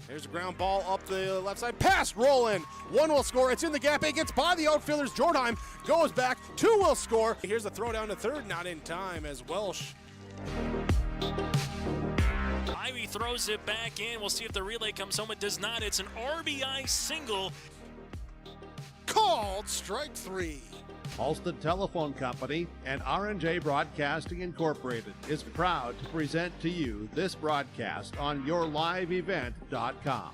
There's a ground ball up the left side. Pass, roll in. One will score. It's in the gap. It gets by the outfielders. Jordan goes back. Two will score. Here's a throw down to third. Not in time as Welsh. Ivy throws it back in. We'll see if the relay comes home. It does not. It's an RBI single. Called strike three. Halsted Telephone Company and R&J Broadcasting Incorporated is proud to present to you this broadcast on yourliveevent.com.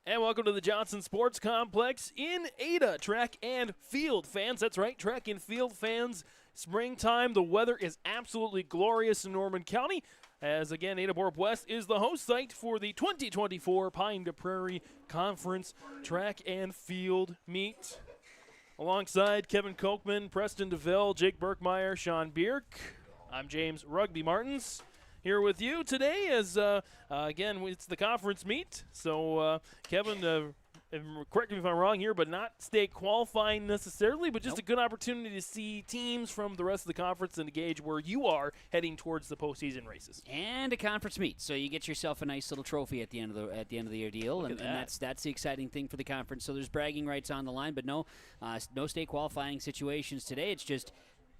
And welcome to the Johnson Sports Complex in Ada. Track and field fans, that's right, track and field fans. Springtime, the weather is absolutely glorious in Norman County. As again, Ada-Borup West is the host site for the 2024 Pine to Prairie Conference Track and Field Meet. Alongside Kevin Kochman, Preston DeVille, Jake Berkmeyer, Sean Bierk, I'm James Rugby Martins. Here with you today as, again, it's the conference meet. So, Kevin, correct me if I'm wrong here, but not state qualifying necessarily, but just a good opportunity to see teams from the rest of the conference and to gauge where you are heading towards the postseason races. And a conference meet, so you get yourself a nice little trophy at the end of the year deal, and that's the exciting thing for the conference. So there's bragging rights on the line, but no state qualifying situations today. It's just.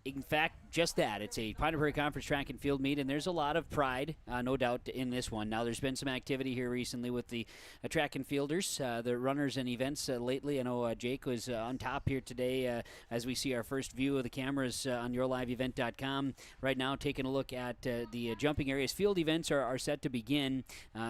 In fact, just that. It's a Pine to Prairie Conference track and field meet, and there's a lot of pride, no doubt, in this one. Now, there's been some activity here recently with the track and fielders, the runners and events lately. I know Jake was on top here today as we see our first view of the cameras on yourliveevent.com. Right now, taking a look at the jumping areas. Field events are set to begin.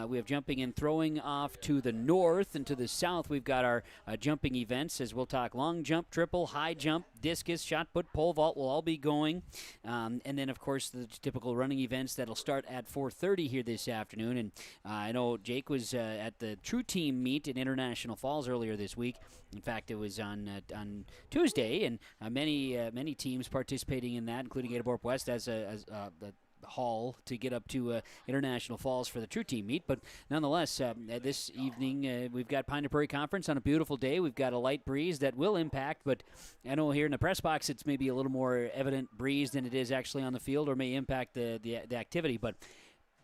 We have jumping and throwing off to the north, and to the south, we've got our jumping events, as we'll talk long jump, triple, high jump, discus, shot put, pole vault will all be going. And then, of course, the typical running events that'll start at 4:30 here this afternoon. And I know Jake was at the True Team meet in International Falls earlier this week. In fact, it was on Tuesday, and many teams participating in that, including Ada-Borup West as the haul to get up to International Falls for the True Team meet. But nonetheless, this evening we've got Pine to Prairie Conference on a beautiful day. We've got a light breeze that will impact, but I know here in the press box it's maybe a little more evident breeze than it is actually on the field, or may impact the activity. But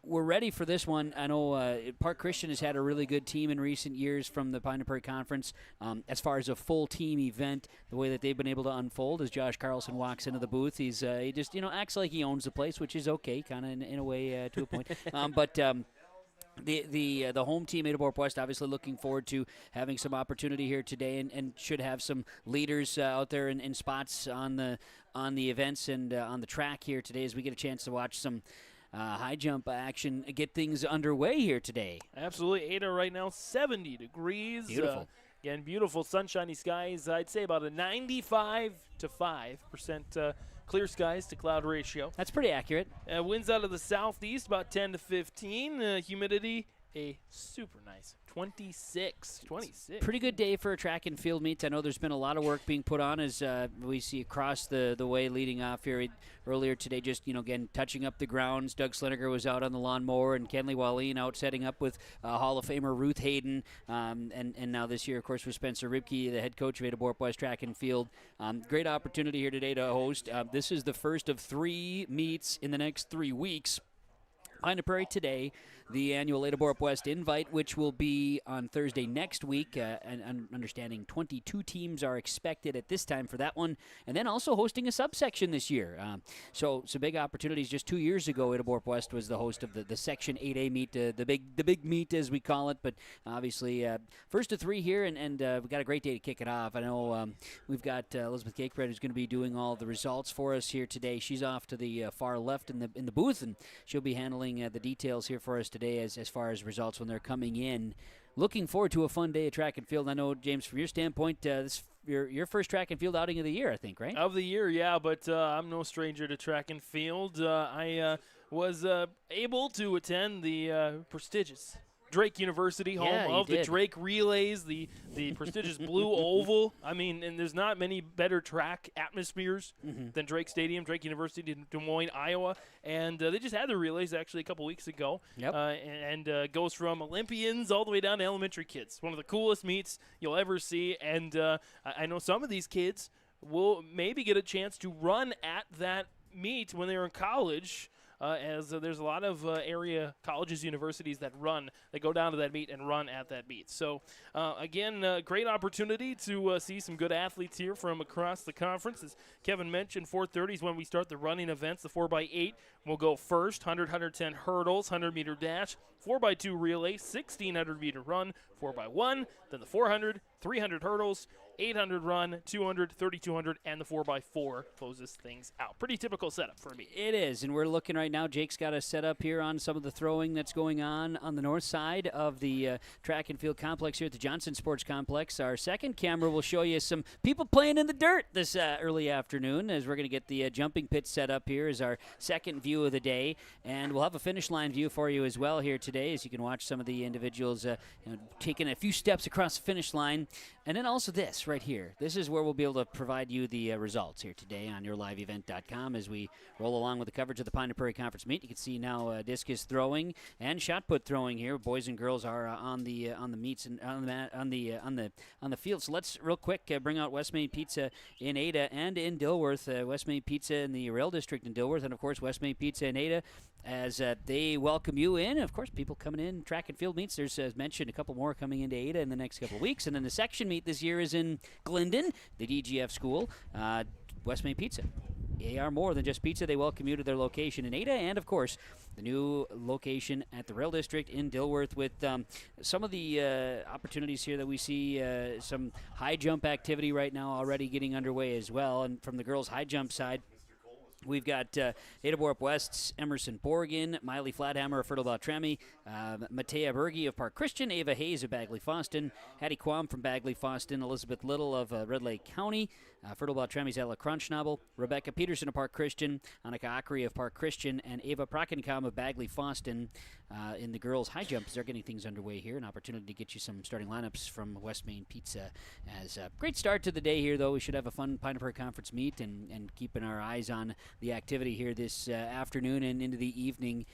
we're ready for this one. I know Park Christian has had a really good team in recent years from the Pine to Prairie Conference. As far as a full team event, the way that they've been able to unfold as Josh Carlson walks into the booth, he just acts like he owns the place, which is okay, kind of in a way to a point. But the home team, Ada-Borup West, obviously looking forward to having some opportunity here today, and should have some leaders out there in spots on the events and on the track here today, as we get a chance to watch some high jump action, get things underway here today. Absolutely. Ada right now, 70 degrees. Beautiful. Again, beautiful sunshiny skies. I'd say about a 95 to 5% clear skies to cloud ratio. That's pretty accurate. Winds out of the southeast, about 10 to 15. Humidity, a super nice 26. Pretty good day for a track and field meet. I know there's been a lot of work being put on as we see across the way leading off here earlier today, just, again, touching up the grounds. Doug Sliniger was out on the lawnmower, and Kenley Wallin out setting up with Hall of Famer Ruth Hayden. And now this year, of course, with Spencer Ribke, the head coach of Ada-Borup West Track and Field. Great opportunity here today to host. This is the first of 3 meets in the next 3 weeks. Pine to Prairie today, the annual Ada-Borup West Invite, which will be on Thursday next week. And understanding 22 teams are expected at this time for that one, and then also hosting a subsection this year. So some big opportunities. Just 2 years ago, Ada-Borup West was the host of the Section 8A meet, the big meet as we call it. But obviously, first of 3 here, and we've got a great day to kick it off. I know we've got Elizabeth Cakebread, who's going to be doing all the results for us here today. She's off to the far left in the booth, and she'll be handling the details here for us today as far as results when they're coming in. Looking forward to a fun day of track and field. I know, James, from your standpoint, this your first track and field outing of the year, I think, right? Of the year, yeah, but I'm no stranger to track and field. I was able to attend the prestigious Drake University, home of the Drake Relays, the prestigious Blue Oval. I mean, and there's not many better track atmospheres than Drake Stadium, Drake University in Des Moines, Iowa. And they just had the relays actually a couple weeks ago. Yep. And goes from Olympians all the way down to elementary kids. One of the coolest meets you'll ever see. And I know some of these kids will maybe get a chance to run at that meet when they were in college. As there's a lot of area colleges, universities that go down to that meet and run at that meet. So, again, great opportunity to see some good athletes here from across the conference. As Kevin mentioned, 4:30 is when we start the running events. The 4x8 will go first, 100, 110 hurdles, 100-meter dash, 4x2 relay, 1,600-meter run, 4x1, then the 400, 300 hurdles, 800 run, 200, 3,200, and the 4x4 closes things out. Pretty typical setup for me. It is, and we're looking right now. Jake's got us set up here on some of the throwing that's going on the north side of the track and field complex here at the Johnson Sports Complex. Our second camera will show you some people playing in the dirt this early afternoon, as we're going to get the jumping pit set up here as our second view of the day, and we'll have a finish line view for you as well here today, as you can watch some of the individuals taking a few steps across the finish line. And then also this right here. This is where we'll be able to provide you the results here today on yourliveevent.com as we roll along with the coverage of the Pine and Prairie Conference meet. You can see now discus throwing and shot put throwing here. Boys and girls are on the meets and on the field. So let's real quick bring out West Main Pizza in Ada and in Dilworth. West Main Pizza in the Rail District in Dilworth, and of course West Main Pizza in Ada, as they welcome you in. Of course, people coming in, track and field meets. There's, as mentioned, a couple more coming into Ada in the next couple of weeks. And then the section meet this year is in Glendon, the DGF school, West Main Pizza. They are more than just pizza. They welcome you to their location in Ada, and, of course, the new location at the Rail District in Dilworth with some of the opportunities here that we see, some high jump activity right now already getting underway as well. And from the girls' high jump side, we've got Ada Borup West's Emerson Borgen, Miley Flathammer of Fertile Beltrami, Matea Berge of Park Christian, Ava Hayes of Bagley Foston, Hattie Quam from Bagley Foston, Elizabeth Little of Red Lake County, Fertile Beltrami's Ella Crunchnoble, Rebecca Peterson of Park Christian, Annika Akri of Park Christian, and Ava Prakenkam of Bagley Foston. In the girls' high jumps, they're getting things underway here. An opportunity to get you some starting lineups from West Main Pizza. As a great start to the day here, though. We should have a fun Pine and Prairie Conference meet and keeping our eyes on the activity here this afternoon and into the evening.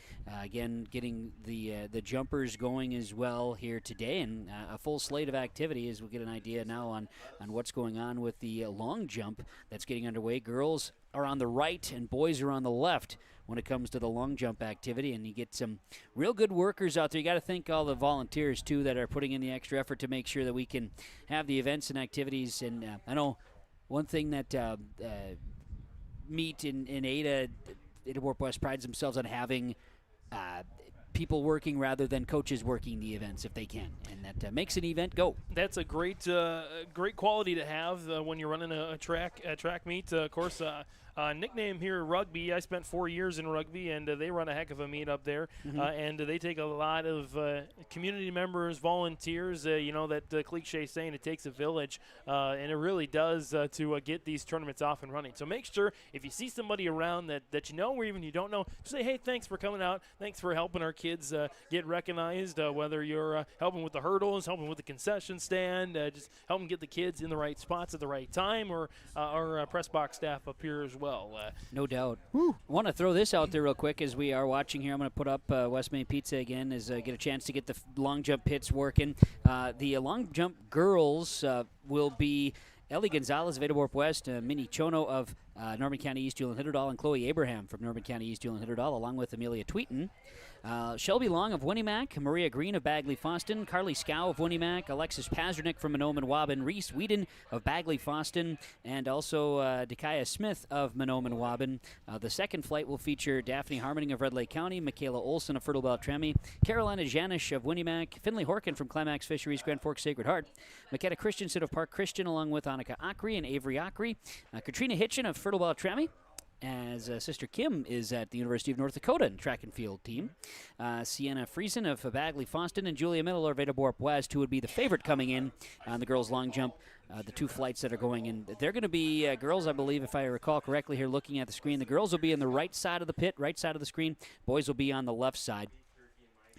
Again, getting the jumpers going as well here today, and a full slate of activity as we'll get an idea now on what's going on with the long jump that's getting underway. Girls are on the right and boys are on the left when it comes to the long jump activity, and you get some real good workers out there. You got to thank all the volunteers, too, that are putting in the extra effort to make sure that we can have the events and activities. And I know one thing that meet in Ada Borup West prides themselves on having people working rather than coaches working the events if they can, and that makes an event go. That's a great quality to have when you're running a track meet. Of course, nickname here, rugby. I spent 4 years in rugby, and they run a heck of a meet up there. And they take a lot of community members, volunteers. That cliche saying, it takes a village, and it really does to get these tournaments off and running. So make sure if you see somebody around that you know, or even you don't know, just say, hey, thanks for coming out. Thanks for helping our kids get recognized, whether you're helping with the hurdles, helping with the concession stand, just helping get the kids in the right spots at the right time, or our press box staff up here as well. No doubt. I want to throw this out there real quick as we are watching here. I'm going to put up West Main Pizza again as I get a chance to get the long jump pits working. The long jump girls will be Ellie Gonzalez of Ada Borup West, Minnie Chono of Norman County East Hewlin Hitterdal, and Chloe Abraham from Norman County East Hewlin Hitterdal, along with Amelia Tweeton. Shelby Long of Winnimac, Maria Green of Bagley Foston, Carly Scow of Winnimac, Alexis Pazernick from Mahnomen Waban, Reese Whedon of Bagley Foston, and also Dekaya Smith of Mahnomen Waban. The second flight will feature Daphne Harmoning of Red Lake County, Michaela Olson of Fertile Beltrami, Carolina Janish of Winnimac, Finley Horkin from Climax Fisheries, Grand Forks Sacred Heart, McKenna Christensen of Park Christian, along with Annika Akri and Avery Akri, Katrina Hitchin of Fertile Beltrami, as Sister Kim is at the University of North Dakota in track and field team. Sienna Friesen of Bagley Foston, and Julia Miller of Ada Borup West, who would be the favorite coming in on the girls' long jump. The two flights that are going in, they're going to be girls, I believe, if I recall correctly here looking at the screen. The girls will be on the right side of the pit, right side of the screen. Boys will be on the left side.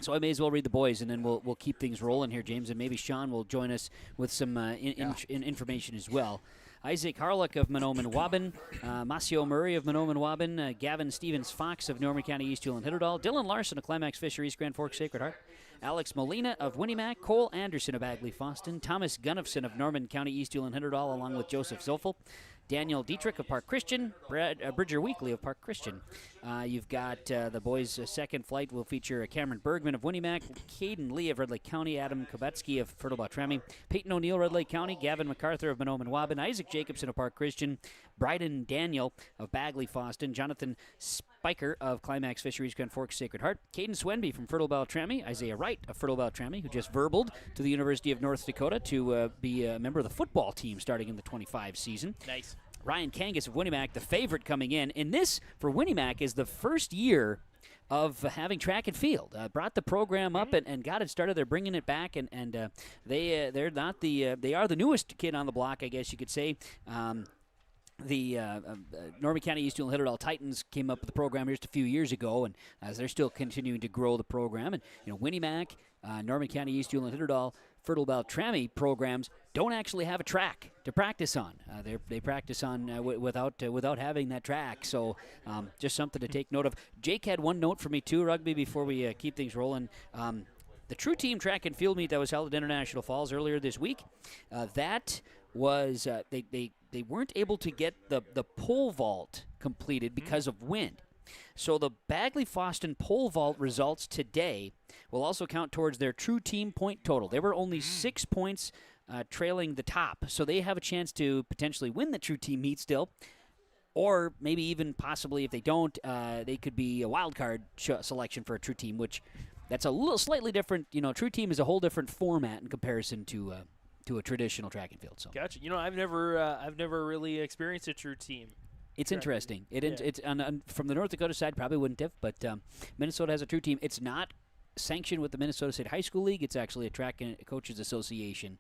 So I may as well read the boys, and then we'll keep things rolling here, James, and maybe Sean will join us with some information as well. Isaac Harlock of Mahnomen Waban, Masio Murray of Mahnomen Waban, Gavin Stevens-Fox of Norman County East Hewlin Hitterdal, Dylan Larson of Climax Fisheries, Grand Forks Sacred Heart, Alex Molina of Winnimac, Cole Anderson of Bagley Foston, Thomas Gunnifson of Norman County East Hewlin Hitterdal, along with Joseph Zolfel, Daniel Dietrich of Park Christian, Bridger Weekly of Park Christian. You've got the boys' second flight will feature Cameron Bergman of Winnimac, Caden Lee of Red Lake County, Adam Kubetsky of Fertile Beltrami, Peyton O'Neill, Red Lake County, Gavin MacArthur of Mahnomen Waban, Isaac Jacobson of Park Christian, Bryden Daniel of Bagley Foston, Jonathan Spiker of Climax Fisheries Grand Forks Sacred Heart, Caden Swenby from Fertile Beltrami, Isaiah Wright of Fertile Beltrami, who just verbaled to the University of North Dakota to be a member of the football team starting in the 25 season. Nice. Ryan Kangas of Winnimac, the favorite coming in. And this, for Winnimac, is the first year of having track and field. Brought the program up and got it started. They're bringing it back, and they're not they are the newest kid on the block, I guess you could say. The Norman County East Newell Hitterdall Titans came up with the program just a few years ago, and as they're still continuing to grow the program. And Winnimac, Norman County East Newell Hitterdall, Fertile Beltrami programs don't actually have a track to practice on. They practice on without having that track. So just something to take note of. Jake had one note for me too, Rugby, before we keep things rolling. The True Team track and field meet that was held at International Falls earlier this week, that was they weren't able to get the pole vault completed because of wind. So the Bagley Foston pole vault results today will also count towards their True Team point total. They were only 6 points trailing the top, so they have a chance to potentially win the True Team meet still. Or maybe even possibly if they don't, they could be a wild card selection for a True Team, which that's a little slightly different. True Team is a whole different format in comparison to a traditional track and field. So gotcha. I've never really experienced a True Team. It's interesting. It's from the North Dakota side, probably wouldn't have, but Minnesota has a True Team. It's not sanctioned with the Minnesota State High School League. It's actually a track and field coaches association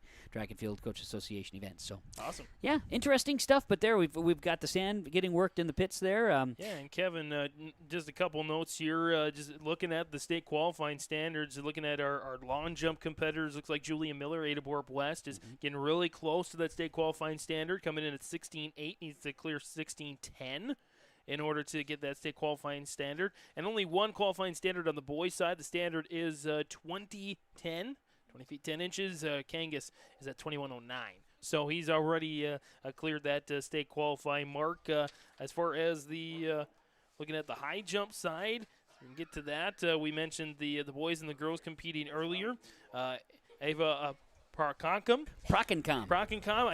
event. So awesome. Yeah, interesting stuff. But there we've got the sand getting worked in the pits there. And Kevin, just a couple notes here. Just looking at the state qualifying standards, looking at our long jump competitors. Looks like Julia Miller, Adaborp West, is getting really close to that state qualifying standard. Coming in at 16.8, needs to clear 16.10. in order to get that state qualifying standard. And only one qualifying standard on the boys' side. The standard is 20 feet 10 inches. Kangas is at 21.09. So he's already cleared that state qualifying mark. As far as the looking at the high jump side, we can get to that. We mentioned the boys and the girls competing earlier. Ava Prockencom.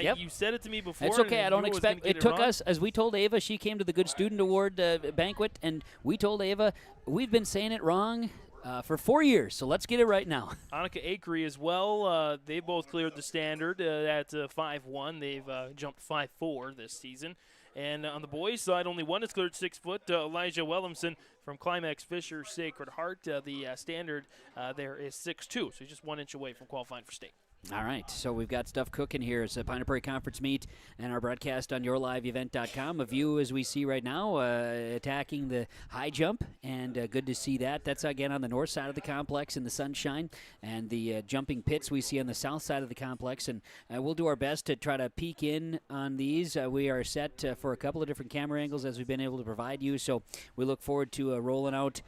Yep. You said it to me before. It's okay. I don't expect it. Took wrong. us, as we told Ava, she came to the Good Student Award banquet, and we told Ava we've been saying it wrong for 4 years, so let's get it right now. Annika Akery as well. They both cleared the standard at 5'1". They've jumped 5'4" this season. And on the boys' side, only one has cleared 6 foot. Elijah Williamson from Climax Fisher Sacred Heart. The standard there is 6'2", so he's just 1 inch away from qualifying for state. All right, so we've got stuff cooking here. It's a Pine Prairie Conference meet and our broadcast on yourliveevent.com. A view, as we see right now, attacking the high jump, and good to see that. That's, again, on the north side of the complex in the sunshine, and the jumping pits we see on the south side of the complex. And we'll do our best to try to peek in on these. We are set for a couple of different camera angles as we've been able to provide you, so we look forward to rolling out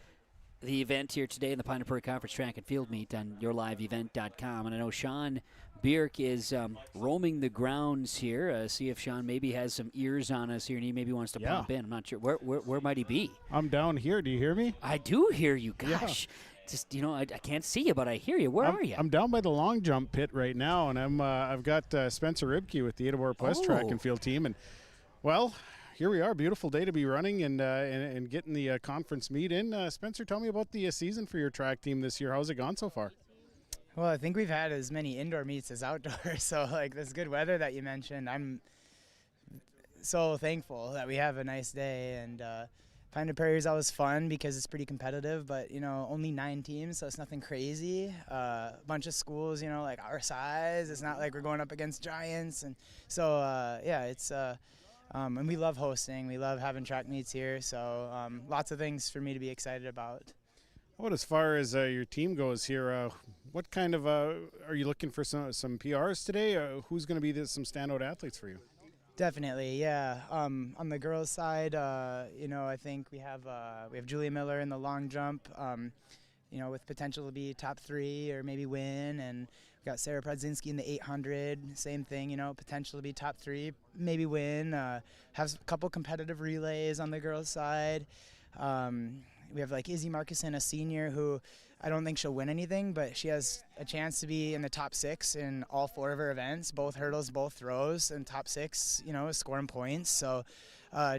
the event here today in the Pine Prairie Conference Track and Field Meet on yourliveevent.com. And I know Sean Bierk is roaming the grounds here. See if Sean maybe has some ears on us here and he maybe wants to pop in. I'm not sure. Where might he be? I'm down here. Do you hear me? I do hear you. Gosh. Yeah. Just, I can't see you, but I hear you. Where are you? I'm down by the long jump pit right now, and I've got Spencer Ribke with the Adaborp West Track and Field team. And, well, here we are, beautiful day to be running and getting the conference meet in. Spencer, tell me about the season for your track team this year. How's it gone so far? Well, I think we've had as many indoor meets as outdoor. So, this good weather that you mentioned, I'm so thankful that we have a nice day. And Pine Prairie is always fun because it's pretty competitive, but, only 9 teams, so it's nothing crazy. A bunch of schools, like our size. It's not like we're going up against giants. And so, it's and we love hosting. We love having track meets here. So lots of things for me to be excited about. What as far as your team goes here, what kind of are you looking for some PRs today? Who's going to be some standout athletes for you? Definitely, yeah. On the girls' side, I think we have Julia Miller in the long jump. with potential to be top 3 or maybe win. And we got Sarah Predzinski in the 800, same thing, potential to be top 3, maybe win. Have a couple competitive relays on the girls' side. We have like Izzy Marcuson, a senior, who I don't think she'll win anything, but she has a chance to be in the top 6 in all 4 of her events, both hurdles, both throws, and top 6, scoring points. So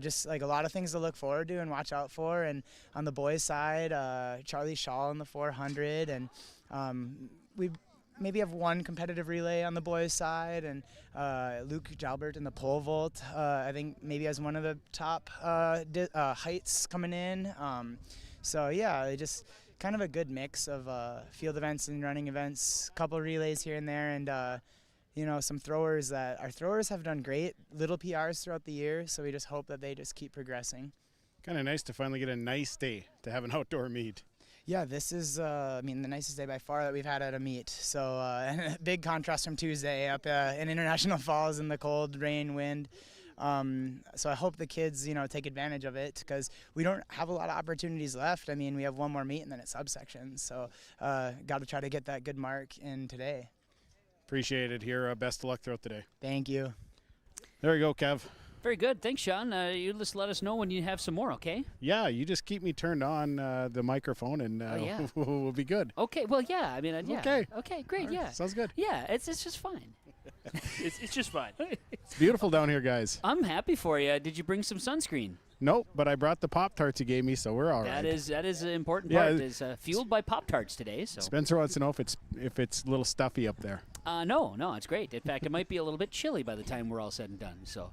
just like a lot of things to look forward to and watch out for. And on the boys' side, Charlie Shaw in the 400, and we maybe have one competitive relay on the boys' side, and Luke Jalbert in the pole vault, I think maybe has one of the top heights coming in. So yeah, just kind of a good mix of field events and running events, couple relays here and there, and some throwers that our throwers have done great, little PRs throughout the year, so we just hope that they just keep progressing. Kind of nice to finally get a nice day to have an outdoor meet. Yeah, this is, the nicest day by far that we've had at a meet. So, and a big contrast from Tuesday up in International Falls in the cold, rain, wind. So I hope the kids, take advantage of it, because we don't have a lot of opportunities left. I mean, we have one more meet and then it's subsections. So, got to try to get that good mark in today. Appreciate it here. Best of luck throughout the day. Thank you. There you go, Kev. Very good. Thanks, Sean. You just let us know when you have some more, okay? Yeah, you just keep me turned on the microphone, and we'll be good. Okay. Well, yeah. I mean, yeah. Okay. Okay. Great. Yeah. Sounds good. Yeah. It's just fine. It's just fine. It's beautiful down here, guys. I'm happy for you. Did you bring some sunscreen? Nope, but I brought the Pop-Tarts you gave me, so we're all right. That is an important Yeah, part. Is fueled by Pop-Tarts today. So Spencer wants to know if it's a little stuffy up there. No, it's great. In fact, it might be a little bit chilly by the time we're all said and done. So.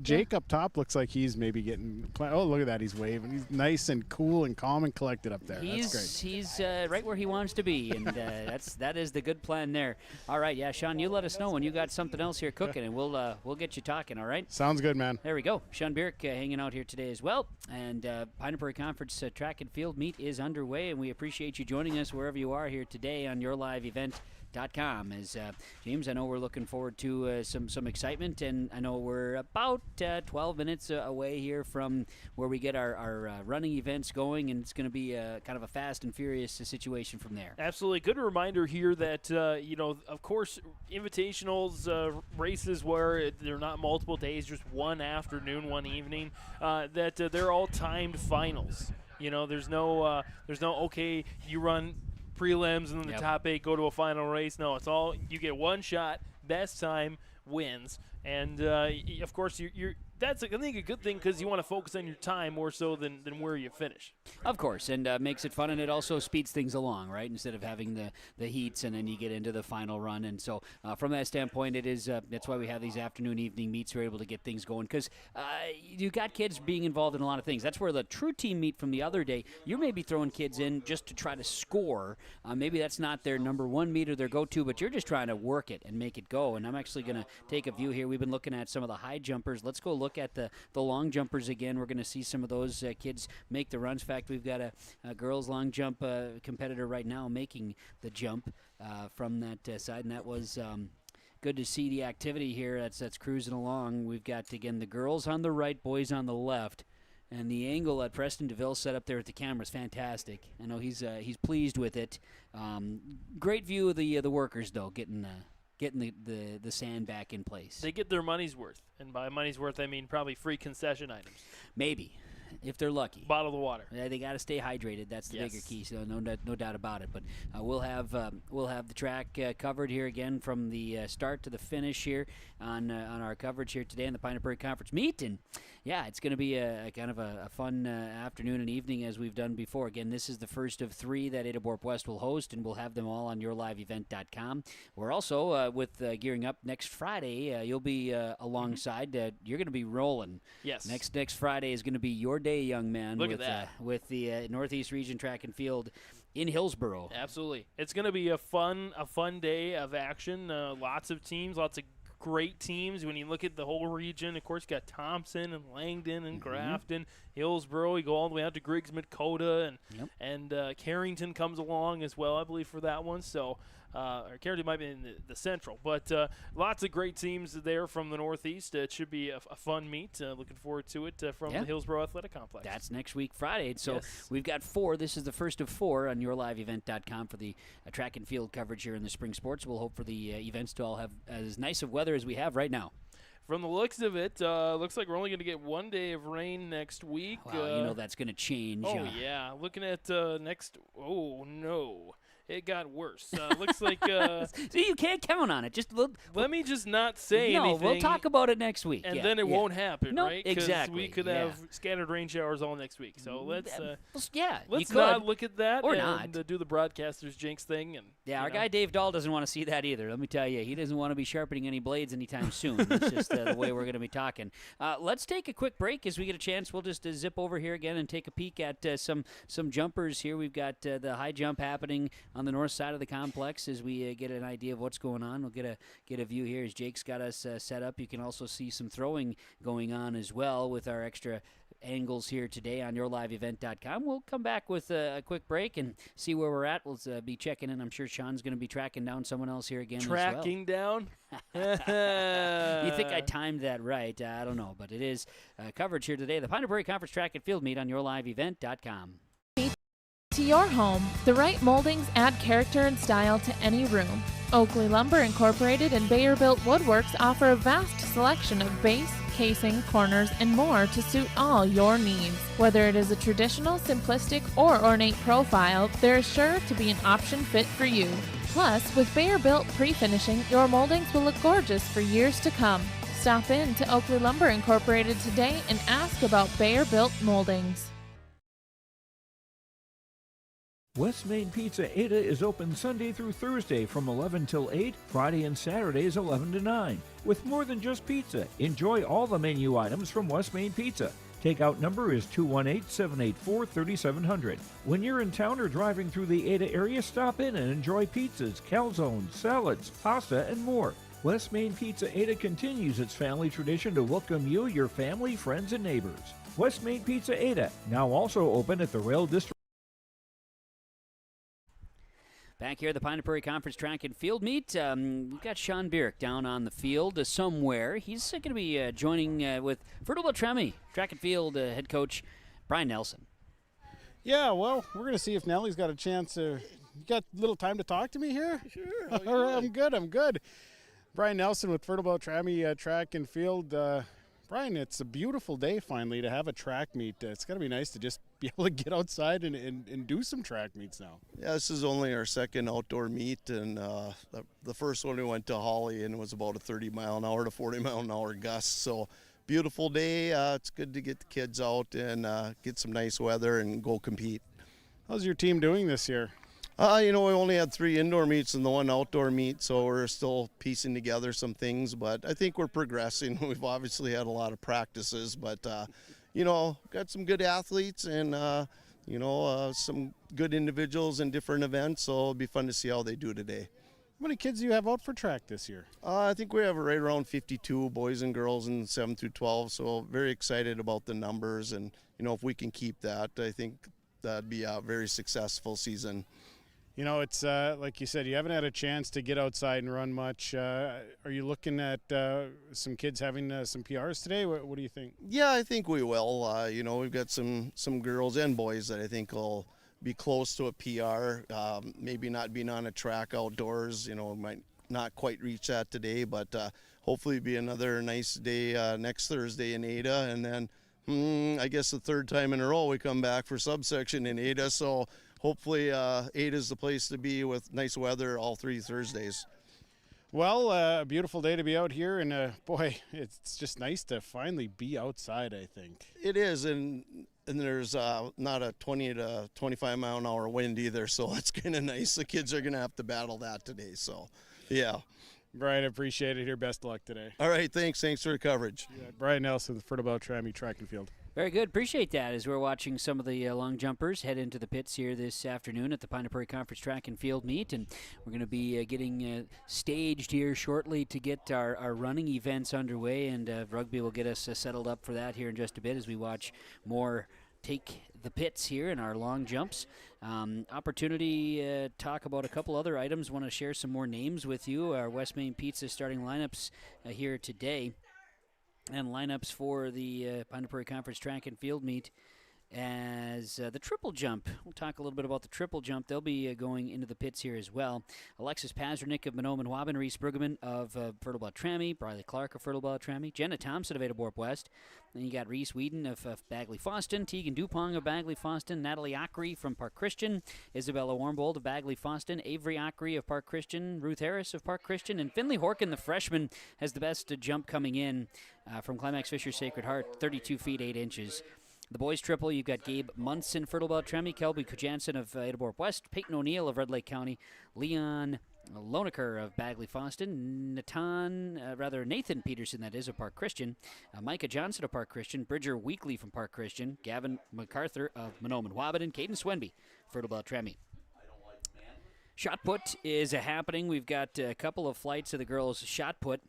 Jake up top looks like he's maybe getting. Oh, look at that! He's waving. He's nice and cool and calm and collected up there. That's great. He's right where he wants to be, and that is the good plan there. All right, yeah, Sean, you let us know when you got something else here cooking, and we'll get you talking. All right. Sounds good, man. There we go. Sean Bierk hanging out here today as well, and Pine Prairie Conference track and field meet is underway, and we appreciate you joining us wherever you are here today on your live event.com. As James, I know we're looking forward to some excitement, and I know we're about 12 minutes away here from where we get our running events going, and it's going to be kind of a fast and furious situation from there. Absolutely. Good reminder here that, of course, invitationals, races where they're not multiple days, just one afternoon, one evening, that they're all timed finals. There's no, okay, you run prelims and then the top 8 go to a final race. No, it's all, you get one shot, best time wins. And, of course, that's, I think, a good thing, because you want to focus on your time more so than where you finish. Of course, and makes it fun, and it also speeds things along, right? Instead of having the heats and then you get into the final run. And so from that standpoint, it is that's why we have these afternoon, evening meets. We're able to get things going, because you got kids being involved in a lot of things. That's where the true team meet from the other day, you're maybe throwing kids in just to try to score. Maybe that's not their number one meet or their go-to, but you're just trying to work it and make it go. And I'm actually going to take a view here. We've been looking at some of the high jumpers. Let's go look at the long jumpers again. We're going to see some of those kids make the runs. In fact, we've got a girls long jump competitor right now making the jump from that side, and that was good to see the activity here. That's cruising along. We've got, again, the girls on the right, boys on the left. And the angle that Preston DeVille set up there at the camera is fantastic. I know he's pleased with it. Great view of the workers, though, getting the sand back in place. They get their money's worth. And by money's worth, I mean probably free concession items. Maybe, if they're lucky. Bottle of water. Yeah, they got to stay hydrated. That's the bigger key. So no doubt about it. But we'll have the track covered here again from the start to the finish here on our coverage here today in the Pine Prairie Conference meet. And yeah, it's going to be a kind of a fun afternoon and evening as we've done before. Again, this is the first of 3 that Ada Borp West will host, and we'll have them all on yourliveevent.com. We're also with gearing up next Friday. You'll be alongside. You're going to be rolling. Yes. Next Friday is going to be your day, young man. Look at that. With the Northeast Region Track and Field in Hillsboro. Absolutely. It's going to be a fun day of action. Lots of teams, lots of great teams when you look at the whole region. Of course, you got Thompson and Langdon and Grafton, Hillsboro. You go all the way out to Griggs, Midkota, and Carrington comes along as well, I believe, for that one. So. Or Carrington might be in the Central, but lots of great teams there from the Northeast. It should be a fun meet. Looking forward to it from the Hillsboro Athletic Complex. That's next week, Friday. So we've got 4. This is the first of 4 on yourliveevent.com for the track and field coverage here in the spring sports. We'll hope for the events to all have as nice of weather as we have right now. From the looks of it, looks like we're only going to get 1 day of rain next week. Wow, that's going to change. Oh, yeah. Looking at next – oh, no. It got worse. Looks like See, you can't count on it. Just let me just not say anything. No, we'll talk about it next week. And then it won't happen, right? Exactly. We could have scattered rain showers all next week. So let's let's not look at that or and do the broadcaster's jinx thing. And our guy Dave Dahl doesn't want to see that either. Let me tell you, he doesn't want to be sharpening any blades anytime soon. That's just the way we're going to be talking. Let's take a quick break as we get a chance. We'll just zip over here again and take a peek at some jumpers here. We've got the high jump happening on the north side of the complex as we get an idea of what's going on. We'll get a view here as Jake's got us set up. You can also see some throwing going on as well with our extra angles here today on yourliveevent.com. We'll come back with a quick break and see where we're at. We'll be checking in. I'm sure Sean's going to be tracking down someone else here again. Tracking down? You think I timed that right? I don't know, but it is coverage here today. The Pine Prairie Conference Track and Field Meet on yourliveevent.com. To your home, the right moldings add character and style to any room. Oakley Lumber Incorporated and Bayer Built Woodworks offer a vast selection of base, casing, corners, and more to suit all your needs. Whether it is a traditional, simplistic, or ornate profile, there is sure to be an option fit for you. Plus, with Bayer Built pre-finishing, your moldings will look gorgeous for years to come. Stop in to Oakley Lumber Incorporated today and ask about Bayer Built moldings. West Main Pizza Ada is open Sunday through Thursday from 11 till 8, Friday and Saturdays 11 to 9. With more than just pizza, enjoy all the menu items from West Main Pizza. Takeout number is 218-784-3700. When you're in town or driving through the Ada area, stop in and enjoy pizzas, calzones, salads, pasta, and more. West Main Pizza Ada continues its family tradition to welcome you, your family, friends, and neighbors. West Main Pizza Ada, now also open at the Rail District. Back here at the Pine Prairie Conference Track and Field Meet, we've got Sean Bierk down on the field somewhere. He's going to be joining with Fertile Beltrami, track and field head coach Brian Nelson. Yeah, well, we're going to see if Nellie's got a chance. You got a little time to talk to me here? Sure. All right, I'm good. Brian Nelson with Fertile Beltrami track and field. Brian, it's a beautiful day finally to have a track meet. It's got to be nice to just be able to get outside and do some track meets now. Yeah, this is only our second outdoor meet, and the first one we went to Holly and it was about a 30-mile-an-hour to 40-mile-an-hour gust. So beautiful day. It's good to get the kids out and get some nice weather and go compete. How's your team doing this year? We only had 3 indoor meets and the 1 outdoor meet, so we're still piecing together some things, but I think we're progressing. We've obviously had a lot of practices, but, got some good athletes and, some good individuals in different events, so it'll be fun to see how they do today. How many kids do you have out for track this year? I think we have right around 52 boys and girls in 7 through 12, so very excited about the numbers, and, if we can keep that, I think that'd be a very successful season. It's like you said, you haven't had a chance to get outside and run much. Are you looking at some kids having some PRs today? What do you think? Yeah, I think we will. We've got some girls and boys that I think will be close to a PR. Maybe not being on a track outdoors, might not quite reach that today, but hopefully be another nice day next Thursday in Ada. And then I guess the 3rd time in a row we come back for subsection in Ada. So hopefully Ada is the place to be with nice weather all 3 Thursdays. Well, a beautiful day to be out here, and boy, it's just nice to finally be outside, I think. It is, and there's not a 20 to 25 mile an hour wind either, so that's kind of nice. The kids are going to have to battle that today, so yeah. Brian, I appreciate it here. Best of luck today. All right, thanks for the coverage. Yeah, Brian Nelson, the Fertile Beltrami Track and Field. Very good. Appreciate that as we're watching some of the long jumpers head into the pits here this afternoon at the Pine Prairie Conference Track and Field Meet. And we're going to be getting staged here shortly to get our running events underway. And rugby will get us settled up for that here in just a bit as we watch more take the pits here in our long jumps. Opportunity talk about a couple other items. Want to share some more names with you. Our West Main Pizza starting lineups here today. And lineups for the Pine Prairie Conference Track and Field Meet as the triple jump. We'll talk a little bit about the triple jump. They'll be going into the pits here as well. Alexis Pazernick of Mahnomen-Waban, Reese Brueggemann of Fertile-Tramy, Briley Clark of Fertile-Tramy, Jenna Thompson of Ada-Borp West. Then you got Reese Whedon of Bagley-Foston, Tegan Dupong of Bagley-Foston, Natalie Ackery from Park Christian, Isabella Warmbold of Bagley-Foston, Avery Ackery of Park Christian, Ruth Harris of Park Christian, and Finley Horkin, the freshman, has the best jump coming in from Climax Fisher Sacred Heart, 32 feet 8 inches. The boys triple, you've got Gabe Munson, Fertile-Tramy, Kelby Kujansen of Ada-Borp West, Peyton O'Neill of Red Lake County, Leon Loneker of Bagley-Foston, Nathan Peterson, that is, of Park Christian, Micah Johnson of Park Christian, Bridger Weekly from Park Christian, Gavin MacArthur of Mahnomen-Waban, and Caden Swenby, Fertile-Tramy. Shot put is happening. We've got a couple of flights of the girls' shot put.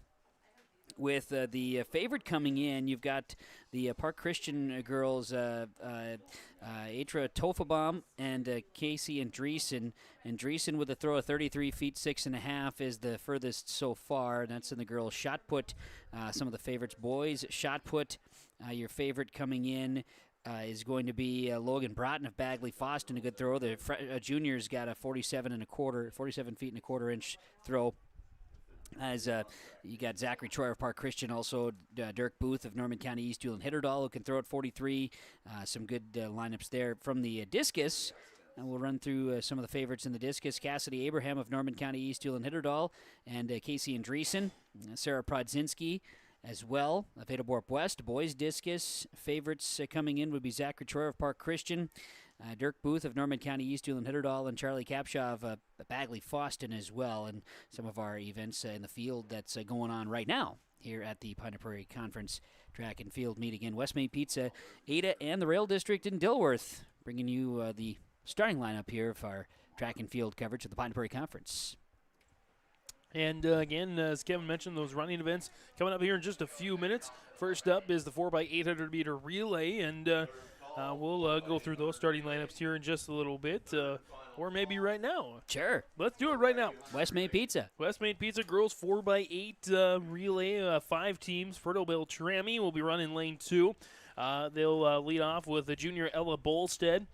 With the favorite coming in, you've got the Park Christian girls, Atra Tofabaum and Casey Andreessen. Andreessen with a throw of 33 feet 6.5 is the furthest so far. That's in the girls' shot put. Some of the favorites, boys shot put. Your favorite coming in is going to be Logan Broughton of Bagley-Foston. A good throw. The junior's got a 47 feet and a quarter inch throw. As you got Zachary Troy of Park Christian, also Dirk Booth of Norman County East Duel and Hitterdal, who can throw at 43. Some good lineups there. From the discus, and we'll run through some of the favorites in the discus. Cassidy Abraham of Norman County East Duel and Hitterdal, and Casey Andreessen. Sarah Prodzinski as well of Ada-Borp West. Boys discus favorites coming in would be Zachary Troy of Park Christian, Dirk Booth of Norman County East Duel and Hitterdal, and Charlie Capshaw of Bagley-Foston as well. And some of our events in the field that's going on right now here at the Pine Prairie Conference Track and Field Meet. Again, West Main Pizza, Ada, and the Rail District in Dilworth, bringing you the starting lineup here of our track and field coverage of the Pine Prairie Conference. And again, as Kevin mentioned, those running events coming up here in just a few minutes. First up is the 4x800 meter relay, and we'll go through those starting lineups here in just a little bit, or maybe right now. Sure. Let's do it right now. West Main Pizza. West Main Pizza girls 4x8 relay, 5 teams. Fertile-Tramy will be running lane 2. They'll lead off with the junior Ella Bolstead.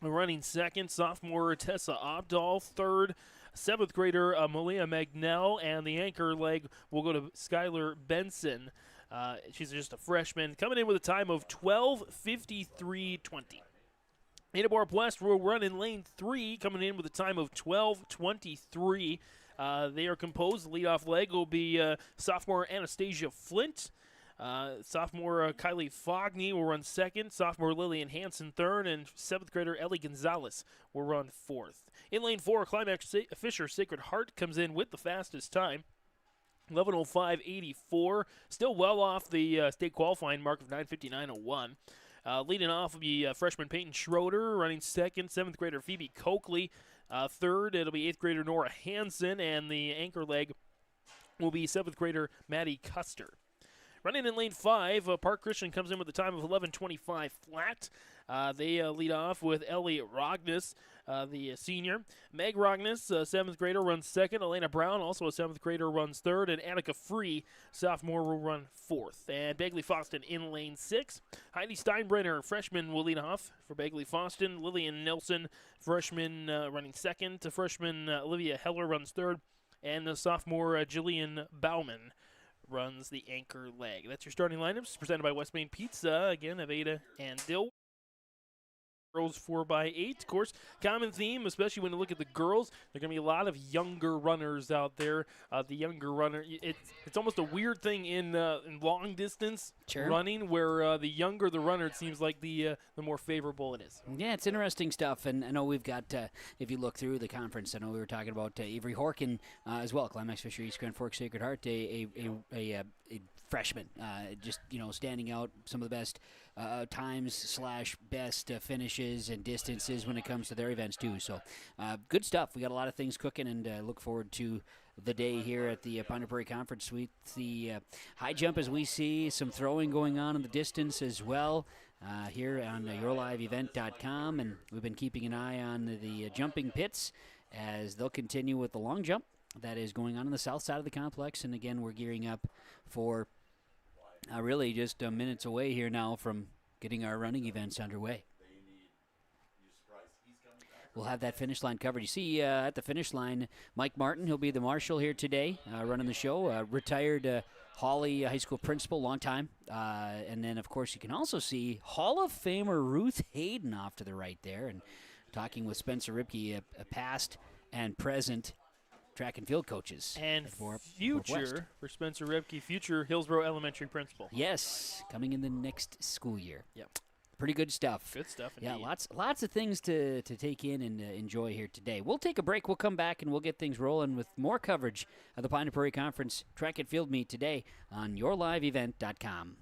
Running second, sophomore Tessa Obdahl. Third, 7th grader Malia Magnell, and the anchor leg will go to Skylar Benson. She's just a freshman, coming in with a time of 12:53:20. Ada-Borp West will run in lane 3, coming in with a time of 12:23. They are composed. The leadoff leg will be sophomore Anastasia Flint. Sophomore Kylie Fogney will run second. Sophomore Lillian Hansen third. And 7th grader Ellie Gonzalez will run fourth. In lane 4, Climax Fisher Sacred Heart comes in with the fastest time. 11:05.84. Still well off the state qualifying mark of 9:59.01. Leading off will be freshman Peyton Schroeder, running second. 7th grader Phoebe Coakley. Third, it'll be 8th grader Nora Hansen. And the anchor leg will be 7th grader Maddie Custer. Running in lane 5, Park Christian comes in with a time of 11:25 flat. They lead off with Ellie Rognes, the senior. Meg Rognes, 7th grader, runs second. Elena Brown, also a 7th grader, runs third. And Annika Free, sophomore, will run fourth. And Bagley-Foston in lane 6. Heidi Steinbrenner, freshman, will lead off for Bagley-Foston. Lillian Nelson, freshman, running second. Freshman Olivia Heller runs third. And the sophomore Jillian Bauman runs the anchor leg. That's your starting lineups presented by West Main Pizza, again, of Ada and Dill. Girls 4x8, of course, common theme, especially when you look at the girls. There are going to be a lot of younger runners out there. The younger runner, it's almost a weird thing in long distance running, where the younger the runner, it seems like the more favorable it is. Yeah, it's interesting stuff, and I know we've got, if you look through the conference, I know we were talking about Avery Horkin as well, Climax Fisher East Grand Forks Sacred Heart, a freshmen, just standing out, some of the best times / best finishes and distances when it comes to their events too. So good stuff. We got a lot of things cooking, and look forward to the day here at the Pine Prairie Conference Suite. The high jump, as we see, some throwing going on in the distance as well. Here on yourliveevent.com, and we've been keeping an eye on the jumping pits as they'll continue with the long jump that is going on the south side of the complex. And again, we're gearing up for really just minutes away here now from getting our running events underway. We'll have that finish line covered. You see at the finish line, Mike Martin, he'll be the marshal here today, running the show. Retired Hawley High School principal, long time. And then, of course, you can also see Hall of Famer Ruth Hayden off to the right there. And talking with Spencer Ripke, a past and present track and field coaches. And future, for Spencer Ripke, future Hillsborough Elementary principal. Yes, coming in the next school year. Yep. Pretty good stuff. Good stuff, Yeah, indeed. lots of things to take in and enjoy here today. We'll take a break. We'll come back, and we'll get things rolling with more coverage of the Pine Prairie Conference Track and Field Meet today on yourliveevent.com.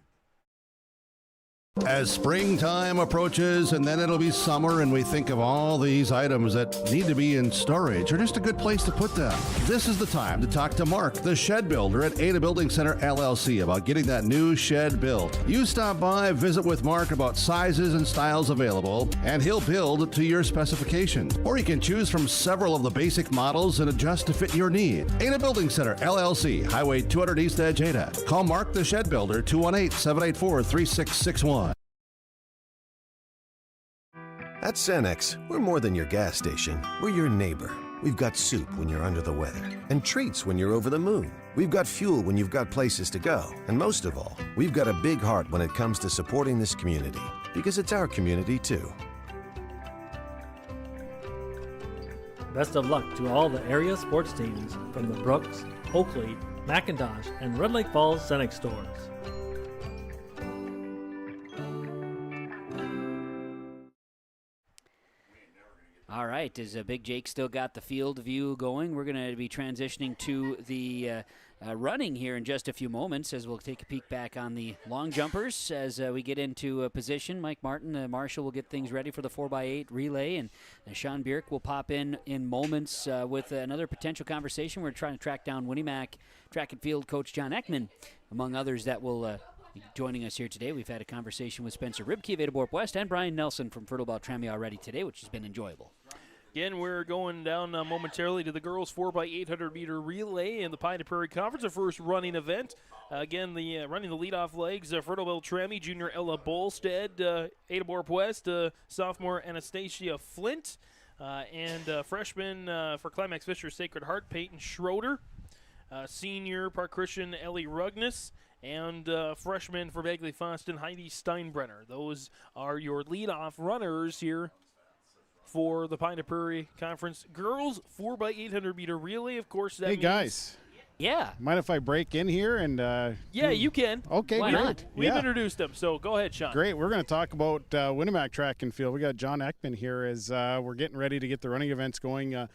As springtime approaches, and then it'll be summer, and we think of all these items that need to be in storage or just a good place to put them. This is the time to talk to Mark, the shed builder at Ada Building Center LLC, about getting that new shed built. You stop by, visit with Mark about sizes and styles available, and he'll build to your specifications. Or you can choose from several of the basic models and adjust to fit your need. Ada Building Center LLC, Highway 200 East Edge, Ada. Call Mark, the shed builder, 218-784-3661. At Cenex, we're more than your gas station. We're your neighbor. We've got soup when you're under the weather, and treats when you're over the moon. We've got fuel when you've got places to go. And most of all, we've got a big heart when it comes to supporting this community, because it's our community too. Best of luck to all the area sports teams from the Brooks, Oakley, McIntosh, and Red Lake Falls Cenex stores. All right, as Big Jake still got the field view going, we're going to be transitioning to the running here in just a few moments, as we'll take a peek back on the long jumpers as we get into a position. Mike Martin, the marshal, will get things ready for the 4x8 relay, and Sean Bierk will pop in moments with another potential conversation. We're trying to track down Winnie Mac track and field coach John Ekman, among others that will joining us here today. We've had a conversation with Spencer Ribke of Ada West and Brian Nelson from Fertile Beltrami already today, which has been enjoyable. Again, we're going down momentarily to the girls' 4x800 meter relay in the Pine Prairie Conference, the first running event. Again, the running the leadoff legs, Fertile Beltrami, junior Ella Bolstead, Ada West, sophomore Anastasia Flint, and freshman for Climax Fisher Sacred Heart, Peyton Schroeder, senior Park Christian Ellie Rugness, and freshman for Bagley Foston, Heidi Steinbrenner. Those are your leadoff runners here for the Pine Prairie Conference girls 4x800 meter relay. Of course, that means, guys. Yeah. Mind if I break in here and? Yeah, you can. Okay, Why great. not? We've introduced them, so go ahead, Sean. Great. We're going to talk about Winnemac Track and Field. We got John Ekman here as we're getting ready to get the running events going.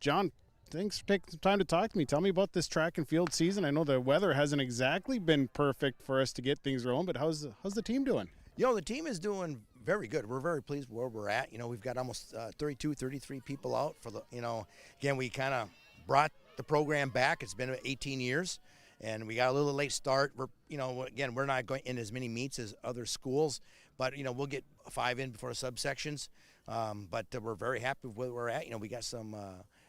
John, thanks for taking some time to talk to me. Tell me about this track and field season. I know the weather hasn't exactly been perfect for us to get things rolling, but how's the team doing? The team is doing very good. We're very pleased with where we're at. We've got almost 32, 33 people out for the, again, we kind of brought the program back. It's been 18 years, and we got a little late start. We're, again, we're not going in as many meets as other schools, but, we'll get 5 in before the subsections. But we're very happy with where we're at. We got some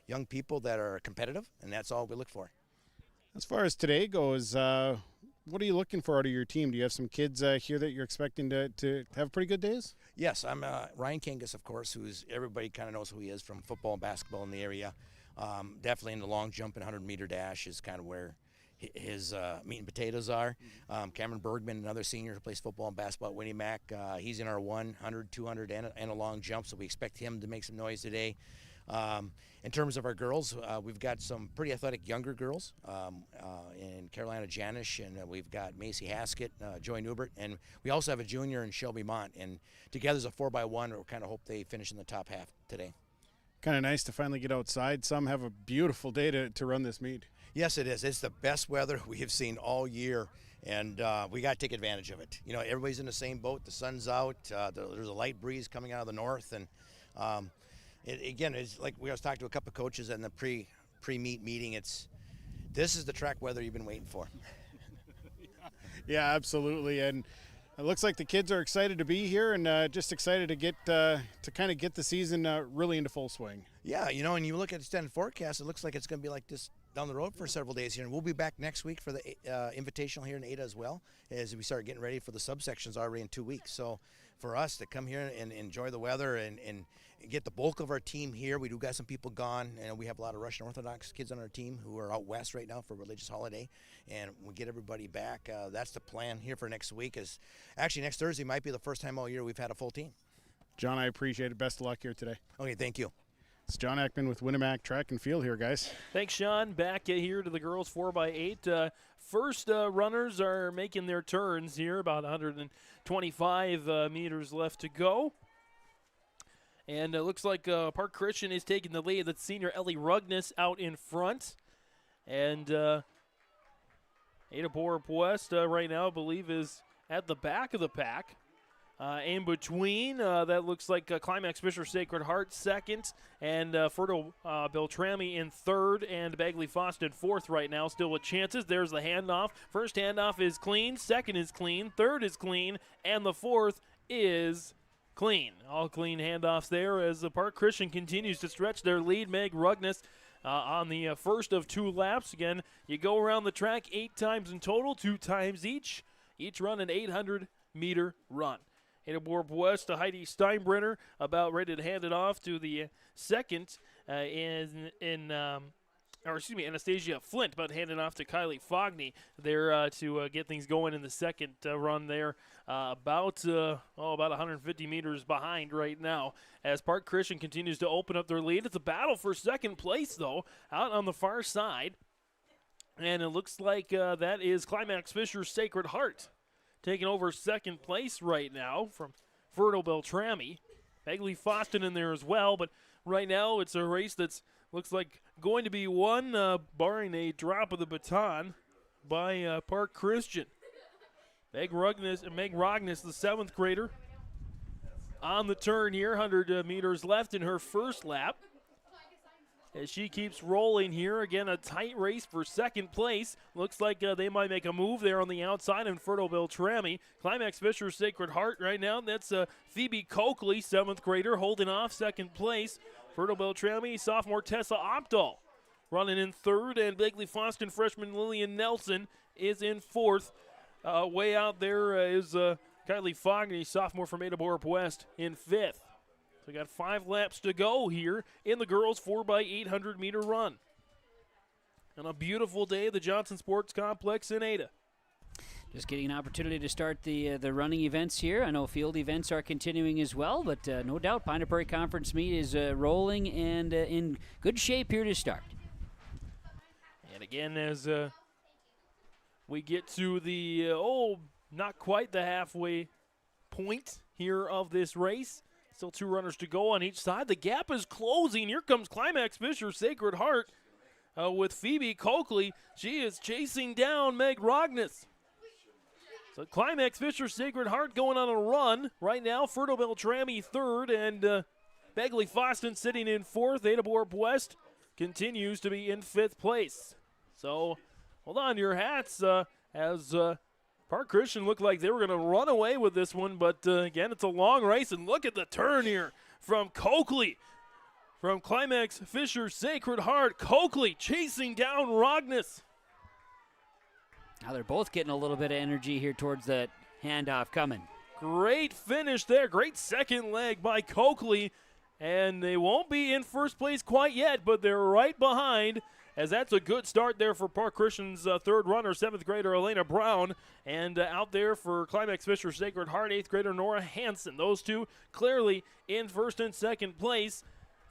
young people that are competitive, and that's all we look for. As far as today goes, what are you looking for out of your team? Do you have some kids here that you're expecting to have pretty good days? Yes, I'm Ryan Kangas, of course, who's everybody kind of knows who he is from football and basketball in the area. Definitely in the long jump and 100-meter dash is kind of where his meat and potatoes are. Cameron Bergman, another senior who plays football and basketball at Winnie Mac, he's in our 100, 200, and a long jump, so we expect him to make some noise today. In terms of our girls, we've got some pretty athletic younger girls in Carolina Janish, and we've got Macy Haskett, Joy Newbert, and we also have a junior in Shelby Mont. And together as a 4x1, we kind of hope they finish in the top half today. Kind of nice to finally get outside. Some have a beautiful day to run this meet. Yes, it is. It's the best weather we have seen all year. And we got to take advantage of it. You know, everybody's in the same boat. The sun's out. There's a light breeze coming out of the north. And again, it's like we was talking to a couple of coaches in the pre-meet meeting. This is the track weather you've been waiting for. Yeah, absolutely. And it looks like the kids are excited to be here and just excited to get to kind of get the season really into full swing. Yeah, you know, and you look at the extended forecast, it looks like it's going to be like this down the road for several days here. And we'll be back next week for the Invitational here in Ada as well, as we start getting ready for the subsections already in 2 weeks. So for us to come here and enjoy the weather and get the bulk of our team here, we do got some people gone, and we have a lot of Russian Orthodox kids on our team who are out west right now for a religious holiday, and we get everybody back. That's the plan here for next week. Is actually next Thursday might be the first time all year we've had a full team. John, I appreciate it. Best of luck here today. Okay, thank you. It's John Ackman with Winnemac Track and Field here, guys. Thanks, Sean. Back here to the girls 4x8. First runners are making their turns here, about 125 meters left to go. And it looks like Park Christian is taking the lead. That's senior Ellie Rugnes out in front. And Ada Borup West right now, I believe, is at the back of the pack. In between, that looks like Climax Fisher Sacred Heart second, and Fertile Beltrami in third, and Bagley Foston fourth right now, still with chances. There's the handoff. First handoff is clean, second is clean, third is clean, and the fourth is clean. All clean handoffs there as the Park Christian continues to stretch their lead. Meg Rugnes on the first of 2 laps. Again, you go around the track 8 times in total, 2 times each run an 800-meter run. Ada Borup West to Heidi Steinbrenner, about ready to hand it off to the second Anastasia Flint, about handing off to Kylie Fogney there to get things going in the second run there. About 150 meters behind right now as Park Christian continues to open up their lead. It's a battle for second place, though, out on the far side. And it looks like that is Climax Fisher Sacred Heart taking over second place right now from Fertile Beltrami. Bagley Foston in there as well, but right now it's a race that's looks like going to be won, barring a drop of the baton, by Park Christian. Meg Rugnes, the 7th grader, on the turn here, 100 meters left in her first lap. As she keeps rolling here, again, a tight race for second place. Looks like they might make a move there on the outside in Fertile Beltrami. Climax Fisher Sacred Heart right now, that's Phoebe Coakley, 7th grader, holding off second place. Fertile Beltrami, sophomore Tessa Opdahl running in third, and Bagley Foston freshman Lillian Nelson is in fourth. Way out there is Kylie Fogney, sophomore from Ada Borup West, in fifth. So we got 5 laps to go here in the girls' 4x800-meter run. On a beautiful day at the Johnson Sports Complex in Ada. Just getting an opportunity to start the running events here. I know field events are continuing as well, but no doubt Pine Prairie Conference meet is rolling and in good shape here to start. And again, as we get to the, not quite the halfway point here of this race. Still 2 runners to go on each side. The gap is closing. Here comes Climax Fisher Sacred Heart with Phoebe Coakley. She is chasing down Meg Rugnes. So Climax Fisher Sacred Heart going on a run. Right now, Fertile Beltrami third, and Bagley Foston sitting in fourth. Ada Borup West continues to be in 5th place. So hold on to your hats as Park Christian looked like they were going to run away with this one, but again, it's a long race, and look at the turn here from Coakley. From Climax Fisher Sacred Heart, Coakley chasing down Rugnes. Now they're both getting a little bit of energy here towards that handoff coming. Great finish there, great second leg by Coakley, and they won't be in first place quite yet, but they're right behind, as that's a good start there for Park Christian's third runner, 7th grader Elena Brown. And out there for Climax Fisher Sacred Heart, 8th grader Nora Hansen. Those two clearly in first and second place.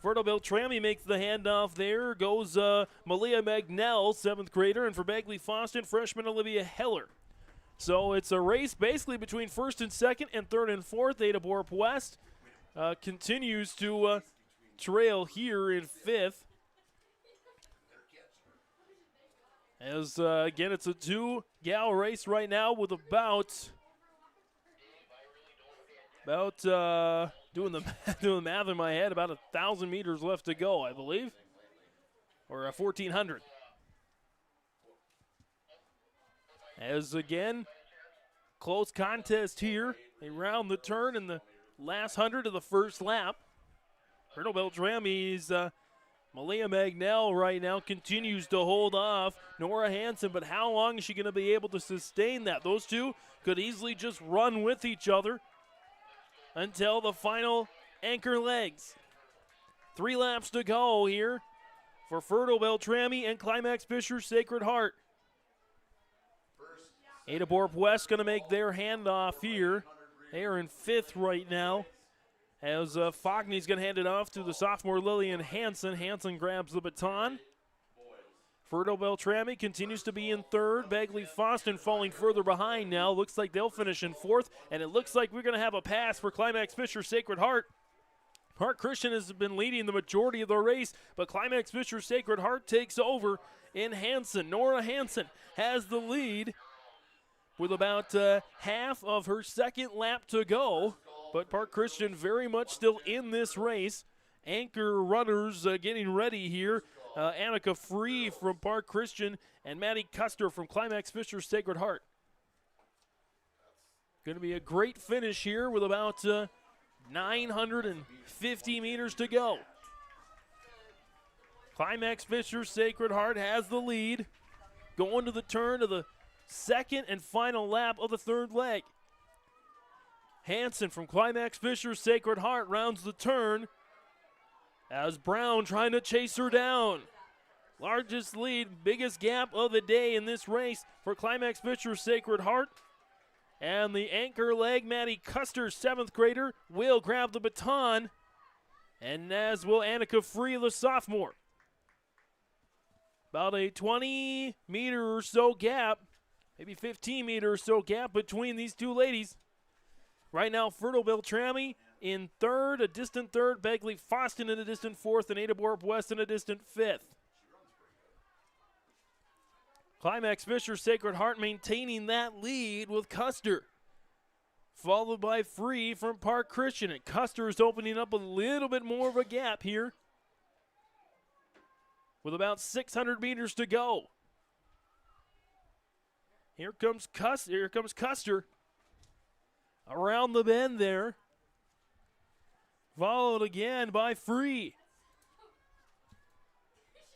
Fertile Beltrami makes the handoff there. Goes Malia Magnell, 7th grader. And for Bagley Foston, freshman Olivia Heller. So it's a race basically between first and second and third and fourth. Ada Borup West continues to trail here in 5th. As, again, it's a two-gal race right now with about doing the math in my head, about 1,000 meters left to go, I believe, or 1,400. As, again, close contest here. They round the turn in the last 100 of the first lap. Fertile Beltrami's Malia Magnell right now continues to hold off Nora Hansen, but how long is she going to be able to sustain that? Those two could easily just run with each other until the final anchor legs. 3 laps to go here for Fertile Beltrami and Climax Fisher Sacred Heart. Ada Borp West going to make their handoff here. They are in 5th right now. As Fogney's going to hand it off to the sophomore Lillian Hansen. Hansen grabs the baton. Fertile Beltrami continues to be in 3rd. Bagley Foston falling further behind now. Looks like they'll finish in 4th. And it looks like we're going to have a pass for Climax Fisher Sacred Heart. Park Christian has been leading the majority of the race, but Climax Fisher Sacred Heart takes over in Hansen. Nora Hansen has the lead with about half of her 2nd lap to go. But Park Christian very much still in this race. Anchor runners getting ready here. Annika Free from Park Christian and Maddie Custer from Climax Fisher Sacred Heart. Going to be a great finish here with about 950 meters to go. Climax Fisher Sacred Heart has the lead. Going to the turn of the 2nd and final lap of the 3rd leg. Hansen from Climax Fisher Sacred Heart rounds the turn as Brown trying to chase her down. Largest lead, biggest gap of the day in this race for Climax Fisher Sacred Heart. And the anchor leg, Maddie Custer, 7th grader, will grab the baton. And as will Annika Free, the sophomore. About a 20-meter or so gap, maybe 15-meter or so gap between these two ladies. Right now, Fertile Beltrami in 3rd, a distant 3rd. Begley Foston in a distant 4th, and Ada Borp West in a distant 5th. Climax Fisher Sacred Heart maintaining that lead with Custer, followed by Free from Park Christian. And Custer is opening up a little bit more of a gap here with about 600 meters to go. Here comes Custer. Around the bend there. Followed again by Free.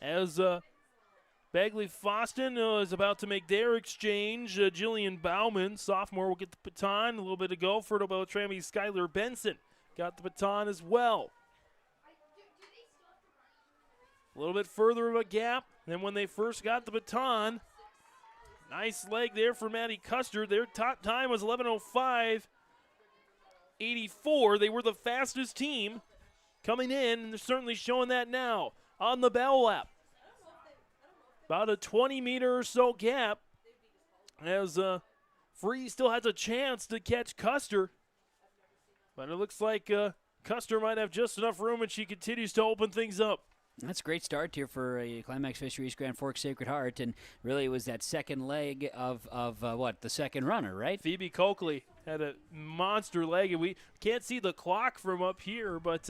As Bagley Foston is about to make their exchange. Jillian Bauman, sophomore, will get the baton. A little bit to go. Fertile Beltrami's Skylar Benson got the baton as well. A little bit further of a gap than when they first got the baton. Nice leg there for Maddie Custer. Their top time was 11:05.84. They were the fastest team coming in, and they're certainly showing that now on the bell lap. About a 20-meter or so gap as Free still has a chance to catch Custer. But it looks like Custer might have just enough room, and she continues to open things up. That's a great start here for Climax Fisher East Grand Forks Sacred Heart, and really it was that second leg of the second runner, right? Phoebe Coakley had a monster leg, and we can't see the clock from up here, but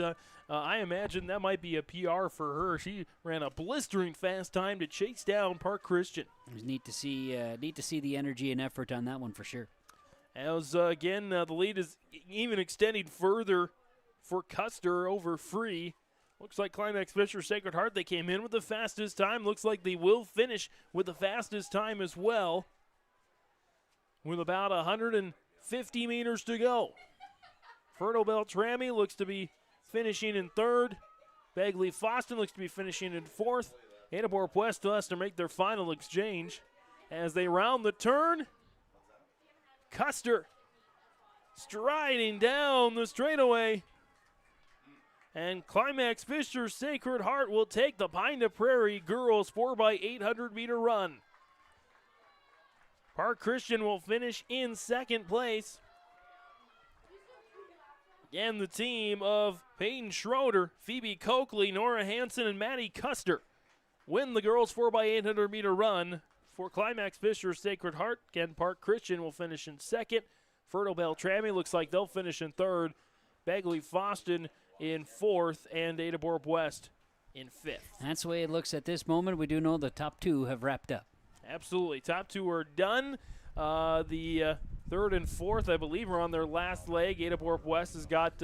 I imagine that might be a PR for her. She ran a blistering fast time to chase down Park Christian. It was neat to see the energy and effort on that one for sure. As again, the lead is even extending further for Custer over Free. Looks like Climax Fisher Sacred Heart, they came in with the fastest time. Looks like they will finish with the fastest time as well, with about 150 meters to go. Fertile Beltrami looks to be finishing in 3rd. Bagley Foston looks to be finishing in 4th. Ada Borp West still has to make their final exchange. As they round the turn, Custer striding down the straightaway. And Climax Fisher Sacred Heart will take the Pine to Prairie girls 4x800 meter run. Park Christian will finish in 2nd place. Again, the team of Peyton Schroeder, Phoebe Coakley, Nora Hansen, and Maddie Custer win the girls 4x800 meter run For Climax Fisher, Sacred Heart, Ken Park Christian will finish in second. Fertile Beltrami looks like they'll finish in third. Bagley Foston in fourth, and Ada Borup West in fifth. That's the way it looks at this moment. We do know the top two have wrapped up. Absolutely. Top two are done. The third and fourth, I believe, are on their last leg. Ada Borup West has got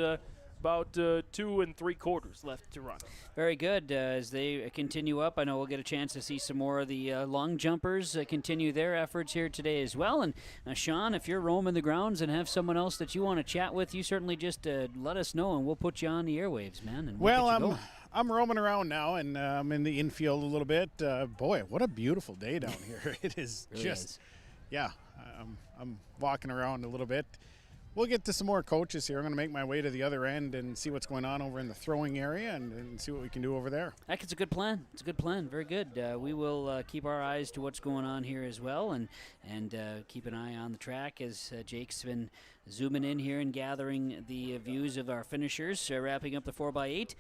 about 2 3/4 left to run. Very good. As they continue up, I know we'll get a chance to see some more of the long jumpers continue their efforts here today as well. And Sean, if you're roaming the grounds and have someone else that you want to chat with, you certainly just let us know, and we'll put you on the airwaves, man. And I'm roaming around now, and I'm in the infield a little bit. Boy, what a beautiful day down here. It is really just, is. Yeah, I'm walking around a little bit. We'll get to some more coaches here. I'm going to make my way to the other end and see what's going on over in the throwing area and see what we can do over there. Heck, it's a good plan. It's a good plan. Very good. We will keep our eyes to what's going on here as well, and keep an eye on the track as Jake's been zooming in here and gathering the views of our finishers, wrapping up the 4x8.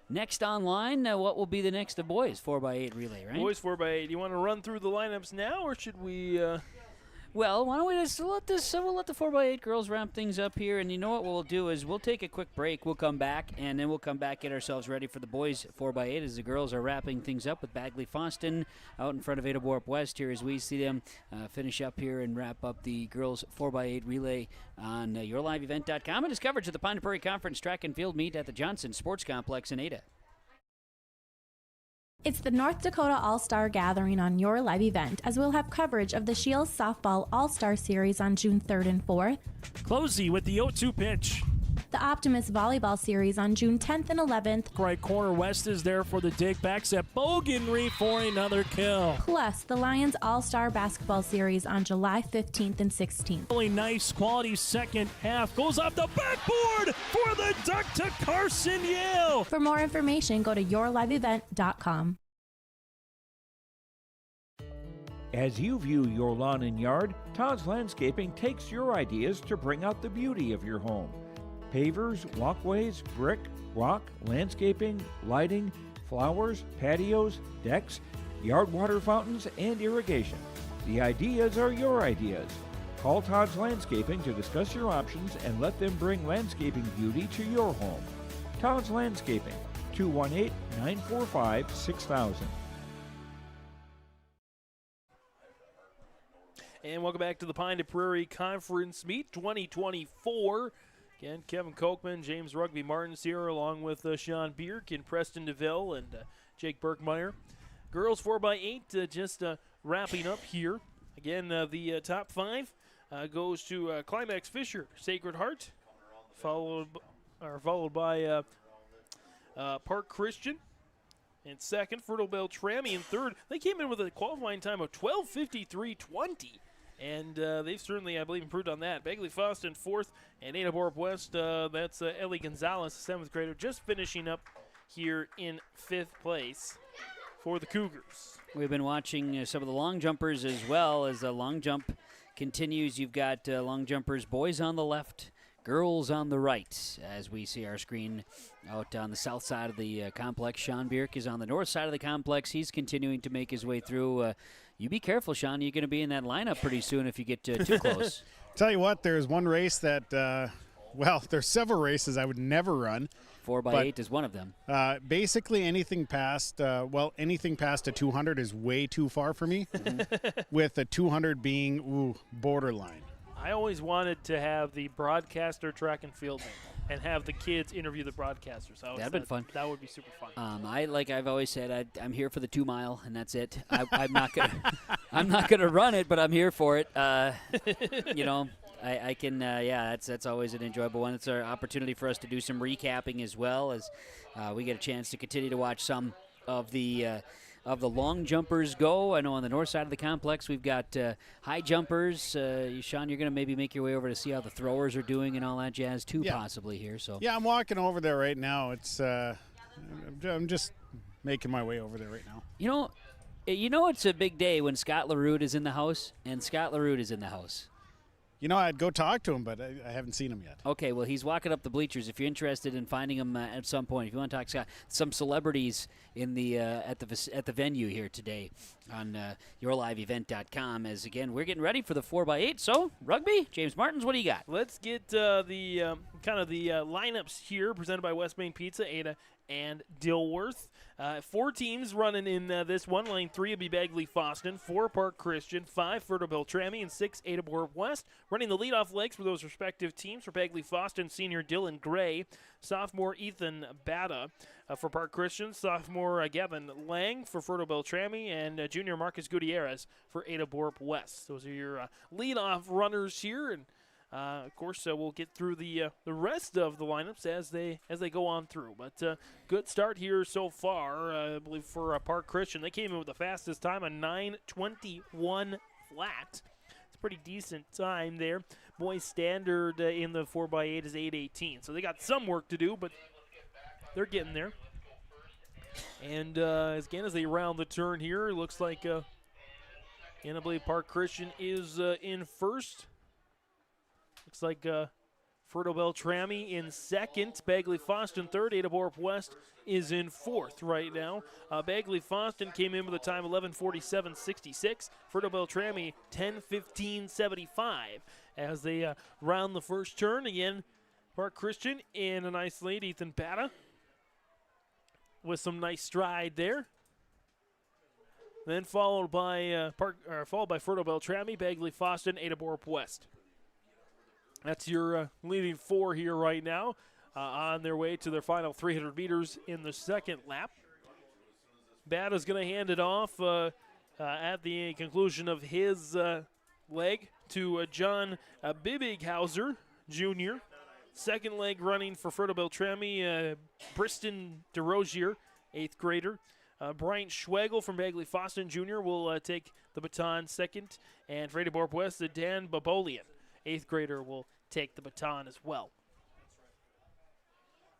Next online, what will be the next boys 4x8 relay, right? Boys 4x8. You want to run through the lineups now, or should we? Well, why don't we just let this? We'll let the 4x8 girls wrap things up here, and you know what we'll do is we'll take a quick break. We'll come back, and then we'll come back, get ourselves ready for the boys 4x8 as the girls are wrapping things up with Bagley Foston out in front of Ada Borup West here as we see them finish up here and wrap up the girls 4x8 relay on yourliveevent.com. And it's coverage of the Pine Prairie Conference Track and Field Meet at the Johnson Sports Complex in Ada. It's the North Dakota All-Star Gathering on Your Live Event, as we'll have coverage of the Shields Softball All-Star Series on June 3rd and 4th. Closey with the 0-2 pitch. The Optimist Volleyball Series on June 10th and 11th. Right corner, West is there for the dig. Backs at Bogenry for another kill. Plus, the Lions All-Star Basketball Series on July 15th and 16th. Really nice quality second half. Goes off the backboard for the duck to Carson Yale. For more information, go to yourliveevent.com. As you view your lawn and yard, Todd's Landscaping takes your ideas to bring out the beauty of your home. Pavers, walkways, brick, rock, landscaping, lighting, flowers, patios, decks, yard water fountains, and irrigation. The ideas are your ideas. Call Todd's Landscaping to discuss your options and let them bring landscaping beauty to your home. Todd's Landscaping, 218-945-6000. And welcome back to the Pine to Prairie Conference Meet 2024. Again, Kevin Kochman, James Rugby Martins here, along with Sean Bierk and Preston DeVille and Jake Berkmeyer. Girls 4x8 just wrapping up here. Again, the top five goes to Climax Fisher, Sacred Heart, followed by Park Christian. In second, Fertile Beltrami in third. They came in with a qualifying time of 12:53.20. And they've certainly, I believe, improved on that. Bagley Foston fourth, and Ada Borup West, that's Ellie Gonzalez, the seventh grader, just finishing up here in fifth place for the Cougars. We've been watching some of the long jumpers as well as the long jump continues. You've got long jumpers, boys on the left, girls on the right, as we see our screen out on the south side of the complex. Sean Bierk is on the north side of the complex. He's continuing to make his way through. You be careful, Sean. You're going to be in that lineup pretty soon if you get too close. Tell you what, there's one race that, there's several races I would never run. 4x8 is one of them. Basically, anything past a 200 is way too far for me, with a 200 being borderline. I always wanted to have the broadcaster track and field and have the kids interview the broadcasters. That'd been fun. That would be super fun. I've always said, I'm here for the 2 mile, and that's it. I'm not gonna run it, but I'm here for it. I can. That's always an enjoyable one. It's an opportunity for us to do some recapping as well as we get a chance to continue to watch some of the long jumpers go. I know on the north side of the complex we've got high jumpers. Sean, you're going to maybe make your way over to see how the throwers are doing and all that jazz too, possibly here. So yeah, I'm walking over there right now. It's I'm just making my way over there right now. You know it's a big day when Scott LaRue is in the house, and Scott LaRue is in the house. I'd go talk to him, but I haven't seen him yet. Okay, well, he's walking up the bleachers. If you're interested in finding him at some point, if you want to talk to some celebrities in the at the venue here today on yourliveevent.com, as again we're getting ready for the 4x8. So rugby, James Martins, what do you got? Let's get the lineups here presented by West Main Pizza, Ada and Dilworth. 4 teams running in this one. Lane 3 will be Bagley Foston, 4 Park Christian, 5 Ferto Beltrami, and 6 Ada Borb West. Running the leadoff legs for those respective teams for Bagley Foston, senior Dylan Gray, sophomore Ethan Bata for Park Christian, sophomore Gavin Lang for Ferto Beltrami, and junior Marcus Gutierrez for Ada Borb West. Those are your leadoff runners here, and of course, we'll get through the rest of the lineups as they go on through. But good start here so far, I believe, for Park Christian. They came in with the fastest time, a 9:21 flat. It's a pretty decent time there. Boys standard in the 4x8 is 8:18. So they got some work to do, but they're getting there. And again, as they round the turn here, it looks like, I believe Park Christian is in first. Looks like Ferto Beltrami in second, Bagley Foston third, Ada Borb West is in fourth right now. Bagley Foston came in with a time 11:47.66. Ferto Beltrami 10:15.75 as they round the first turn. Again, Park Christian in a nice lead. Ethan Bata with some nice stride there. Then followed by Ferto Beltrami, Bagley Foston, Ada Borb West. That's your leading 4 here right now on their way to their final 300 meters in the second lap. Bata's going to hand it off at the conclusion of his leg to John Bibighauser Jr. Second leg running for Ferto Beltrami, Briston DeRozier, 8th grader. Bryant Schwegel from Bagley Foston Jr. will take the baton second. And for Ada Borb West, Dan Babolian, 8th grader, will take the baton as well.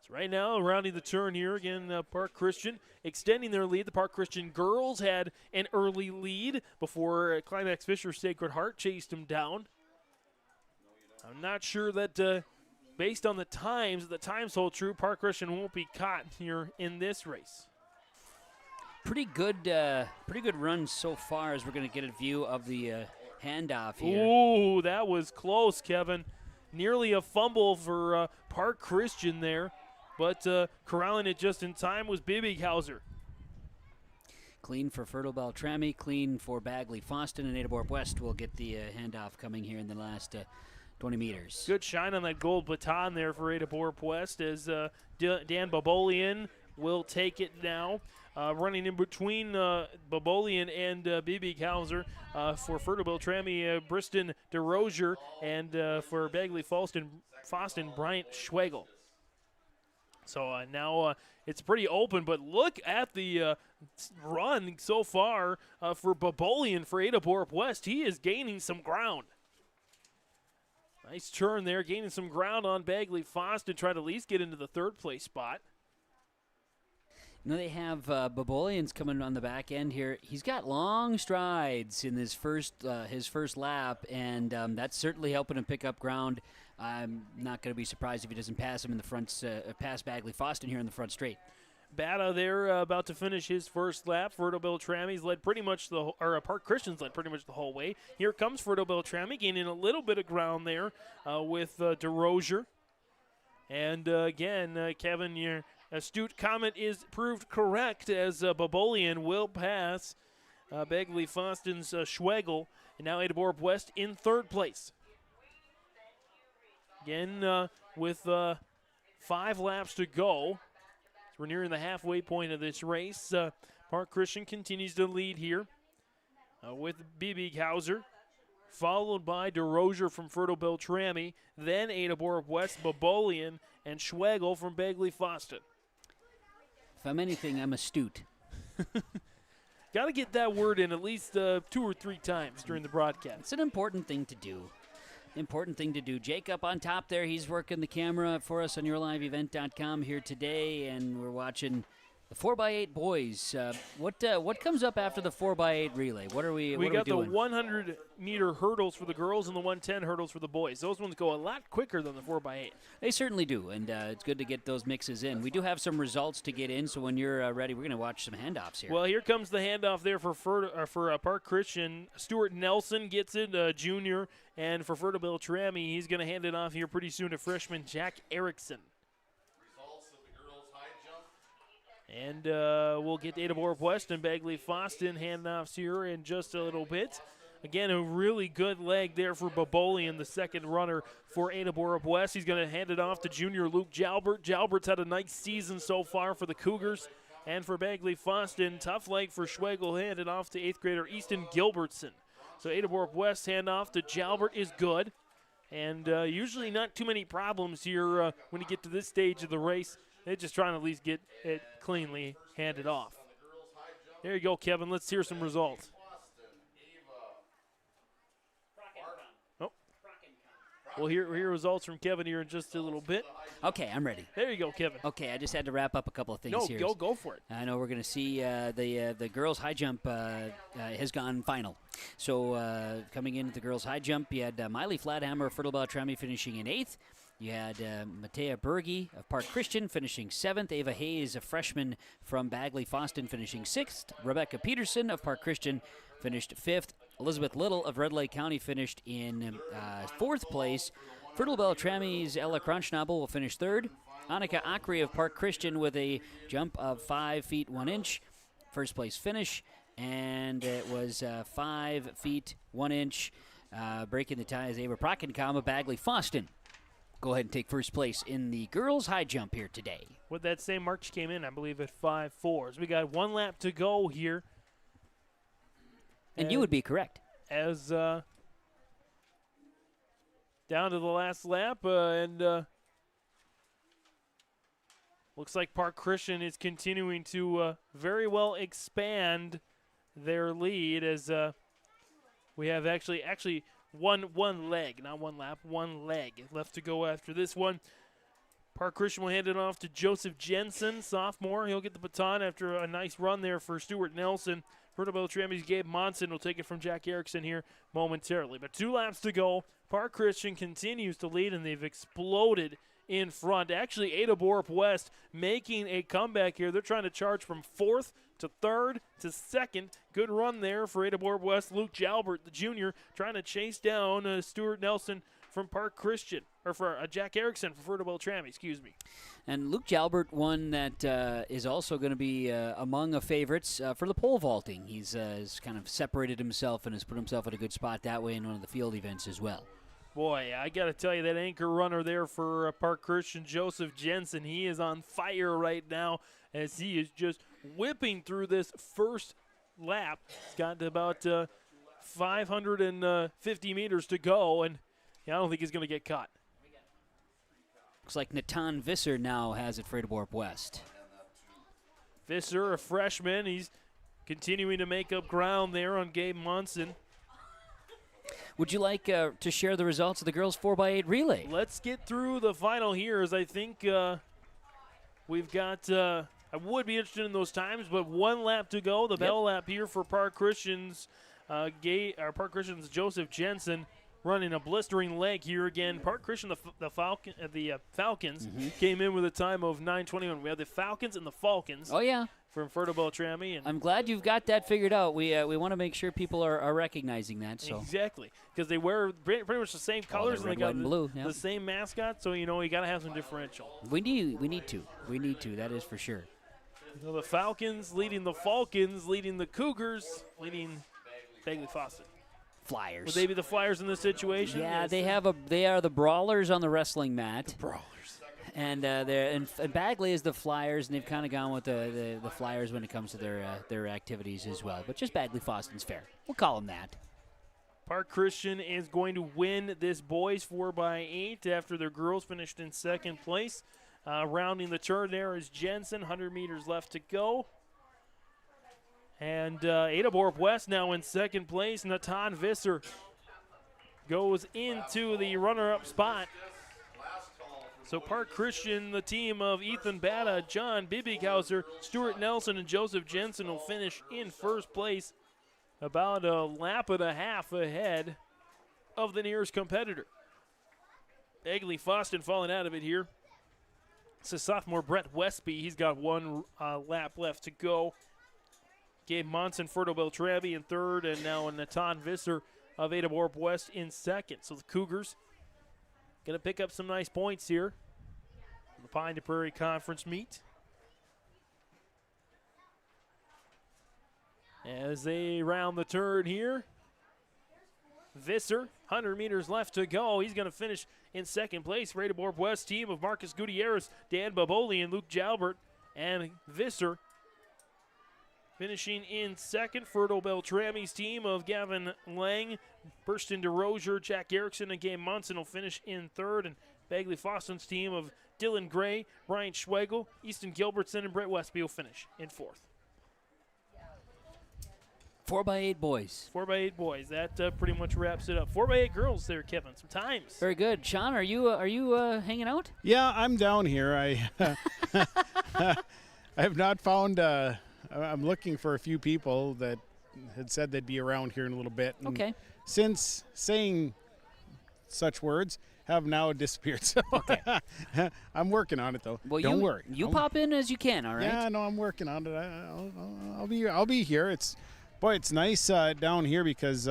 So right now, rounding the turn here, again, Park Christian extending their lead. The Park Christian girls had an early lead before Climax Fisher Sacred Heart chased them down. I'm not sure that based on the times hold true, Park Christian won't be caught here in this race. Pretty good run so far as we're going to get a view of the handoff here. Ooh, that was close, Kevin. Nearly a fumble for Park Christian there, but corralling it just in time was Bibighauser. Clean for Ferto Beltrami, clean for Bagley Foston, and Ada Borb West will get the handoff coming here in the last 20 meters. Good shine on that gold baton there for Ada Borb West as Dan Babolian will take it now. Running in between Babolian and Bibighauser for Ferto Beltrami, Briston DeRozier, and for Bagley Foston, Bryant Schwegel. So now it's pretty open, but look at the run so far for Babolian for Ada Borb West. He is gaining some ground. Nice turn there, gaining some ground on Bagley Foston, trying to at least get into the third place spot. You know, they have Babolian's coming on the back end here. He's got long strides in his first lap, and that's certainly helping him pick up ground. I'm not going to be surprised if he doesn't pass him in the front, pass Bagley Foston here in the front straight. Bata there about to finish his first lap. Ferto Beltrami's led pretty much Park Christian's led pretty much the whole way. Here comes Ferto Beltrami, gaining a little bit of ground there with DeRozier. And again, Kevin, your astute comment is proved correct as Babolian will pass Bagley Foston's Schwegel. And now Ada Borb West in third place. Again, with 5 laps to go. We're nearing the halfway point of this race. Park Christian continues to lead here with Bibighauser, followed by DeRozier from Ferto Beltrami, then Ada Borb West, Babolian, and Schwegel from Bagley Foston. If I'm anything, I'm astute. Got to get that word in at least 2 or 3 times during the broadcast. It's an important thing to do. Jacob on top there, he's working the camera for us on yourliveevent.com here today, and we're watching The 4x8 boys. What comes up after the 4x8 relay? What are we? We what got are we doing? the 100-meter hurdles for the girls and the 110 hurdles for the boys. Those ones go a lot quicker than the 4x8. They certainly do, and it's good to get those mixes in. We do have some results to get in, so when you're ready, we're going to watch some handoffs here. Well, here comes the handoff there for Park Christian. Stuart Nelson gets it, junior, and for Fertile Beltrami, he's going to hand it off here pretty soon to freshman Jack Erickson. And we'll get Ada Borup West and Bagley Foston handoffs here in just a little bit. Again, a really good leg there for Babolian, the second runner for Ada Borup West. He's going to hand it off to junior Luke Jalbert. Jalbert's had a nice season so far for the Cougars. And for Bagley Foston, tough leg for Schwegel, handed off to 8th grader Easton Gilbertson. So Ada Borup West handoff to Jalbert is good. And usually not too many problems here when you get to this stage of the race. They're just trying to at least get it cleanly handed off. There you go, Kevin. Let's hear some results. Oh. We'll hear results from Kevin here in just a little bit. Okay, I'm ready. There you go, Kevin. Okay, I just had to wrap up a couple of things here. No, go for it. I know we're going to see the girls' high jump has gone final. So coming into the girls' high jump, you had Miley Flathammer of Fertile Beltrami finishing in 8th. You had Matea Berge of Park Christian finishing 7th. Ava Hayes, a freshman from Bagley Foston, finishing 6th. Rebecca Peterson of Park Christian finished 5th. Elizabeth Little of Red Lake County finished in 4th place. Fertile Beltrami's Ella Crunchnoble will finish 3rd. Annika Akri of Park Christian with a jump of 5 feet 1 inch. First place finish. And it was 5 feet 1 inch. Breaking the tie is Ava Prockenkam of Bagley Foston. Go ahead and take first place in the girls' high jump here today. With that same mark, she came in, I believe, at 5.4. So we got 1 lap to go here. And you would be correct. As down to the last lap, and looks like Park Christian is continuing to very well expand their lead as we have actually one leg, not 1 lap, 1 leg left to go after this one. Park Christian will hand it off to Joseph Jensen, sophomore. He'll get the baton after a nice run there for Stuart Nelson. Fertile Beltrami's Gabe Monson will take it from Jack Erickson here momentarily. But 2 laps to go. Park Christian continues to lead, and they've exploded in front. Actually, Ada Borup West making a comeback here. They're trying to charge from 4th to 3rd to 2nd. Good run there for Ada Borup West. Luke Jalbert, the junior, trying to chase down Stuart Nelson from Park Christian, or for Jack Erickson for Fertile Beltrami, excuse me. And Luke Jalbert, one that is also going to be among the favorites for the pole vaulting. He's kind of separated himself and has put himself at a good spot that way in one of the field events as well. Boy, I got to tell you, that anchor runner there for Park Christian, Joseph Jensen, he is on fire right now as he is just whipping through this first lap. He's got about 550 meters to go, and I don't think he's going to get caught. Looks like Natan Visser now has it for Ada Borup West. Visser, a freshman, he's continuing to make up ground there on Gabe Monson. Would you like to share the results of the girls' 4x8 relay? Let's get through the final here, as I think we've got I would be interested in those times, but 1 lap to go. The bell lap here for Park Christian's Park Christian's Joseph Jensen running a blistering leg here again. Park Christian, the Falcons came in with a time of 9:21. We have the Falcons and the Falcons. Oh yeah, from Fertile Beltrami. And I'm glad you've got that figured out. We want to make sure people are recognizing that. So exactly, because they wear pretty much the same colors and they got blue, the same mascot. So you got to have some differential. We need to. That is for sure. So the Falcons leading the Falcons, leading the Cougars, leading Bagley Foston. Flyers. Would they be the Flyers in this situation? Yeah, they are the brawlers on the wrestling mat. The brawlers. And Bagley is the Flyers, and they've kind of gone with the Flyers when it comes to their activities as well. But just Bagley Foston's fair. We'll call them that. Park Christian is going to win this boys 4x8 after their girls finished in 2nd place. Rounding the turn there is Jensen. 100 meters left to go. And Ada Borup West now in 2nd place. Natan Visser goes into the runner-up spot. So Park Christian, the team of Ethan Batta, John Bibighauser, Stuart Nelson, and Joseph Jensen will finish in first place, about a lap and a half ahead of the nearest competitor. Egley Foston falling out of it here. It's a sophomore Brett Westby. He's got one lap left to go. Gabe Monson, Ferto Beltrami in third, and now Natan Visser of Ada Borp West in second. So the Cougars going to pick up some nice points here in the Pine to Prairie Conference meet. As they round the turn here, Visser, 100 meters left to go. He's going to finish in second place. Ada Borp West team of Marcus Gutierrez, Dan Baboli, and Luke Jalbert. And Visser finishing in second. Ferto Beltrami's team of Gavin Lang, Burston DeRozier, Jack Erickson, and Gabe Munson will finish in third. And Bagley Foston's team of Dylan Gray, Brian Schwegel, Easton Gilbertson, and Brett Westby will finish in fourth. 4x8 boys. 4x8 boys. That pretty much wraps it up. 4x8 girls there, Kevin. Some times. Very good. Sean, are you hanging out? Yeah, I'm down here. I I have not found. I'm looking for a few people that had said they'd be around here in a little bit. And okay. Since saying such words, have now disappeared. So okay. I'm working on it though. Well, Don't worry. You pop in as you can. All right. Yeah, no, I'm working on it. I'll be here. It's nice down here because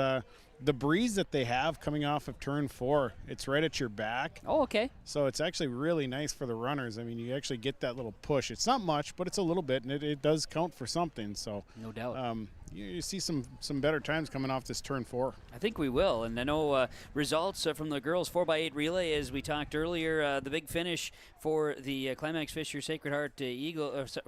the breeze that they have coming off of turn 4, it's right at your back. Oh, okay. So it's actually really nice for the runners. I mean, you actually get that little push. It's not much, but it's a little bit, and it does count for something. So no doubt. You see some better times coming off this turn 4. I think we will, and I know results from the girls 4x8 relay, as we talked earlier. The big finish for the Climax Fisher Sacred Heart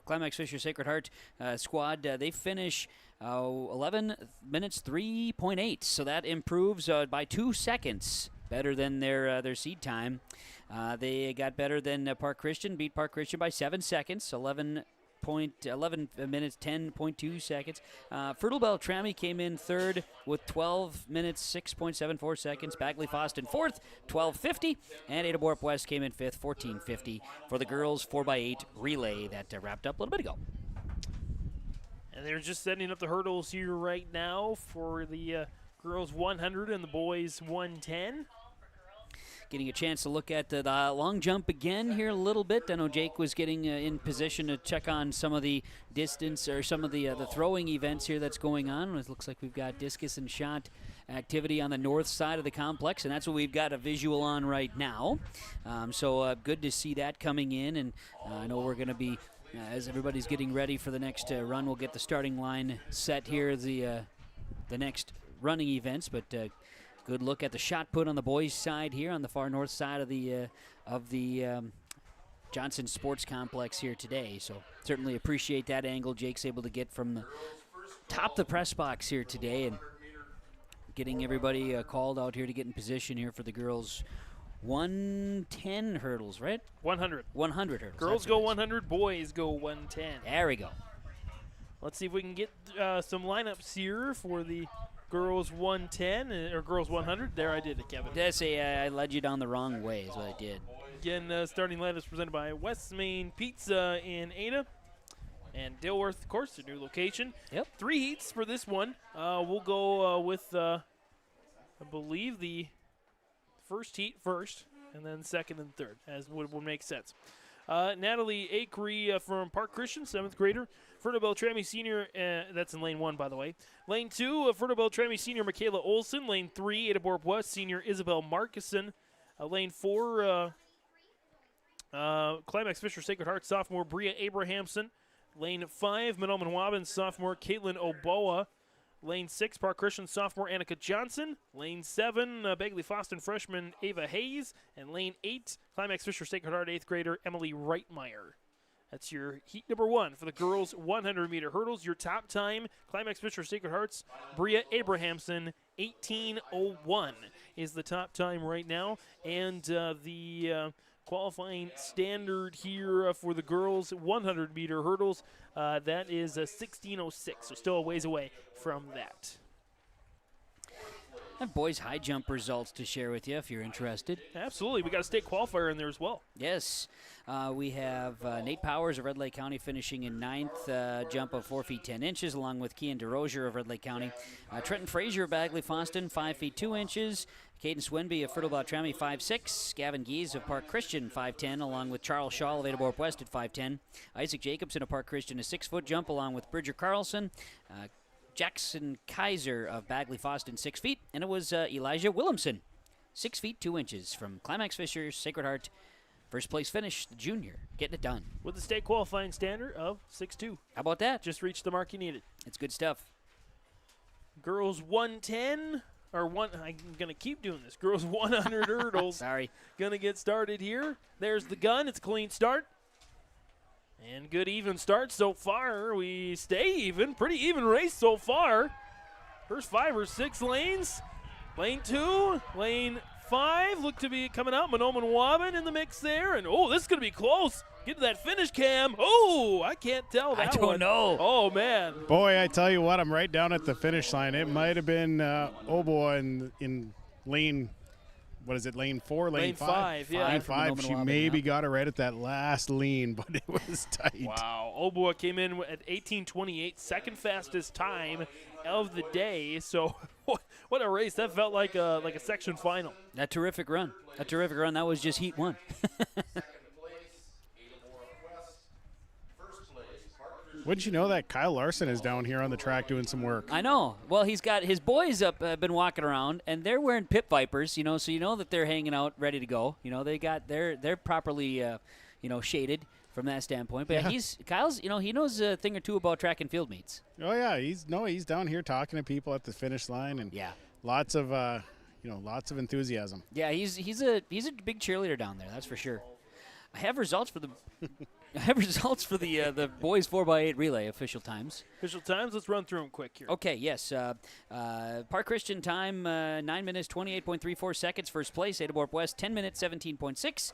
Climax Fisher Sacred Heart squad. They finish 11 minutes 3.8, so that improves by 2 seconds, better than their seed time. They got better than Park Christian, beat Park Christian by 7 seconds, 11 minutes 10.2 seconds. Fertile Beltrami came in third with 12 minutes 6.74 seconds. Bagley Foston fourth, 12:50, and Ada Borp West came in fifth, 14:50 for the girls 4x8 relay that wrapped up a little bit ago. And they're just setting up the hurdles here right now for the girls 100 and the boys 110. Getting a chance to look at the long jump again here a little bit. I know Jake was getting in position to check on some of the distance or some of the throwing events here that's going on. It looks like we've got discus and shot activity on the north side of the complex, and that's what we've got a visual on right now. So good to see that coming in, and I know we're going to be, as everybody's getting ready for the next run, we'll get the starting line set here, the next running events, but good look at the shot put on the boys' side here on the far north side of the Johnson Sports Complex here today. So certainly appreciate that angle Jake's able to get from the top of the press box here today, and getting everybody called out here to get in position here for the girls' 110 hurdles, right? 100. 100 hurdles. Girls go 100, boys go 110. There we go. Let's see if we can get some lineups here for the girls 110 or girls 100. There, I did it, Kevin. Did I say I led you down the wrong way is what I did. Again, starting lineups presented by West Main Pizza in Ada and Dilworth, of course, their new location. Yep. 3 heats for this one. We'll go with, I believe, the first heat first, and then second and third, as would make sense. Natalie Acree from Park Christian, 7th grader. Ferto Beltrami Senior, that's in lane 1, by the way. Lane 2, Ferto Beltrami Senior Michaela Olson. Lane 3, Ada Borp West Senior Isabel Markison. Lane 4, Climax Fisher Sacred Heart sophomore Bria Abrahamson. Lane 5, Manoma Wabin sophomore Caitlin Oboa. Lane 6, Park Christian sophomore Annika Johnson. Lane 7, Bagley Foston freshman Ava Hayes. And lane 8, Climax Fisher Sacred Heart 8th grader Emily Reitmeyer. That's your heat number 1 for the girls 100-meter hurdles. Your top time, Climax Fisher Sacred Heart's Bria Abrahamson, 18:01 is the top time right now. And the qualifying standard here for the girls 100-meter hurdles, that is 16:06, so still a ways away from that. And boys high jump results to share with you if you're interested. Absolutely. We got a state qualifier in there as well. Yes. We have Nate Powers of Red Lake County finishing in 9th, jump of 4 feet 10 inches, along with Kean DeRozier of Red Lake County. Trenton Frazier of Bagley Foston, 5 feet 2 inches. Caden Swinby of Fertile Beltrami, 5'6". Gavin Gies of Park Christian, 5'10", along with Charles Shaw of Adaborp West at 5'10". Isaac Jacobson of Park Christian, a 6-foot jump, along with Bridger Carlson. Jackson Kaiser of Bagley Foston, 6 feet. And it was Elijah Williamson, 6 feet 2 inches from Climax Fisher, Sacred Heart. First place finish, the junior, getting it done. With the state qualifying standard of 6'2". How about that? Just reached the mark you needed. It's good stuff. Girls 110, or one, I'm going to keep doing this. Girls 100 hurdles. Sorry. Going to get started here. There's the gun. It's a clean start. And good even start so far. We stay even. Pretty even race so far. First 5 or 6 lanes. Lane 2, lane 5 look to be coming out. Monoman Waban in the mix there. And, oh, this is going to be close. Get to that finish cam. Oh, I can't tell that I don't know. Oh, man. Boy, I tell you what, I'm right down at the finish line. It might have been Oboe in lane, what is it, lane 4, lane 5? Yeah. Lane 5, she maybe got her right at that last lean, but it was tight. Wow. Oboe came in at 18:28, second fastest time of the day. So what a race. That felt like a section final. A terrific run. That was just heat 1. Wouldn't you know that Kyle Larson is down here on the track doing some work? I know. Well, he's got his boys up, been walking around, and they're wearing Pit Vipers, so you know that they're hanging out, ready to go. They're properly, shaded from that standpoint. But yeah, Kyle's, he knows a thing or two about track and field meets. Oh yeah, he's down here talking to people at the finish line, and lots of enthusiasm. Yeah, he's a big cheerleader down there, that's for sure. I have results for the the boys 4x8 relay official times. Let's run through them quick here. Okay, yes. Park Christian time, 9 minutes, 28.34 seconds. First place, Adaborp West, 10 minutes, 17.6.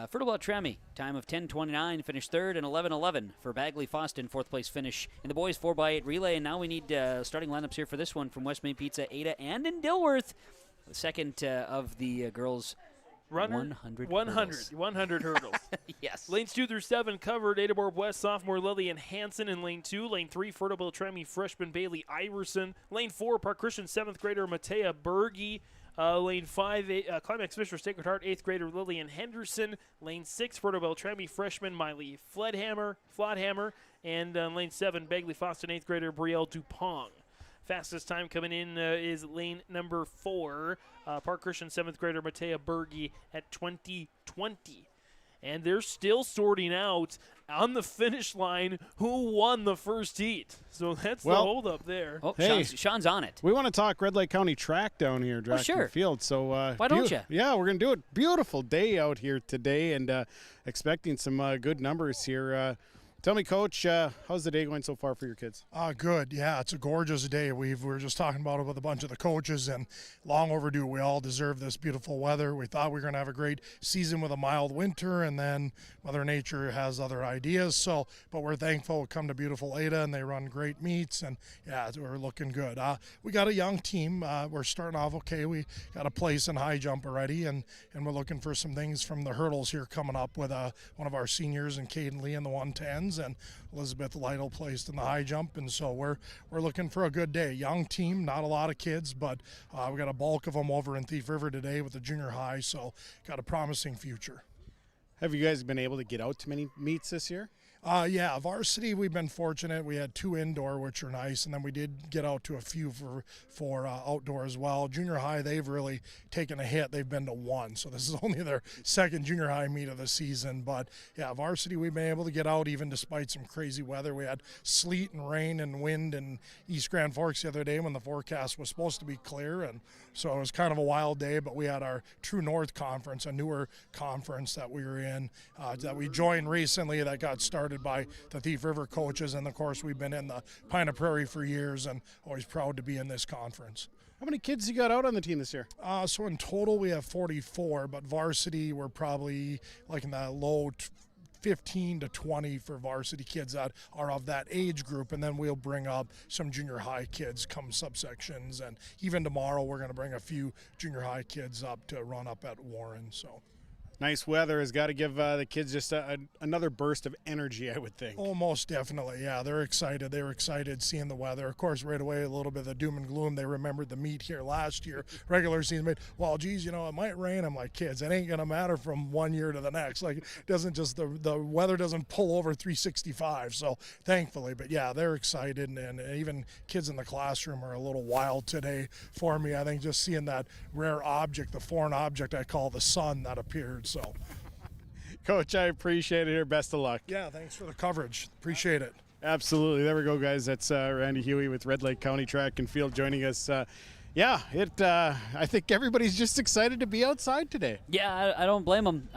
Fertile Beltrami, time of 10:29, finished third, and 11:11 for Bagley Foston, fourth place finish in the boys 4x8 relay. And now we need starting lineups here for this one from West Main Pizza, Ada, and in Dilworth. The second of the girls' 100 hurdles. Yes. Lanes 2 through 7 covered. Adaborp West sophomore Lillian Hansen in lane 2. Lane 3, Fertile Beltrami freshman Bailey Iverson. Lane 4, Park Christian 7th grader Matea Berge. Lane 5, Climax Fisher Sacred Heart 8th grader Lillian Henderson. Lane 6, Fertile Beltrami freshman Miley Flodhammer. And lane 7, Bagley Foston 8th grader Brielle Dupont. Fastest time coming in is lane number 4, Park Christian 7th grader Matea Berge at 20:20. And they're still sorting out on the finish line who won the first heat. So that's the hold up there. Oh, hey, Sean's on it. We want to talk Red Lake County track down here, track and field. So why don't you? Yeah, we're going to do it. Beautiful day out here today, and expecting some good numbers here. Tell me, Coach, how's the day going so far for your kids? Good. Yeah, it's a gorgeous day. We were just talking about it with a bunch of the coaches, and long overdue. We all deserve this beautiful weather. We thought we were going to have a great season with a mild winter, and then Mother Nature has other ideas. But we're thankful we come to beautiful Ada, and they run great meets, and yeah, we're looking good. We got a young team. We're starting off okay. We got a place in high jump already, and we're looking for some things from the hurdles here coming up with one of our seniors and Caden Lee in the 110s. And Elizabeth Lytle placed in the high jump, and so we're looking for a good day. Young team, not a lot of kids, but we got a bulk of them over in Thief River today with the junior high, so got a promising future. Have you guys been able to get out to many meets this year? Yeah, varsity, we've been fortunate. We had 2 indoor, which are nice, and then we did get out to a few for outdoor as well. Junior high, they've really taken a hit. They've been to 1, so this is only their second junior high meet of the season. But yeah, varsity, we've been able to get out even despite some crazy weather. We had sleet and rain and wind in East Grand Forks the other day when the forecast was supposed to be clear, and so it was kind of a wild day. But we had our True North Conference, a newer conference that we were in, that we joined recently, that got started by the Thief River coaches, and of course we've been in the Pine Prairie for years and always proud to be in this conference. How many kids you got out on the team this year? So in total we have 44, but varsity we're probably like in the low 15 to 20 for varsity kids that are of that age group, and then we'll bring up some junior high kids come subsections, and even tomorrow we're going to bring a few junior high kids up to run up at Warren. So nice weather has got to give the kids just another burst of energy, I would think. Oh, most definitely. Yeah, they're excited. They were excited seeing the weather. Of course, right away, a little bit of the doom and gloom. They remembered the meet here last year, regular season meet. Well, geez, it might rain. I'm like, kids, it ain't going to matter from one year to the next. Like, it doesn't just, the weather doesn't pull over 365. So, thankfully. But, yeah, they're excited. And even kids in the classroom are a little wild today for me. I think just seeing that rare object, the foreign object I call the sun that appeared. So, Coach, I appreciate it here. Best of luck. Yeah, thanks for the coverage. Appreciate it. Absolutely. There we go, guys. That's Randy Huey with Red Lake County Track and Field joining us. I think everybody's just excited to be outside today. Yeah, I don't blame them.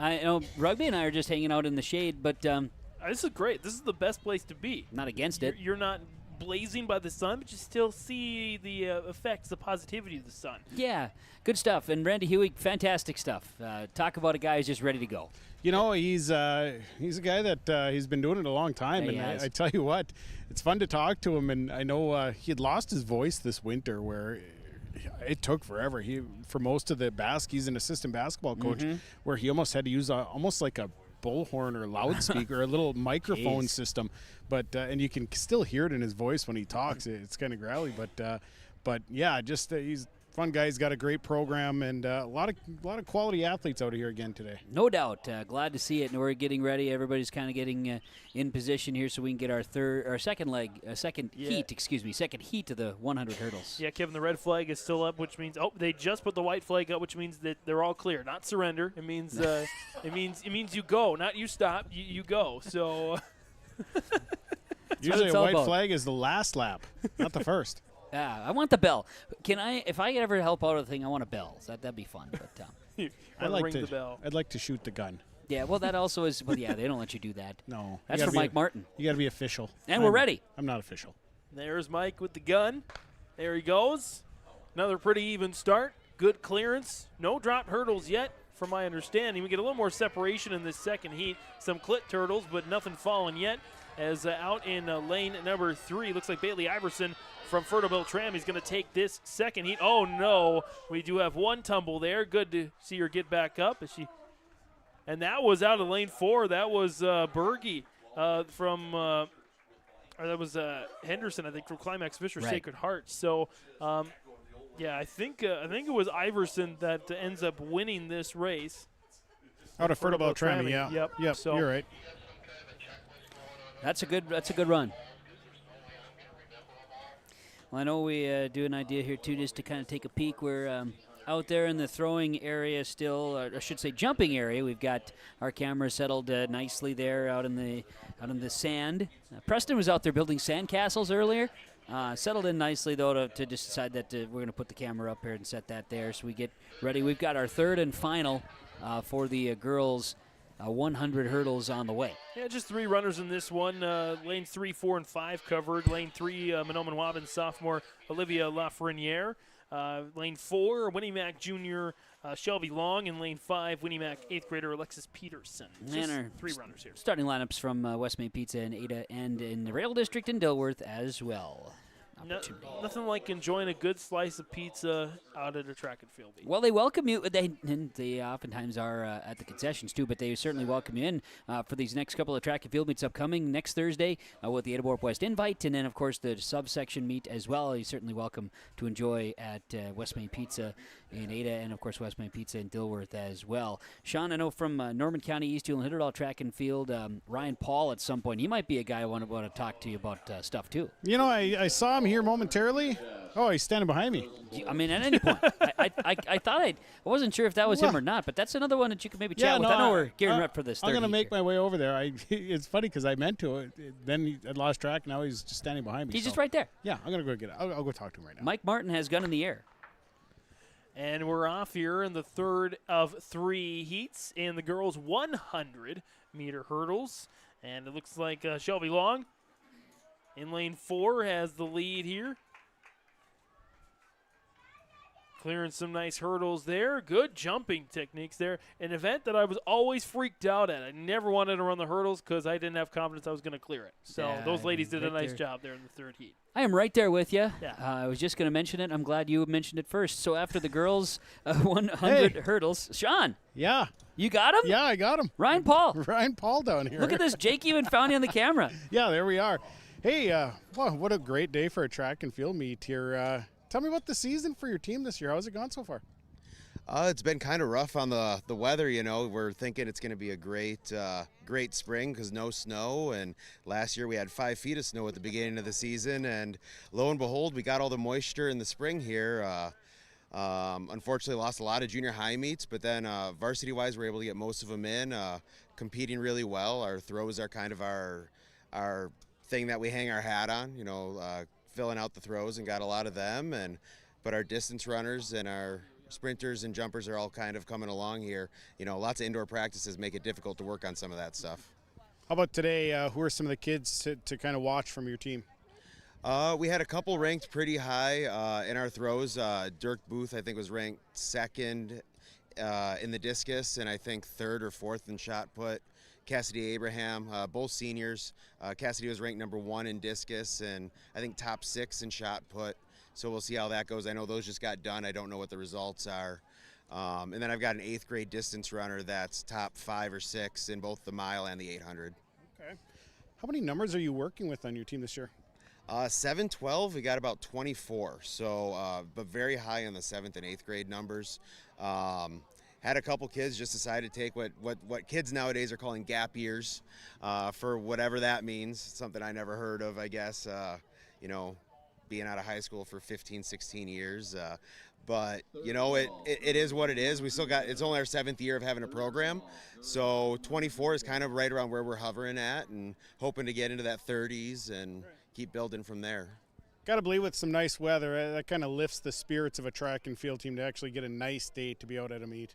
Rugby and I are just hanging out in the shade, but this is great. This is the best place to be. Not against it. You're not blazing by the sun, but you still see the effects, the positivity of the sun. Yeah, good stuff. And Randy Huey, fantastic stuff. Talk about a guy who's just ready to go. He's a guy that he's been doing it a long time, and I tell you what, it's fun to talk to him. And I know he had lost his voice this winter, where it took forever. For most of the he's an assistant basketball coach, where he almost had to use almost like a bullhorn or loudspeaker, a little microphone system, but and you can still hear it in his voice when he talks. It's kind of growly, but yeah, just he's a fun guy. He's got a great program and a lot of quality athletes out here again today. No doubt. Glad to see it. And we're getting ready. Everybody's kind of getting in position here so we can get our second heat of the 100 hurdles. Yeah, Kevin, the red flag is still up, which means they just put the white flag up, which means that they're all clear, not surrender. It means it means you go, not you stop. You go. So usually a white flag is the last lap, not the first. Yeah, I want the bell. If I ever help out with a thing, I want a bell. That'd be fun. But the bell. I'd like to shoot the gun. Yeah, well, that also is. Well, yeah, they don't let you do that. No, that's for Mike Martin. You got to be official. And we're ready. I'm not official. There's Mike with the gun. There he goes. Another pretty even start. Good clearance. No drop hurdles yet, from my understanding. We get a little more separation in this second heat. Some clit turtles, but nothing falling yet. As out in lane number 3, looks like Bailey Iverson from Fertile Beltram. He's going to take this second heat. Oh, no. We do have one tumble there. Good to see her get back up. And that was out of lane 4. That was Berge from that was Henderson, I think, from Climax Fisher Sacred Heart. So, yeah, I think it was Iverson that ends up winning this race. Out of Fertile Beltram, yeah. Yep, so you're right. That's a good run. Well, I know we do an idea here, too, just to kind of take a peek. We're out there in the throwing area still, or I should say jumping area. We've got our camera settled nicely there out in the sand. Preston was out there building sandcastles earlier. Settled in nicely, though, to just decide that we're going to put the camera up here and set that there so we get ready. We've got our third and final for the girls' 100 hurdles on the way. Yeah, just 3 runners in this one. Lanes 3, 4, and 5 covered. Lane 3, Monoman Wabbin sophomore Olivia Lafreniere. Lane 4, Winnie Mac Jr. Shelby Long. And lane 5, Winnie Mac 8th grader Alexis Peterson. Just 3 runners here. Starting lineups from West Main Pizza in Ada and in the Rail District in Dilworth as well. Nothing like enjoying a good slice of pizza out at a track and field meet. Well, they welcome you. They oftentimes are at the concessions, too, but they certainly welcome you in for these next couple of track and field meets upcoming next Thursday with the Ada West Invite, and then, of course, the subsection meet as well. You're certainly welcome to enjoy at West Main Pizza in Ada and, of course, West Main Pizza in Dilworth as well. Sean, I know from Norman County, East Hewlett Hitterdall Track and Field, Ryan Paul at some point, he might be a guy I want to talk to you about stuff, too. I saw him here momentarily. Oh, he's standing behind me. I mean, at any point. I thought I wasn't sure if that was him or not, but that's another one that you could maybe chat with. I know we're gearing up for this. I'm going to make my way over there. It's funny because I meant to. Then I lost track. Now he's just standing behind me. He's just right there. Yeah, I'm going to go get it. I'll go talk to him right now. Mike Martin has gun in the air. And we're off here in the third of 3 heats in the girls' 100-meter hurdles. And it looks like Shelby Long in lane 4 has the lead here. Clearing some nice hurdles there. Good jumping techniques there. An event that I was always freaked out at. I never wanted to run the hurdles because I didn't have confidence I was going to clear it. So Yeah, those ladies did a right nice there. job there in the third heat. I am right there with you. Yeah. I was just going to mention it. I'm glad you mentioned it first. So after the girls' 100 hurdles, Sean. Yeah. You got him? Yeah, I got him. Ryan Paul. Ryan Paul down here. Look at this. Jake even found you on the camera. Yeah, there we are. Hey, wow, what a great day for a track and field meet here. Tell me about the season for your team this year. How's it gone so far? It's been kind of rough on the weather, you know. We're thinking it's going to be a great spring because no snow, and last year we had 5 feet of snow at the beginning of the season, and lo and behold, we got all the moisture in the spring here. Unfortunately lost a lot of junior high meets, but then varsity-wise we're able to get most of them in, competing really well. Our throws are kind of our thing that we hang our hat on, you know, filling out the throws, and got a lot of them. But our distance runners and our sprinters and jumpers are all kind of coming along here. You know, lots of indoor practices make it difficult to work on some of that stuff. How about today? Who are some of the kids to kind of watch from your team? We had a couple ranked pretty high in our throws. Dirk Booth, I think, was ranked second in the discus, and I think third or fourth in shot put. Cassidy Abraham, both seniors. Cassidy was ranked number 1 in discus, and I think top 6 in shot put. So we'll see how that goes. I know those just got done. I don't know what the results are. And then I've got an 8th grade distance runner that's top 5 or 6 in both the mile and the 800. Okay. How many numbers are you working with on your team this year? 7-12, we got about 24. So, but very high on the 7th and 8th grade numbers. Had a couple kids just decide to take what kids nowadays are calling gap years, for whatever that means. Something I never heard of, I guess. You know, being out of high school for 15, 16 years. But, you know, it is what it is. We still got, it's only our 7th year of having a program. So 24 is kind of right around where we're hovering at, and hoping to get into that 30s and keep building from there. Got to believe with some nice weather, that kind of lifts the spirits of a track and field team to actually get a nice day to be out at a meet.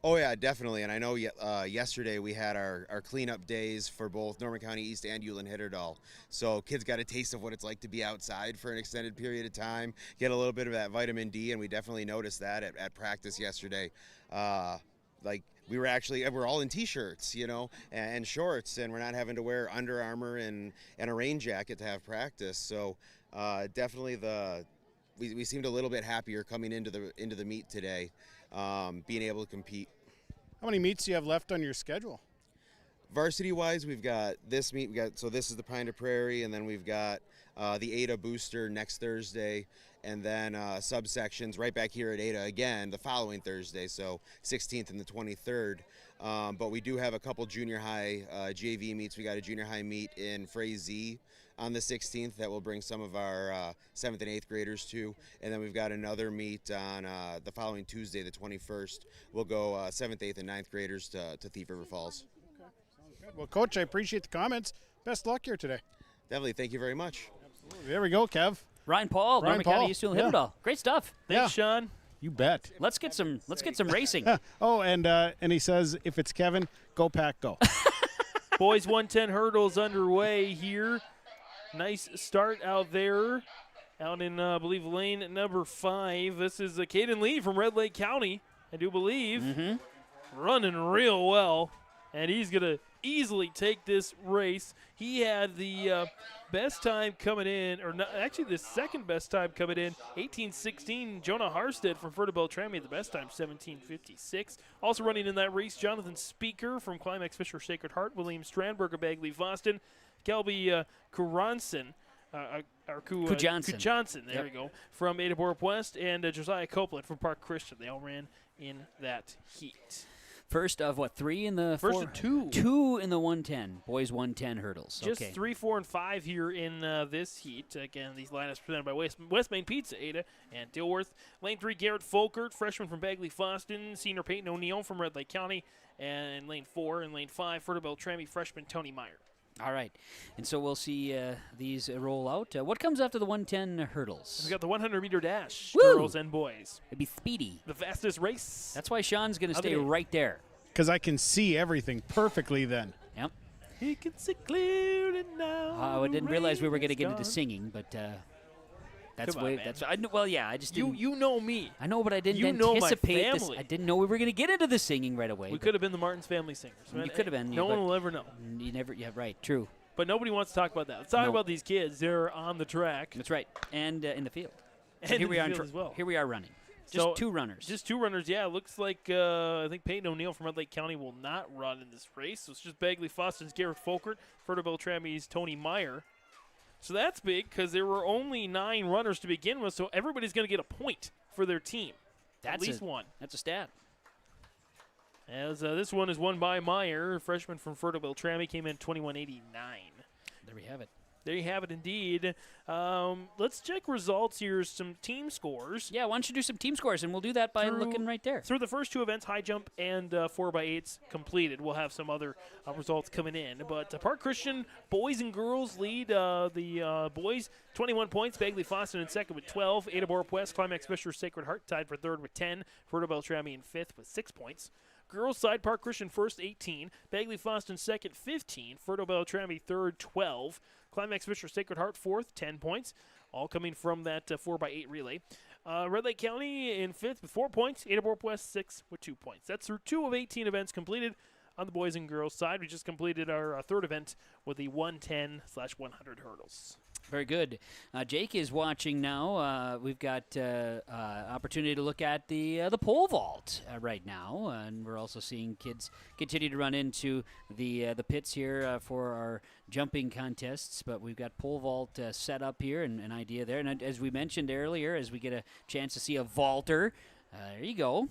Oh yeah, definitely. And I know yesterday we had our cleanup days for both Norman County East and Ulen-Hitterdal. So kids got a taste of what it's like to be outside for an extended period of time, get a little bit of that vitamin D, and we definitely noticed that at practice yesterday. Like we're all in t-shirts, you know, and shorts, and we're not having to wear Under Armour and a rain jacket to have practice. So definitely we seemed a little bit happier coming into the meet today, being able to compete. How many meets do you have left on your schedule? Varsity-wise, we've got this meet. So this is the Pine to Prairie, and then we've got the Ada Booster next Thursday, and then subsections right back here at Ada again the following Thursday, so 16th and the 23rd. But we do have a couple junior high JV meets. We got a junior high meet in Frazee on the 16th that will bring some of our 7th and 8th graders to, and then we've got another meet on the following Tuesday, the 21st. We'll go 7th, 8th, and 9th graders to Thief River Falls. Okay. Sounds good. Well, Coach, I appreciate the comments. Best luck here today. Definitely. Thank you very much. Absolutely. There we go, Kev. Ryan Paul, Norman County East Ulen-Hitterdal. Great stuff. Thanks, Sean. You bet. Let's get some racing. Oh, and he says if it's Kevin, go Pack, go. Boys 110 hurdles underway here. Nice start out there, out in, I believe, lane number 5. This is Caden Lee from Red Lake County, I do believe. Running real well, and he's going to easily take this race. He had the best time coming in, or not, actually the second best time coming in, 18:16. Jonah Harstead from Ferta Beltrami had the best time, 17:56. Also running in that race, Jonathan Speaker from Climax Fisher Sacred Heart, William Strandberger, Bagley Boston, Kelby Kuranson, Kujanson, there we go, from Ada Borup West, and Josiah Copeland from Park Christian. They all ran in that heat. First of what, 3 in the First four? of 2. 2 in the 110, boys 110 hurdles. Just okay. 3, 4, and 5 here in this heat. Again, these lineups presented by West Main Pizza, Ada and Dilworth. Lane 3, Garrett Folkert, freshman from Bagley Foston. Senior Peyton O'Neill from Red Lake County. And lane 4 and lane 5, Ferta Beltrami, freshman Tony Meyer. All right, and so we'll see these roll out. What comes after the 110 hurdles? We've got the 100-meter dash, Woo! girls and boys. It'd be speedy. The fastest race. That's why Sean's going to stay right there. Because I can see everything perfectly then. Yep. He can see clearly now. I didn't realize we were going to get into singing, but That's Come on, way. man. That's I know. Well, yeah. I just didn't. You know me. I know, but I didn't You know my anticipate this. family. I didn't know we were going to get into the singing right away. We but could have been the Martins Family Singers. You could have been. No one will ever know. You never. Yeah, right. True. But nobody wants to talk about that. Let's talk No. about these kids. They're on the track. That's right. And in the field. And here in we the are field as well. Here we are running. Just So, two runners. Just two runners, yeah. It looks like I think Peyton O'Neill from Red Lake County will not run in this race. So it's just Bagley Foster's Garrett Folkert, Ferta Beltrami's Tony Meyer. So that's big because there were only 9 runners to begin with, so everybody's going to get a point for their team. At least one. That's a stat. As this one is won by Meyer, freshman from Ferta Beltrami, came in 21.89. There we have it. There you have it, indeed. Let's check results here, some team scores. Yeah, why don't you do some team scores, and we'll do that by looking right there. Through the first 2 events, high jump and 4x8s completed. We'll have some other results coming in. But Park Christian boys and girls lead the boys 21 points. Bagley Foster in second with 12. Ada Borup West, Climax Fisher, Sacred Heart tied for third with 10. Ferta Beltrami in fifth with 6 points. Girls side, Park Christian first, 18. Bagley Foster second, 15. Ferta Beltrami third, 12. Climax Fisher Sacred Heart fourth, 10 points, all coming from that 4x8 relay. Red Lake County in fifth with 4 points. Ada Borup West 6 with 2 points. That's through 2 of 18 events completed on the boys and girls side. We just completed our third event with the 110/100 hurdles. Very good. Jake is watching now. We've got opportunity to look at the pole vault right now, and we're also seeing kids continue to run into the pits here for our jumping contests. But we've got pole vault set up here, and an idea there. And as we mentioned earlier, as we get a chance to see a vaulter, there you go.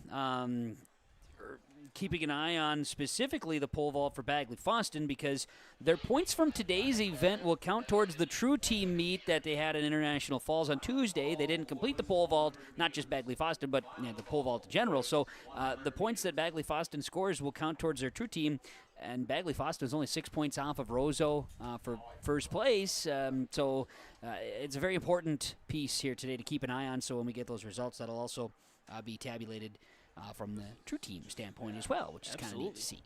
Keeping an eye on specifically the pole vault for Bagley Foston, because their points from today's event will count towards the true team meet that they had at International Falls on Tuesday. They didn't complete the pole vault, not just Bagley Foston, but the pole vault in general. So the points that Bagley Foston scores will count towards their true team. And Bagley Foston is only 6 points off of Roseau for first place. So it's a very important piece here today to keep an eye on. So when we get those results, that'll also be tabulated from the true team standpoint as well, which is kind of neat to see.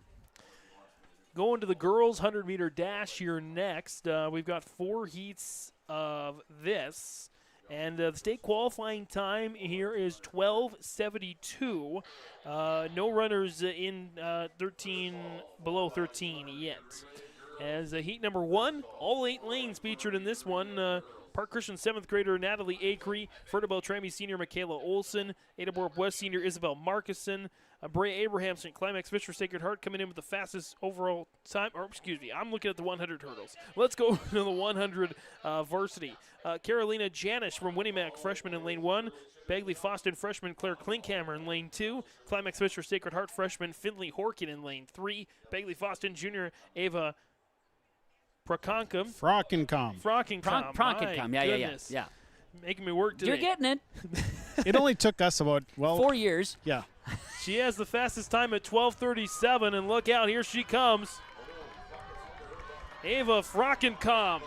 Going to the girls' 100-meter dash here next. We've got 4 heats of this. And the state qualifying time here is 12:72. No runners in 13 below 13 yet. As heat number 1, all 8 lanes featured in this one. Park Christian 7th grader Natalie Acree, Ferta Beltrami senior Michaela Olson, Ada Borup West senior Isabel Markison, Brea Abrahamson, Climax Fisher Sacred Heart coming in with the fastest overall time. Or excuse me, I'm looking at the 100 hurdles. Let's go to the 100 varsity. Carolina Janish from Winnimac, freshman in lane 1. Bagley Foston, freshman Claire Klinkhammer in lane 2. Climax Fisher Sacred Heart, freshman Finley Horkin in lane 3. Bagley Foston junior Ava Frockencom. Yeah. Making me work today. You're getting it. It only took us about 4 years. Yeah. She has the fastest time at 12:37, and look out, here she comes. Ava Frockencom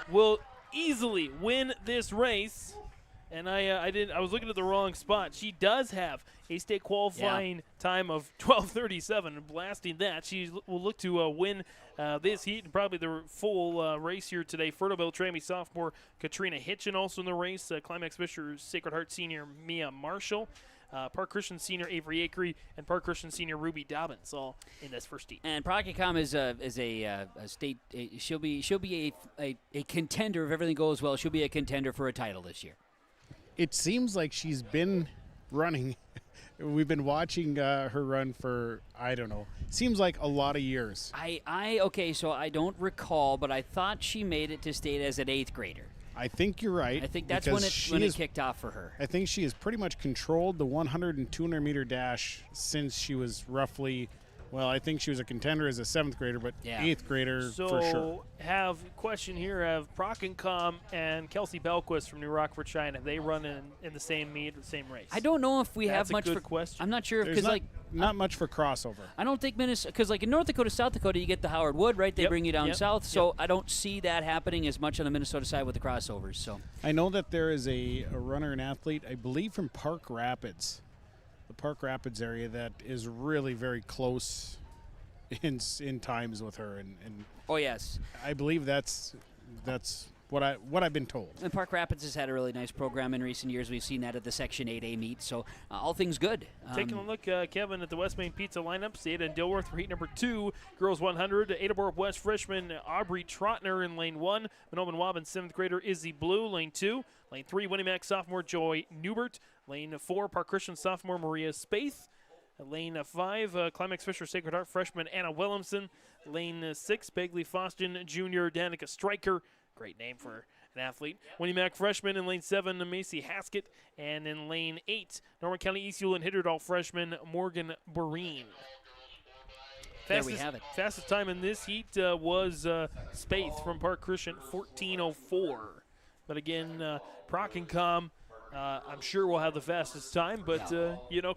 will easily win this race. And I was looking at the wrong spot. She does have a state qualifying time of 12:37, and blasting that. She will look to win this heat and probably the full race here today. Ferta Beltrami sophomore Katrina Hitchin also in the race. Climax Fisher Sacred Heart senior Mia Marshall. Park Christian senior Avery Acree, and Park Christian senior Ruby Dobbins, all in this first heat. And Procacom is a state. She'll be a contender if everything goes well. She'll be a contender for a title this year. It seems like she's been running. We've been watching her run for, I don't know, seems like a lot of years. Okay, so I don't recall, but I thought she made it to state as an 8th grader. I think you're right. I think that's when it kicked off for her. I think she has pretty much controlled the 100 and 200 meter dash since she was roughly, well, I think she was a contender as a 7th grader, but 8th grader for sure. So have a question here of Procacom and Kelsey Belquist from New Rockford, China. They run in the same meet, the same race. I don't know if we have much for question. I'm not sure because not much for crossover. I don't think Minnesota, because like in North Dakota, South Dakota, you get the Howard Wood, right? They bring you down south, so I don't see that happening as much on the Minnesota side with the crossovers. So I know that there is a runner and athlete, I believe from Park Rapids, the Park Rapids area, that is really very close in times with her, and oh yes, I believe that's what I've been told. And Park Rapids has had a really nice program in recent years. We've seen that at the Section 8A meet, so all things good. Taking a look, Kevin, at the West Main Pizza lineups. Ada and Dilworth for heat number 2. Girls 100. Adabor West freshman Aubrey Trotner in lane 1. Monoman Waban 7th grader Izzy Blue, lane 2. Lane 3, Winnimac sophomore Joy Newbert. Lane 4, Park Christian sophomore Maria Spaeth. Lane 5, Climax Fisher Sacred Heart freshman Anna Williamson. Lane 6, Begley Foston Jr. Danica Stryker. Great name for an athlete. Winnimac freshman. In lane 7, Macy Haskett. And in lane 8, Norman County East Hewlin Hitterdall freshman Morgan Boreen. There we have it. Fastest time in this heat was Spaeth from Park Christian, 14:04. But again, Proc and Com, I'm sure we'll have the fastest time, but,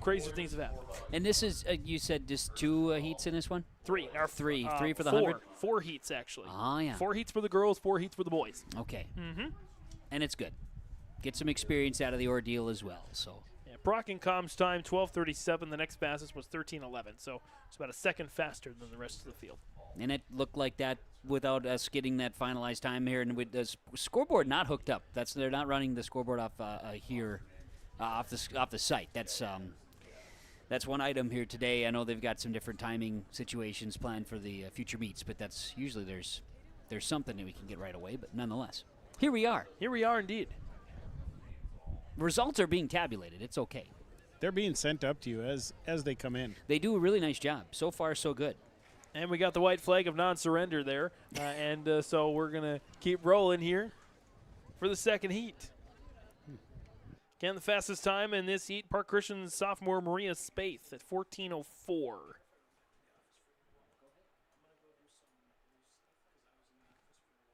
crazier things have happened. And this is, you said just 2 heats in this one? 3. Three for the 4. 100? 4 heats, actually. Oh, yeah. 4 heats for the girls, 4 heats for the boys. Okay. Mm-hmm. And it's good. Get some experience out of the ordeal as well. So. Yeah, Proc and Com's time, 12:37. The next fastest was 13:11, so it's about a second faster than the rest of the field. And it looked like that without us getting that finalized time here, and with the scoreboard not hooked up. They're not running the scoreboard off here, off the site. That's one item here today. I know they've got some different timing situations planned for the future meets, but that's usually there's something that we can get right away. But nonetheless, here we are. Here we are indeed. Results are being tabulated. It's okay. They're being sent up to you as they come in. They do a really nice job. So far, so good. And we got the white flag of non-surrender there. So we're going to keep rolling here for the second heat. Again, the fastest time in this heat, Park Christian sophomore Maria Spaeth at 14:04.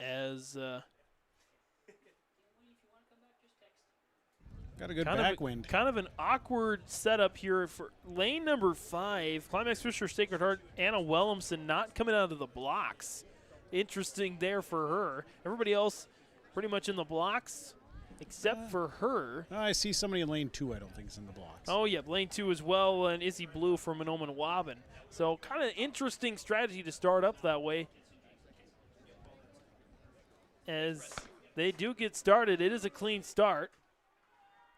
As got a good backwind. Kind of an awkward setup here for lane number 5. Climax Fisher Sacred Heart, Anna Williamson not coming out of the blocks. Interesting there for her. Everybody else pretty much in the blocks except for her. I see somebody in lane 2 I don't think is in the blocks. Oh, yeah, lane 2 as well, and Izzy Blue from Monoman Waban. So kind of interesting strategy to start up that way. As they do get started, it is a clean start.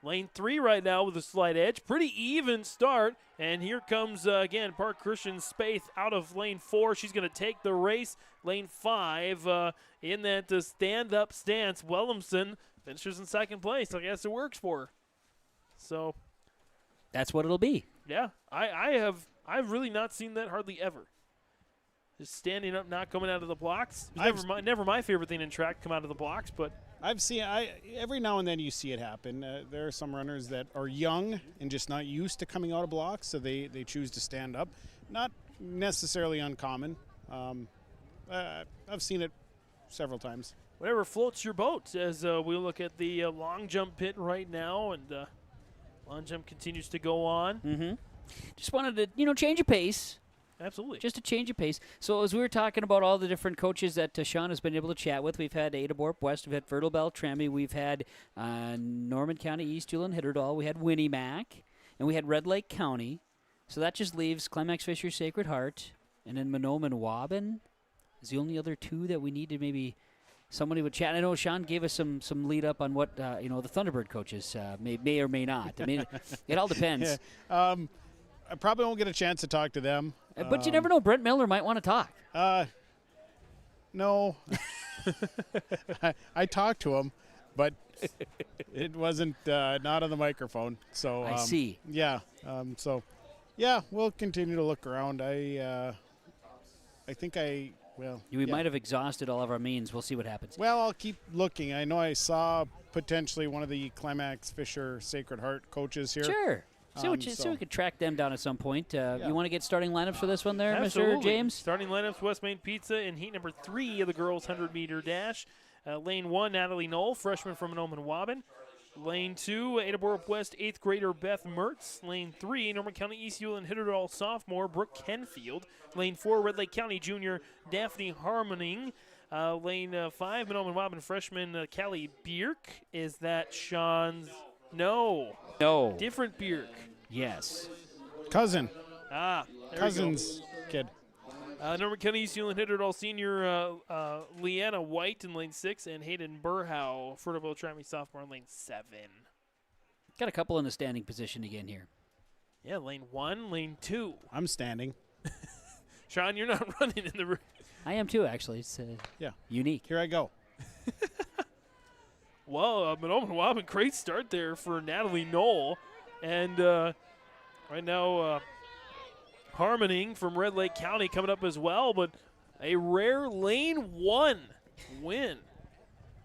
Lane 3 right now with a slight edge. Pretty even start. And here comes, again, Park Christian Spaeth out of lane 4. She's going to take the race. Lane 5 in that stand-up stance. Williamson finishes in second place. I guess it works for her. So that's what it'll be. Yeah, I've really not seen that hardly ever. Just standing up, not coming out of the blocks. Never my favorite thing in track, come out of the blocks, but I've seen every now and then you see it happen. There are some runners that are young and just not used to coming out of blocks, so they choose to stand up. Not necessarily uncommon. I've seen it several times. Whatever floats your boat, as we look at the long jump pit right now, and long jump continues to go on. Mm-hmm. Just wanted to, change of pace. Absolutely. Just a change of pace. So as we were talking about all the different coaches that Sean has been able to chat with, we've had Ada Borp West, we've had Fertile Bell Tremmy, we've had Norman County East Hewlin Hitterdall, we had Winnimac, and we had Red Lake County. So that just leaves Climax Fisher Sacred Heart, and then Monoman Waban is the only other 2 that we need to maybe somebody would chat. I know Sean gave us some lead up on what the Thunderbird coaches may or may not. I mean, it all depends. Yeah. I probably won't get a chance to talk to them. But you never know. Brent Miller might want to talk. No. I talked to him, but it wasn't not on the microphone. So I see. Yeah. We'll continue to look around. I think we might have exhausted all of our means. We'll see what happens. Well, I'll keep looking. I know I saw potentially one of the Climax Fisher Sacred Heart coaches here. Sure. So we could track them down at some point. Yeah. You want to get starting lineups for this one there, Absolutely. Mr. James? Starting lineups, West Main Pizza in heat number 3 of the girls' 100-meter dash. Lane 1, Natalie Knoll, freshman from Monoman Waban. Lane 2, Ada Borp West 8th grader Beth Mertz. Lane 3, Norman County East Hewlin Hitterdall sophomore Brooke Kenfield. Lane 4, Red Lake County junior Daphne Harmoning. Lane 5, Monoman Waban freshman Callie Bierk. Is that Sean's? No. Different Bierk. Yes. Cousin. There Cousin's kid. Norman County East Union hitter all senior Leanna White in lane 6 and Hayden Burhow, Fruita Beltrami sophomore in lane 7. Got a couple in the standing position again here. Yeah, lane 1, lane 2. I'm standing. Sean, you're not running in the. I am too, actually. It's unique. Here I go. Well, Monoman Waban, great start there for Natalie Knoll. And right now, Harmoning from Red Lake County coming up as well, but a rare lane 1 win.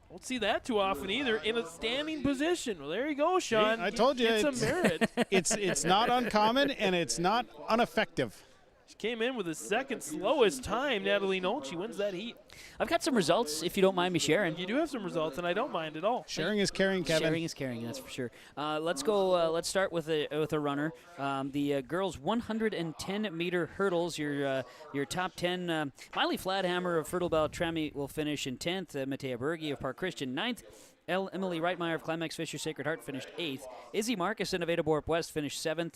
Don't see that too often either in a standing position. Well, there you go, Sean. See, I told you. Get some merit. It's not uncommon, and it's not ineffective. She came in with the second slowest time, Natalie Knoll. She wins that heat. I've got some results, if you don't mind me sharing. You do have some results, and I don't mind at all. Sharing is caring, Kevin. Sharing is caring, that's for sure. Let's go. Let's start with a runner. The girls' 110-meter hurdles. Your top 10. Miley Flathammer of Fertile Beltrami will finish in 10th. Matea Berge of Park Christian 9th. Emily Reitmeyer of Climax Fisher Sacred Heart finished 8th. Izzy Markuson of Ada Borup West finished 7th.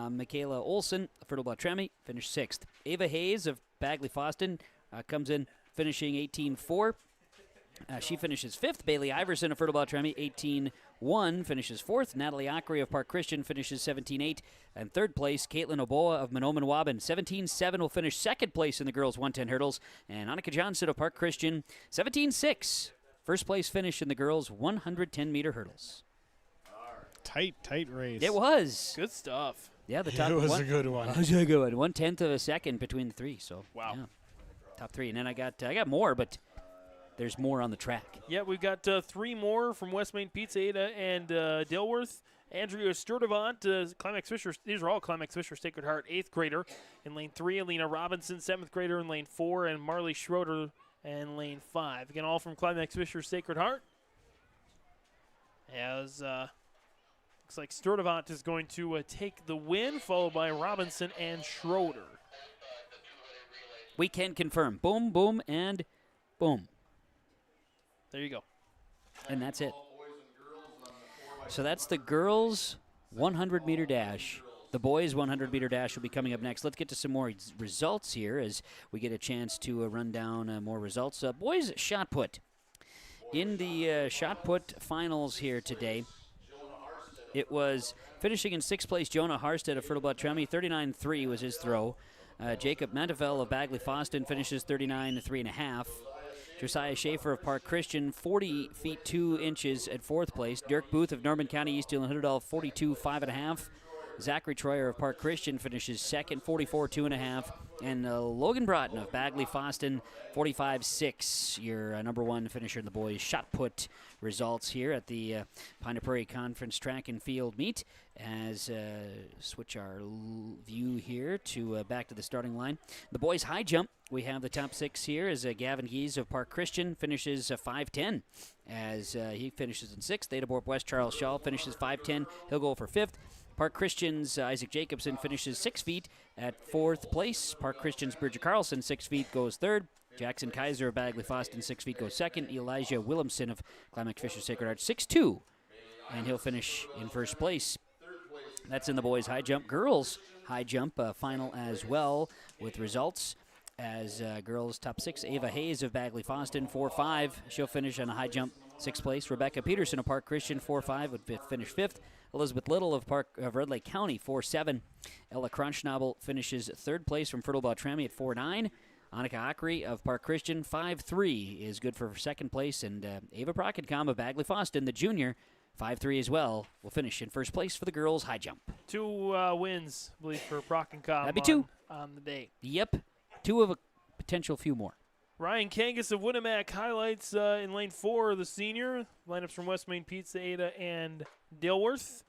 Michaela Olson of Fertile Beltrami finished 6th. Ava Hayes of Bagley Foston comes in finishing 18-4. She finishes 5th. Bailey Iverson of Fertile Beltrami 18-1 finishes 4th. Natalie Ackery of Park Christian finishes 17-8. And 3rd place, Caitlin Oboa of Monoman Waban 17-7 will finish 2nd place in the girls' 110 hurdles. And Annika Johnson of Park Christian 17-6. First place finish in the girls' 110-meter hurdles. Tight race. It was. Good stuff. Yeah, the top It was one. a good one. It was a good one. 1/10 of a second between the three. So wow. Yeah. Top 3. And then I got more, but there's more on the track. Yeah, we've got 3 more from West Main Pizza, Ada and Dilworth. Andrea Sturdivant, Climax Fisher. These are all Climax Fisher Sacred Heart 8th grader in lane 3. Alina Robinson 7th grader in lane 4, and Marley Schroeder in lane 5. Again, all from Climax Fisher Sacred Heart. As looks like Sturdivant is going to take the win, followed by Robinson and Schroeder. We can confirm. Boom, boom, and boom. There you go. And that's it. So that's the girls' 100-meter dash. The boys' 100-meter dash will be coming up next. Let's get to some more results here as we get a chance to run down more results. Boys' shot put. In the shot put finals here today, it was finishing in 6th place, Jonah Harstead of Fertile Beltrami. 39-3 was his throw. Jacob Mantefel of Bagley Foston finishes 39-3.5. Josiah Schaefer of Park Christian, 40 feet 2 inches at 4th place. Dirk Booth of Norman County East Dillon Hitterdall, 42.5.5. Zachary Troyer of Park Christian finishes 2nd, 44.2.5. And Logan Broughton of Bagley Foston, 45.6. Your number 1 finisher in the boys' shot put results here at the Pine Prairie Conference Track and Field meet. As switch our view here to back to the starting line. The boys' high jump, we have the top 6 here as Gavin Gies of Park Christian finishes 5.10 as he finishes in 6th. Ada Borup West, Charles Shaw finishes 5.10. He'll go for 5th. Park Christian's Isaac Jacobson finishes 6 feet at 4th place. Park Christian's Bridget Carlson, 6 feet, goes 3rd. Jackson Kaiser of Bagley Foston, 6 feet, goes 2nd. Elijah Williamson of Climax Fisher Sacred Heart, 6'2", and he'll finish in 1st place. That's in the boys' high jump. Girls' high jump final as well with results. As girls' top 6, Ava Hayes of Bagley Foston, 4.5. She'll finish on a high jump, 6th place. Rebecca Peterson of Park Christian, 4.5, would finish 5th. Elizabeth Little of Red Lake County, 4.7. Ella Cronschnabel finishes 3rd place from Fertile Beltrami at 4.9. Annika Ackery of Park Christian, 5.3 is good for 2nd place. And Ava Prockencom of Bagley Foston, the junior, 5.3 as well, will finish in 1st place for the girls' high jump. 2 wins, I believe, for Prockencom. That'd be 2 on the day. Yep, 2 of a potential few more. Ryan Kangas of Winnemac highlights in lane 4, the senior. Lineups from West Main Pizza, Ada, and Dilworth.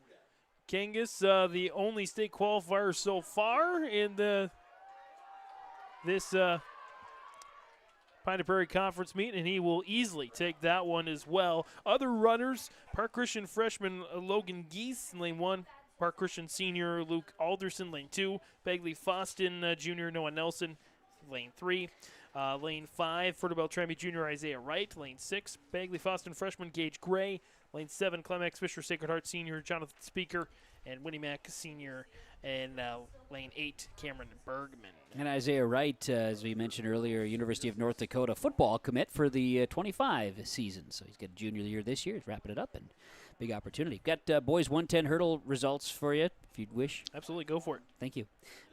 Kangas, the only state qualifier so far in this Pine Prairie Conference meet, and he will easily take that one as well. Other runners, Park Christian freshman Logan Geese in lane 1. Park Christian senior Luke Alderson, lane 2. Bagley Foston junior Noah Nelson, lane 3. Lane 5, Fertile Beltrami junior Isaiah Wright. Lane 6, Bagley Foston freshman Gage Gray. Lane 7, Climax Fisher Sacred Heart Senior, Jonathan Speaker, and Winnie Mac Senior. And Lane 8, Cameron Bergman. And Isaiah Wright, as we mentioned earlier, University of North Dakota football commit for the 25 season. So he's got a junior year this year. He's wrapping it up, and big opportunity. Got boys 110 hurdle results for you, if you'd wish. Absolutely, go for it. Thank you.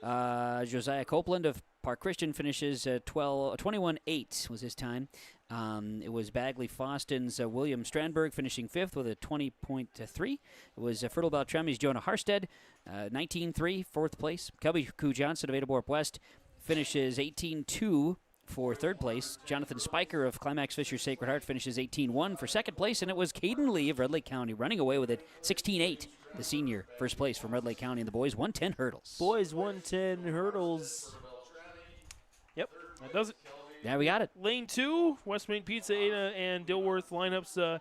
Josiah Copeland of Park Christian finishes 21-8 was his time. It was Bagley Foston's William Strandberg finishing 5th with a 20.3. It was Fertile Beltrami's Jonah Harstead, 19-3, 4th place. Cubby Koo Johnson of Adaborp West finishes 18-2 for 3rd place. Jonathan Spiker of Climax Fisher Sacred Heart finishes 18-1 for 2nd place. And it was Caden Lee of Red Lake County running away with it, 16-8, the senior, 1st place from Red Lake County in the boys 110 hurdles. Boys 110 hurdles. Yep, that does it. Yeah, we got it. Lane 2, West Main Pizza, Ada, and Dilworth lineups.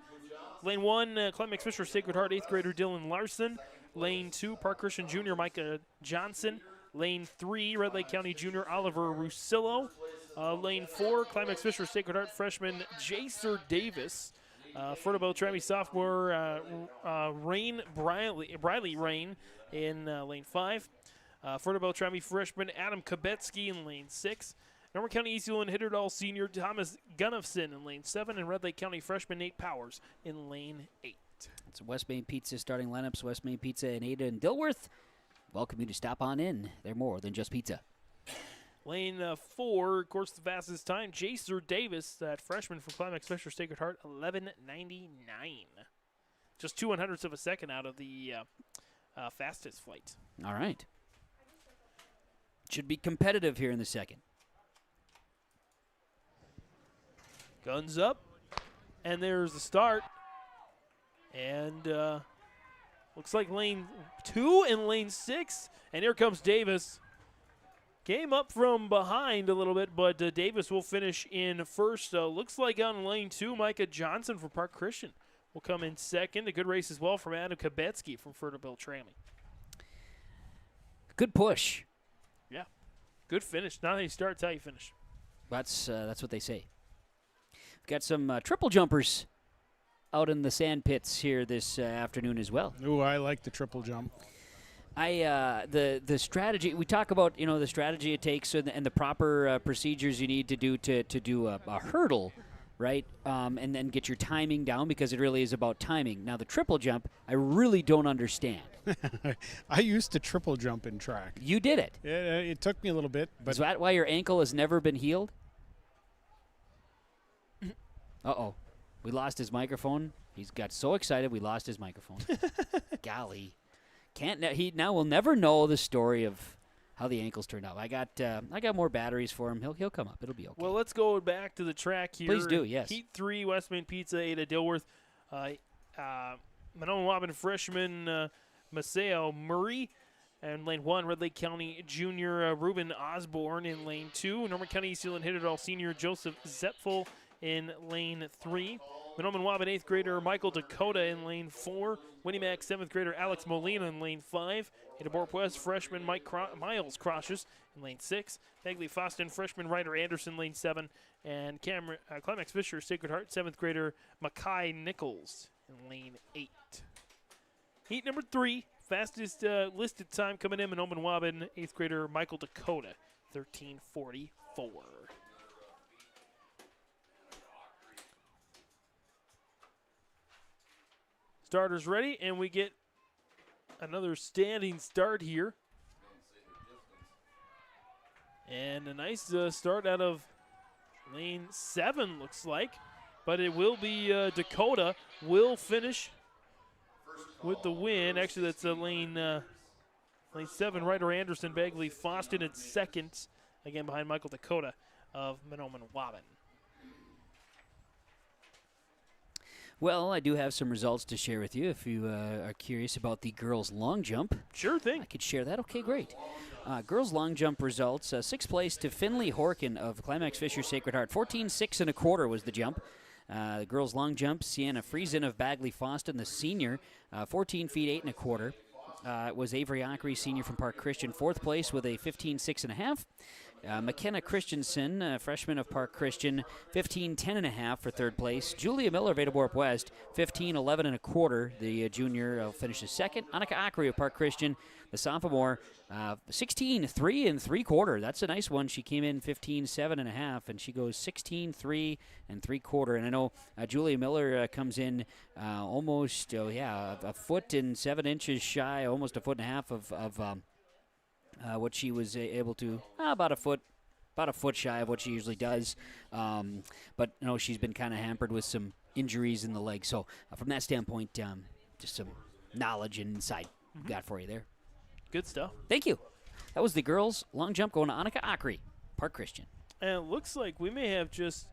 Lane 1, Climax Fisher Sacred Heart, 8th grader Dylan Larson. Lane 2, Park Christian Jr., Micah Johnson. Lane 3, Red Lake County Jr., Oliver Rusillo. Lane 4, Climax Fisher Sacred Heart freshman Jaser Davis. Fertile Beltrami sophomore Briley Rain in Lane 5. Fertile Beltrami freshman Adam Kabetsky in Lane 6. Norman County Eastland Hitterdall senior Thomas Gunnifson in Lane 7, and Red Lake County freshman Nate Powers in Lane 8. It's West Main Pizza starting lineups. West Main Pizza in Ada and Dilworth. Welcome you to stop on in. They're more than just pizza. Lane 4, of course, the fastest time. Jaser Davis, that freshman from Climax Fisher Sacred Heart, 11:99. Just 2/100ths of a second out of the fastest flight. All right. Should be competitive here in the second. Guns up, and there's the start. And looks like lane 2 and lane 6. And here comes Davis. Came up from behind a little bit, but Davis will finish in first. Looks like on lane 2, Micah Johnson from Park Christian will come in second. A good race as well from Adam Kabetsky from Fertile Beltrami. Good push. Yeah, good finish. Not how you start, it's how you finish. That's what they say. We've got some triple jumpers out in the sand pits here this afternoon as well. Ooh, I like the triple jump. The strategy we talk about, the strategy it takes and the proper procedures you need to do to do a hurdle, right? And then get your timing down, because it really is about timing. Now the triple jump, I really don't understand. I used to triple jump in track. You did it. It took me a little bit, but is that why your ankle has never been healed? Uh-oh. We lost his microphone. He's got so excited we lost his microphone. Golly. He now will never know the story of how the ankles turned out. I got more batteries for him. He'll come up. It'll be okay. Well, let's go back to the track here. Please do, yes. Heat 3, West Main Pizza, Ada Dilworth. Monona Wabin freshman Maceo Murray. And lane 1, Red Lake County Junior Ruben Osborne in lane 2. Norman County Eastland Hitterdall Senior Joseph Zepfel in lane 3. Monoman Wabin 8th grader Michael Dakota in lane 4. Winnie Mac 7th grader Alex Molina in lane 5. Adaborp West freshman Miles Crosses in lane 6. Bagley Foston freshman Ryder Anderson lane 7. And Climax Fisher Sacred Heart 7th grader Mackay Nichols in lane 8. Heat number 3, fastest listed time coming in, Monoman Wabin 8th grader Michael Dakota, 13:44. Starters ready, and we get another standing start here. And a nice start out of lane 7, looks like. But it will be Dakota will finish with the win. Actually, that's lane 7, Ryder Anderson, Bagley Foston at second. Again, behind Michael Dakota of Monoman Wabin. Well, I do have some results to share with you if you are curious about the girls' long jump. Sure thing. I could share that. Okay, great. Girls' long jump results. 6th place to Finley Horkin of Climax Fisher Sacred Heart. 14.6 1/4 was the jump. The girls' long jump, Sienna Friesen of Bagley Foston, the senior, 14 feet 8 1/4. It was Avery Ockery, senior from Park Christian, 4th place with a 15.6 1/2. McKenna Christensen, freshman of Park Christian, 15-10.5 for third place. Julia Miller of Ada-Borup West, 15-11.25. The junior finishes second. Annika Akri of Park Christian, the sophomore, 16-3.75. That's a nice one. She came in 15-7.5, and she goes 16-3.75. And I know Julia Miller comes in almost, a foot and 7 inches shy, almost a foot and a half of what she was able to, about a foot shy of what she usually does. But she's been kind of hampered with some injuries in the leg. So from that standpoint, just some knowledge and insight got for you there. Good stuff. Thank you. That was the girls' long jump going to Annika Akri, Park Christian. And it looks like we may have just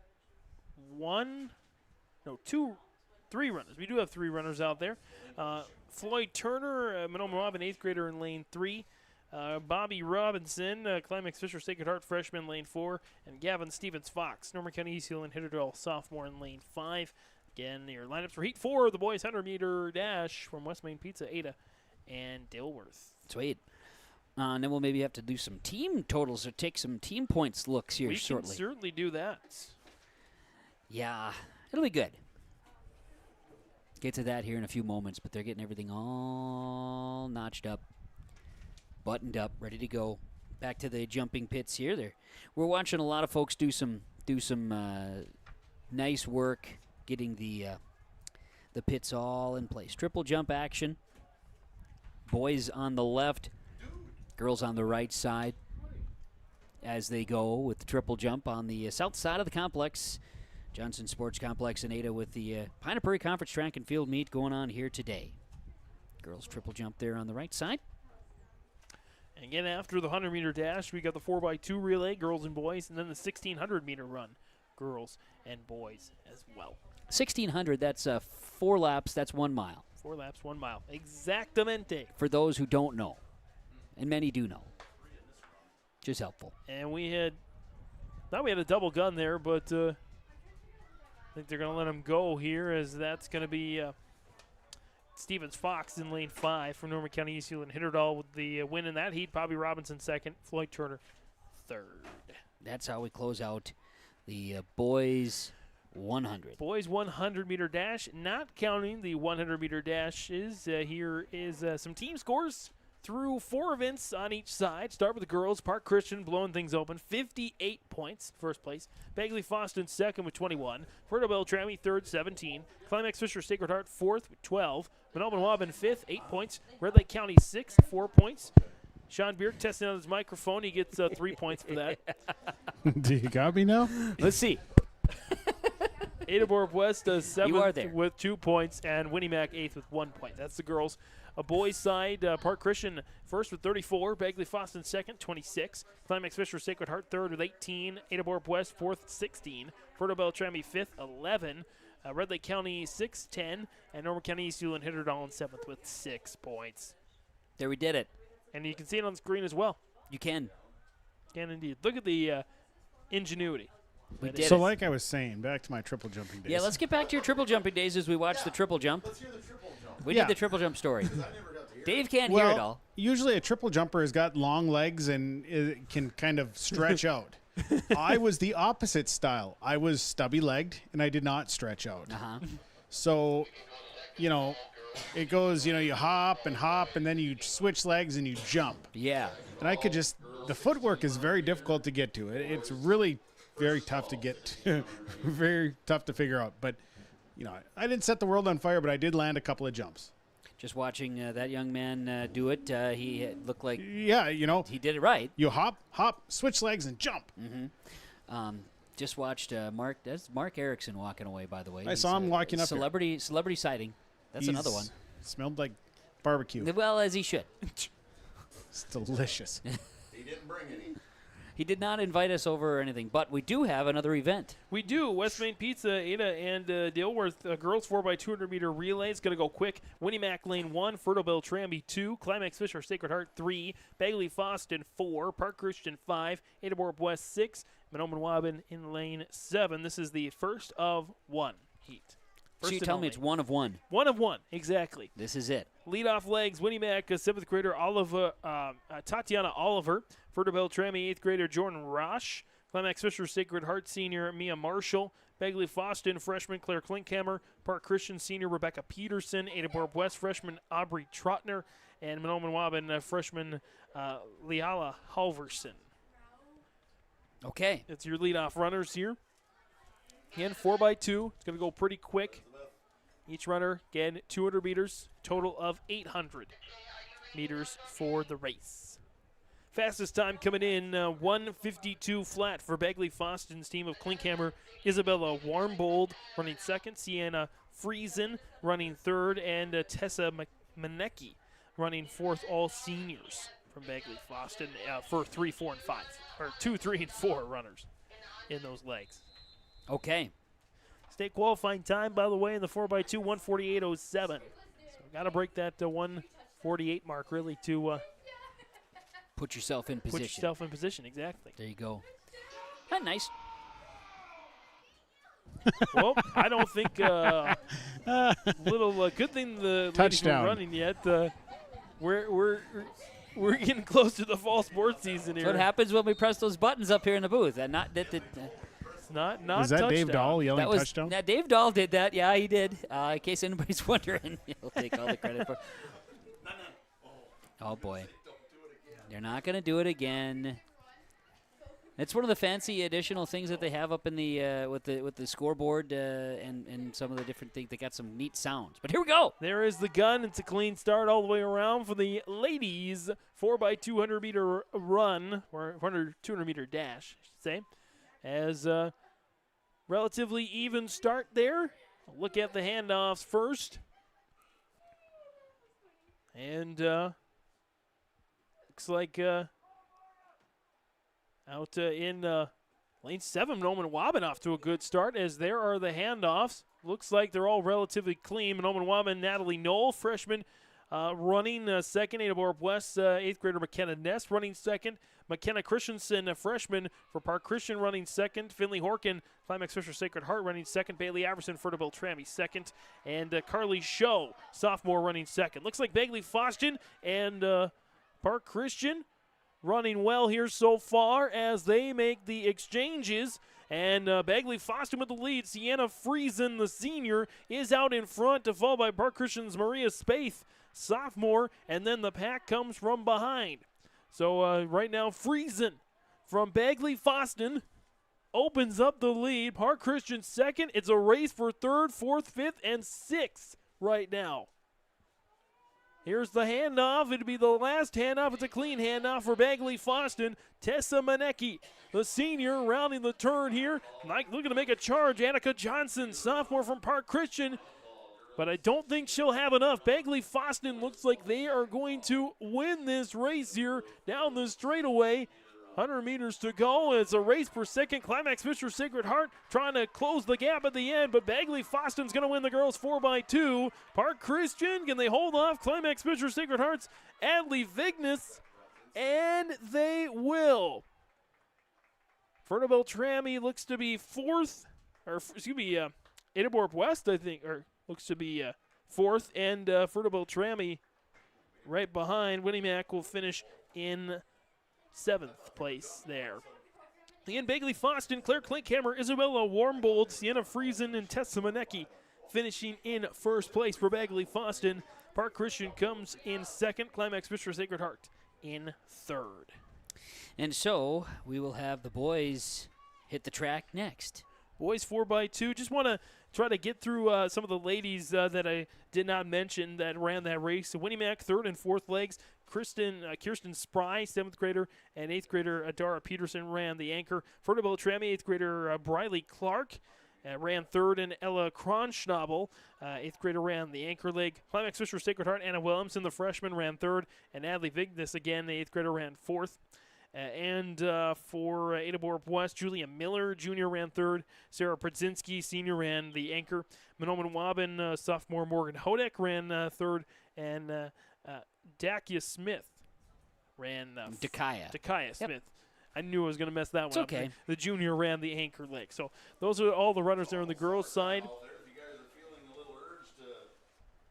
three runners. We do have 3 runners out there. Floyd Turner, Monoma, an 8th grader in lane 3. Bobby Robinson, Climax Fisher Sacred Heart freshman, lane 4. And Gavin Stevens-Fox, Norman County East Hill and Hitterdale sophomore in lane 5. Again, your lineups for Heat 4, the boys 100-meter dash from West Main Pizza, Ada and Dilworth. Sweet. And then we'll maybe have to do some team totals or take some team points looks here shortly. We can certainly do that. Yeah, it'll be good. Get to that here in a few moments, but they're getting everything all notched up, buttoned up, ready to go. Back to the jumping pits here. We're watching a lot of folks do some nice work getting the pits all in place. Triple jump action. Boys on the left, girls on the right side as they go with the triple jump on the south side of the complex. Johnson Sports Complex in Ada with the Pine Prairie Conference Track and Field meet going on here today. Girls triple jump there on the right side. And again, after the 100-meter dash, we got the 4x2 relay, girls and boys, and then the 1,600-meter run, girls and boys as well. 1,600, that's 4 laps, that's 1 mile. 4 laps, 1 mile. Exactamente. For those who don't know, and many do know. Just helpful. And we had a double gun there, but I think they're going to let him go here, as that's going to be Stevens-Fox in lane 5 from Norman County East Hill and Hitterdale with the win in that heat. Bobby Robinson second, Floyd Turner third. That's how we close out the boys 100. Boys 100-meter dash, not counting the 100-meter dashes. Here is some team scores through 4 events on each side. Start with the girls. Park Christian blowing things open. 58 points, first place. Bagley Foston second with 21. Fertile Beltrami third, 17. Climax Fisher Sacred Heart fourth with 12. Manalapan Waban fifth, 8 points. Red Lake County sixth, 4 points. Sean Beard testing on his microphone. He gets 3 points for that. Do you got me now? Let's see. Ada-Borup West does 7th with 2 points, and Winnie Mac 8th with 1 point. That's the girls. A boys' side, Park Christian first with 34, Bagley Foston second, 26, Climax Fisher Sacred Heart third with 18, Ada-Borup West fourth, 16, Fertile Beltrami fifth, 11, Red Lake County 6, 10, and Norman County East Hill and Hitterdale in 7th with 6 points. There we did it. And you can see it on the screen as well. You can. Can indeed. Look at the ingenuity. So like I was saying, back to my triple jumping days. Yeah, let's get back to your triple jumping days as we watch the triple jump. Let's hear the triple jump. We need the triple jump story. Dave can't hear it all. Usually a triple jumper has got long legs and it can kind of stretch out. I was the opposite style. I was stubby-legged, and I did not stretch out. So, it goes, you hop, and then you switch legs and you jump. Yeah. And I could just, the footwork is very difficult to get to. It's really very tough to get to, very tough to figure out. But, I didn't set the world on fire, but I did land a couple of jumps. Just watching that young man do it, he looked like he did it right. You hop, switch legs, and jump. Just watched Mark. That's Mark Erickson walking away. By the way, I saw him walking up. Celebrity sighting. That's another one. Smelled like barbecue. Well, as he should. It's delicious. He didn't bring any. He did not invite us over or anything, but we do have another event. We do. West Main Pizza, Ada and Dilworth, girls 4x200-meter relay. It's going to go quick. Winnie Mac lane 1, Fertile Beltrami 2, Climax Fisher Sacred Heart 3, Bagley Foston 4, Park Christian 5, Ada-Borup West 6, Manalapan Waban in lane 7. This is the first of 1 heat. So you tell me it's 1 of 1. 1 of 1, exactly. This is it. Leadoff legs, Winnie Mac, 7th grader Tatiana Oliver. Furter Beltrami, 8th grader Jordan Rosh. Climax Fisher Sacred Heart senior Mia Marshall. Begley Foston, freshman Claire Klinkhammer. Park Christian senior Rebecca Peterson. Ada Borb West, freshman Aubrey Trotner. And Monoman Waban, freshman Leala Halverson. Okay. It's your leadoff runners here. Again, 4x2. It's going to go pretty quick. Each runner, again, 200 meters, total of 800 meters for the race. Fastest time coming in, 1:52 flat for Begley Foston's team of Klinkhammer. Isabella Warmbold running second. Sienna Friesen running third. And Tessa Manecki running fourth, all seniors from Begley Foston for 3, 4, and 5. Or 2, 3, and 4 runners in those legs. Okay. State qualifying time, by the way, in the 4x2, 1:48.07. So got to break that 1:48 mark, really, to put yourself in position. Put yourself in position, exactly. There you go. Nice. Well, I don't think good thing the ladies were running yet. We're getting close to the fall sports season here. That's what happens when we press those buttons up here in the booth. And not that. Not was that touchdown. Dave Dahl yelling touchdown? Yeah, Dave Dahl did that. Yeah, he did. In case anybody's wondering, he'll take all the credit for. Oh boy, they're not going to do it again. It's one of the fancy additional things that they have up in the with the scoreboard and some of the different things. They got some neat sounds. But here we go. There is the gun. It's a clean start all the way around for the ladies 4x200 meter run or 200 meter dash, I should say. As relatively even start there. Look at the handoffs first. And looks like out in lane 7, Noman Waban off to a good start as there are the handoffs. Looks like they're all relatively clean. Noman Waban, Natalie Knoll, freshman, running second. Ada Borb West, 8th grader McKenna Ness running second. McKenna Christensen, a freshman for Park Christian, running second. Finley Horkin, Climax Fisher Sacred Heart, running second. Bailey Averson, Furter Beltrami, second. And Carly Show, sophomore, running second. Looks like Begley Foston and Park Christian running well here so far as they make the exchanges. And Begley Foston with the lead. Sienna Friesen, the senior, is out in front, followed by Park Christian's Maria Spaeth, sophomore. And then the pack comes from behind. So right now, Friesen from Begley Foston opens up the lead. Park Christian second. It's a race for third, fourth, fifth, and sixth right now. Here's the handoff. It'll be the last handoff. It's a clean handoff for Begley Foston. Tessa Manecki, the senior, rounding the turn here. Looking to make a charge. Annika Johnson, sophomore from Park Christian. But I don't think she'll have enough. Begley Foston looks like they are going to win this race here down the straightaway. 100 meters to go. It's a race for second. Climax Fisher Sacred Heart trying to close the gap at the end, but Begley Foston's going to win the girls 4x2. Park Christian, can they hold off Climax Fisher Sacred Heart's Adley Vignes? And they will. Furter Beltrami looks to be fourth, or excuse me, Ada Borb West, I think, or looks to be fourth, and Furter Beltrami right behind. Winnie Mac will finish in 7th place there. Again, Begley Foston, Claire Klinkhammer, Isabella Warmbold, Sienna Friesen, and Tessa Manecki finishing in first place for Begley Foston. Park Christian comes in second. Climax Fisher Sacred Heart in third. And so we will have the boys hit the track next. Boys 4x2. Just want to try to get through some of the ladies that I did not mention that ran that race. So Winnie Mac, third and fourth legs. Kirsten Spry, 7th grader, and 8th grader Adara Peterson ran the anchor. Furter Beltrami, 8th grader Briley Clark ran third, and Ella Kronschnabel, 8th grader, ran the anchor leg. Climax Fisher Sacred Heart, Anna Williamson, the freshman, ran third, and Adley Vignes, again, the 8th grader, ran fourth. And for Ada Borb West, Julia Miller, junior, ran third. Sarah Pradzinski, senior, ran the anchor. Monoman Waban, sophomore, Morgan Hodek ran third. And Dakia Smith ran Dakaya Smith. I knew I was going to mess that one up. Okay. The junior ran the anchor leg. So those are all the runners there on the girls' side.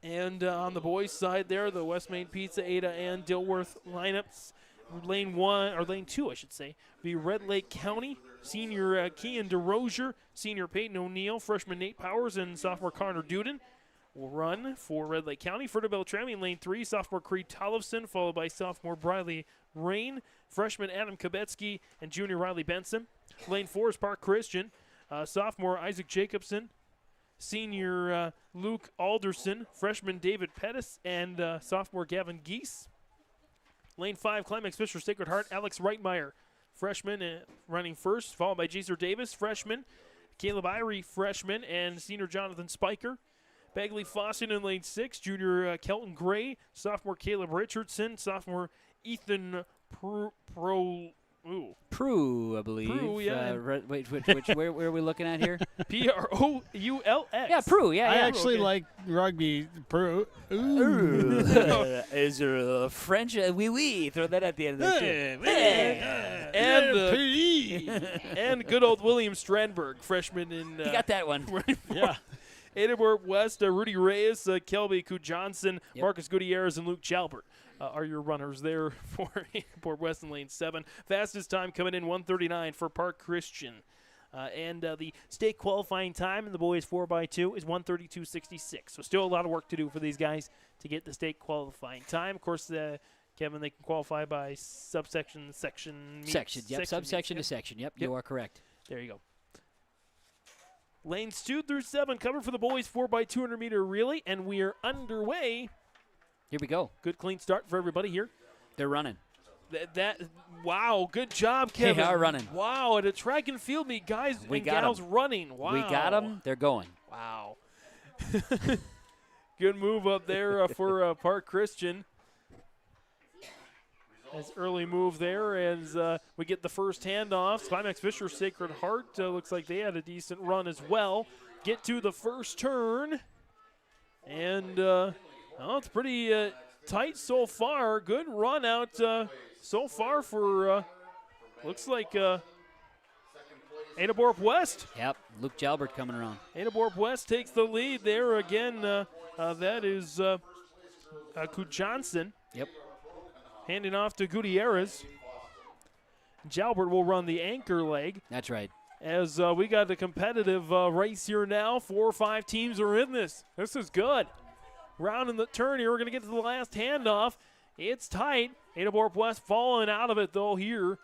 And on the boys' side there, the West Main Pizza, Ada, and Dilworth lineups. Lane 1, or Lane 2, I should say, be Red Lake County. Senior Kean DeRozier, senior Peyton O'Neill, freshman Nate Powers, and sophomore Connor Duden will run for Red Lake County. Ferta Beltrami in Lane 3, sophomore Creed Tollefson, followed by sophomore Briley Rain, freshman Adam Kabetsky, and junior Riley Benson. Lane 4 is Park Christian, sophomore Isaac Jacobson, senior Luke Alderson, freshman David Pettis, and sophomore Gavin Geese. Lane 5, Climax Fisher Sacred Heart, Alex Reitmeyer, freshman running first, followed by Jaser Davis, freshman, Caleb Irie, freshman, and senior Jonathan Spiker. Bagley Fawcett in Lane 6, junior Kelton Gray, sophomore Caleb Richardson, sophomore Ethan Prue, I believe. Prue, yeah. Where are we looking at here? Proulx. Yeah, Prue, yeah. I actually like rugby. Prue. Is there a French? Oui. Throw that at the end of the and good old William Strandberg, freshman in. You got that one. Yeah. Edinburgh West, Rudy Reyes, Kelby Koo Johnson, Marcus Gutierrez, and Luke Jalbert are your runners there for Edinburgh West in Lane 7. Fastest time coming in 1:39 for Park Christian. And the state qualifying time in the boys 4x2 is 1:32.66. So still a lot of work to do for these guys to get the state qualifying time. Of course, Kevin, they can qualify by subsection, section. Subsection to section. Yep, you are correct. There you go. Lanes 2 through 7 covered for the boys 4x200 meter relay, and we are underway. Here we go. Good clean start for everybody here. They're running. Wow, good job, Kevin. They are running. Wow, at a track and field meet, guys and gals running. Wow. We got them. They're going. Wow. Good move up there for Park Christian. As early move there as we get the first handoff. Climax Fisher Sacred Heart looks like they had a decent run as well. Get to the first turn. And it's pretty tight so far. Good run out so far for, looks like Adaborp West. Yep, Luke Jalbert coming around. Adaborp West takes the lead there again. That is Koo Johnson. Yep. Handing off to Gutierrez. Jalbert will run the anchor leg. That's right. As we got a competitive race here now. 4 or 5 teams are in this. This is good. Round in the turn here. We're going to get to the last handoff. It's tight. Adaborp West falling out of it, though, here.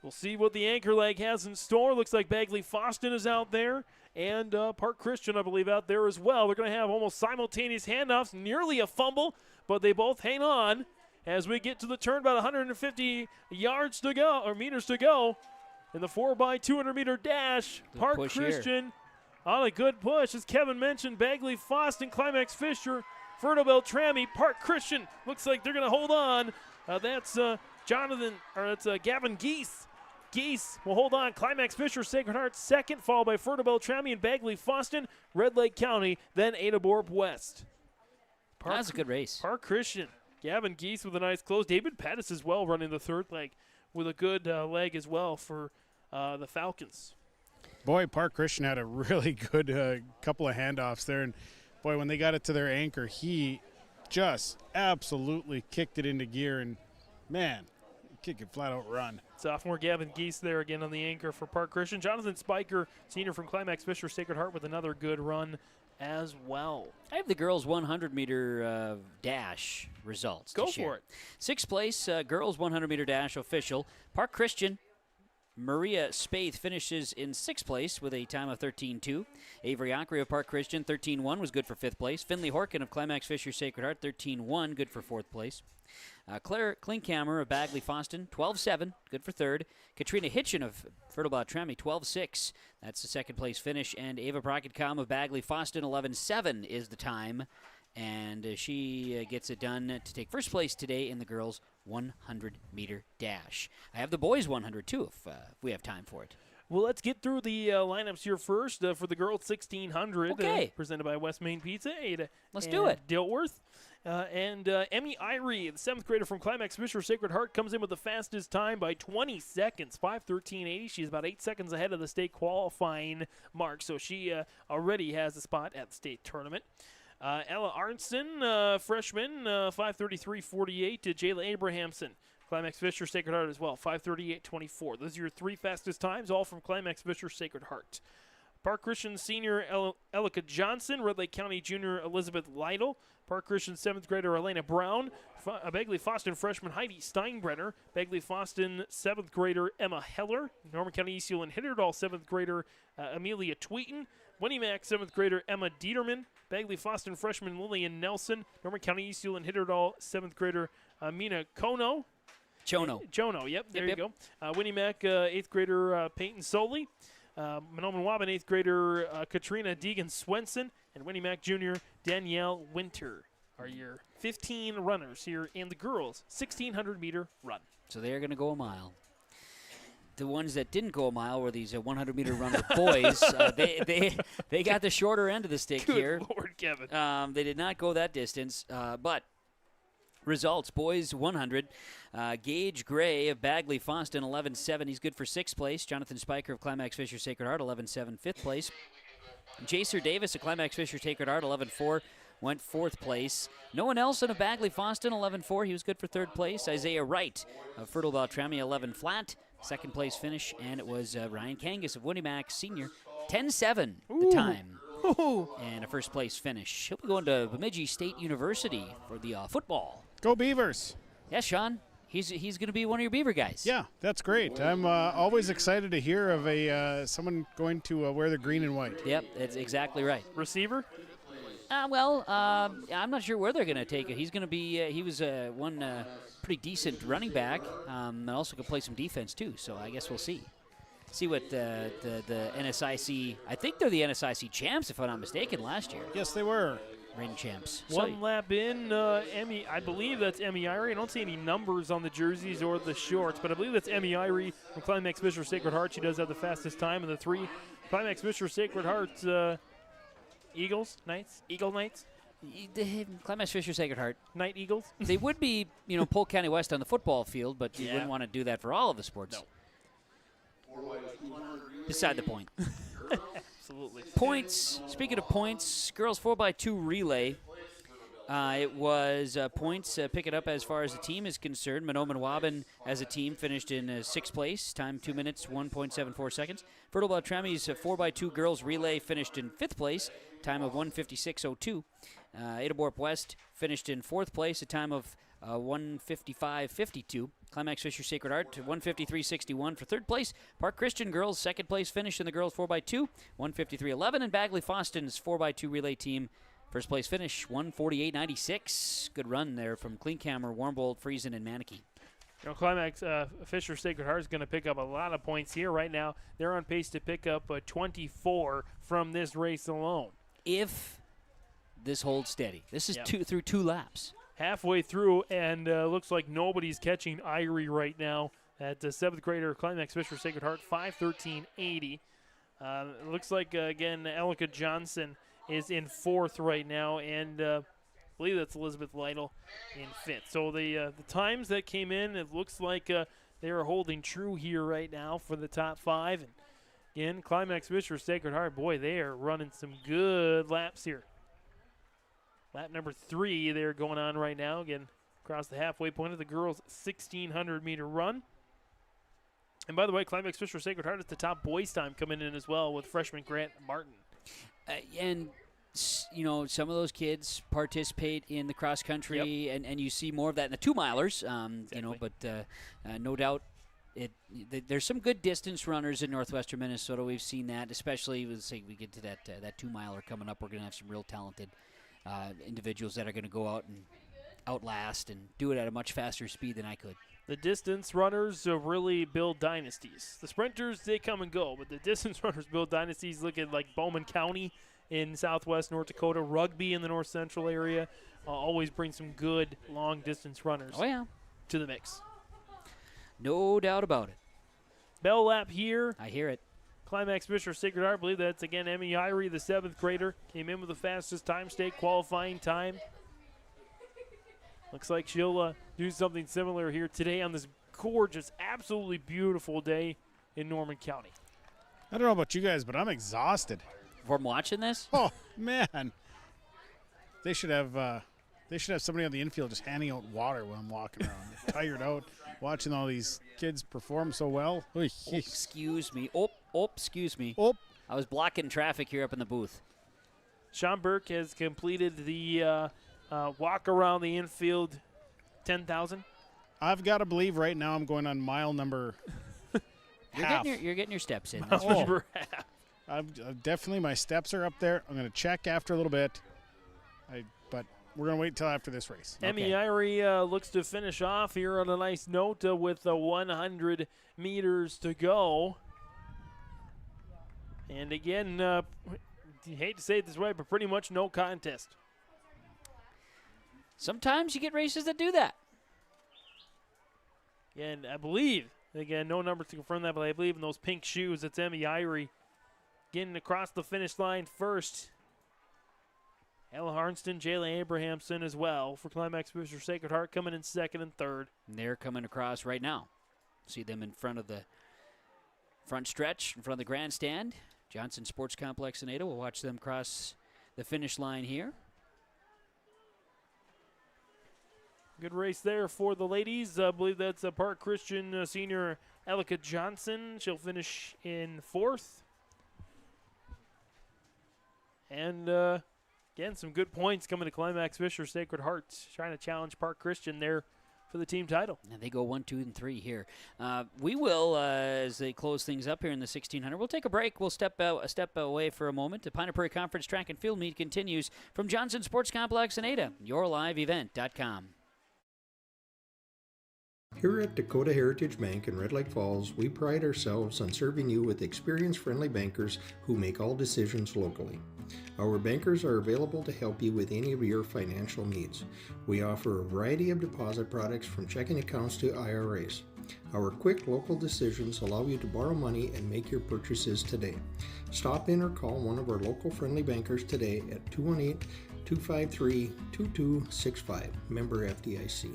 We'll see what the anchor leg has in store. Looks like Bagley Foston is out there. And Park Christian, I believe, out there as well. They're going to have almost simultaneous handoffs. Nearly a fumble, but they both hang on. As we get to the turn, about 150 yards to go, or meters to go, in the 4x200 meter dash. Park Christian on a good push. As Kevin mentioned, Bagley Foston, Climax Fisher, Ferto Beltrami, Park Christian. Looks like they're going to hold on. That's Gavin Geese. Geese will hold on. Climax Fisher, Sacred Heart second, followed by Ferto Beltrami and Bagley Foston, Red Lake County, then Adaborp West. That's a good race. Park Christian. Gavin Geese with a nice close. David Pettis as well running the third leg with a good leg as well for the Falcons. Boy, Park Christian had a really good couple of handoffs there. And, boy, when they got it to their anchor, he just absolutely kicked it into gear. And, man, kick it flat out run. Sophomore Gavin Geese there again on the anchor for Park Christian. Jonathan Spiker, senior from Climax Fisher Sacred Heart, with another good run as well. I have the girls 100-meter dash results. Go for it. Sixth place, girls 100-meter dash official. Park Christian, Maria Spaeth finishes in sixth place with a time of 13:2. Avery Ockery of Park Christian, 13:1, was good for fifth place. Finley Horkin of Climax Fisher Sacred Heart, 13:1, good for fourth place. Claire Klinkhammer of Bagley Foston, 12:7, good for third. Katrina Hitchen of Fertile Beltrami, 12:6. That's the second place finish. And Ava Brockett-Com of Bagley Foston, 11:7 is the time. And she gets it done to take first place today in the girls' 100-meter dash. I have the boys' 100 too, if we have time for it. Well, let's get through the lineups here first for the girls' 1600. Okay. Presented by West Main Pizza. Let's do it. Dilworth. And Emmy Irie, the 7th grader from Climax Fisher Sacred Heart, comes in with the fastest time by 20 seconds, 5:13.80. She's about 8 seconds ahead of the state qualifying mark, so she already has a spot at the state tournament. Ella Arnson, freshman, 5:33.48 to Jayla Abrahamson. Climax Fisher Sacred Heart as well, 5:38.24. Those are your 3 fastest times, all from Climax Fisher Sacred Heart. Park Christian senior Elika Johnson, Red Lake County junior Elizabeth Lytle, Park Christian 7th grader Elena Brown, Bagley Foston freshman Heidi Steinbrenner, Bagley Foston 7th grader Emma Heller, Norman County East Hewlin Hitterdall 7th grader Amelia Tweeten, Winnimac 7th grader Emma Dieterman, Bagley Foston freshman Lillian Nelson, Norman County East Hewlin Hitterdall 7th grader Mina Chono, yep, there you go. Winnimac 8th grader Peyton Soley, Monoman Waban 8th grader Katrina Deegan Swenson, and Winnimac Jr. Danielle Winter are your 15 runners here in the girls' 1,600-meter run. So they are going to go a mile. The ones that didn't go a mile were these 100-meter runner boys. They got the shorter end of the stick here. Good Lord, Kevin. They did not go that distance, but results, boys 100. Gage Gray of Bagley Foston, 11.7. He's good for 6th place. Jonathan Spiker of Climax Fisher Sacred Heart, 11.7, 5th place. Jacer Davis of Climax Fisher Sacred Heart, 11.4, went 4th place. Noah Nelson of Bagley Foston, 11.4. He was good for 3rd place. Isaiah Wright of Fertile Beltrami, 11 flat. 2nd place finish, and it was Ryan Kangas of Winnimac Senior, 10.7 the time. And a 1st place finish. He'll be going to Bemidji State University for the football. Go Beavers. Yes, Sean. He's going to be one of your Beaver guys. Yeah, that's great. I'm always excited to hear of someone going to wear the green and white. Yep, that's exactly right. Receiver? I'm not sure where they're going to take it. He's going to be, he was one pretty decent running back, and also could play some defense too, so I guess we'll see. See what the NSIC, I think they're the NSIC champs, if I'm not mistaken, last year. Yes, they were. Reigning champs. One lap in, Emmy, I believe that's Emmy Irie. I don't see any numbers on the jerseys or the shorts, but I believe that's Emmy Irie from Climax Fisher Sacred Heart. She does have the fastest time in the 3 Climax Fisher Sacred Heart Eagle Knights. Climax Fisher Sacred Heart. Night Eagles. They would be, Polk County West on the football field, but you wouldn't want to do that for all of the sports. No. Beside the point. Absolutely. Points. Speaking of points, girls 4x2 relay. It was points pick it up as far as the team is concerned. Monoman Waban as a team finished in 6th place, time 2 minutes, 1.74 seconds. Fertile Beltrami's 4x2 girls relay finished in 5th place, time of 1:56.02. Adaborp West finished in 4th place, a time of 1:55.52. Climax Fisher Sacred Heart 1:53.61 for 3rd place. Park Christian girls 2nd place finish in the girls 4x2, 1:53.11, and Bagley Foston's 4x2 relay team 1st place finish 1:48.96. Good run there from Klinghammer, Warmbold, Friesen, and Manakee. Climax Fisher Sacred Heart is going to pick up a lot of points here right now. They're on pace to pick up 24 from this race alone. If this holds steady. This is through 2 laps. Halfway through, and looks like nobody's catching Irie right now at the 7th grader Climax Fisher Sacred Heart, 5:13.80. It looks like, again, Elika Johnson is in 4th right now, and I believe that's Elizabeth Lytle in 5th. So the times that came in, it looks like they are holding true here right now for the top 5. And again, Climax Fisher Sacred Heart, boy, they are running some good laps here. Lap number 3 they're going on right now, again, across the halfway point of the girls' 1,600-meter run. And by the way, Climax Fisher Sacred Heart is the top boys' time coming in as well with freshman Grant Martin. And some of those kids participate in the cross country, and you see more of that in the 2-milers. Exactly. But no doubt, there's some good distance runners in northwestern Minnesota. We've seen that, especially we get to that 2-miler coming up. We're going to have some real talented individuals that are going to go out and outlast and do it at a much faster speed than I could. The distance runners really build dynasties. The sprinters, they come and go, but the distance runners build dynasties. Look at like Bowman County in southwest North Dakota, Rugby in the north central area. Always bring some good long distance runners to the mix. No doubt about it. Bell lap here. I hear it. Climax Fisher Sacred Heart, I believe that's again Emmy Irie, the 7th grader, came in with the fastest time, state qualifying time. Looks like she'll do something similar here today on this gorgeous, absolutely beautiful day in Norman County. I don't know about you guys, but I'm exhausted. From watching this? Oh, man. They should have somebody on the infield just handing out water when I'm walking around. I'm tired out watching all these kids perform so well. Oy, Oh, excuse me. Excuse me. I was blocking traffic here up in the booth. Sean Burke has completed the walk around the infield 10,000. I've got to believe right now I'm going on mile number half. You're getting your steps in. Mile number half. I've definitely, my steps are up there. I'm going to check after a little bit. But we're going to wait until after this race. Emmy Irie looks to finish off here on a nice note with 100 meters to go. And again, you hate to say it this way, but pretty much no contest. Sometimes you get races that do that. And I believe, again, no numbers to confirm that, but I believe in those pink shoes, it's Emmy Irie getting across the finish line first. Ella Harnston, Jayla Abrahamson as well for Climax Booster Sacred Heart coming in second and third. And they're coming across right now. See them in front of the front stretch, in front of the grandstand. Johnson Sports Complex in Ada. We'll watch them cross the finish line here. Good race there for the ladies. I believe that's Park Christian senior Elika Johnson. She'll finish in fourth. And again, some good points coming to Climax Fisher Sacred Heart, trying to challenge Park Christian there for the team title. And they go 1, 2, and 3 here. We will, as they close things up here in the 1600, we'll take a break. We'll step away for a moment. The Pine Prairie Conference Track and Field Meet continues from Johnson Sports Complex in Ada, yourliveevent.com. Here at Dakota Heritage Bank in Red Lake Falls, we pride ourselves on serving you with experienced-friendly bankers who make all decisions locally. Our bankers are available to help you with any of your financial needs. We offer a variety of deposit products from checking accounts to IRAs. Our quick local decisions allow you to borrow money and make your purchases today. Stop in or call one of our local friendly bankers today at 218-253-2265. Member FDIC.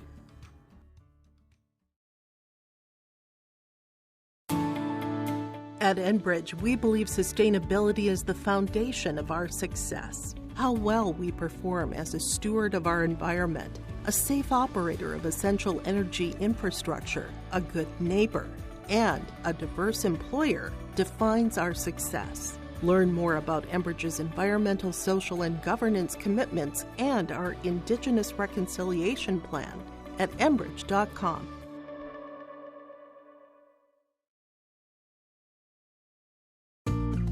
At Enbridge, we believe sustainability is the foundation of our success. How well we perform as a steward of our environment, a safe operator of essential energy infrastructure, a good neighbor, and a diverse employer defines our success. Learn more about Enbridge's environmental, social, and governance commitments and our Indigenous Reconciliation Plan at enbridge.com.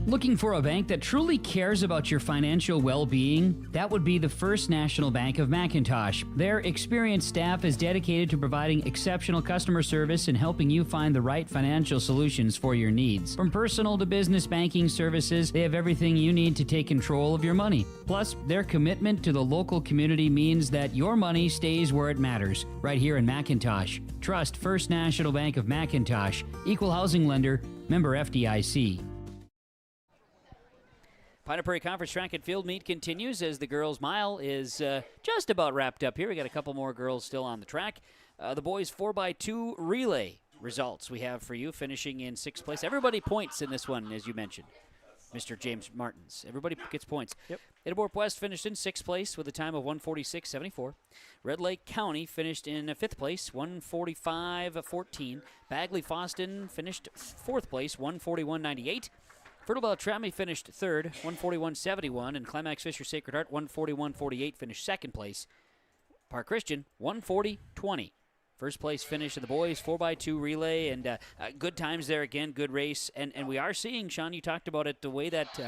Looking for a bank that truly cares about your financial well-being? That would be the First National Bank of McIntosh. Their experienced staff is dedicated to providing exceptional customer service and helping you find the right financial solutions for your needs. From personal to business banking services, they have everything you need to take control of your money. Plus, their commitment to the local community means that your money stays where it matters, right here in McIntosh. Trust First National Bank of McIntosh. Equal housing lender, member FDIC. Pine Prairie Conference Track and Field Meet continues as the girls' mile is just about wrapped up here. We got a couple more girls still on the track. The boys' 4x2 relay results we have for you, finishing in 6th place. Everybody points in this one, as you mentioned, Mr. James Martins. Everybody gets points. Yep. Edinburgh West finished in 6th place with a time of 1:46.74. Red Lake County finished in 5th place, 1:45.14. Bagley Foston finished 4th place, 1:41.98. Fertile Beltrami finished 3rd, 1:41.71, and Climax Fisher Sacred Heart, 1:41.48, finished 2nd place. Park Christian, 1:40.20. First place finish of the boys, 4x2 relay, and good times there again, good race. And we are seeing, Sean, you talked about it, the way that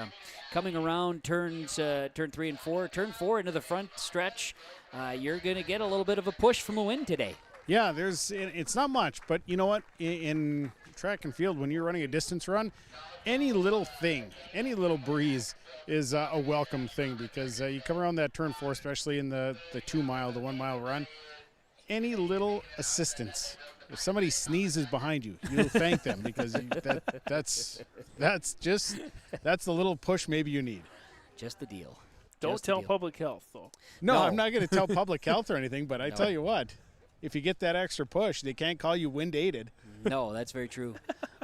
coming around turn 3 and 4, turn 4 into the front stretch, you're going to get a little bit of a push from a win today. Yeah, it's not much, but you know what? In track and field, when you're running a distance run, any little thing, any little breeze is a welcome thing, because you come around that turn 4, especially in the 2 mile, the 1 mile run, any little assistance. If somebody sneezes behind you, you'll thank them, because that's the little push maybe you need. Just the deal. Don't tell public health, though. No, I'm not going to tell public health or anything, but I tell you what, if you get that extra push, they can't call you wind-aided. No, that's very true.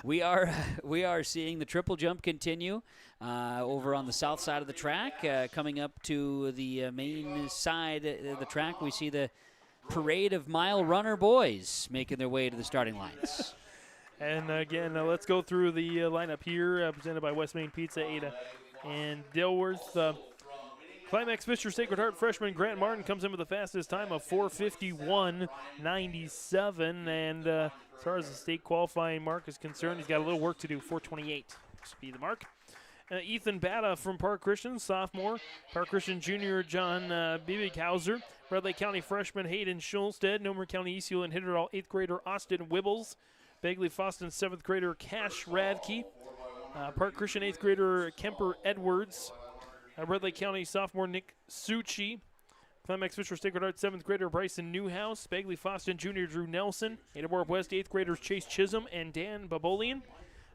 We are seeing the triple jump continue over on the south side of the track. Coming up to the main side of the track, we see the parade of mile runner boys making their way to the starting lines. And again, let's go through the lineup here, presented by West Main Pizza, Ada and Dilworth. Climax Fisher Sacred Heart freshman Grant Martin comes in with the fastest time of 4:51.97. And as far as the state qualifying mark is concerned, he's got a little work to do. 4:28 should be the mark. Ethan Batta from Park Christian, sophomore. Park Christian junior John Biebighauser. Red Lake County freshman Hayden Schulstead. Nomer County East Hewlett Hidderall 8th grader Austin Wibbles. Bagley Foston 7th grader Cash Radke. Park Christian 8th grader Kemper Edwards. Red Lake County sophomore Nick Succi. Climax Fisher Sacred Heart 7th grader Bryson Newhouse. Bagley Foston junior Drew Nelson. Ada Moore West 8th graders Chase Chisholm and Dan Babolian.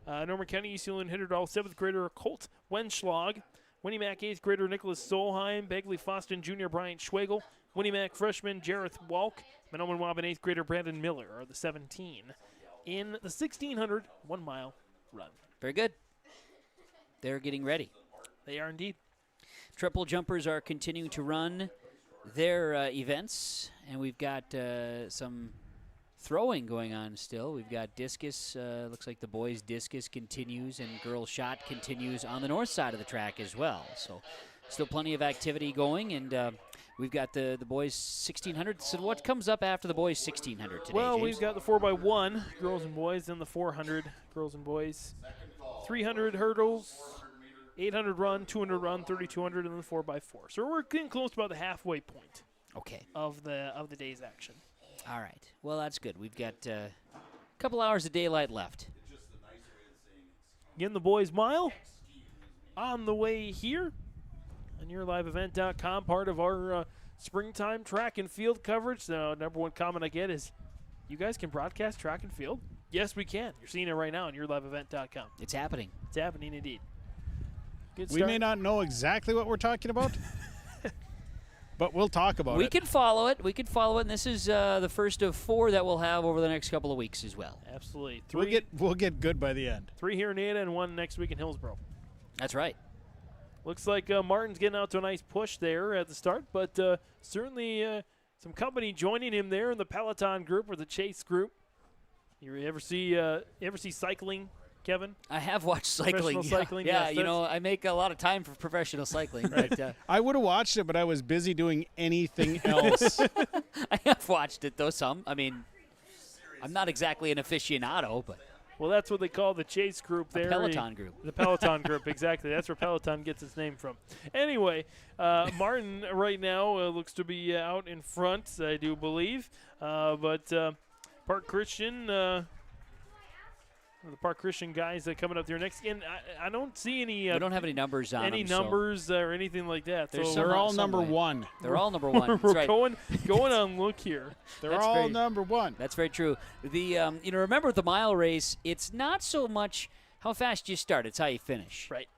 Norman County East Hewlett Hidderall 7th grader Colt Wenschlag. Winnie Mac 8th grader Nicholas Solheim. Bagley Foston junior Bryant Schwegel. Winnie Mac freshman Jareth Walk. Menominee Waban 8th grader Brandon Miller are the 17 in the 1,600 1-mile run. Very good. They're getting ready. They are indeed. Triple jumpers are continuing to run their events, and we've got some throwing going on still. We've got discus. Looks like the boys' discus continues, and girls' shot continues on the north side of the track as well. So still plenty of activity going, and we've got the boys' 1,600. So what comes up after the boys' 1,600 today, Well, James? we've got the 4x1, girls and boys, then the 400, girls and boys. 300 hurdles, 800 run, 200 run, 3,200, and then 4x4. So we're getting close to about the halfway point. Okay. Of the day's action. All right. Well, that's good. We've got a couple hours of daylight left. Again, the boys' mile on the way here on YourLiveEvent.com, part of our springtime track and field coverage. The number one comment I get is, you guys can broadcast track and field? Yes, we can. You're seeing it right now on YourLiveEvent.com. It's happening. It's happening indeed. Good We start. may not know exactly what we're talking about, but we'll talk about We it. can follow it. We can follow it, and this is the first of 4 that we'll have over the next couple of weeks as well. Absolutely. We'll get good by the end. 3 here in Ada and 1 next week in Hillsborough. That's right. Looks like Martin's getting out to a nice push there at the start, but certainly some company joining him there in the Peloton group or the Chase group. You ever see cycling, Kevin? I have watched cycling. Professional cycling. Yeah, yes, you know, I make a lot of time for professional cycling. But, I would have watched it, but I was busy doing anything else. I have watched it, though, some. I mean, I'm not exactly an aficionado, but. Well, that's what they call the Chase group there. Peloton group. The Peloton group, exactly. That's where Peloton gets its name from. Anyway, Martin right now looks to be out in front, I do believe. But Park Christian, the Park Christian guys coming up there next. And I don't see any. We don't have any numbers on any them, numbers or anything like that. So they're all number 1. They're all number 1. That's We're right. going on look here. They're all number 1. That's very true. The remember with the mile race, it's not so much how fast you start; it's how you finish. Right.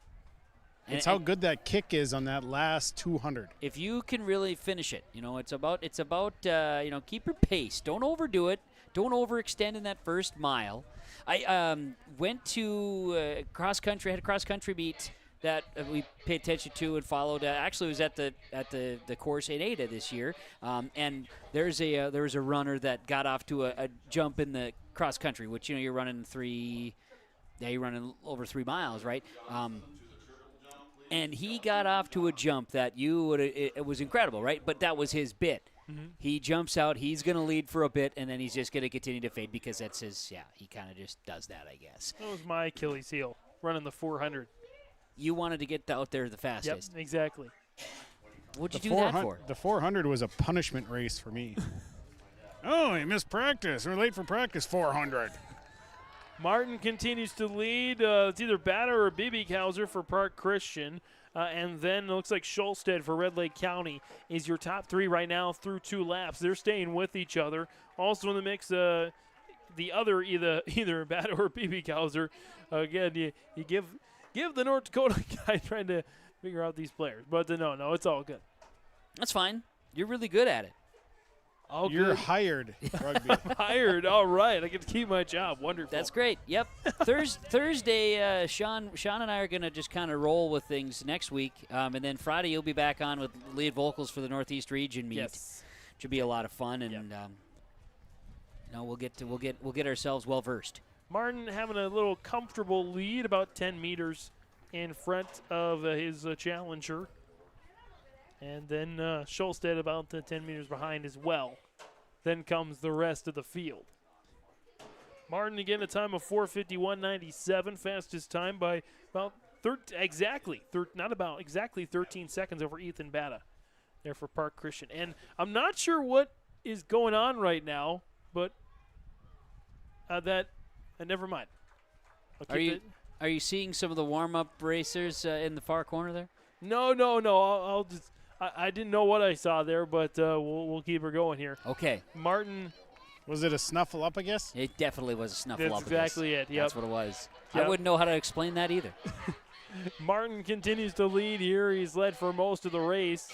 It's how good that kick is on that last 200. If you can really finish it, it's about keep your pace. Don't overdo it. Don't overextend in that first mile. I went to cross country. Had a cross country meet that we paid attention to and followed. Actually, it was at the course in Ada this year. And there was a runner that got off to a jump in the cross country, which you're running you're running over 3 miles, right? And he got off to a jump that it was incredible, right? But that was his bit. Mm-hmm. He jumps out, he's going to lead for a bit, and then he's just going to continue to fade because that's he kind of just does that, I guess. That was my Achilles heel, running the 400. You wanted to get out there the fastest. Yep, exactly. What'd you do that for? The 400 was a punishment race for me. Oh, he missed practice. We're late for practice. 400. Martin continues to lead. It's either Batter or Biebighauser for Park Christian. And then it looks like Schulstead for Red Lake County is your top 3 right now through 2 laps. They're staying with each other. Also in the mix, the other either Batter or Biebighauser. Again, you give the North Dakota guy trying to figure out these players. But no, it's all good. That's fine. You're really good at it. Oh, You're good. hired, rugby. Hired. All right. I get to keep my job. Wonderful. That's great. Yep. Thursday, Sean and I are going to just kind of roll with things next week. And then Friday, you'll be back on with lead vocals for the Northeast Region meet. Yes. Should be a lot of fun. And, we'll get ourselves well versed. Martin having a little comfortable lead, about 10 meters in front of his challenger. And then Schulstead about 10 meters behind as well. Then comes the rest of the field. Martin again a time of 4:51.97, fastest time by about exactly 13 seconds over Ethan Batta there for Park Christian. And I'm not sure what is going on right now, but never mind. Are you seeing some of the warm-up racers in the far corner there? No. I'll just. I didn't know what I saw there, but we'll keep her going here. Okay. Martin. Was it a snuffle up, I guess? It definitely was a snuffle That's up. exactly it. Yep. That's what it was. Yep. I wouldn't know how to explain that either. Martin continues to lead here. He's led for most of the race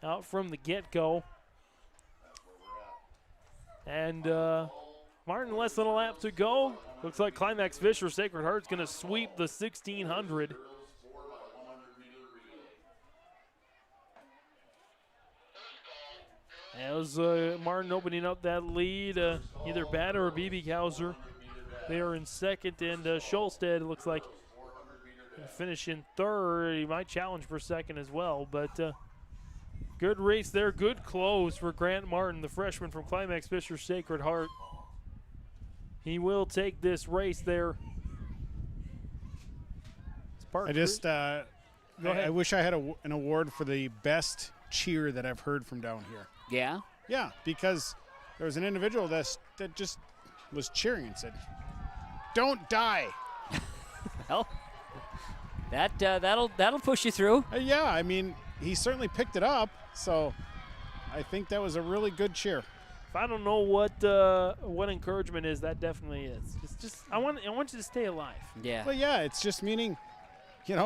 out from the get-go. And Martin less than a lap to go. Looks like Climax Fisher Sacred Heart's going to sweep the 1600. As Martin opening up that lead, either Batta or BB Kauser. They are in second, and Schulstead looks like finish in third. He might challenge for second as well, but good race there. Good close for Grant Martin, the freshman from Climax Fisher Sacred Heart. He will take this race there. I just, I wish I had an award for the best cheer that I've heard from down here. Yeah? Yeah, because there was an individual that just was cheering and said, "Don't die." Well, that'll push you through. Yeah, I mean, he certainly picked it up, so I think that was a really good cheer. If I don't know what encouragement is, that definitely is. It's just I want you to stay alive. Yeah. Well, yeah, it's just meaning, keep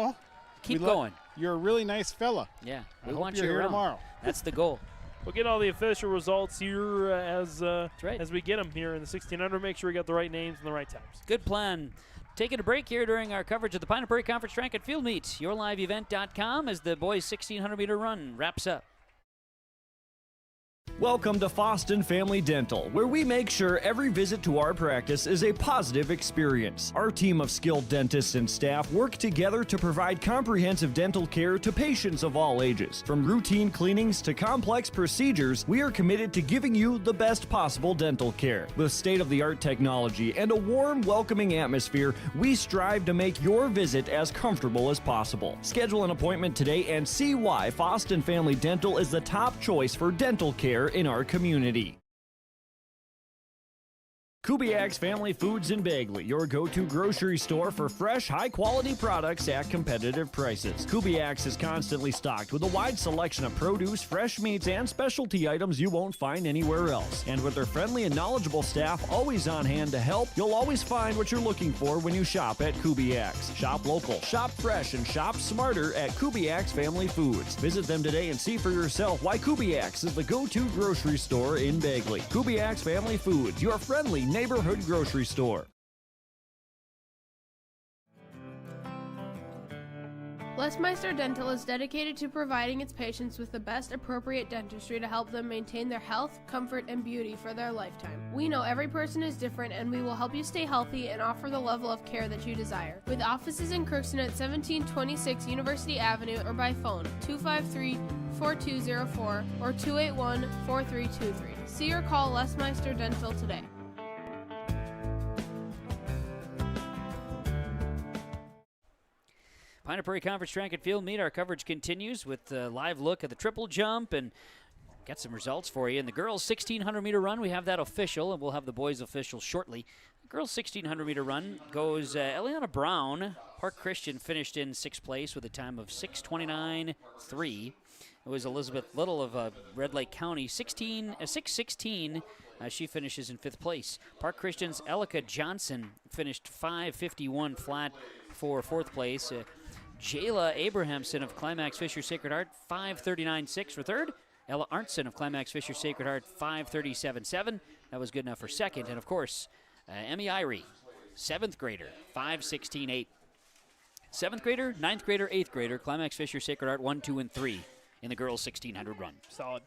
going. You're a really nice fella. Yeah, I hope you're here tomorrow. That's the goal. We'll get all the official results here as we get them here in the 1600. Make sure we got the right names and the right times. Good plan. Taking a break here during our coverage of the Pine Prairie Conference Track and Field Meet. YourLiveEvent.com as the boys' 1600-meter run wraps up. Welcome to Foston Family Dental, where we make sure every visit to our practice is a positive experience. Our team of skilled dentists and staff work together to provide comprehensive dental care to patients of all ages. From routine cleanings to complex procedures, we are committed to giving you the best possible dental care. With state-of-the-art technology and a warm, welcoming atmosphere, we strive to make your visit as comfortable as possible. Schedule an appointment today and see why Foston Family Dental is the top choice for dental care in our community. Kubiak's Family Foods in Bagley, your go-to grocery store for fresh, high-quality products at competitive prices. Kubiak's is constantly stocked with a wide selection of produce, fresh meats, and specialty items you won't find anywhere else. And with their friendly and knowledgeable staff always on hand to help, you'll always find what you're looking for when you shop at Kubiak's. Shop local, shop fresh, and shop smarter at Kubiak's Family Foods. Visit them today and see for yourself why Kubiak's is the go-to grocery store in Bagley. Kubiak's Family Foods, your friendly neighborhood grocery store. Lesmeister Dental is dedicated to providing its patients with the best appropriate dentistry to help them maintain their health, comfort, and beauty for their lifetime. We know every person is different, and we will help you stay healthy and offer the level of care that you desire. With offices in Crookston at 1726 University Avenue or by phone 253-4204 or 281-4323. See or call Lesmeister Dental today. Pine Prairie Conference Track and Field Meet. Our coverage continues with a live look at the triple jump and got some results for you. In the girls' 1600-meter run, we have that official, and we'll have the boys' official shortly. The girls' 1600-meter run goes Eliana Brown. Park Christian finished in 6th place with a time of 6:29.3. It was Elizabeth Little of Red Lake County, 6:16. She finishes in 5th place. Park Christian's Elika Johnson finished 5:51 flat for 4th place. Jayla Abrahamson of Climax Fisher Sacred Heart, 5:39.6 for 3rd. Ella Arntzen of Climax Fisher Sacred Heart, 5:37.7. That was good enough for second. And, of course, Emmy Irie, 7th grader, 5:16.8. 7th grader, 9th grader, 8th grader, Climax Fisher Sacred Heart 1, 2, and 3 in the girls' 1600 run. Solid.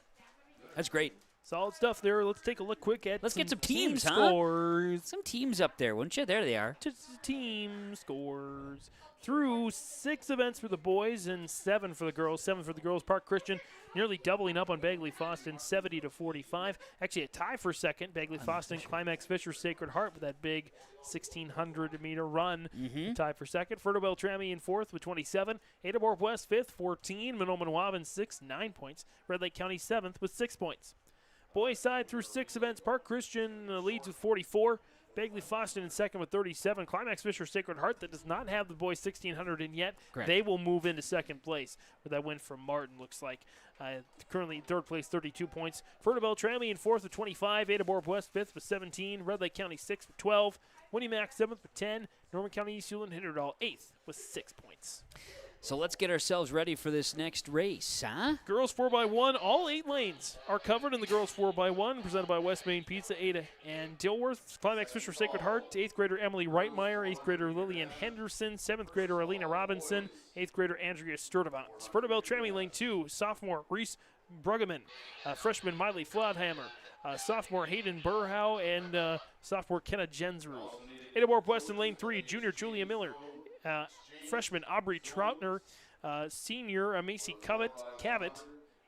That's great. Solid stuff there. Let's take a look quick at get some teams, scores. Some teams up there, wouldn't you? There they are. Just team scores. Through 6 events for the boys and 7 for the girls. 7 for the girls. Park Christian nearly doubling up on Bagley Foston, 70-45. Actually, a tie for second. Bagley Foston, Climax Fisher Sacred Heart with that big 1,600-meter run. Tie for second. Ferto Beltrami in 4th with 27. Ada Borp West 5th, 14. Monoman Waban 6th, 9 points. Red Lake County 7th with 6 points. Boys side through 6 events. Park Christian leads with 44. Bagley Foston in second with 37. Climax Fisher Sacred Heart, that does not have the boys 1,600 in yet. Correct. They will move into second place with that win from Martin, looks like. Currently in third place, 32 points. Ferto Beltrami in 4th with 25. Ada Borp West 5th with 17. Red Lake County 6th with 12. Winnie Mac 7th with 10. Norman County East Hewlett Hitterdall 8th with 6 points. So let's get ourselves ready for this next race, huh? Girls 4x1, all 8 lanes are covered in the girls 4x1, presented by West Main Pizza, Ada and Dilworth. Climax Fisher Sacred Heart, 8th grader Emily Reitmeyer, 8th grader Lillian Henderson, 7th grader Alina Robinson, 8th grader Andrea Sturdivant. Ferto Beltrami lane 2, sophomore Reese Bruggeman, freshman Miley Flodhammer, sophomore Hayden Burhow, and sophomore Kenna Jensrud. Ada Borp West in lane 3, junior Julia Miller, freshman Aubrey Troutner, senior Macy Cavett,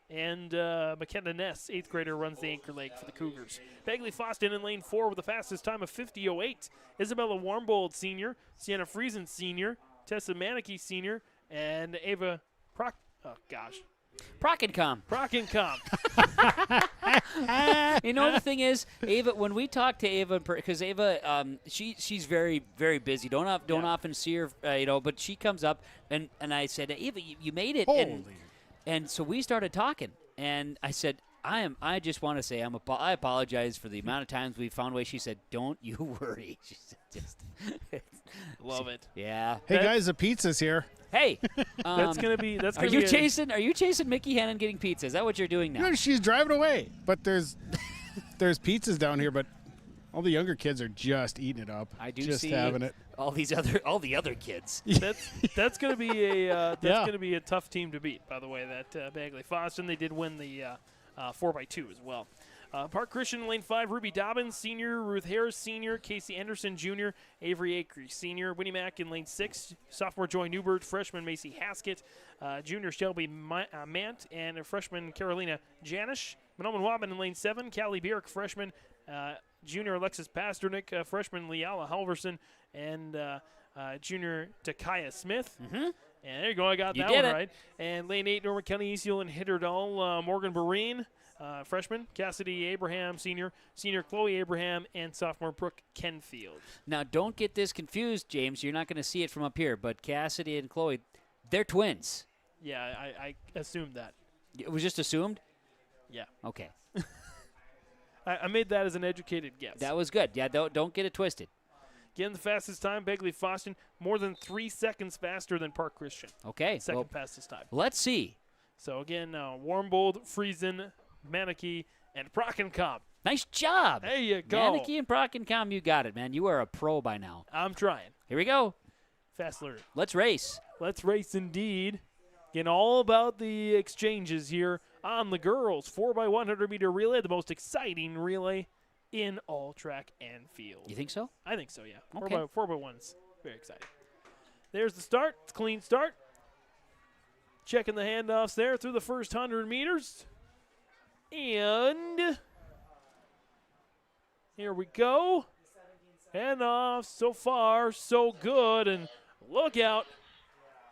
and McKenna Ness, 8th grader, runs the anchor leg for the Cougars. Bagley Foston in lane 4 with the fastest time of 50:08. Isabella Warmbold, senior, Sienna Friesen, senior, Tessa Manicky, senior, and Ava Prockencom. You know, the thing is, Ava, when we talk to Ava, because Ava, she's very, very busy. Don't often see her, but she comes up, and I said, Ava, you made it. And so we started talking, and I said, I just want to say I apologize for the amount of times we found ways. She said, "Don't you worry." She said, Love it. Yeah. Hey guys, the pizza's here. Hey, that's gonna be. Are you chasing Mickey Hannon getting pizza? Is that what you're doing now? No, she's driving away. But there's pizzas down here, but all the younger kids are just eating it up. I do just see having it. all the other kids. That's gonna be gonna be a tough team to beat. By the way, that Bagley Foston, they did win the 4x2 as well. Park Christian, lane 5, Ruby Dobbins, senior, Ruth Harris, senior, Casey Anderson, junior, Avery Acre, senior, Winnie Mack in lane 6, sophomore Joy Newbert, freshman Macy Haskett, junior Shelby Mant, and freshman Carolina Janish. Monoman Waban in lane 7, Callie Bierk, freshman, junior Alexis Pasternak, freshman Leala Halverson, and junior Takaya Smith. And there you go, I got that one right. And lane 8, Norman County East Hewlett Hitterdall, Morgan Barine, freshman, Cassidy Abraham, senior Chloe Abraham, and sophomore Brooke Kenfield. Now, don't get this confused, James. You're not going to see it from up here, but Cassidy and Chloe, they're twins. Yeah, I assumed that. It was just assumed? Yeah. Okay. I made that as an educated guess. That was good. Yeah, don't get it twisted. Again, the fastest time, Bagley Foston, more than 3 seconds faster than Park Christian. Okay. Second fastest time. Let's see. So, again, Warmbold, Friesen, Manicky, and Prockencom. Nice job. There you go. Manicky and Prockencom, you got it, man. You are a pro by now. I'm trying. Here we go. Fast learner. Let's race. Let's race indeed. Again, all about the exchanges here on the girls 4x100-meter relay, the most exciting relay in all track and field. You think so? I think so, yeah. Okay. 4x1 is very exciting. There's the start. It's a clean start. Checking the handoffs there through the first 100 meters. And here we go. Handoff. So far, so good. And look out.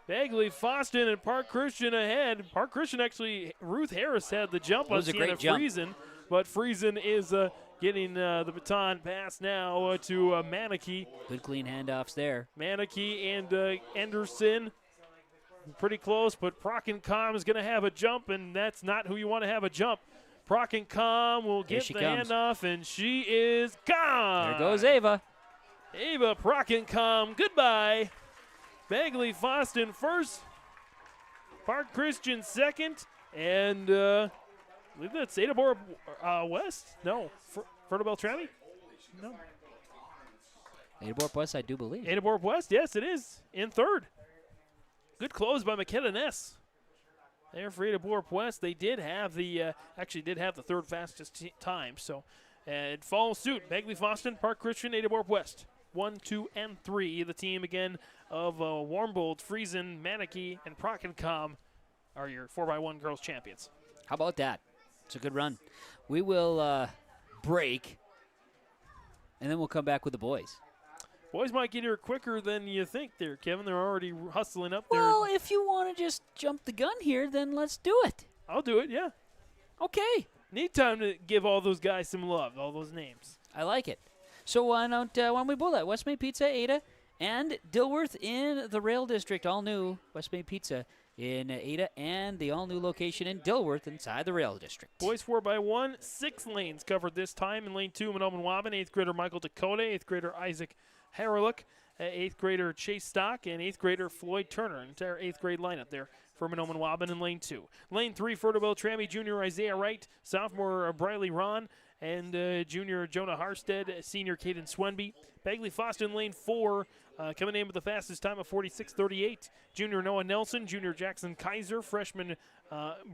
Bagley Foston and Park Christian ahead. Park Christian actually, Ruth Harris had the jump on Sienna Friesen. But Friesen is getting the baton pass now to Manicky. Good clean handoffs there. Manicky and Anderson. Pretty close, but Prockencom is going to have a jump, and that's not who you want to have a jump. Prockencom will get the handoff, and she is gone. There goes Ava. Ava Prockencom, goodbye. Bagley Foston first. Park Christian second. And believe that's Adabor West. No, Fertile Beltrami. No. Adabor West, I do believe. Adabor West, yes, it is in third. Good close by McKenna Ness. There for Adabor West, they did have the third fastest time. So it follows suit. Begley Foston, Park Christian, Adabor West. 1, 2, and 3. The team again of Warmbold, Friesen, Manakee, and Prockencom are your 4x1 girls champions. How about that? It's a good run. We will break, and then we'll come back with the boys. Boys might get here quicker than you think there, Kevin. They're already hustling up there. Well, if you want to just jump the gun here, then let's do it. I'll do it, yeah. Okay. Need time to give all those guys some love, all those names. I like it. So why don't we bowl that? Westmead Pizza, Ada, and Dilworth in the Rail District. All new Westmead Pizza in Ada and the all-new location in Dilworth inside the Rail District. Boys 4x1, 6 lanes covered this time. In lane 2, Manoman Waban, 8th grader Michael Dakota, 8th grader Isaac Harrelick, 8th grader Chase Stock, and 8th grader Floyd Turner. Entire 8th grade lineup there for Manoman Waban in lane 2. Lane 3, Fertile Beltrami, junior Isaiah Wright, sophomore Briley Ron, and junior Jonah Harstead, senior Caden Swenby. Begley Foston, lane 4, coming in with the fastest time of 46:38. Junior Noah Nelson, junior Jackson Kaiser, freshman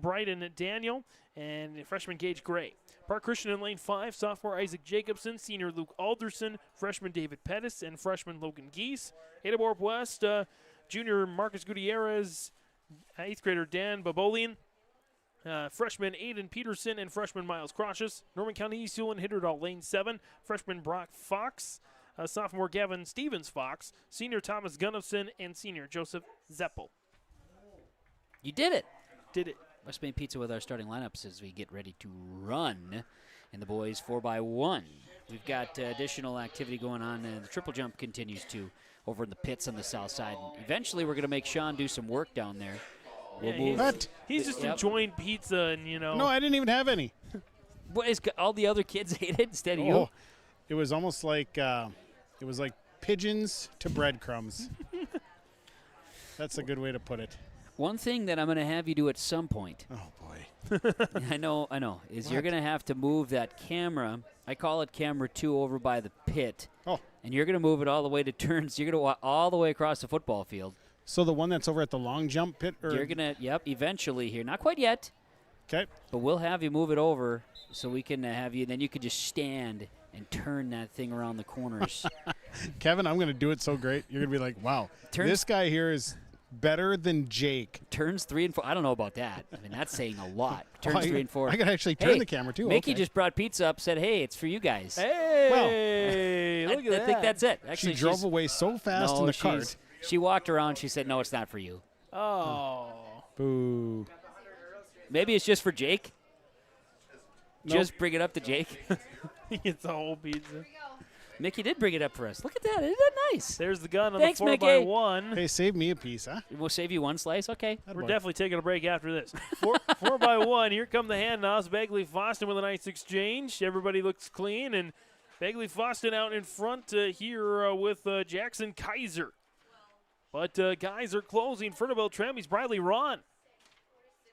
Bryden Daniel, and freshman Gage Gray. Park Christian in lane 5, sophomore Isaac Jacobson, senior Luke Alderson, freshman David Pettis, and freshman Logan Geese. Adabor West, junior Marcus Gutierrez, 8th grader Dan Babolian, freshman Aiden Peterson, and freshman Miles Crocious. Norman County East Hewlin Hidderdahl, lane 7, freshman Brock Fox, sophomore Gavin Stevens Fox, senior Thomas Gunnifson, and senior Joseph Zeppel. You did it. Did it. Westmead Pizza with our starting lineups as we get ready to run in the boys 4x1. We've got additional activity going on, and the triple jump continues to over in the pits on the south side. And eventually we're going to make Sean do some work down there. He's just enjoying pizza and, No, I didn't even have any. What is all the other kids ate it instead of you? It was almost like pigeons to breadcrumbs. That's a good way to put it. One thing that I'm going to have you do at some point. Oh, boy. I know. Is you're going to have to move that camera. I call it camera 2 over by the pit. Oh. And you're going to move it all the way to turns. You're going to walk all the way across the football field. So the one that's over at the long jump pit? You're going to, eventually here. Not quite yet. Okay. But we'll have you move it over so we can have you. Then you could just stand and turn that thing around the corners. Kevin, I'm going to do it so great. You're going to be like, wow, this guy here is better than Jake. Turns 3 and 4. I don't know about that. I mean, that's saying a lot. Turns 3 and 4. I could actually turn the camera, too. Mickey just brought pizza up, said, hey, it's for you guys. Hey, look at that. I think that's it. Actually, she drove away so fast in the cart. She walked around. She said, no, it's not for you. Oh. Boo. Maybe it's just for Jake. Nope. Just bring it up to Jake. He gets the whole pizza. Mickey did bring it up for us. Look at that. Isn't that nice? There's the gun on Thanks, the 4x1. Hey, save me a piece, huh? We'll save you one slice. Okay. We're definitely taking a break after this. 4x1. Here come the handoffs. Begley Foston with a nice exchange. Everybody looks clean. And Begley Foston out in front here with Jackson Kaiser. But guys are closing. Fertile Beltrami's Briley Ron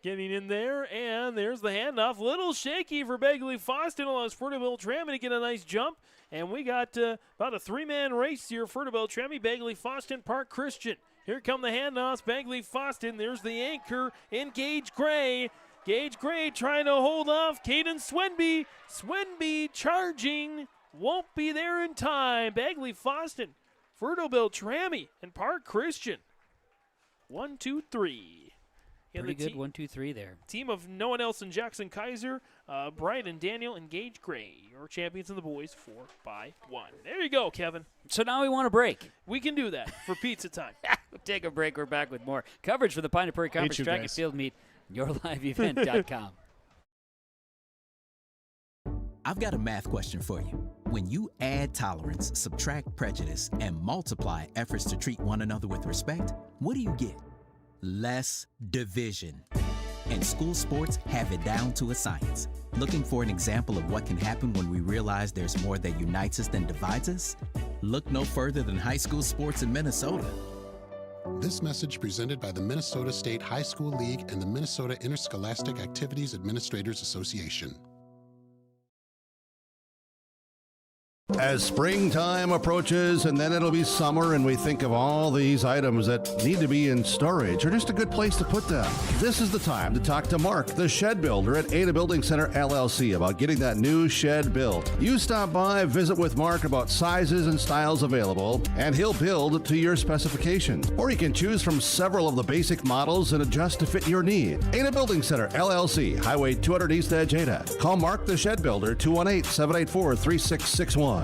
getting in there, and there's the handoff. Little shaky for Begley Foston. Allows Fertile Beltrami to get a nice jump. And we got about a 3-man race here. Fertile Beltrami, Begley Foston, Park Christian. Here come the handoffs. Begley Foston. There's the anchor in Gage Gray. Gage Gray trying to hold off Caden Swenby. Swenby charging. Won't be there in time. Begley Foston, Fertile Beltrami, and Park Christian. 1, 2, 3. Pretty good 1, 2, 3 there. Team of Noah Nelson, Jackson Kaiser, Brian Daniel, and Gage Gray. Your champions in the boys 4x1. There you go, Kevin. So now we want a break. We can do that for pizza time. We'll take a break. We're back with more coverage for the Pine Prairie Conference Track and Field Meet. YourLiveEvent.com. I've got a math question for you. When you add tolerance, subtract prejudice, and multiply efforts to treat one another with respect, what do you get? Less division. And school sports have it down to a science. Looking for an example of what can happen when we realize there's more that unites us than divides us? Look no further than high school sports in Minnesota. This message presented by the Minnesota State High School League and the Minnesota Interscholastic Activities Administrators Association. As springtime approaches, and then it'll be summer, and we think of all these items that need to be in storage or just a good place to put them. This is the time to talk to Mark, the shed builder at Ada Building Center LLC, about getting that new shed built. You stop by, visit with Mark about sizes and styles available, and he'll build to your specifications. Or you can choose from several of the basic models and adjust to fit your need. Ada Building Center LLC, Highway 200 East Edge, Ada. Call Mark, the shed builder, 218-784-3661.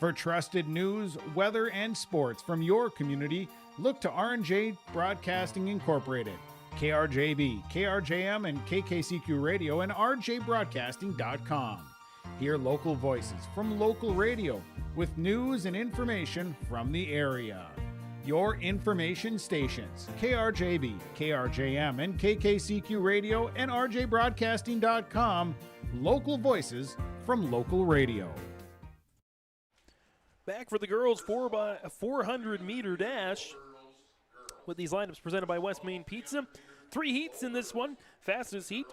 For trusted news, weather, and sports from your community, look to R&J Broadcasting Incorporated, KRJB, KRJM, and KKCQ Radio, and rjbroadcasting.com. Hear local voices from local radio with news and information from the area. Your information stations, KRJB, KRJM, and KKCQ Radio, and rjbroadcasting.com. Local voices from local radio. Back for the girls 400-meter dash with these lineups presented by West Main Pizza. 3 heats in this one. Fastest heat,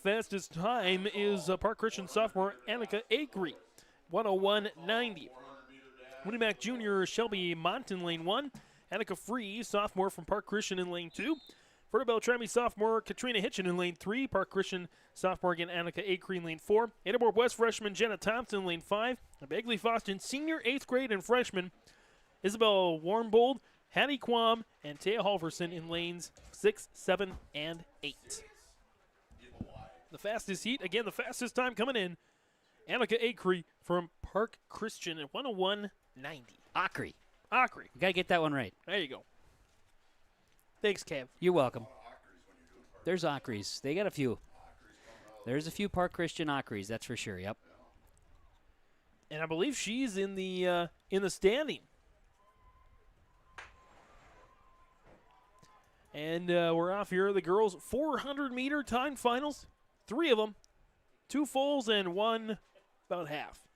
fastest time is Park Christian sophomore Annika Acree, 101.90. Winnimac Junior Shelby Mont in lane 1. Annika Free, sophomore from Park Christian in lane 2. Ferta Beltrami sophomore Katrina Hitchen in lane 3. Park Christian sophomore again Annika Acree in lane 4. Edinburgh West freshman Jenna Thompson in lane 5. Begley Foston senior 8th grade and freshman Isabel Warmbold, Hattie Quam, and Taya Halverson in lanes 6, 7, and 8. The fastest heat, again the fastest time coming in, Annika Acree from Park Christian at 101.90. Acree. Acree. You gotta get that one right. There you go. Thanks, Kev. You're welcome. There's Acrees. They got a few. There's a few Park Christian Acrees, that's for sure. Yep. And I believe she's in the standing. And we're off here. The girls' 400-meter time finals. 3 of them. 2 fulls and 1 about half.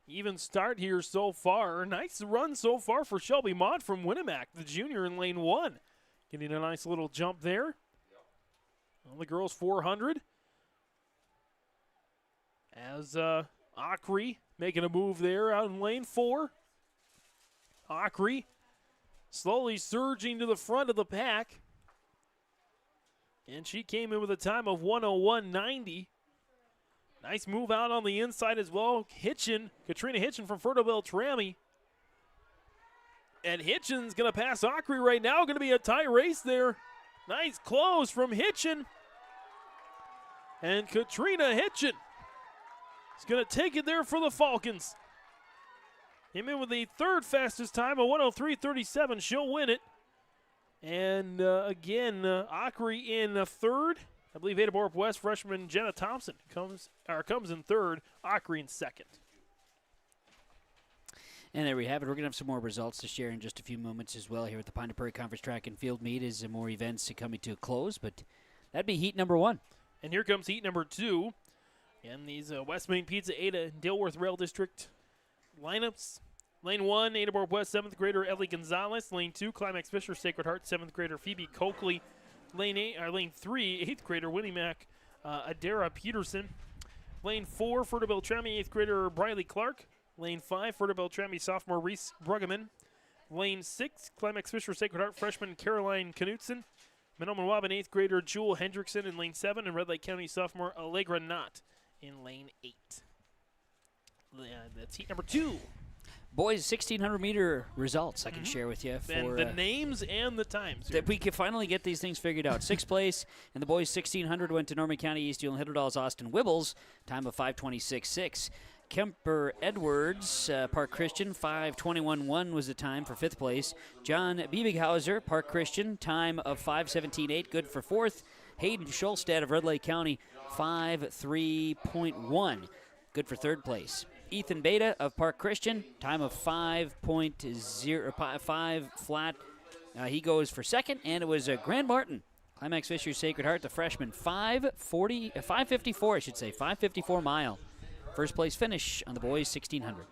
Even start here so far. Nice run so far for Shelby Mott from Winnimac, the junior in lane 1. Getting a nice little jump there. On the girls' 400. As Acree making a move there out in lane 4. Acree slowly surging to the front of the pack. And she came in with a time of 101.90. Nice move out on the inside as well. Katrina Hitchen from Ferta Beltrami. And Hitchen's going to pass Acree right now. Going to be a tie race there. Nice close from Hitchen. And Katrina Hitchen is going to take it there for the Falcons. Came in with the 3rd fastest time, a 103.37. She'll win it. And again, Acree in 3rd. I believe Ada West freshman Jenna Thompson comes in 3rd. Acree in 2nd. And there we have it. We're going to have some more results to share in just a few moments as well here at the Pine Prairie Conference Track and Field Meet as more events coming to a close. But that'd be heat number 1. And here comes heat number 2. And these West Main Pizza Ada Dilworth Rail District lineups. Lane 1, Ada West 7th grader Ellie Gonzalez. Lane 2, Climax Fisher Sacred Heart 7th grader Phoebe Coakley. Lane 3, 8th grader Winnimac Adara Peterson. Lane 4, Ferta Beltrami 8th grader Briley Clark. Lane 5, Ferta Beltrami sophomore Reese Bruggeman. Lane 6, Climax Fisher Sacred Heart freshman Caroline Knutson. Menominwaban 8th grader Jewel Hendrickson in lane 7, and Red Lake County sophomore Allegra Knott in lane 8. That's heat number 2. Boys, 1,600-meter results I can share with you. And the names and the times. That we can finally get these things figured out. 6th place, and the boys' 1,600 went to Norman County East Yule Hiddledale's Austin Wibbles, time of 5:26.6. Kemper Edwards, Park Christian, 5:21.1 was the time for 5th place. John Biebighauser, Park Christian, time of 5:17.8, good for 4th. Hayden Schulstad of Red Lake County, 5:3.1, good for 3rd place. Ethan Beta of Park Christian, time of 5.05 flat. He goes for 2nd, and it was Grant Martin, Climax Fisher Sacred Heart, the freshman, 5:54, 5:54 mile. First place finish on the boys' 1,600.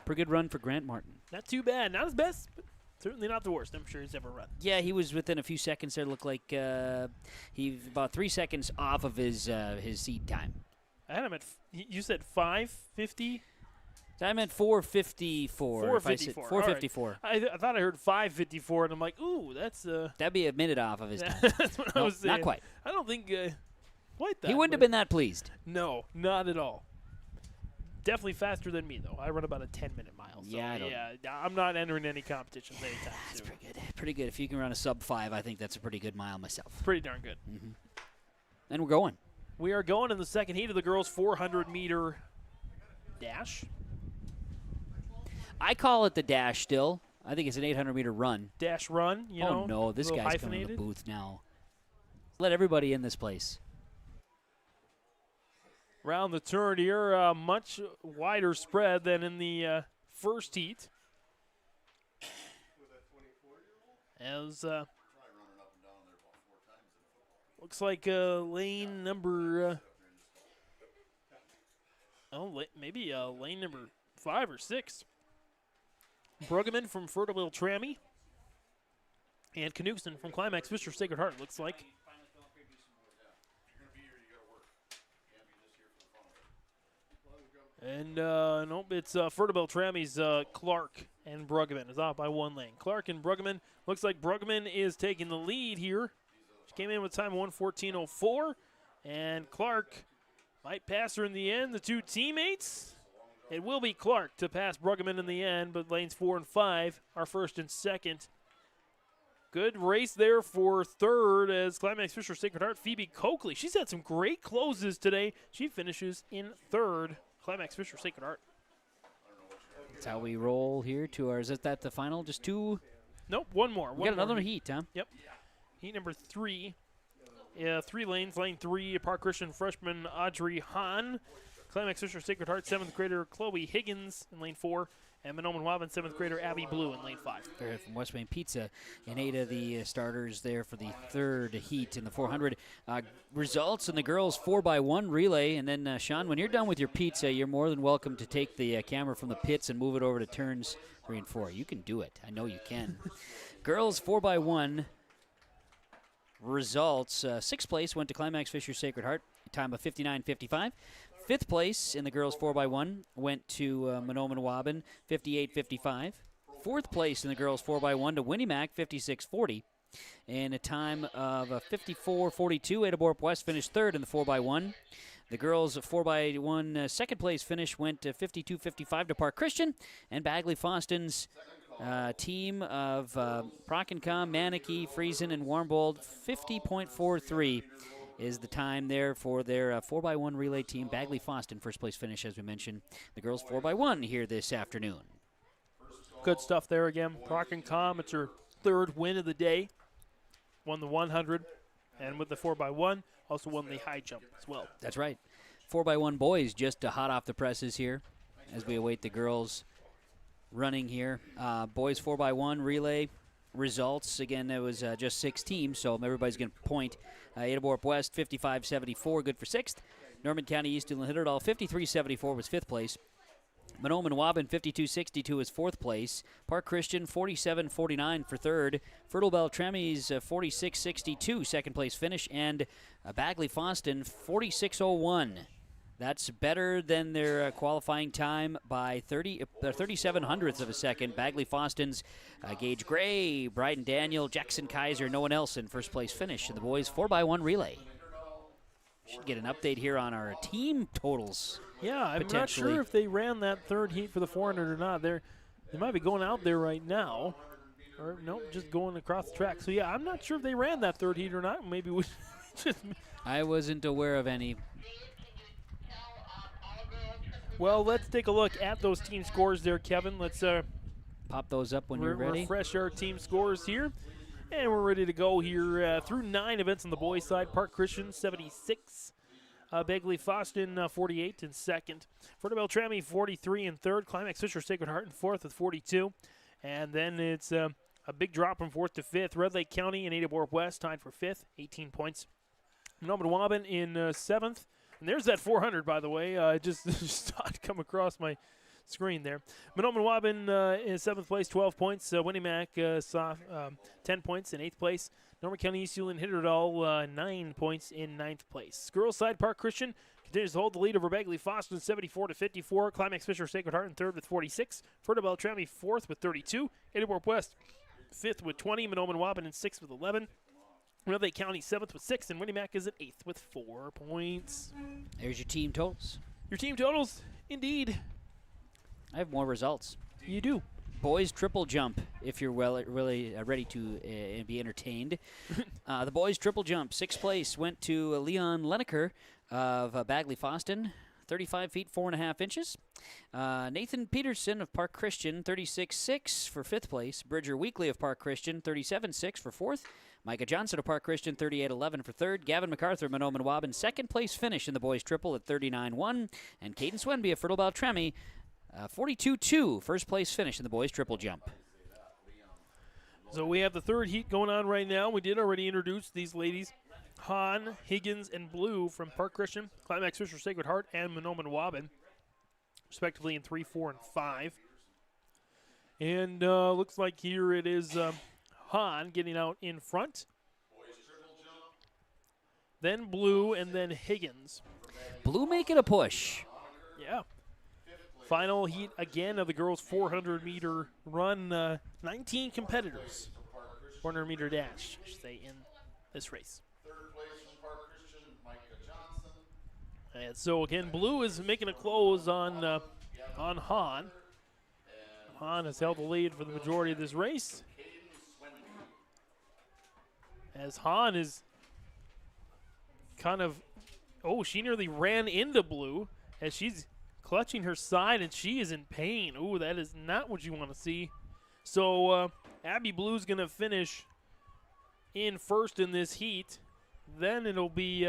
Pretty good run for Grant Martin. Not too bad. Not his best, but certainly not the worst I'm sure he's ever run. Yeah, he was within a few seconds there. Looked like he about 3 seconds off of his seed time. I had him at, you said 5:50? I meant 4:54. 4:54. 4:54. Right. I thought I heard 5:54, and I'm like, ooh, that's That'd be a minute off of his time. That's what I No, was saying. not quite. I don't think quite that. He wouldn't have but- been that pleased. No, not at all. Definitely faster than me, though. I run about a 10-minute mile. So Yeah, I don't- I'm not entering any competitions anytime soon. Pretty good. Pretty good. If you can run a sub 5, I think that's a pretty good mile myself. Pretty darn good. Mm-hmm. And we're going. We are going in the second heat of the girls' 400-meter dash. I call it the dash still. I think it's an 800-meter run. Dash run, you know. Oh, no. This little guy's coming to the hyphenated. booth now. Let everybody in this place. Round the turn here, much wider spread than in the first heat. As looks like lane number, maybe lane number 5 or 6. Bruggeman from Fertile Trammy and Knudsen from Climax Fisher Sacred Heart, looks like. And nope, it's Fertile Trammy's Clark and Bruggeman is off by 1 lane. Clark and Bruggeman, looks like Bruggeman is taking the lead here. She came in with time 1:14.04, and Clark might pass her in the end. The two teammates, it will be Clark to pass Bruggeman in the end, but lanes 4 and 5 are first and second. Good race there for third as Climax Fisher Sacred Heart, Phoebe Coakley. She's had some great closes today. She finishes in third. Climax Fisher Sacred Heart. That's how we roll here to our, is that the final? Just 2? Nope, one more. We got another heat, huh? Yep. Heat number 3. 3 lanes. Lane 3, Park Christian freshman Audrey Hahn. Climax Fisher Sacred Heart, 7th grader Chloe Higgins in lane 4. And Monoman Wabin, 7th grader Abby Blue in lane 5. They're from West Main Pizza, and 8 of the starters there for the third heat in the 400. Results in the girls' 4x1 relay. And then, Sean, when you're done with your pizza, you're more than welcome to take the camera from the pits and move it over to turns 3 and 4. You can do it. I know you can. Girls' 4x1 results. 6th place went to Climax Fisher Sacred Heart, a time of 59:55. 5th place in the girls' 4x1 went to Monoman Wabin, 58:55. 4th place in the girls' 4x1 to Winnie Mac, 56:40. And a time of 54:42. Ada Borup West finished 3rd in the 4x1. The girls' 4x1 second place finish went to 52:55 to Park Christian. And Bagley Foston's team of Prockencom, Manicky, Friesen, and Warmbold, 50.43. Is the time there for their 4x1 relay team. Bagley Foston, first place finish, as we mentioned. The girls 4x1 here this afternoon. Good stuff there again. Prockencom, it's her 3rd win of the day. Won the 100, and with the 4x1, also won the high jump as well. That's right. 4x1 boys just hot off the presses here as we await the girls running here. Boys 4x1 relay results. Again, it was just 6 teams, so everybody's going to point. Ada Borup West, 55:74, good for 6th. Norman County East and Hitterdall, 53:74 was 5th place. Monoman Wabin, 52:62 is 4th place. Park Christian, 47:49 for 3rd. Fertile Beltramis, 46:62, 2nd place finish. And Bagley Foston, 46:01. That's better than their qualifying time by 37 hundredths of a second. Bagley Foston's Gage Gray, Bryden Daniel, Jackson Kaiser, no one else in first place finish in the boys 4x1 relay. Should get an update here on our team totals. Yeah, I'm not sure if they ran that 3rd heat for the 400 or not. They might be going out there right now. Or, nope, just going across the track. So, yeah, I'm not sure if they ran that 3rd heat or not. Maybe we just... I wasn't aware of any. Well, let's take a look at those team scores there, Kevin. Let's pop those up when you're ready. Refresh our team scores here. And we're ready to go here through 9 events on the boys' side. Park Christian, 76. Bagley Foston, 48 in 2nd. Fertile Beltrami, 43 in 3rd. Climax Fisher Sacred Heart in 4th with 42. And then it's a big drop from 4th to 5th. Red Lake County and Ada Borup West tied for 5th, 18 points. Monoman Wabin in 7th. And there's that 400, by the way. I just saw it come across my screen there. Monoman Waban in 7th place, 12 points. Winnimac 10 points in 8th place. Norman County East Hewlin Hitterdall 9 points in 9th place. Girls side, Park Christian continues to hold the lead over Bagley Foster 74-54. Climax Fisher Sacred Heart in 3rd with 46. Ferta Beltrami 4th with 32. Edinburgh West 5th with 20. Monoman Waban in 6th with 11. Lake County 7th with 6, and Winnimac is at 8th with 4 points. There's your team totals. Your team totals, indeed. I have more results. You do. Boys triple jump, if you're really ready to be entertained. The boys triple jump, 6th place went to Leon Leneker of Bagley Foston, 35 feet 4.5 inches. Nathan Peterson of Park Christian, 36.6 for 5th place. Bridger Weekly of Park Christian, 37.6 for 4th. Micah Johnson of Park Christian, 38.11 for 3rd. Gavin MacArthur of Monoman Waban, 2nd place finish in the boys triple at 39.1. And Caden Swenby of Fertile Beltrami, 42.2, first place finish in the boys triple jump. So we have the 3rd heat going on right now. We did already introduce these ladies. Hahn, Higgins, and Blue from Park Christian, Climax Fisher Sacred Heart, and Monoman Waban, respectively in 3, 4, and 5. And looks like here it is Hahn getting out in front. Then Blue, and then Higgins. Blue making a push. Yeah. Final heat again of the girls' 400-meter run. 19 competitors. 400-meter dash, I should say, in this race. And so again, Blue is making a close on Hahn. Hahn has held the lead for the majority of this race. As Hahn is kind of, she nearly ran into Blue as she's clutching her side and she is in pain. Ooh, that is not what you want to see. So Abby Blue's going to finish in first in this heat. Then it'll be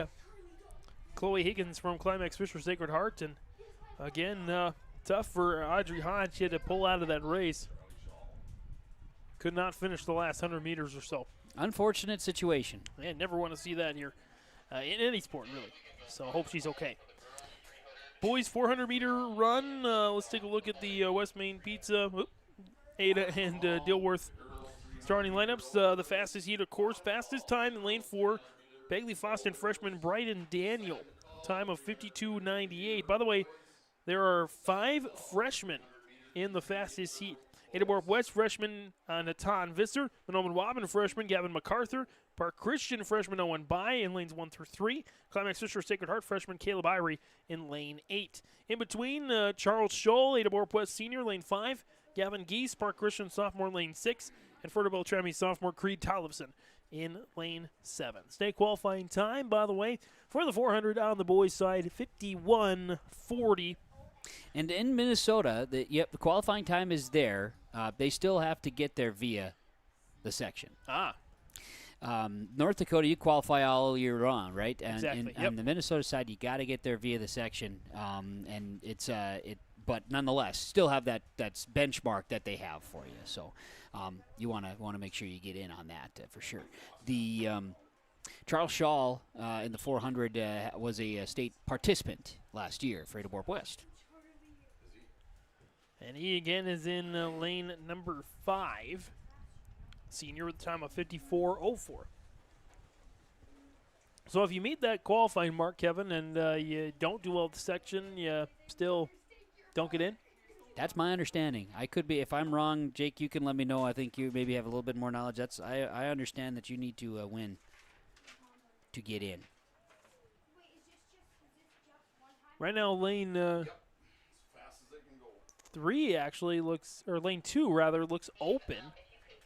Chloe Higgins from Climax Fisher Sacred Heart. And again, tough for Audrey Hahn. She had to pull out of that race. Could not finish the last 100 meters or so. Unfortunate situation. Yeah, never want to see that here in any sport, really. So I hope she's okay. Boys 400-meter run. Let's take a look at the West Main Pizza, Ada and Dilworth starting lineups. The fastest heat, of course, fastest time in lane 4. Bagley Foston freshman Bryden Daniel, time of 52.98. By the way, there are 5 freshmen in the fastest heat. Edinburgh West freshman Natan Visser, Monoman Waban freshman Gavin MacArthur, Park Christian freshman Owen Bai in lanes 1 through 3, Climax Fisher Sacred Heart freshman Caleb Irie in lane 8. In between, Charles Scholl, Edinburgh West senior, lane 5, Gavin Geese, Park Christian sophomore, lane 6, and Ferta Beltrami sophomore Creed Tollefson in lane 7. State qualifying time, by the way, for the 400 on the boys' side, 51:40. And in Minnesota, the qualifying time is there. They still have to get there via the section. North Dakota, you qualify all year round, right? And exactly. On the Minnesota side, you got to get there via the section. And it's but nonetheless, still have that benchmark that they have for you. So you want to make sure you get in on that for sure. The Charles Shaw in the 400 was a state participant last year for Edinburgh West. And he again is in lane number 5. Senior with a time of 54:04. So if you meet that qualifying mark, Kevin, and you don't do well at the section, you still don't get in? That's my understanding. I could be. If I'm wrong, Jake, you can let me know. I think you maybe have a little bit more knowledge. I understand that you need to win to get in. Right now, lane 3 actually looks, or lane 2 rather, looks open.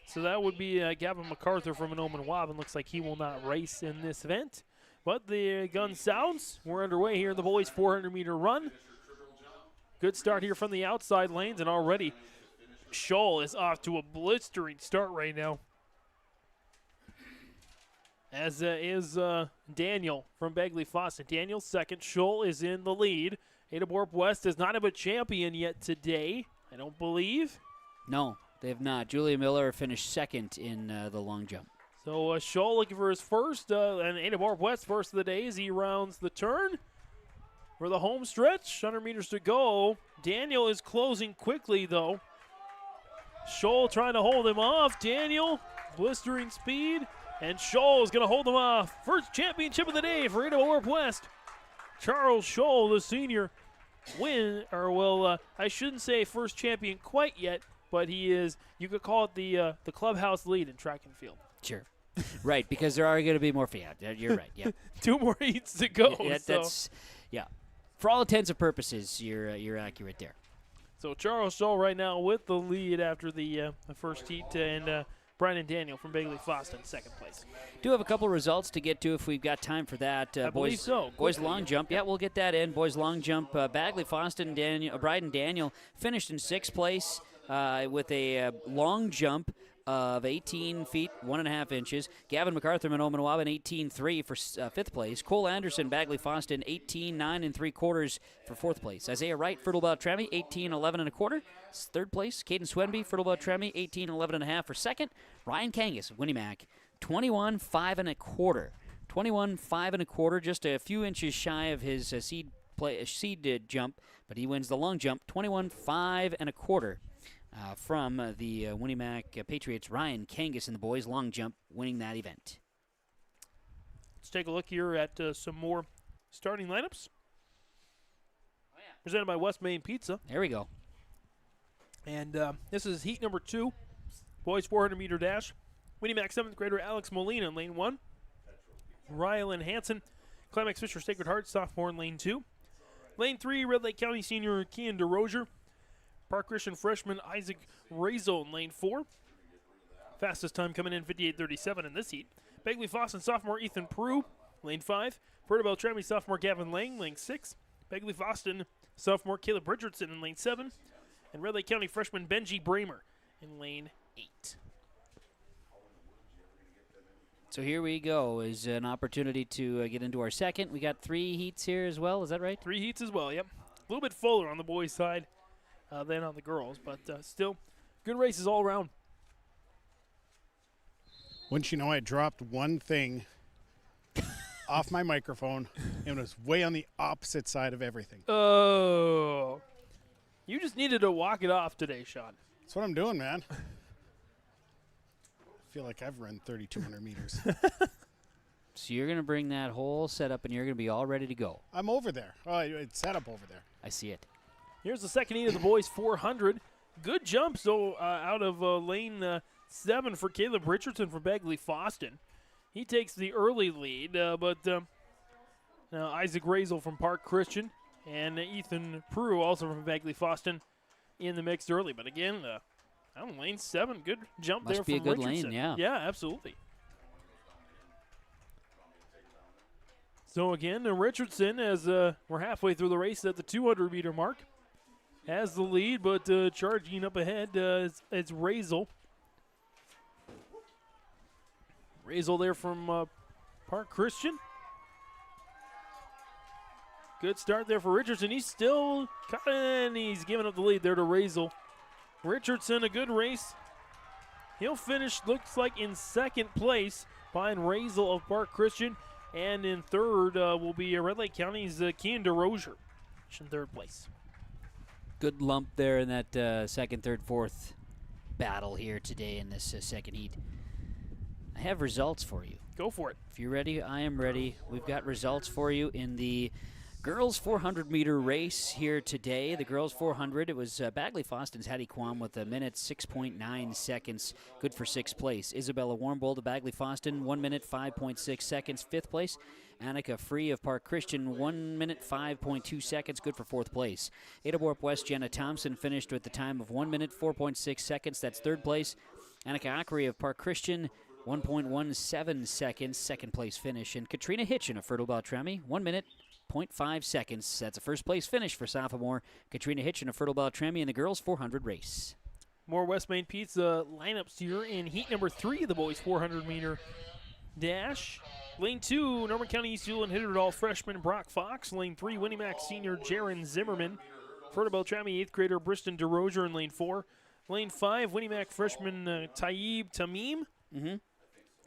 So that would be Gavin MacArthur from Monoman Waban. Looks like he will not race in this event. But the gun sounds. We're underway here in the boys' 400-meter run. Good start here from the outside lanes, and already Scholl is off to a blistering start right now. As is Daniel from Bagley Foston. Daniel second. Scholl is in the lead. Edinburgh West does not have a champion yet today, I don't believe. No, they have not. Julia Miller finished second in the long jump. So Scholl looking for his first, and Edinburgh West first of the day as he rounds the turn for the home stretch. 100 meters to go. Daniel is closing quickly, though. Scholl trying to hold him off. Daniel, blistering speed, and Scholl is going to hold him off. First championship of the day for Ada Warp West. Charles Scholl, the senior, I shouldn't say first champion quite yet, but he is, you could call it the clubhouse lead in track and field. Sure. Right, because there are going to be more. Yeah, you're right. Yeah. 2 more heats to go. Yeah, For all intents and purposes, you're accurate there. So Charles Scholl right now with the lead after the first heat, and Brian and Daniel from Bagley Foston, second place. Do have a couple results to get to if we've got time for that. I believe so. Boys long jump. Yeah, we'll get that in. Boys long jump. Bagley Foston, Brian and Daniel finished in 6th place with a long jump of 18 feet, 1.5 inches. Gavin MacArthur, Manoa Manawaban, 18.3 for 5th place. Cole Anderson, Bagley Foston, 18.9 3/4 for 4th place. Isaiah Wright, Fertile Beltrami, 18.11 1/4. 3rd place. Caden Swenby, Fertile Beltrami, 18.11 1/2 for 2nd. Ryan Kangas, Winnie Mac, 21.5 1/4. 21.5 1/4, just a few inches shy of his seed jump, but he wins the long jump, 21.5 1/4. From the Winnimac Patriots, Ryan Kangas in the boys long jump, winning that event. Let's take a look here at some more starting lineups. Presented by West Main Pizza. There we go. And this is heat number 2, boys 400-meter dash. Winnimac 7th grader Alex Molina in lane 1. Rylan Hansen, Climax Fisher Sacred Heart, sophomore in lane 2. Lane 3, Red Lake County senior Kian DeRozier. Park Christian freshman Isaac Razel in lane 4. Fastest time coming in 58.37 in this heat. Bagley Foston sophomore Ethan Prue, lane 5. Fertile Beltrami sophomore Gavin Lang, lane 6. Bagley Foston sophomore Caleb Richardson in lane 7. And Red Lake County freshman Benji Bramer in lane 8. So here we go, is an opportunity to get into our second. We got 3 heats here as well, is that right? 3 heats as well, yep. A little bit fuller on the boys' side than on the girls, but still good races all around. Wouldn't you know, I dropped one thing off my microphone, and it was way on the opposite side of everything. Oh. You just needed to walk it off today, Sean. That's what I'm doing, man. I feel like I've run 3,200 meters. So you're going to bring that whole setup, and you're going to be all ready to go. I'm over there. Oh, it's set up over there. I see it. Here's the second heat of the boys 400. Good jumps, though, out of lane 7 for Caleb Richardson from Bagley Foston. He takes the early lead, but now Isaac Razel from Park Christian and Ethan Prue, also from Bagley Foston, in the mix early. But again, on lane 7, good jump there from Richardson. Must be a good lane, yeah. Yeah, absolutely. So again, Richardson, as we're halfway through the race at the 200-meter mark, has the lead, but charging up ahead is Razel. Razel there from Park Christian. Good start there for Richardson. He's still cutting. He's giving up the lead there to Razel. Richardson, a good race. He'll finish, looks like, in 2nd place behind Razel of Park Christian. And in 3rd will be Red Lake County's Kian DeRozier in 3rd place. Good lump there in that 2nd, 3rd, 4th battle here today in this second heat. I have results for you. Go for it. If you're ready, I am ready. We've got results for you in the girls 400-meter race here today. The girls 400, it was Bagley Foston's Hattie Kwam with 1:06.9 seconds, good for 6th place. Isabella Warmbold of Bagley Foston, 1:05.6 seconds, 5th place. Annika Free of Park Christian, 1:05.2 seconds, good for 4th place. Ada Warp West, Jenna Thompson finished with the time of 1:04.6 seconds, that's 3rd place. Annika Ackery of Park Christian, 1.17 seconds, 2nd place finish. And Katrina Hitchin of Fertile Beltrami, 1:0.5 seconds. That's a 1st place finish for sophomore Katrina Hitchin of Fertile Beltrami in the girls 400 race. More West Main Pizza lineups here in heat number 3 of the boys 400-meter dash. Lane 2, Norman County East Hewlin Hitterdall freshman Brock Fox. Lane 3, Winnimac senior Jaron Zimmerman. Fertile Beltrami 8th grader Briston DeRozier in lane 4. Lane 5, Winnimac freshman Taib Tamim.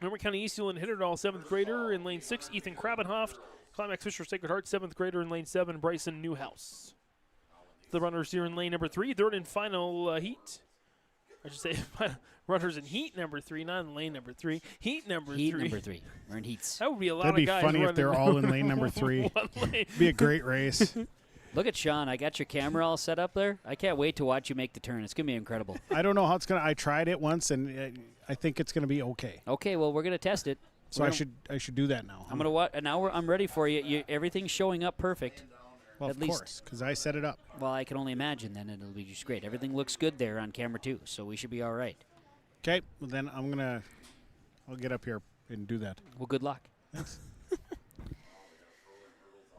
Norman County East Hewlin Hitterdall 7th grader in lane 6, Ethan Krabenhoft. Climax Fisher Sacred Heart 7th grader in lane 7, Bryson Newhouse. the runners here in lane number 3, third and final heat. I should say runners in heat number 3, not in lane number 3. Heat number 3. Heat number 3. We're in heats. That would be a lot That'd be of guys funny if running they're all in lane number 3. Be a great race. Look at Sean. I got your camera all set up there. I can't wait to watch you make the turn. It's going to be incredible. I don't know how it's going to. I tried it once, and I think it's going to be okay. Okay, well, we're going to test it. So I should do that now. I'm going to watch. Now I'm ready for you. Everything's showing up perfect. Well, of course, because I set it up. Well, I can only imagine then it'll be just great. Everything looks good there on camera too, so we should be all right. Okay, well then I'll get up here and do that. Well, good luck. Thanks.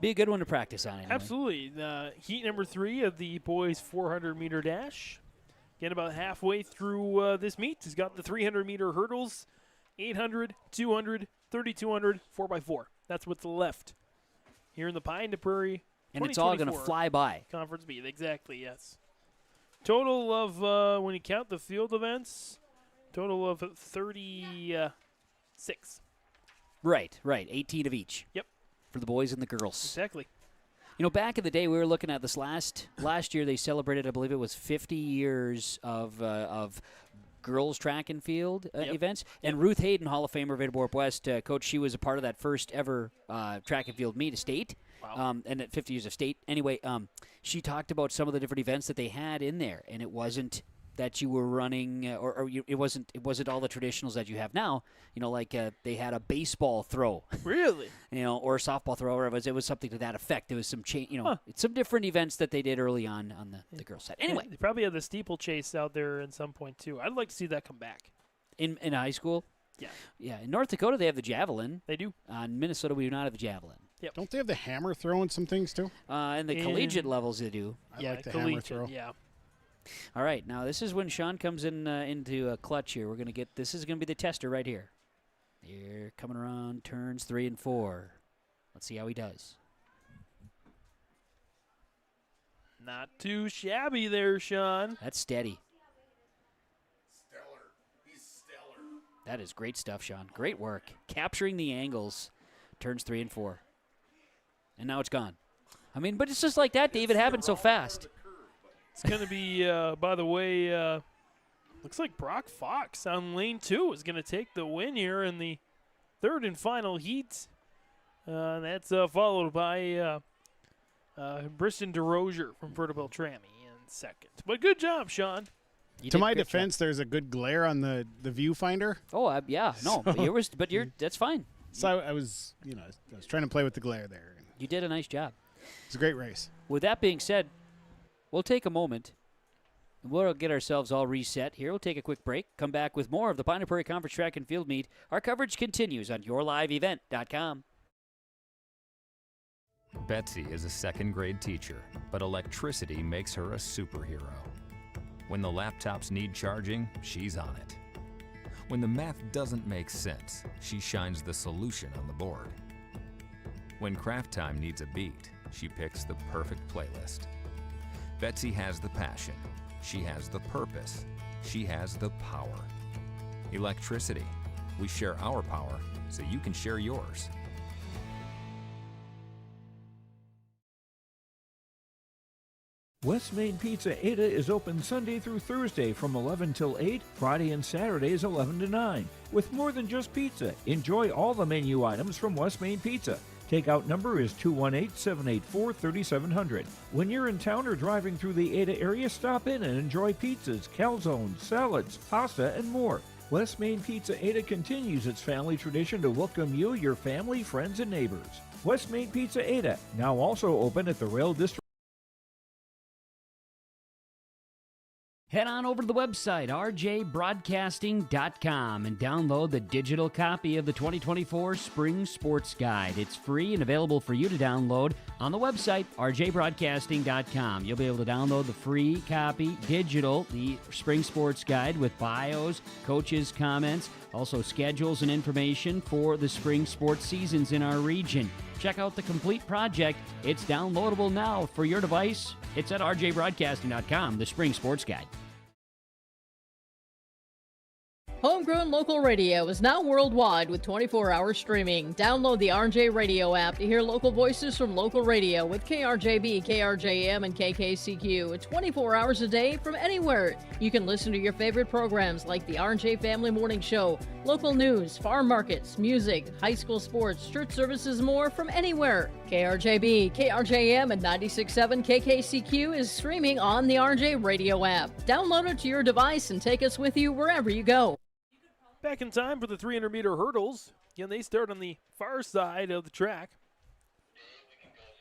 Be a good one to practice on. Anyway. Absolutely. Heat number 3 of the boys' 400-meter dash. Again, about halfway through this meet. He's got the 300-meter hurdles, 800, 200, 3,200, 4x4. That's what's left here in the Pine to Prairie. And it's all going to fly by. Conference meet, exactly, yes. Total of, when you count the field events, total of 36. Right. 18 of each. Yep. For the boys and the girls. Exactly. You know, back in the day, we were looking at this last year. They celebrated, I believe it was 50 years of girls track and field events. And Ruth Hayden, Hall of Famer of Edinburgh West, coach, she was a part of that first ever track and field meet, a state. Wow. And at 50 years of state. Anyway, she talked about some of the different events that they had in there, and it wasn't that you were running, it wasn't all the traditionals that you have now. You know, like they had a baseball throw. Really? You know, or a softball throw, or it was something to that effect. There was some some different events that they did early on the girls' side. Anyway, they probably had the steeplechase out there at some point too. I'd like to see that come back. In high school. Yeah. Yeah. In North Dakota, they have the javelin. They do. In Minnesota, we do not have the javelin. Yep. Don't they have the hammer throw and some things too? In the collegiate levels, they do. I like the hammer throw. Yeah. All right, now this is when Sean comes in into a clutch here. This is gonna be the tester right here. Here, coming around turns 3 and 4. Let's see how he does. Not too shabby there, Sean. That's steady. Stellar. He's stellar. That is great stuff, Sean. Great work. Capturing the angles. Turns 3 and 4. And now it's gone. I mean, but it's just like that, Dave. It happened so fast. It's going to be, by the way, looks like Brock Fox on lane 2 is going to take the win here in the third and final heat. That's followed by Briston DeRozier from Vertibel Trammy in second. But good job, Sean. To my defense, there's a good glare on the viewfinder. Oh, yeah. No, that's fine. So I was trying to play with the glare there. You did a nice job. It's a great race. With that being said, we'll take a moment. We'll get ourselves all reset here. We'll take a quick break. Come back with more of the Pine Prairie Conference Track and Field Meet. Our coverage continues on yourliveevent.com. Betsy is a second-grade teacher, but electricity makes her a superhero. When the laptops need charging, she's on it. When the math doesn't make sense, she shines the solution on the board. When craft time needs a beat, she picks the perfect playlist. Betsy has the passion. She has the purpose. She has the power. Electricity. We share our power so you can share yours. West Main Pizza Ada is open Sunday through Thursday from 11 till 8, Friday and Saturdays 11 to 9. With more than just pizza, enjoy all the menu items from West Main Pizza. Takeout number is 218-784-3700. When you're in town or driving through the Ada area, stop in and enjoy pizzas, calzones, salads, pasta, and more. West Main Pizza Ada continues its family tradition to welcome you, your family, friends, and neighbors. West Main Pizza Ada, now also open at the Rail District. Head on over to the website, rjbroadcasting.com, and download the digital copy of the 2024 Spring Sports Guide. It's free and available for you to download on the website, rjbroadcasting.com. You'll be able to download the free copy, digital, the Spring Sports Guide with bios, coaches' comments, also schedules and information for the spring sports seasons in our region. Check out the complete project. It's downloadable now for your device. It's at rjbroadcasting.com, the Spring Sports Guide. Homegrown local radio is now worldwide with 24-hour streaming. Download the RJ Radio app to hear local voices from local radio with KRJB, KRJM, and KKCQ 24 hours a day from anywhere. You can listen to your favorite programs like the RJ Family Morning Show, local news, farm markets, music, high school sports, church services, more from anywhere. KRJB, KRJM, and 96.7 KKCQ is streaming on the RJ Radio app. Download it to your device and take us with you wherever you go. Back in time for the 300-meter hurdles. Again, they start on the far side of the track.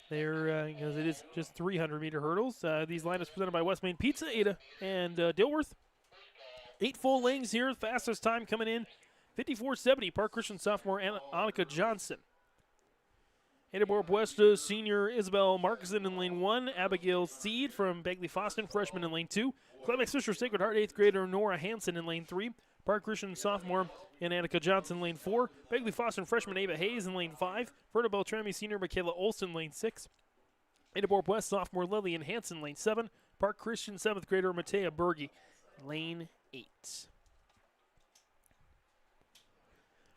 They're, because it is just 300-meter hurdles. These lineups presented by West Main Pizza, Ada and Dilworth. 8 full lanes here. Fastest time coming in, 54.70. Park Christian sophomore Annika Johnson. Ada West senior Isabel Markson in lane 1. Abigail Seed from Begley Foston, freshman in lane 2. Climax Fisher Sacred Heart 8th grader Nora Hansen in lane 3. Park Christian sophomore and Annika Johnson lane 4. Begley Foston freshman Ava Hayes in lane 5. Ferta Beltrami senior Michaela Olson lane 6. Ada West sophomore Lillian Hansen lane 7. Park Christian 7th grader Matea Berge lane 8.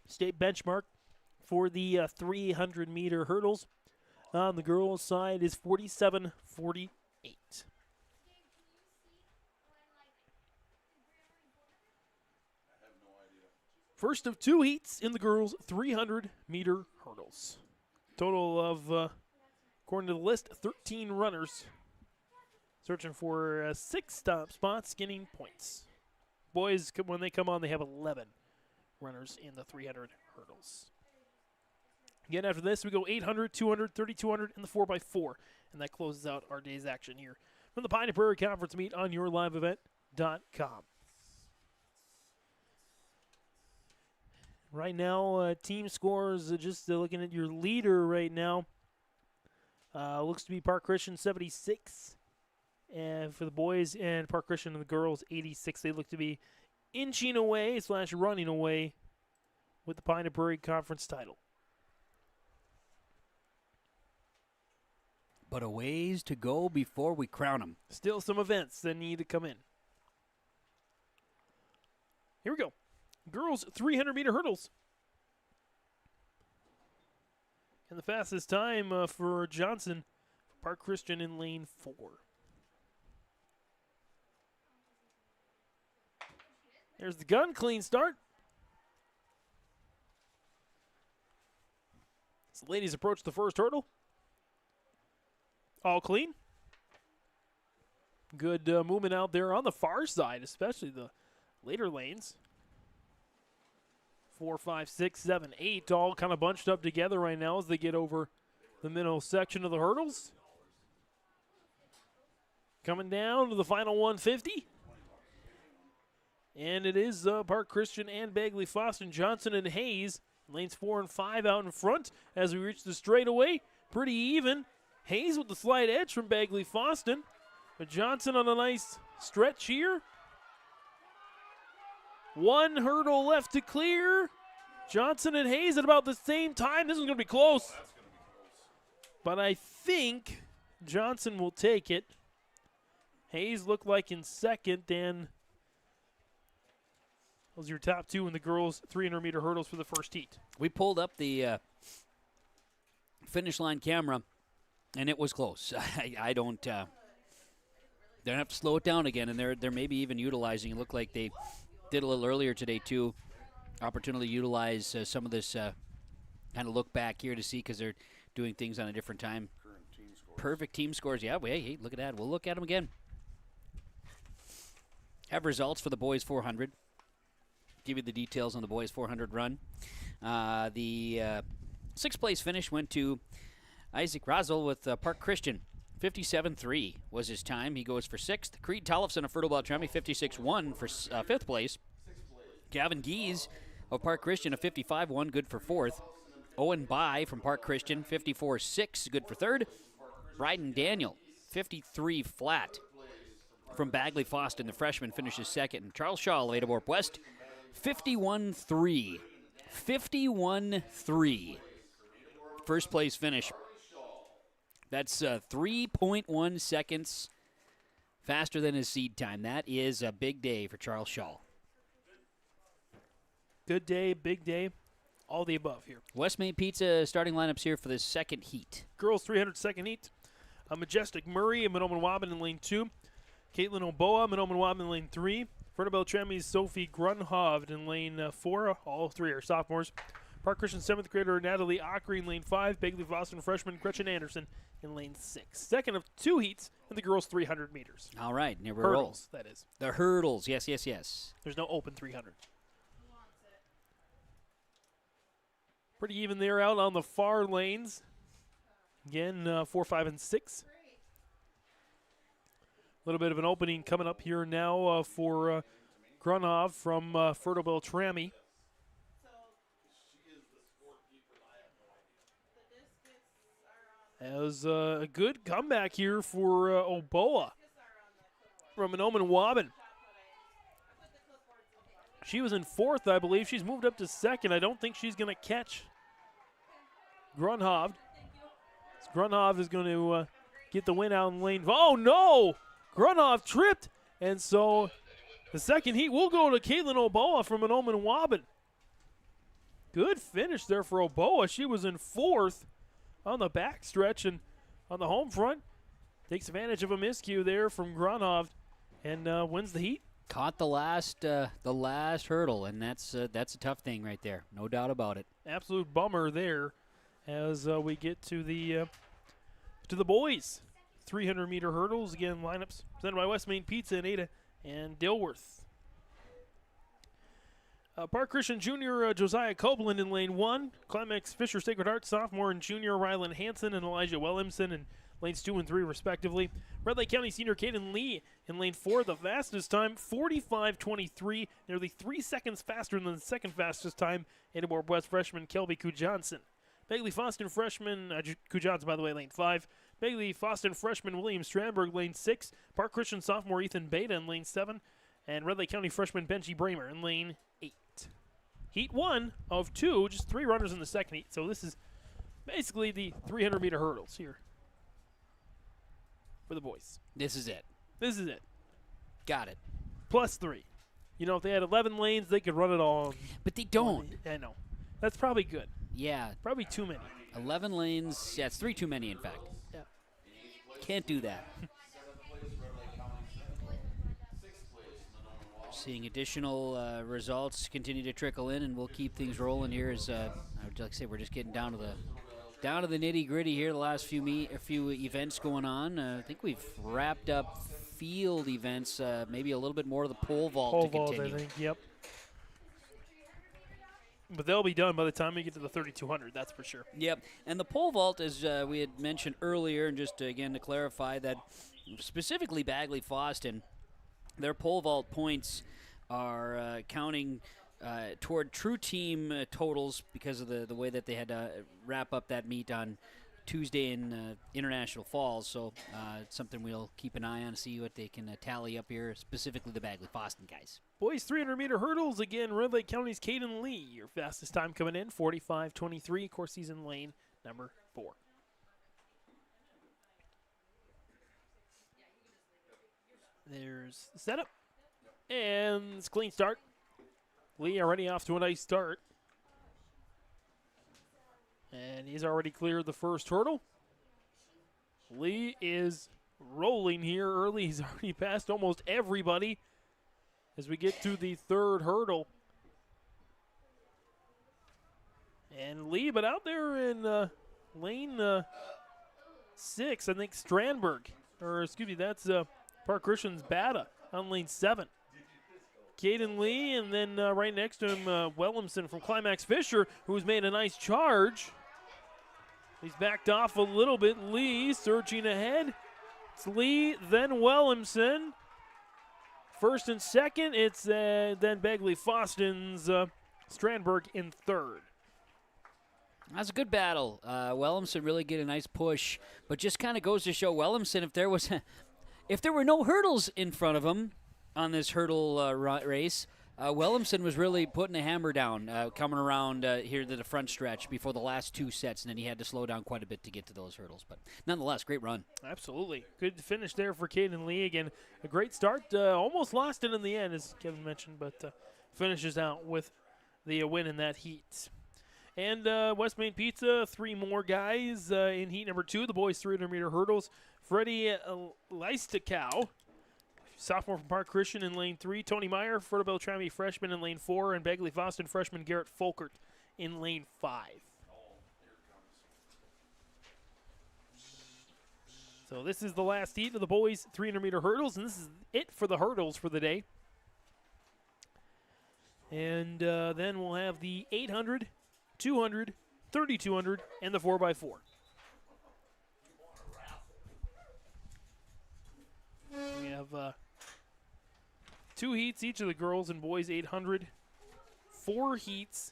State benchmark for the 300-meter hurdles on the girls' side is 47.48. First of 2 heats in the girls' 300-meter hurdles. Total of, according to the list, 13 runners searching for 6 top spots, getting points. Boys, when they come on, they have 11 runners in the 300 hurdles. Again, after this, we go 800, 200, 3,200, and the 4x4. And that closes out our day's action here from the Pine and Prairie Conference meet on yourliveevent.com. Right now, team scores, just looking at your leader right now, looks to be Park Christian 76 and for the boys, and Park Christian and the girls 86. They look to be inching away / running away with the Pine and Prairie Conference title. But a ways to go before we crown them. Still some events that need to come in. Here we go. Girls 300-meter hurdles. And the fastest time for Johnson, Park Christian in lane 4. There's the gun, clean start. As the ladies approach the first hurdle. All clean. Good movement out there on the far side, especially the later lanes. 4, 5, 6, 7, 8, all kind of bunched up together right now as they get over the middle section of the hurdles. Coming down to the final 150. And it is Park Christian and Begley Foston, Johnson and Hayes. Lanes 4 and 5 out in front as we reach the straightaway. Pretty even. Hayes with the slight edge from Begley Foston. But Johnson on a nice stretch here. 1 hurdle left to clear. Johnson and Hayes at about the same time. This is going to be close. But I think Johnson will take it. Hayes looked like in second, and those are your top 2 in the girls' 300-meter hurdles for the first heat. We pulled up the finish line camera, and it was close. I don't. They're gonna have to slow it down again, and they're maybe even utilizing. It looked like they did a little earlier today too. Opportunity to utilize some of this kind of look back here to see, because they're doing things on a different time. Perfect team scores. Yeah, hey, look at that. We'll look at them again. Have results for the boys 400. Give you the details on the boys 400 run. The 6th place finish went to Isaac Razel with Park Christian. 57.3 was his time. He goes for 6th. Creed Tollefson of Fertile Beltrami, 56.1 for 5th place. Gavin Gies of Park Christian, a 55.1, good for 4th. Owen Bai from Park Christian, 54.6, good for 3rd. Bryden Daniel, 53 flat from Bagley Foston, the freshman, finishes 2nd. And Charles Shaw of Ada West, 51.3. 51.3. First place finish. That's 3.1 seconds faster than his seed time. That is a big day for Charles Shaw. Good day, big day, all the above here. West Main Pizza starting lineups here for the second heat. Girls 300 second heat. Majestic Murray and Manoman Wabin in lane 2. Caitlin Oboa, Manoman Wabin in lane 3. Fernabelle Tremmy's Sophie Grunhovd in lane 4. All three are sophomores. Park Christian 7th grader Natalie Ockery in lane 5. Begley Boston freshman Gretchen Anderson in lane 6. Second of 2 heats in the girls 300 meters. All right, near Hurdles, that is. The hurdles, yes, yes, yes. There's no open 300. Pretty even there out on the far lanes. Again, 4, 5, and 6. A little bit of an opening coming up here now for Grunov from Fertobel Trammy. As a good comeback here for Oboa from Manoman Wabin. She was in 4th, I believe. She's moved up to 2nd. I don't think she's going to catch Grunhovd. Grunhovd is going to get the win out in lane. Oh, no! Grunhovd tripped. And so the second heat will go to Caitlin Oboa from Manoman Wabin. Good finish there for Oboa. She was in 4th on the back stretch and on the home front. Takes advantage of a miscue there from Grunhovd and wins the heat. Caught the last hurdle, and that's a tough thing right there. No doubt about it. Absolute bummer there as we get to the boys. 300-meter hurdles. Again, lineups presented by West Main Pizza in Ada and Dilworth. Park Christian Jr. Josiah Copeland in lane 1. Climax Fisher Sacred Heart sophomore and junior Rylan Hansen and Elijah Williamson in lanes 2 and 3 respectively. Red Lake County senior Caden Lee in lane 4. The fastest time, 45:23, nearly 3 seconds faster than the second fastest time. Edinburgh West freshman Kelby Koo-Johnson. Begley Foston freshman, Koo-Johnson by the way, lane 5. Begley Foston freshman William Strandberg, lane 6. Park Christian sophomore Ethan Beta in lane 7. And Red Lake County freshman Benji Bramer in lane 8. Heat 1 of 2, just 3 runners in the second heat. So this is basically the 300-meter hurdles here for the boys. This is it. This is it. Got it. Plus 3. You know, if they had 11 lanes, they could run it all. But they don't. I know. That's probably good. Yeah. Probably too many. 11 lanes. Yeah, it's 3 too many, in fact. Yeah. Can't do that. Seeing additional results continue to trickle in, and we'll keep things rolling here. As I would like to say, we're just getting down to the nitty gritty here. The last few events going on. I think we've wrapped up field events. Maybe a little bit more of the pole vault to continue. I think. Yep. But they'll be done by the time we get to the 3,200. That's for sure. Yep. And the pole vault, as we had mentioned earlier, and just again to clarify that specifically Bagley Foston. Their pole vault points are counting toward true team totals because of the way that they had to wrap up that meet on Tuesday in International Falls. So it's something we'll keep an eye on to see what they can tally up here, specifically the Bagley Foston guys. Boys 300-meter hurdles. Again, Red Lake County's Caden Lee, your fastest time coming in, 45:23, course season lane number 4. There's the setup. And it's a clean start. Lee already off to a nice start. And he's already cleared the first hurdle. Lee is rolling here early. He's already passed almost everybody as we get to the third hurdle. And Lee, but out there in lane 6, I think Strandberg, or excuse me, that's Park Christian's Bata on lane 7. Caden Lee, and then right next to him, Williamson from Climax Fisher, who's made a nice charge. He's backed off a little bit. Lee surging ahead. It's Lee, then Williamson. First and second, it's then Begley Foston's Strandberg in third. That's a good battle. Williamson really get a nice push, but just kind of goes to show Williamson if there were no hurdles in front of him on this hurdle race, Williamson was really putting the hammer down, coming around here to the front stretch before the last 2 sets, and then he had to slow down quite a bit to get to those hurdles. But nonetheless, great run. Absolutely. Good finish there for Caden Lee. Again, a great start. Almost lost it in the end, as Kevin mentioned, but finishes out with the win in that heat. And West Main Pizza, 3 more guys in heat number 2. The boys 300-meter hurdles. Freddie Leistokow, sophomore from Park Christian in lane 3. Tony Meyer, Frodo Beltrami, freshman in lane 4. And Begley Foston, freshman Garrett Folkert in lane 5. So this is the last heat of the boys 300-meter hurdles, and this is it for the hurdles for the day. And then we'll have the 800, 200, 3,200, and the 4x4. We have 2 heats, each of the girls and boys 800. 4 heats,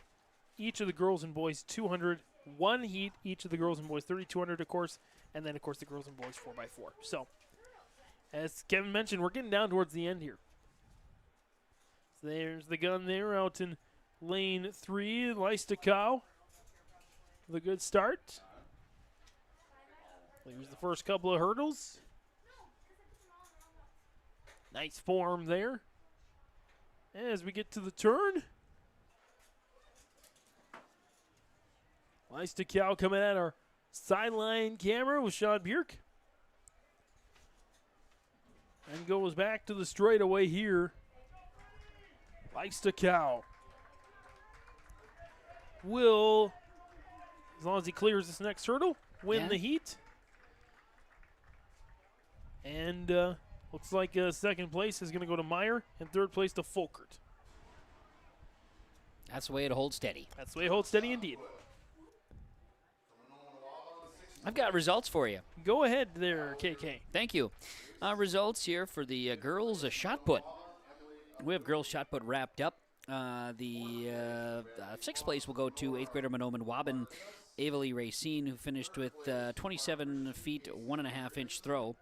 each of the girls and boys 200. 1 heat, each of the girls and boys 3,200, of course. And then, of course, the girls and boys 4x4. So, as Kevin mentioned, we're getting down towards the end here. So there's the gun there out in lane 3. Leistokow with a good start. Here's the first couple of hurdles. Nice form there. As we get to the turn. Leistokow coming at our sideline camera with Sean Bjerk. And goes back to the straightaway here. Leistokow will, as long as he clears this next hurdle, win the heat. And looks like second place is going to go to Meyer and third place to Folkert. That's the way it holds steady. That's the way it holds steady indeed. I've got results for you. Go ahead there, KK. Thank you. Results here for the girls' shot put. We have girls' shot put wrapped up. The 6th place will go to 8th grader Monoman Wabin, Avalie Racine, who finished with 27 feet, 1.5 inch throw.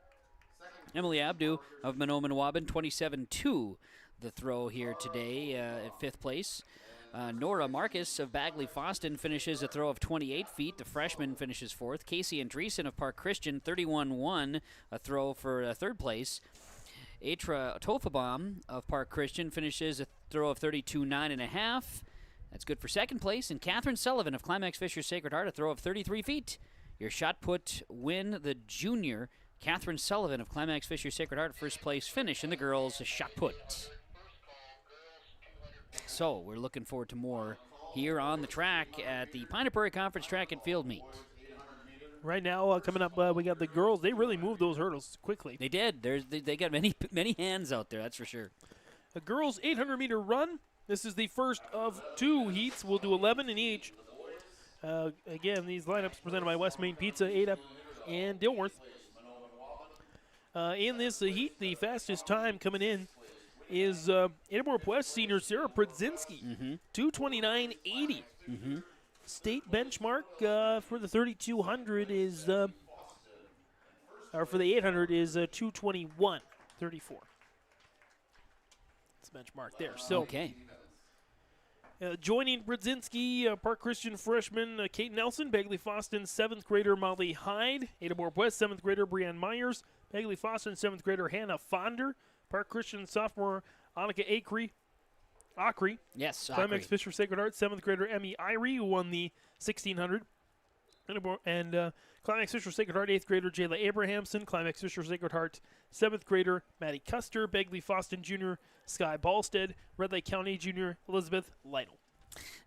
Emily Abdu of Monoman Wabin, 27-2 the throw here today at 5th place. Nora Marcus of Bagley Foston finishes a throw of 28 feet. The freshman finishes 4th. Casey Andreessen of Park Christian, 31-1, a throw for 3rd place. Atra Tofabaum of Park Christian finishes a throw of 32.9.5. That's good for 2nd place. And Catherine Sullivan of Climax Fisher Sacred Heart, a throw of 33 feet. Your shot put win the junior. Catherine Sullivan of Climax Fisher Sacred Heart, 1st place finish in the girls' shot put. So we're looking forward to more here on the track at the Pine Prairie Conference Track and Field Meet. Right now, coming up, we got the girls. They really moved those hurdles quickly. They did. They got many hands out there, that's for sure. The girls' 800-meter run. This is the first of 2 heats. We'll do 11 in each. Again, these lineups presented by West Main Pizza, Ada, and Dilworth. In this heat, the fastest time coming in is Edinburgh West senior Sarah Prudzinski, 2:29.80. State benchmark for the 3,200 is, or for the 800 is 2:21.34. It's benchmark there. So, okay. Joining Brzezinski, Park Christian freshman Kate Nelson, Bagley Foston 7th grader Molly Hyde, Edinburgh West 7th grader Brianne Myers, Bagley Foston 7th grader Hannah Fonder, Park Christian sophomore Annika Acri. Yes, Climax Fisher Sacred Heart 7th grader Emmy Irie, who won the 1600. And Climax Fisher Sacred Heart 8th grader Jayla Abrahamson, Climax Fisher Sacred Heart 7th grader Maddie Custer, Begley Foston Jr. Sky Ballstead, Red Lake County Jr. Elizabeth Lytle.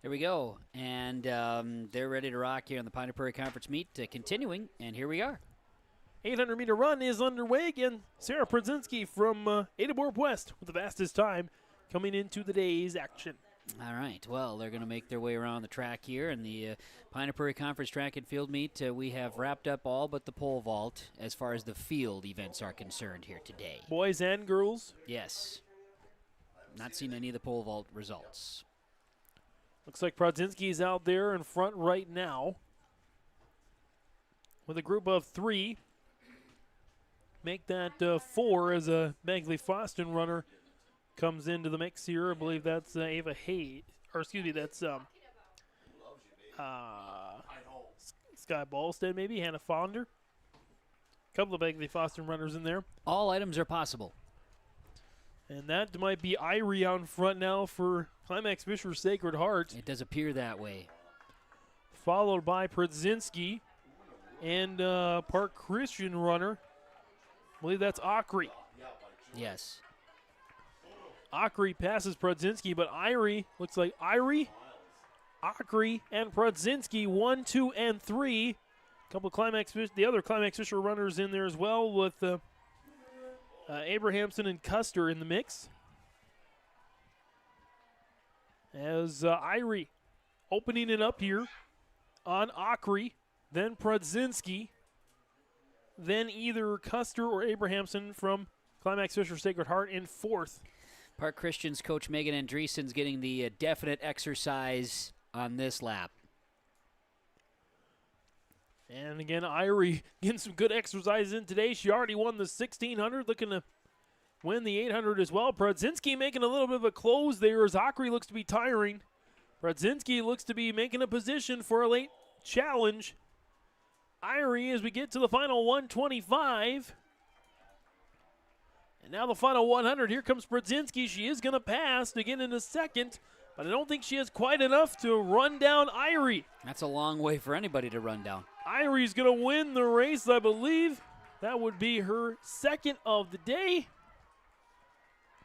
There we go. And they're ready to rock here on the Pine Prairie Conference meet, continuing, and here we are. 800-meter run is underway again. Sarah Prudzinski from Edinburgh West with the fastest time coming into the day's action. All right. Well, they're going to make their way around the track here in the Pine Prairie Conference Track and Field Meet. We have wrapped up all but the pole vault as far as the field events are concerned here today. Boys and girls? Yes. Not seen any of the pole vault results. Looks like Prudzinski is out there in front right now with a group of 3. Make that 4 as a Bagley Foston runner comes into the mix here. I believe that's Ava Hayes, or excuse me, that's Sky Ballstead maybe, Hannah Fonder. A couple of Bagley Foston runners in there. All items are possible. And that might be Irie out in front now for Climax Fisher Sacred Heart. It does appear that way. Followed by Prudzinski and Park Christian runner. I believe that's Akri. Yes. Akri passes Prudzinski, but Irie looks like Irie, Akri, and Prudzinski 1, 2, and 3. A couple of the other Climax Fisher runners in there as well with Abrahamson and Custer in the mix. As Irie opening it up here on Akri, then Prudzinski, then either Custer or Abrahamson from Climax Fisher Sacred Heart in fourth. Park Christian's coach Megan Andreessen's getting the definite exercise on this lap. And again, Irie getting some good exercise in today. She already won the 1600, looking to win the 800 as well. Prudzinski making a little bit of a close there as Akri looks to be tiring. Prudzinski looks to be making a position for a late challenge. Irie as we get to the final 125. And now the final 100. Here comes Prudzinski. She is going to pass to get into second, but I don't think she has quite enough to run down Irie. That's a long way for anybody to run down. Irie's going to win the race, I believe. That would be her second of the day.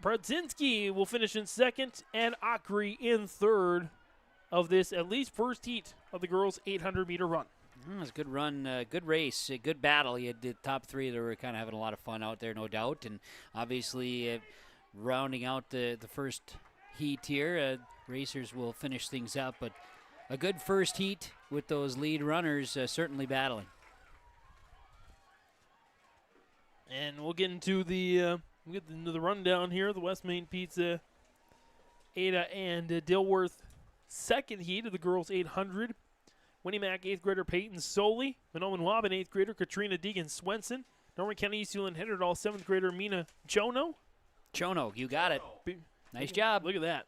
Prudzinski will finish in second, and Akri in third of this at least first heat of the girls' 800-meter run. It was a good run, good race, a good battle. You had the top three that were kind of having a lot of fun out there, no doubt. And obviously, rounding out the first heat here, racers will finish things up. But a good first heat with those lead runners certainly battling. And we'll get into the rundown here. The West Main Pizza, Ada and Dilworth second heat of the girls' 800. Winnimac 8th grader Peyton Soley. Monoman Waban 8th grader Katrina Deegan Swenson. Norman County East Hewlin Hennerdall 7th grader Mina Chono. Chono, you got it. Nice job. Look at that.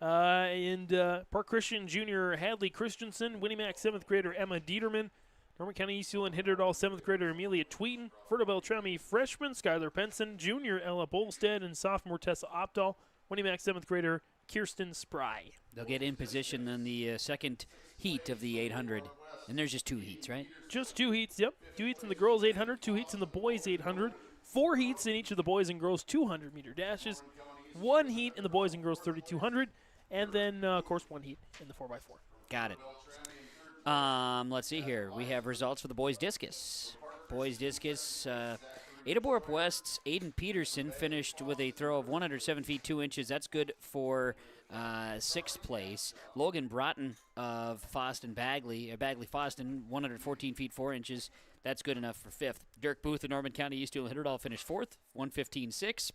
And Park Christian Jr. Hadley Christensen. Winnimac 7th grader Emma Dieterman. Norman County East Hewlin Hennerdall 7th grader Amelia Tweeten. Fertile Beltrami freshman Skylar Penson. Junior Ella Bolstead and sophomore Tessa Opdahl. Winnimac 7th grader Kirsten Spry. They'll get in position in the second heat of the 800. And there's just two heats, right? Just two heats, yep. 2 heats in the girls' 800, 2 heats in the boys' 800, 4 heats in each of the boys' and girls' 200-meter dashes, 1 heat in the boys' and girls' 3,200, and then, of course, 1 heat in the 4x4. Got it. Let's see here. We have results for the boys' discus. Boys' discus, Ada Borup West's Aiden Peterson finished with a throw of 107 feet 2 inches. That's good for 6th place. Logan Broughton of Bagley Foston, 114 feet 4 inches. That's good enough for 5th. Dirk Booth of Norman County East Hewlin Hennerdall finished 4th, 115.6.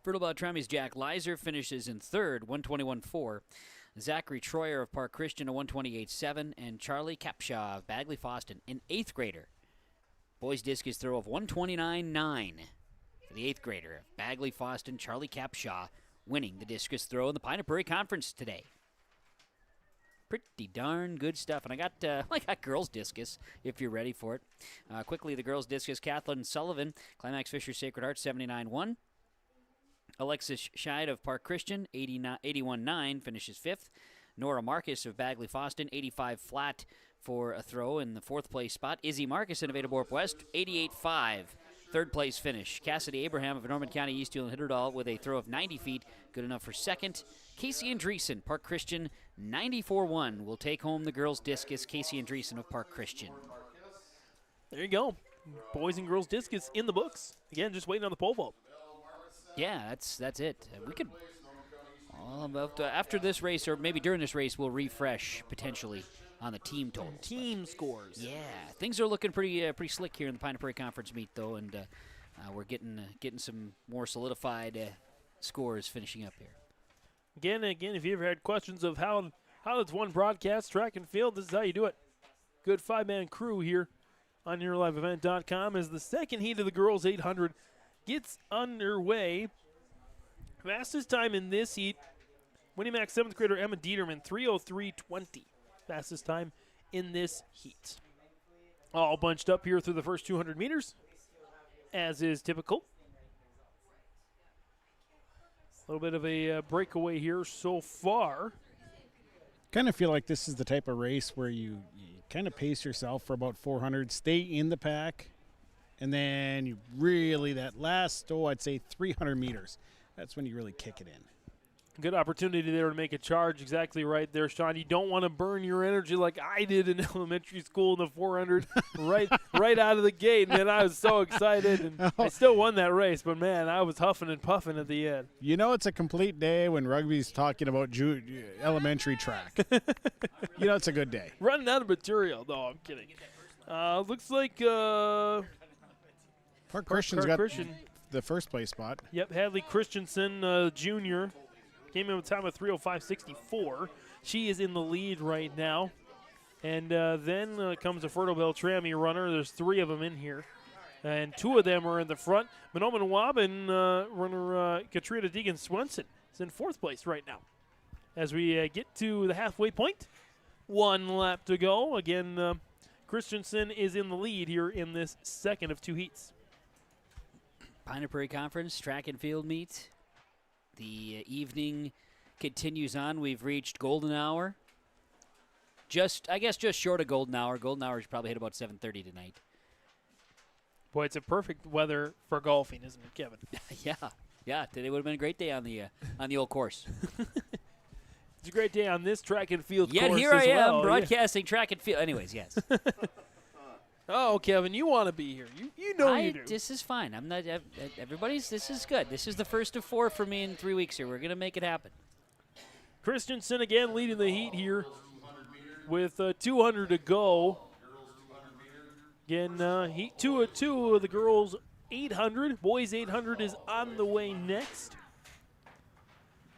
Fertile Beltrami's Jack Leiser finishes in 3rd, 121.4. Zachary Troyer of Park Christian, a 128.7. And Charlie Capshaw of Bagley Foston, an 8th grader. Boys discus throw of 129.9 for the 8th grader of Bagley Foston, Charlie Capshaw, winning the discus throw in the Pine Prairie Conference today. Pretty darn good stuff. And I got girls discus if you're ready for it. Quickly, the girls discus, Kathleen Sullivan, Climax Fisher Sacred Heart, 79.1. Alexis Scheid of Park Christian, 81.9, finishes 5th. Nora Marcus of Bagley Foston, 85 flat for a throw in the 4th place spot. Izzy Marcuson of Ada Borup West, 88.5, 3rd place finish. Cassidy Abraham of Norman County East Hewlin Hennerdall with a throw of 90 feet, good enough for 2nd. Casey Andreessen, Park Christian, 94.1, will take home the girls' discus. Casey Andreessen of Park Christian. There you go. Boys and girls discus in the books. Again, just waiting on the pole vault. Yeah, that's it. We could, after this race, or maybe during this race, we'll refresh potentially on the team totals. Team scores. Yeah, things are looking pretty slick here in the Pine Prairie Conference meet, though, and we're getting some more solidified scores finishing up here. Again, if you ever had questions of how does one broadcast track and field, this is how you do it. Good 5-man crew here on YourLiveEvent.com as the second heat of the girls 800 gets underway. Fastest time in this heat, Winnimac 7th grader Emma Dieterman, 3:03.20. Fastest time in this heat. All bunched up here through the first 200 meters, as is typical. A little bit of a breakaway here so far. Kind of feel like this is the type of race where you kind of pace yourself for about 400, stay in the pack, and then you really, that last, I'd say 300 meters, that's when you really kick it in. Good opportunity there to make a charge. Exactly right there, Sean. You don't want to burn your energy like I did in elementary school in the 400 right out of the gate. Man, I was so excited, and I still won that race. But, man, I was huffing and puffing at the end. You know it's a complete day when rugby's talking about elementary track. You know it's a good day. Running out of material. No, I'm kidding. Looks like Park Christian's got the first place spot. Yep, Hadley Christensen, Jr., came in with a time of 3:05.64. She is in the lead right now. And then comes a Fertile Beltrami runner. There's 3 of them in here. And 2 of them are in the front. Monoman Wabin runner Katrina Deegan-Swenson is in 4th place right now. As we get to the halfway point, 1 lap to go. Again, Christensen is in the lead here in this second of 2 heats. Pine Prairie Conference track and field meet. The evening continues on. We've reached golden hour. I guess just short of golden hour. Golden hour is probably hit about 7:30 tonight. Boy, it's a perfect weather for golfing, isn't it, Kevin? Yeah. Today would have been a great day on the old course. It's a great day on this track and field Yet course here I am well. broadcasting track and field. Anyways, yes. Oh, Kevin, you want to be here. You know you do. This is fine. I'm not. This is good. This is the first of 4 for me in 3 weeks here. We're going to make it happen. Christensen again leading the heat here with 200 to go. Again, heat 2 of 2 of the girls' 800. Boys' 800 is on the way next.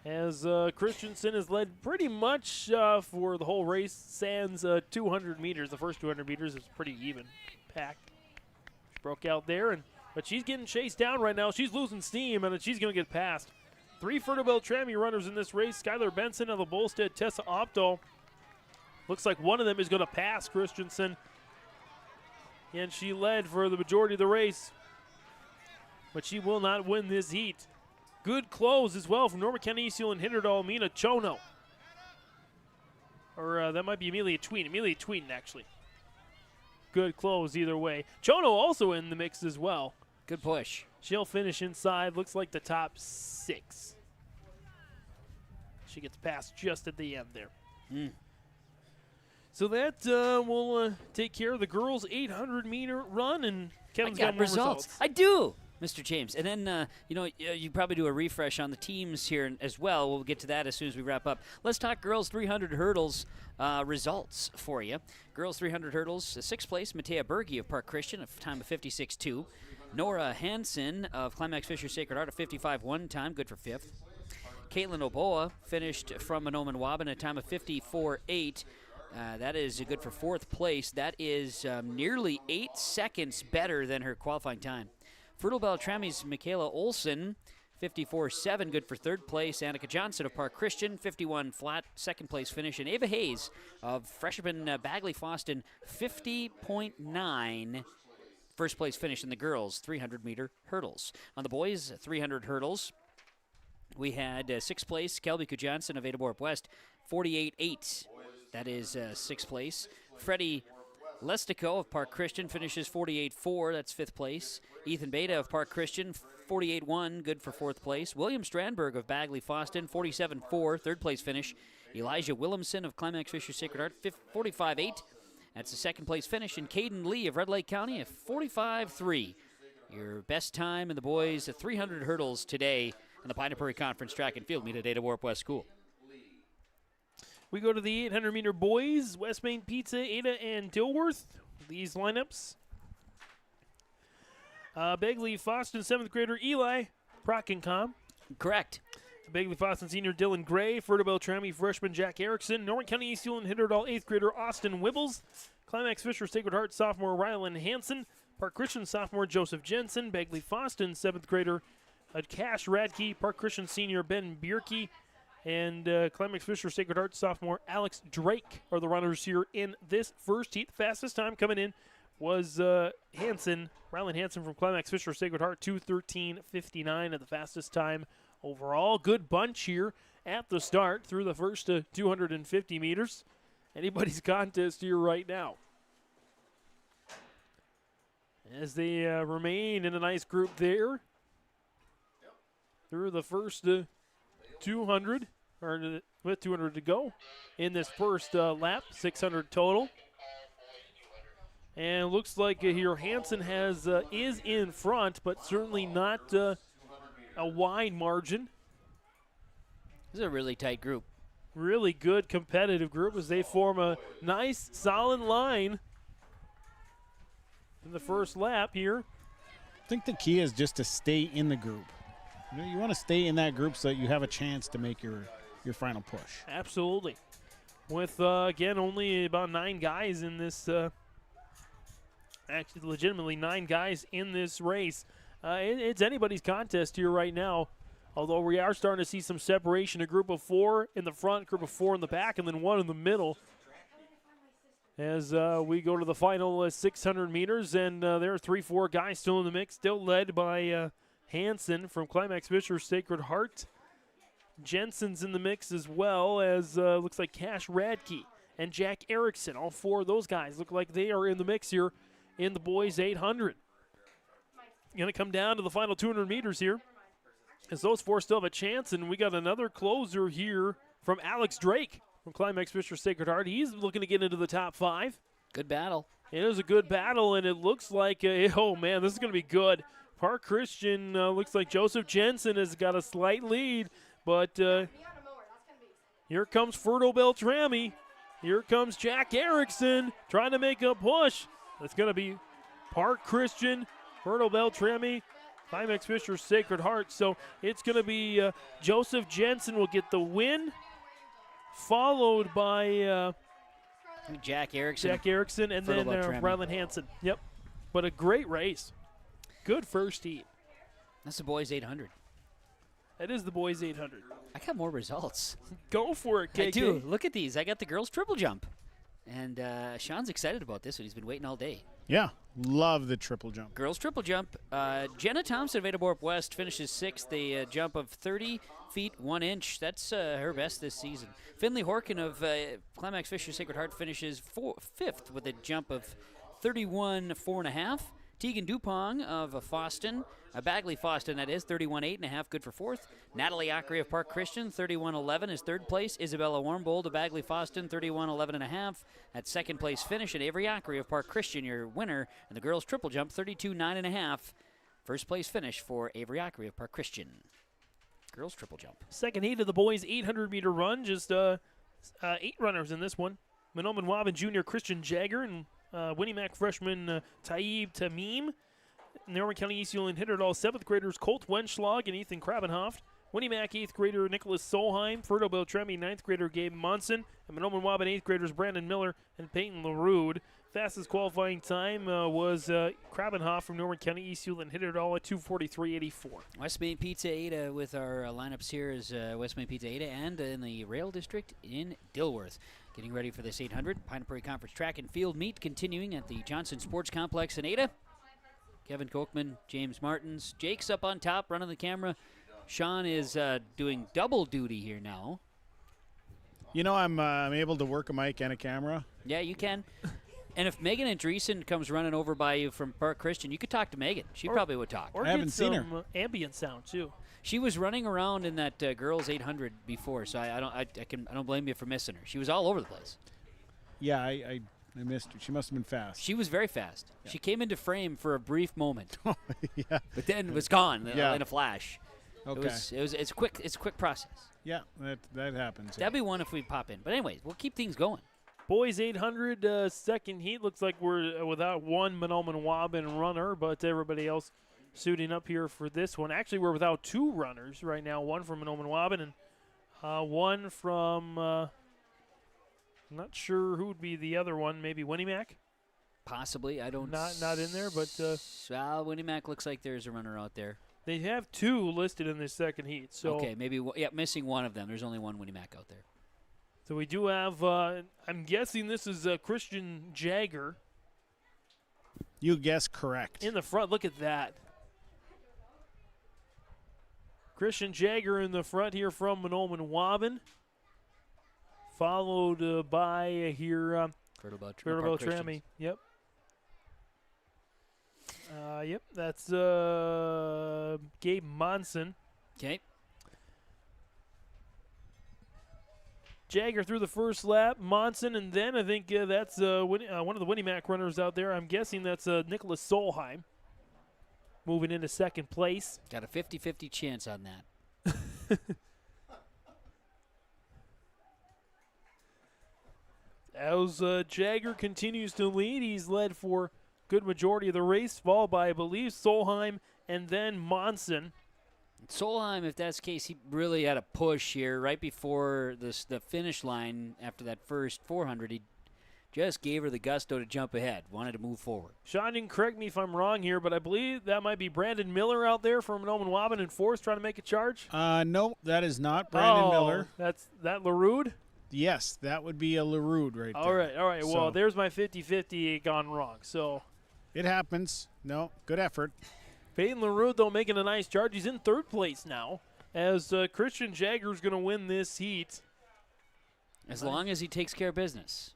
As Christensen has led pretty much for the whole race, sans 200 meters. The first 200 meters is pretty even packed. She broke out there, but she's getting chased down right now. She's losing steam, and she's going to get past. 3 Fertile Beltrami runners in this race. Skylar Benson, Ella Bolstead, Tessa Opdahl. Looks like one of them is going to pass Christensen. And she led for the majority of the race. But she will not win this heat. Good close as well from Norma Canisiel and Hinderdal, Mina Chono. Or that might be Amelia Tween. Amelia Tween, actually. Good close either way. Chono also in the mix as well. Good push. She'll finish inside. Looks like the top 6. She gets past just at the end there. So that will take care of the girls' 800-meter run, and Kevin's got more results. I do, Mr. James. And then, you probably do a refresh on the teams here as well. We'll get to that as soon as we wrap up. Let's talk girls' 300 hurdles results for you. Girls' 300 hurdles, 6th place, Matea Berge of Park Christian, a time of 56.2. Nora Hansen of Climax Fisher Sacred Heart, a 55.1 time, good for 5th. Caitlin Oboa finished from Monoman Wabin, a time of 54.8. That is good for 4th place. That is nearly 8 seconds better than her qualifying time. Fertile Beltrami's Michaela Olson, 54.7, good for 3rd place. Annika Johnson of Park Christian, 51 flat, 2nd place finish. And Ava Hayes of freshman Bagley Foston, 50.9, 1st place finish in the girls' 300-meter hurdles. On the boys' 300 hurdles, we had 6th place, Kelby Johnson of Ada-Borup West, 48.8. That is 6th place. Freddie Lestico of Park Christian finishes 48.4. That's 5th place. Ethan Beta of Park Christian, 48.1, good for 4th place. William Strandberg of Bagley Foston, 47.4, 3rd place finish. Elijah Williamson of Climax Fisher Sacred Heart, 45.8. That's the 2nd place finish. And Caden Lee of Red Lake County, a 45.3. Your best time in the boys' 300 hurdles today in the Pine Prairie Conference Track and Field Meet at Ada-Borup West School. We go to the 800-meter boys, West Main Pizza, Ada, and Dilworth. These lineups. Bagley Foston, 7th grader Eli Prockencom. Correct. Bagley Foston senior Dylan Gray. Fertile Beltrami freshman Jack Erickson. Norton County East and Hinderdal 8th grader Austin Wibbles. Climax Fisher Sacred Heart sophomore Rylan Hansen. Park Christian sophomore Joseph Jensen. Bagley Foston 7th grader Cash Radke. Park Christian senior Ben Bierke. And Climax Fisher Sacred Heart sophomore Alex Drake are the runners here in this first heat. The fastest time coming in was Rylan Hansen from Climax Fisher Sacred Heart, 2:13.59, and the fastest time overall. Good bunch here at the start through the first 250 meters. Anybody's contest here right now. As they remain in a nice group there through the first 200, or with 200 to go in this first lap, 600 total. And it looks like here Hansen is in front, but certainly not a wide margin. This is a really tight group. Really good competitive group as they form a nice, solid line in the first lap here. I think the key is just to stay in the group. You want to stay in that group so that you have a chance to make your final push. Absolutely. With, again, only about 9 guys in this, actually legitimately 9 guys in this race. It's anybody's contest here right now, although we are starting to see some separation. A group of 4 in the front, group of 4 in the back, and then 1 in the middle. As we go to the final 600 meters, and there are 3-4 guys still in the mix, still led by Hansen from Climax Fisher Sacred Heart. Jensen's in the mix as well, as looks like Cash Radke and Jack Erickson. All 4 of those guys look like they are in the mix here in the boys 800. Going to come down to the final 200 meters here, as those 4 still have a chance, and we got another closer here from Alex Drake from Climax Fisher Sacred Heart. He's looking to get into the top 5. Good battle. It is a good battle, and it looks like, oh man, this is going to be good. Park Christian looks like Joseph Jensen has got a slight lead, but here comes Ferdo Beltrami. Here comes Jack Erickson trying to make a push. It's going to be Park Christian, Ferdo Beltrami, Climax Fisher Sacred Heart. So it's going to be Joseph Jensen will get the win, followed by Jack Erickson. And then Rylan Hansen. Yep. But a great race. Good first heat. That's the boys 800. That is the boys 800. I got more results. Go for it, KK. I do. Look at these. I got the girls triple jump. And Sean's excited about this one. He's been waiting all day. Yeah, love the triple jump. Girls triple jump. Jenna Thompson of Ada Borup West finishes 6th, a jump of 30 feet 1 inch. That's her best this season. Finley Horkin of Climax Fisher Sacred Heart finishes 5th with a jump of 31 4.5. Tegan Dupong of Foston, Bagley Foston that is, 31 8.5, good for 4th. Natalie Ackery of Park Christian, 31 11 is 3rd place. Isabella Warmbold of Bagley Foston, 31 11.5. At 2nd place finish, and Avery Ackery of Park Christian, your winner, and the girls triple jump, 32 9.5. 1st place finish for Avery Ackery of Park Christian. Girls triple jump. Second heat of the boys 800 meter run, just 8 runners in this one. Manoman Wabin Jr. Christian Jagger and Winnie Mac freshman Taib Tamim. Norman County East Yulee hitter all 7th graders Colt Wenschlag and Ethan Krabenhoft. Winnie Mac 8th grader Nicholas Solheim. Ferdo Beltrami 9th grader Gabe Munson. And Manoman Wabin 8th graders Brandon Miller and Peyton LaRude. Fastest qualifying time was Krabenhoff from Norman County East Yulee hit it all at 2:43.84. West Main Pizza Ada with our lineups here is West Main Pizza Ada and in the Rail District in Dilworth. Getting ready for this 800 Pine Prairie Conference track and field meet continuing at the Johnson Sports Complex in Ada. Kevin Kochman, James Martins, Jake's up on top running the camera. Sean is doing double duty here now. You know, I'm able to work a mic and a camera. Yeah, you can. And if Megan Andreessen comes running over by you from Park Christian, you could talk to Megan. She probably would talk. Or I haven't seen her. Ambient sound too. She was running around in that girls 800 before, so I don't blame you for missing her. She was all over the place. Yeah, I missed her. She must have been fast. She was very fast. Yeah. She came into frame for a brief moment. Yeah. But then was gone in a flash. Okay. It's a quick process. Yeah, that happens. That'd be one if we pop in. But anyways, we'll keep things going. Boys 800 second heat. Looks like we're without one Manoman Wabin runner, but everybody else suiting up here for this one. Actually, we're without 2 runners right now. One from Manoman Wabin and one from, I'm not sure who would be the other one. Maybe Winnie Mac? Possibly. I don't. Not in there, but. Winnie Mac looks like there's a runner out there. They have 2 listed in this second heat. So okay, maybe missing one of them. There's only one Winnie Mac out there. So we do have, I'm guessing this is Christian Jagger. You guess correct. In the front, look at that. Christian Jagger in the front here from Monoman Waban. Followed by here Turtlebell Trammy. Yep. Yep, that's Gabe Monson. Okay. Jagger through the first lap, Monson, and then I think that's one of the Winnie Mac runners out there. I'm guessing that's Nicholas Solheim moving into second place. Got a 50-50 chance on that. As Jagger continues to lead, he's led for good majority of the race, followed by, I believe, Solheim and then Monson. Solheim, if that's the case, he really had a push here right before the finish line after that first 400. He just gave her the gusto to jump ahead, wanted to move forward. Sean, you can correct me if I'm wrong here, but I believe that might be Brandon Miller out there from Monoman Waban in fourth trying to make a charge. No, that is not Brandon Miller. That's LaRude? Yes, that would be a LaRude right there. All right. So, well, there's my 50-50 gone wrong. So it happens. No, good effort. Peyton LaRude, though, making a nice charge. He's in third place now as Christian Jagger's going to win this heat. As long as he takes care of business.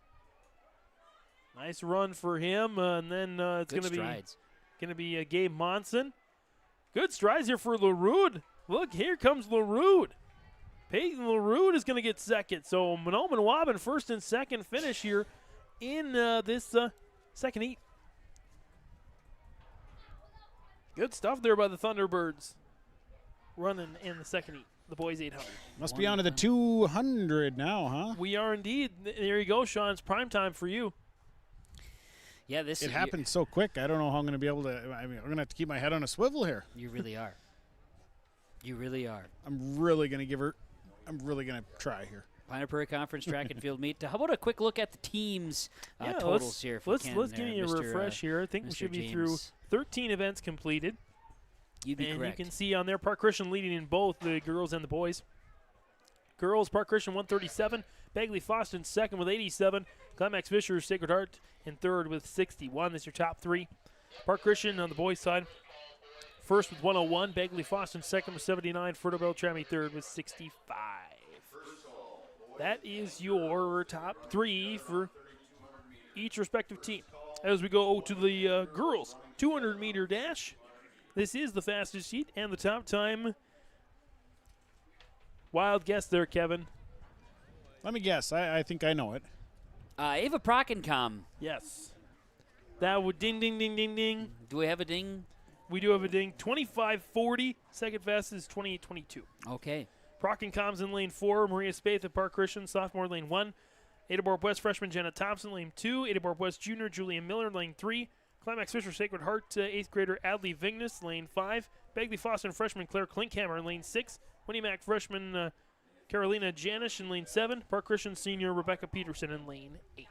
Nice run for him, and then it's going to be Gabe Monson. Good strides here for LaRude. Look, here comes LaRude. Peyton LaRude is going to get second. So Monoman Waban first and second finish here in this second heat. Good stuff there by the Thunderbirds running in the second heat, the boys 800. Must be on to the 200 now, huh? We are indeed. There you go, Sean. It's prime time for you. Yeah, it happened so quick. I don't know how I'm going to be able to. I mean, I'm going to have to keep my head on a swivel here. You really are. You really are. I'm really going to try here. Pioneer Prairie Conference Track and Field Meet. How about a quick look at the teams totals here? Let's give you a refresh here. I think we should be through 13 events completed. You'd be correct. You can see on there Park Christian leading in both the girls and the boys. Girls, Park Christian 137. Bagley Foston second with 87. Climax Fisher, Sacred Heart in third with 61. That's your top three. Park Christian on the boys' side. First with 101. Bagley Foston second with 79. Fertobel Trammy third with 65. That is your top three for each respective team. As we go to the girls 200-meter dash, this is the fastest heat and the top time. Wild guess there, Kevin. Let me guess. I think I know it. Ava Prockencom. Yes. That would ding, ding, ding, ding, ding. Do we have a ding? We do have a ding. 25:40. Second fastest is 28:22. Okay. Prockencom's in lane 4. Maria Spaeth at Park Christian, sophomore, lane 1. Adaborp West freshman Jenna Thompson, lane 2. Adaborp West junior Julian Miller, lane 3. Climax Fisher Sacred Heart, 8th grader Adley Vignes, lane 5. Bagley Foston freshman Claire Klinkhammer in lane 6. Winnie Mac freshman Carolina Janish in lane 7. Park Christian senior Rebecca Peterson in lane 8.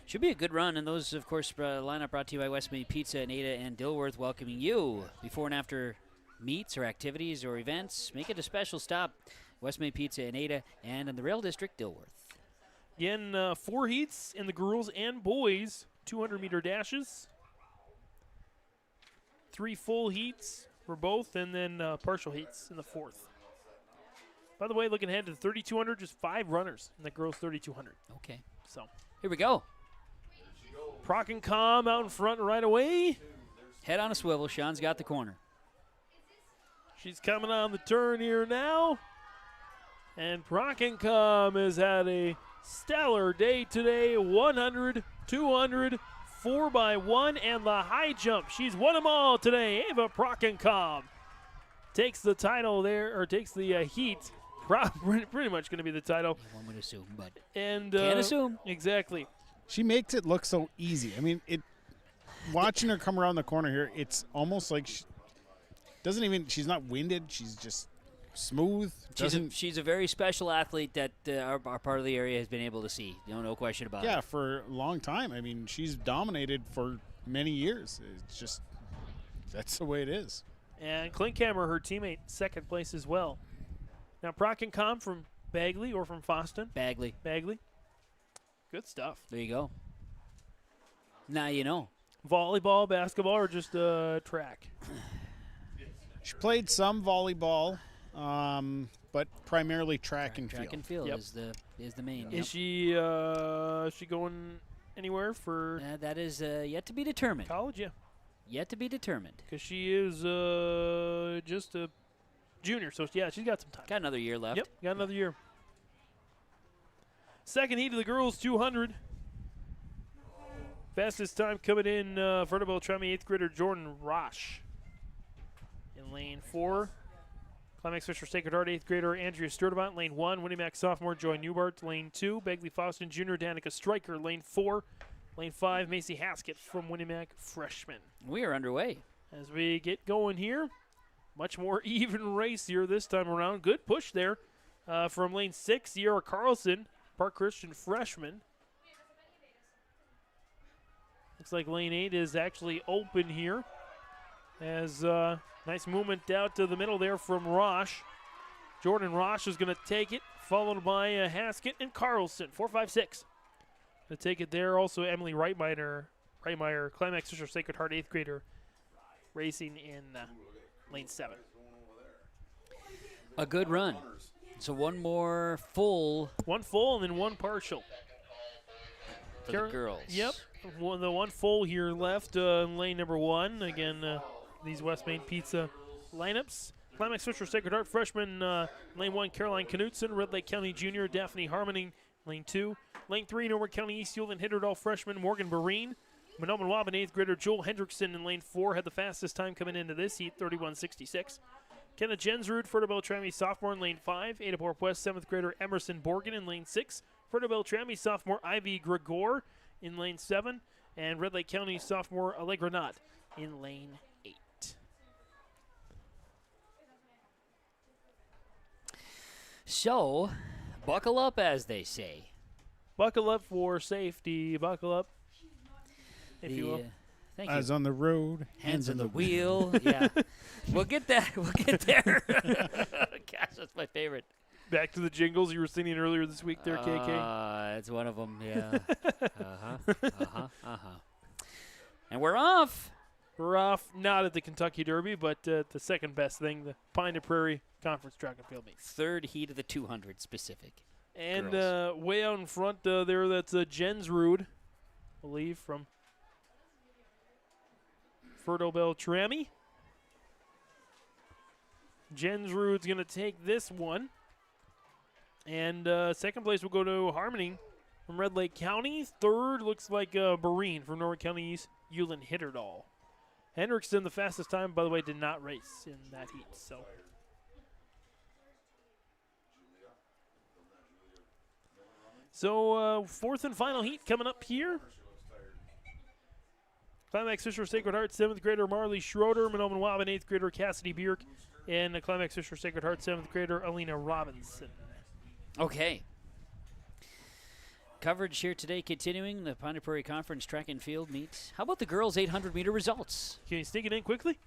Should be a good run, and those, of course, lineup brought to you by West Main Pizza and Ada and Dilworth, welcoming you before and after meets or activities or events. Make it a special stop. West Main Pizza and Ada and in the Rail District, Dilworth. Again, 4 heats in the girls and boys, 200-meter dashes. 3 full heats for both, and then partial heats in the 4th. By the way, looking ahead to the 3,200, just 5 runners in the girls' 3,200. Okay. So here we go. Prockencom out in front right away. Head on a swivel. Sean's got the corner. She's coming on the turn here now. And Prockencom has had a stellar day today. 100, 200, 4x1, and the high jump. She's won them all today. Ava Prockencom takes the title there, or takes the heat. Pretty much going to be the title. One would assume, but can't assume. Exactly. She makes it look so easy. I mean, watching her come around the corner here, it's almost like she's not winded. She's just smooth. She's a very special athlete that our part of the area has been able to see. No question about it. Yeah, for a long time. I mean, she's dominated for many years. It's just, that's the way it is. And Klinkhammer, her teammate, second place as well. Now, Prockencom from Bagley or from Foston? Bagley. Good stuff. There you go. Now you know. Volleyball, basketball, or just track? She played some volleyball, but primarily track and field. Track and field Yep. is the main. Is she going anywhere for that is yet to be determined. college? Yeah, Yet to be determined. because she is just a junior, so yeah, she's got some time. Got another year left. Yep, got another year. Second heat of the girls 200. Fastest time coming in, Vertibel Tremie 8th grader Jordan Rosh. In lane 4, Climax Fisher Sacred Heart 8th grader Andrea Sturdivant. Lane 1, Winnie Mac sophomore Joy Newbart. Lane 2, Begley Foston Jr. Danica Stryker. Lane 4, Lane 5, Macy Haskett from Winnie Mac freshman. We are underway. As we get going here, much more even race here this time around. Good push there from lane 6, Sierra Carlson, Park Christian freshman. Looks like lane 8 is actually open here. As nice movement out to the middle there from Rosh. Jordan Rosh is going to take it, followed by Haskett and Carlson, 4-5-6. To take it there, also Emily Reitmeyer, Climax Fisher Sacred Heart 8th grader, racing in lane 7. A good run. So one more full. One full and then one partial. For the girls. Yep. The one full here left in lane number 1. Again, these West Main Pizza lineups. Climax Fisher Sacred Heart freshman, lane 1, Caroline Knutson. Red Lake County junior, Daphne Harmoning, lane 2. Lane 3, Norwood County East Yulee and Hitterdall freshman, Morgan Barine. Monoman Waban 8th grader Joel Hendrickson in lane 4 had the fastest time coming into this heat, 31:66. Kenneth Jensrud, Fertibel Trammy sophomore in lane 5. Ada Borp West 7th grader Emerson Borgen in lane 6. Fertibel Trammy sophomore Ivy Gregor in lane 7. And Red Lake County sophomore Allegra Knott in lane 8. So, buckle up, as they say. Buckle up for safety. Buckle up, if you will. Thank you. Eyes on the road, hands on the wheel. Yeah, we'll get that. We'll get there. Gosh, that's my favorite. Back to the jingles you were singing earlier this week there, KK. It's one of them, yeah. And we're off. We're off, not at the Kentucky Derby, but the second best thing, the Pine to Prairie Conference Track and Field Meet. Third heat of the 200 specific. And way out in front there, that's Jensrud, I believe, from Fertobel Trammy. Jensrud's going to take this one. And second place will go to Harmony from Red Lake County. Third looks like Barine from Norwood County East, Yulee Hitterdall. Hendrickson, the fastest time, by the way, did not race in that heat. So fourth and final heat coming up here. Climax Fisher Sacred Heart 7th grader Marley Schroeder, Monoman Waban 8th grader Cassidy Bierk, and Climax Fisher Sacred Heart 7th grader Alina Robinson. Okay. Coverage here today continuing the Pine Prairie Conference Track and Field Meet. How about the girls' 800-meter results? Can you sneak it in quickly?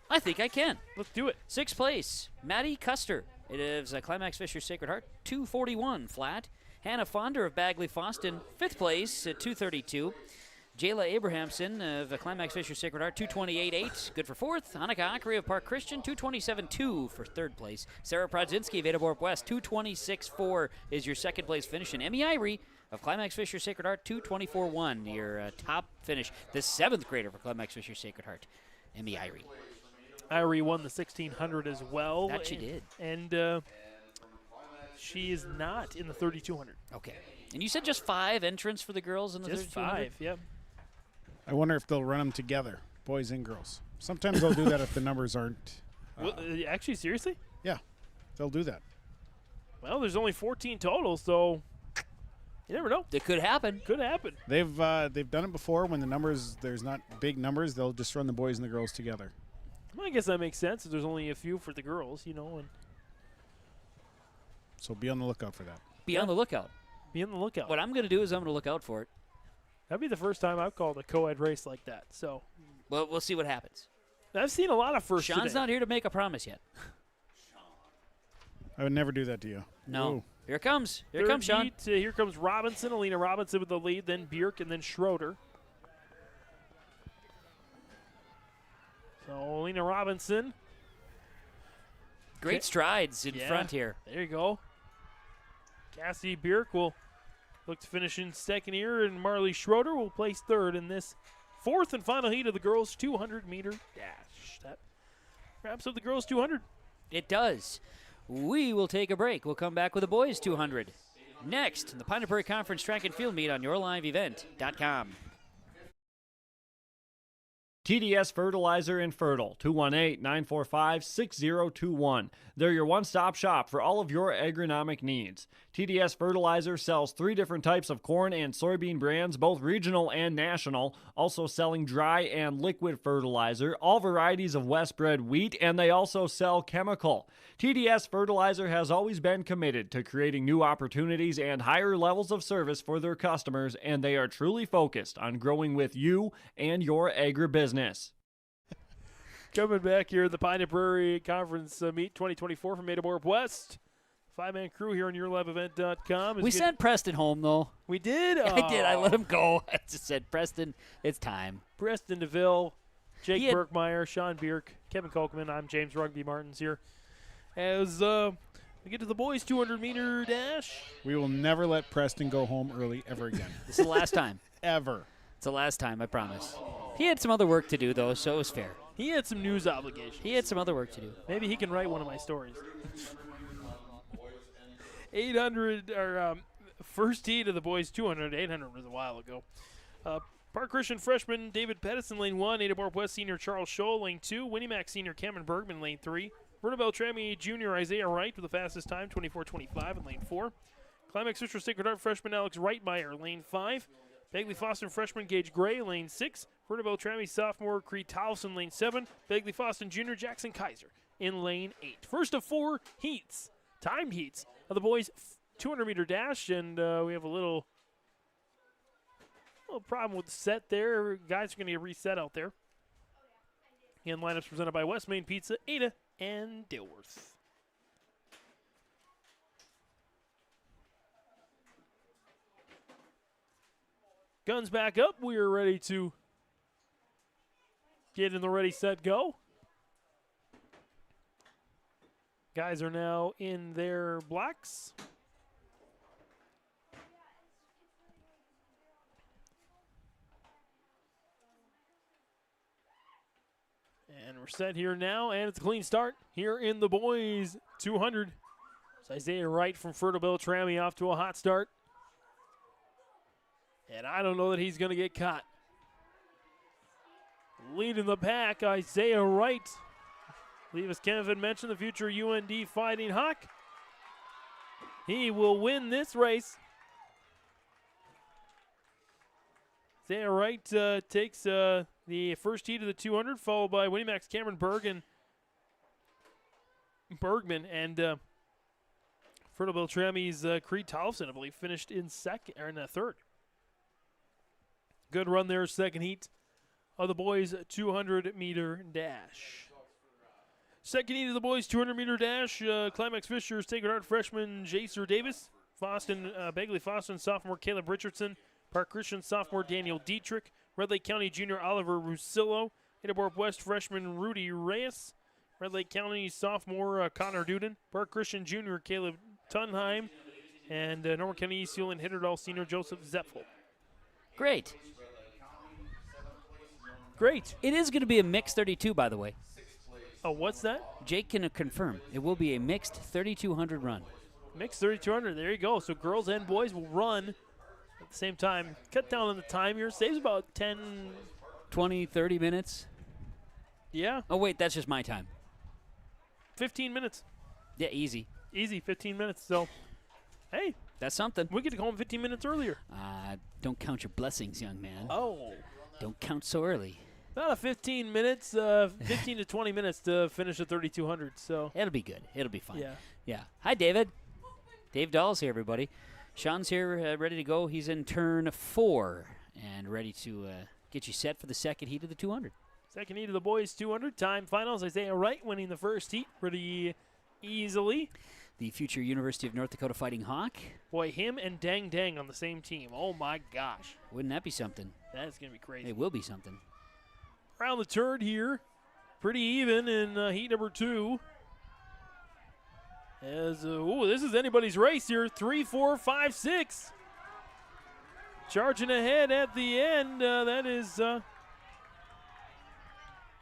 I think I can. Let's do it. Sixth place, Maddie Custer. It is Climax Fisher Sacred Heart, 2:41 flat. Hannah Fonder of Bagley Foston, fifth place at 2:32. Jayla Abrahamson of Climax Fisher Sacred Heart, 2:28.8, good for fourth. Annika Akri of Park Christian, 2:27.2 for third place. Sarah Prodzinski of Ada Borp West, 2:26.4 is your second place finish. And Emmy Irie of Climax Fisher Sacred Heart, 2:24.1, your top finish. The seventh grader for Climax Fisher Sacred Heart, Emmy Irie. Irie won the 1600 as well. That she did. And she is not in the 3200. Okay. And you said just 5 entrants for the girls in the 3200? Just 5, yep. I wonder if they'll run them together, boys and girls. Sometimes they'll do that if the numbers aren't. Actually, seriously? Yeah, they'll do that. Well, there's only 14 total, so you never know. It could happen. Could happen. They've done it before when there's not big numbers. They'll just run the boys and the girls together. Well, I guess that makes sense. There's only a few for the girls, and so be on the lookout for that. Be on the lookout. Be on the lookout. What I'm going to do is I'm going to look out for it. That'd be the first time I've called a co-ed race like that. So, well, we'll see what happens. I've seen a lot of firsts. Sean's today. not here to make a promise yet. I would never do that to you. No. Whoa. Here it comes. Here Third comes Sean. Heat, here comes Robinson, Alina Robinson with the lead, then Bierk, and then Schroeder. So Alina Selena Robinson. Great strides in front here. There you go. Cassie Bierk will look to finish in second here, and Marley Schroeder will place third in this fourth and final heat of the girls' 200-meter dash. That wraps up the girls' 200. It does. We will take a break. We'll come back with the boys' 200. Next, the Pine Prairie Conference Track and Field Meet on YourLiveEvent.com. TDS Fertilizer and Fertile, 218-945-6021. They're your one-stop shop for all of your agronomic needs. TDS Fertilizer sells 3 different types of corn and soybean brands, both regional and national, also selling dry and liquid fertilizer, all varieties of West-bred wheat, and they also sell chemical. TDS Fertilizer has always been committed to creating new opportunities and higher levels of service for their customers, and they are truly focused on growing with you and your agribusiness. Coming back here, the Pine Prairie Conference Meet 2024 from Ada-Borup West. 5-man crew here on YourLiveEvent.com. We sent Preston home, though. We did? I did. I let him go. I just said, Preston, it's time. Preston DeVille, Jake Berkmeyer, Sean Bierk, Kevin Kolkman. I'm James Rugby Martins here. As we get to the boys' 200-meter dash. We will never let Preston go home early ever again. This is the last time. Ever. It's the last time, I promise. He had some other work to do, though, so it was fair. He had some news obligations. He had some other work to do. Maybe he can write one of my stories. 800, or first tee to the boys' 200. 800 was a while ago. Park Christian freshman David Pettison, lane 1. Ada-Borup West senior Charles Scholl, lane 2. Winnie Mac senior Cameron Bergman, lane 3. Verna Beltrami junior Isaiah Wright with the fastest time, 24:25 in lane 4. Climax Fisher Sacred Heart freshman Alex Reitmeyer, lane 5. Bagley Foster freshman Gage Gray, lane 6. Verna Beltrami sophomore Creed Towson, lane 7. Bagley Foster junior Jackson Kaiser in lane 8. First of 4 heats, timed heats, of the boys' 200-meter dash, and we have a little problem with the set there. Guys are going to get reset out there. Again, lineups presented by West Main Pizza, Ada, and Dilworth. Guns back up. We are ready to get in the ready, set, go. Guys are now in their blacks. And we're set here now, and it's a clean start here in the boys' 200. It's Isaiah Wright from Fertile Beltrami off to a hot start. And I don't know that he's going to get caught. Leading the pack, Isaiah Wright. I believe, as Kevin mentioned, the future UND Fighting Hawk. He will win this race. Isaiah Wright takes the first heat of the 200, followed by Winnie Mac's Cameron Bergman and Fertile Beltrami's Creed Tolfson, I believe, finished in second or in third. Good run there, second heat of the boys' 200-meter dash. Second heat of the boys' 200-meter dash, Climax Fisher Sacred Heart freshman Jaser Davis, Bagley Foston sophomore Caleb Richardson, Park Christian sophomore Daniel Dietrich, Red Lake County junior Oliver Rusillo, Ada-Borup West freshman Rudy Reyes, Red Lake County sophomore Connor Duden, Park Christian junior Caleb Tunheim, and Normal County East Hewlin Hitterdall senior Joseph Zepfel. Great. Great. It is going to be a mixed 32, by the way. Oh, what's that? Jake can confirm. It will be a mixed 3,200 run. Mixed 3,200. There you go. So girls and boys will run at the same time. Cut down on the time here. Saves about 10, 20, 30 minutes. Yeah. Oh, wait, that's just my time. 15 minutes. Yeah, easy. Easy, 15 minutes. So, hey. That's something. We get to go home 15 minutes earlier. Don't count your blessings, young man. Oh. Don't count so early. About a 15 minutes, 15 to 20 minutes to finish the 3,200. So it'll be good. It'll be fun. Yeah. Hi, David. Dave Dahl's here, everybody. Sean's here, ready to go. He's in turn 4 and ready to get you set for the second heat of the 200. Second heat of the boys 200 time finals. Isaiah Wright winning the first heat pretty easily. The future University of North Dakota Fighting Hawk. Boy, him and Dang Dang on the same team. Oh my gosh. Wouldn't that be something? That is going to be crazy. It will be something. Around the turn here, pretty even in heat number 2. As this is anybody's race here. 3, 4, 5, 6. Charging ahead at the end. That is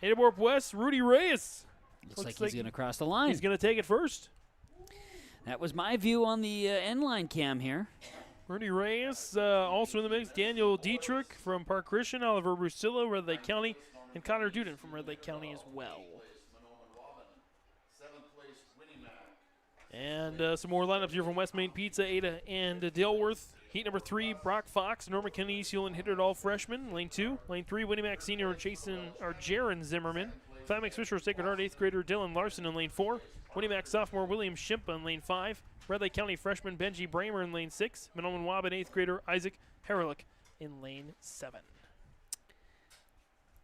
Ada West, Rudy Reyes. Looks like he's going to cross the line. He's going to take it first. That was my view on the end line cam here. Rudy Reyes, also in the mix. Daniel Dietrich from Park Christian, Oliver Rusillo, Red Lake County, and Connor Duden from Red Lake County as well. And some more lineups here from West Main Pizza, Ada and Dilworth. Heat number 3, Brock Fox, Norman County East Hewlin Hitterdall freshman. Lane 2, Lane 3, Winnie Mac senior Jaron Zimmerman. Climax Fisher Sacred Heart 8th grader Dylan Larson in Lane 4. Winnie Mac sophomore William Shimpa in Lane 5. Red Lake County freshman Benji Bramer in Lane 6. Monoman Waban 8th grader Isaac Herlick in Lane 7.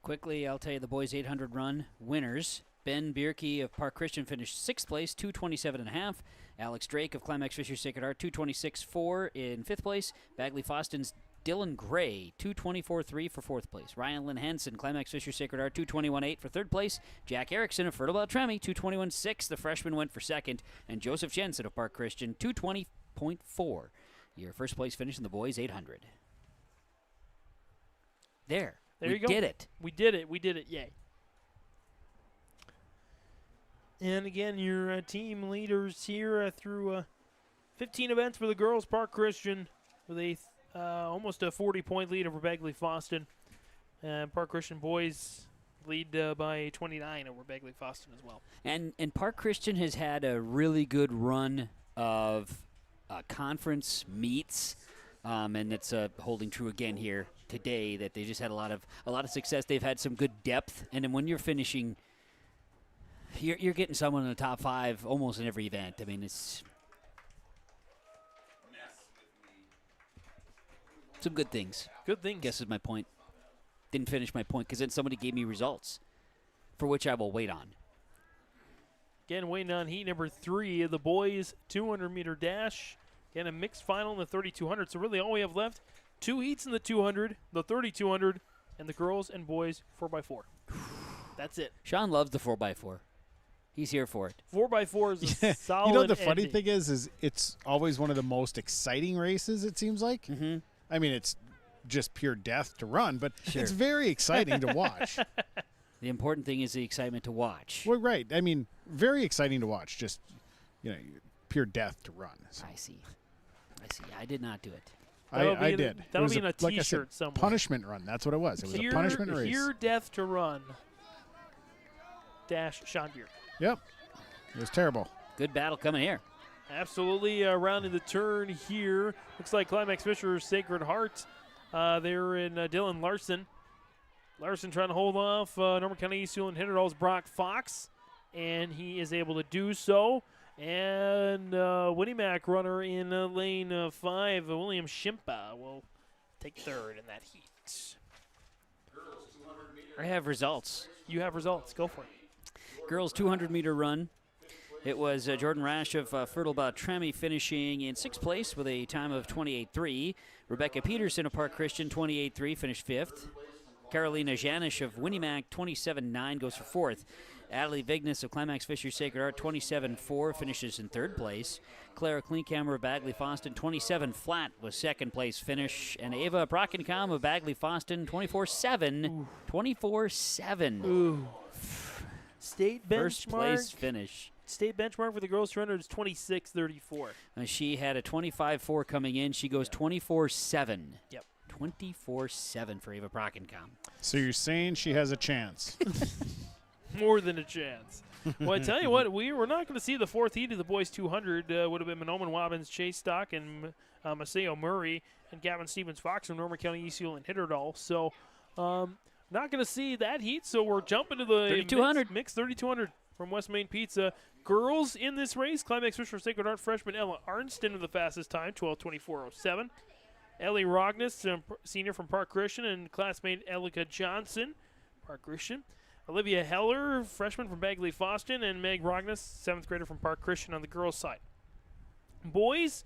Quickly, I'll tell you the boys 800 run winners. Ben Bierke of Park Christian finished 6th place, 2:27.5. Alex Drake of Climax Fisher Sacred Heart, 2:26.4 in 5th place. Bagley Foston's Dylan Gray, 2:24.3 for 4th place. Ryan Lynn Henson, Climax Fisher Sacred Heart, 2:21.8 for 3rd place. Jack Erickson of Fertile Belt Tremmy, 2:21.6. The freshman went for 2nd. And Joseph Jensen of Park Christian, 2:20.4. Your first place finish in the boys 800. There you go. We did it. We did it. Yay. And again, your team leaders here through 15 events for the girls. Park Christian with a almost a 40-point lead over Bagley Foston. Park Christian boys lead by 29 over Bagley Foston as well. And Park Christian has had a really good run of conference meets, and it's holding true again here today. That they just had a lot of success. They've had some good depth, and then when you're finishing. You're getting someone in the top 5 almost in every event. I mean, it's some good things. Good things. Guess is my point. Didn't finish my point because then somebody gave me results, for which I will wait on. Again, waiting on heat number 3 of the boys 200-meter dash. Again, a mixed final in the 3200. So really all we have left, 2 heats in the 200, the 3200, and the girls and boys 4x4. That's it. Sean loves the 4x4. He's here for it. 4x4 is a solid You know, the funny ending. thing is it's always one of the most exciting races, it seems like. Mm-hmm. I mean, it's just pure death to run, but Sure. it's very exciting to watch. The important thing is the excitement to watch. Well, right. I mean, very exciting to watch. Just, pure death to run. So. I see. I did not do it. I did. That'll It be in was a like I T-shirt said, somewhere. Punishment run. That's what it was. It was a punishment race. Here, death to run. Dash Sean Beard. Yep. It was terrible. Good battle coming here. Absolutely, rounding the turn here. Looks like Climax Fisher Sacred Heart. They're in Dylan Larson. Larson trying to hold off Norman County East Hewlin Hitterdall's Brock Fox, and he is able to do so. And Winnie Mac runner in lane 5, William Shimpa, will take 3rd in that heat. I have results. You have results. Go for it. Girls 200-meter run. It was Jordan Rash of Fertile Belt Tremmy finishing in 6th place with a time of 28.3. Rebecca Peterson of Park Christian, 28.3, finished 5th. Carolina Janish of Winnie Mac, 27.9, goes for 4th. Adley Vignes of Climax Fisher Sacred Heart, 27.4, finishes in 3rd place. Clara Klinkhammer of Bagley Foston, 27 flat, was 2nd place finish. And Ava Brockencom of Bagley Foston, 24.7. 24.7. Ooh. State benchmark. First place finish. State benchmark for the girls 200 is 26.34. She had a 25.4 coming in. She goes 24.7. Yep. 24.7 for Ava Brockencom. So you're saying she has a chance? More than a chance. Well, I tell you what, we were not going to see the 4th heat of the boys 200. Would have been Monoman Wabbins, Chase Stock, and Maceo Murray, and Gavin Stevens Fox from Norman County East Hewlin Hitterdall. So not going to see that heat, so we're jumping to the 3,200. mix 3,200 from West Main Pizza. Girls in this race, Climax Fisher Sacred Heart freshman Ella Arnston with the fastest time, 12:24.07. Ellie Rognes, senior from Park Christian, and classmate Elika Johnson, Park Christian. Olivia Heller, freshman from Bagley Foston, and Meg Rognes, 7th grader from Park Christian on the girls' side. Boys,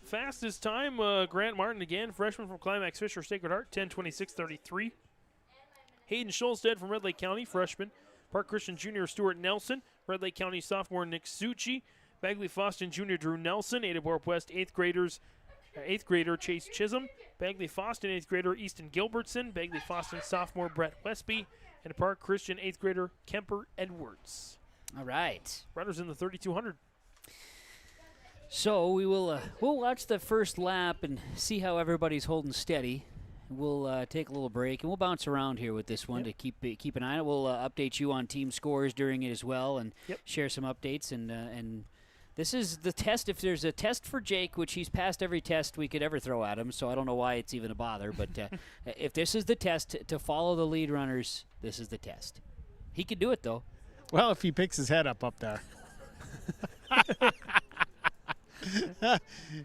fastest time, Grant Martin again, freshman from Climax Fisher Sacred Heart, 10:26.33. Hayden Schulstead from Red Lake County, freshman, Park Christian Jr. Stuart Nelson, Red Lake County sophomore Nick Succi, Bagley Foston Jr. Drew Nelson, Ada Borp West 8th grader Chase Chisholm, Bagley Foston 8th grader Easton Gilbertson, Bagley Foston sophomore Brett Westby, and Park Christian 8th grader Kemper Edwards. All right. Runners in the 3200. So we'll watch the first lap and see how everybody's holding steady. We'll take a little break and we'll bounce around here with this one to keep an eye on it. We'll update you on team scores during it as well and share some updates. And this is the test. If there's a test for Jake, which he's passed every test we could ever throw at him, so I don't know why it's even a bother. But if this is the test to follow the lead runners, this is the test. He could do it though. Well, if he picks his head up there.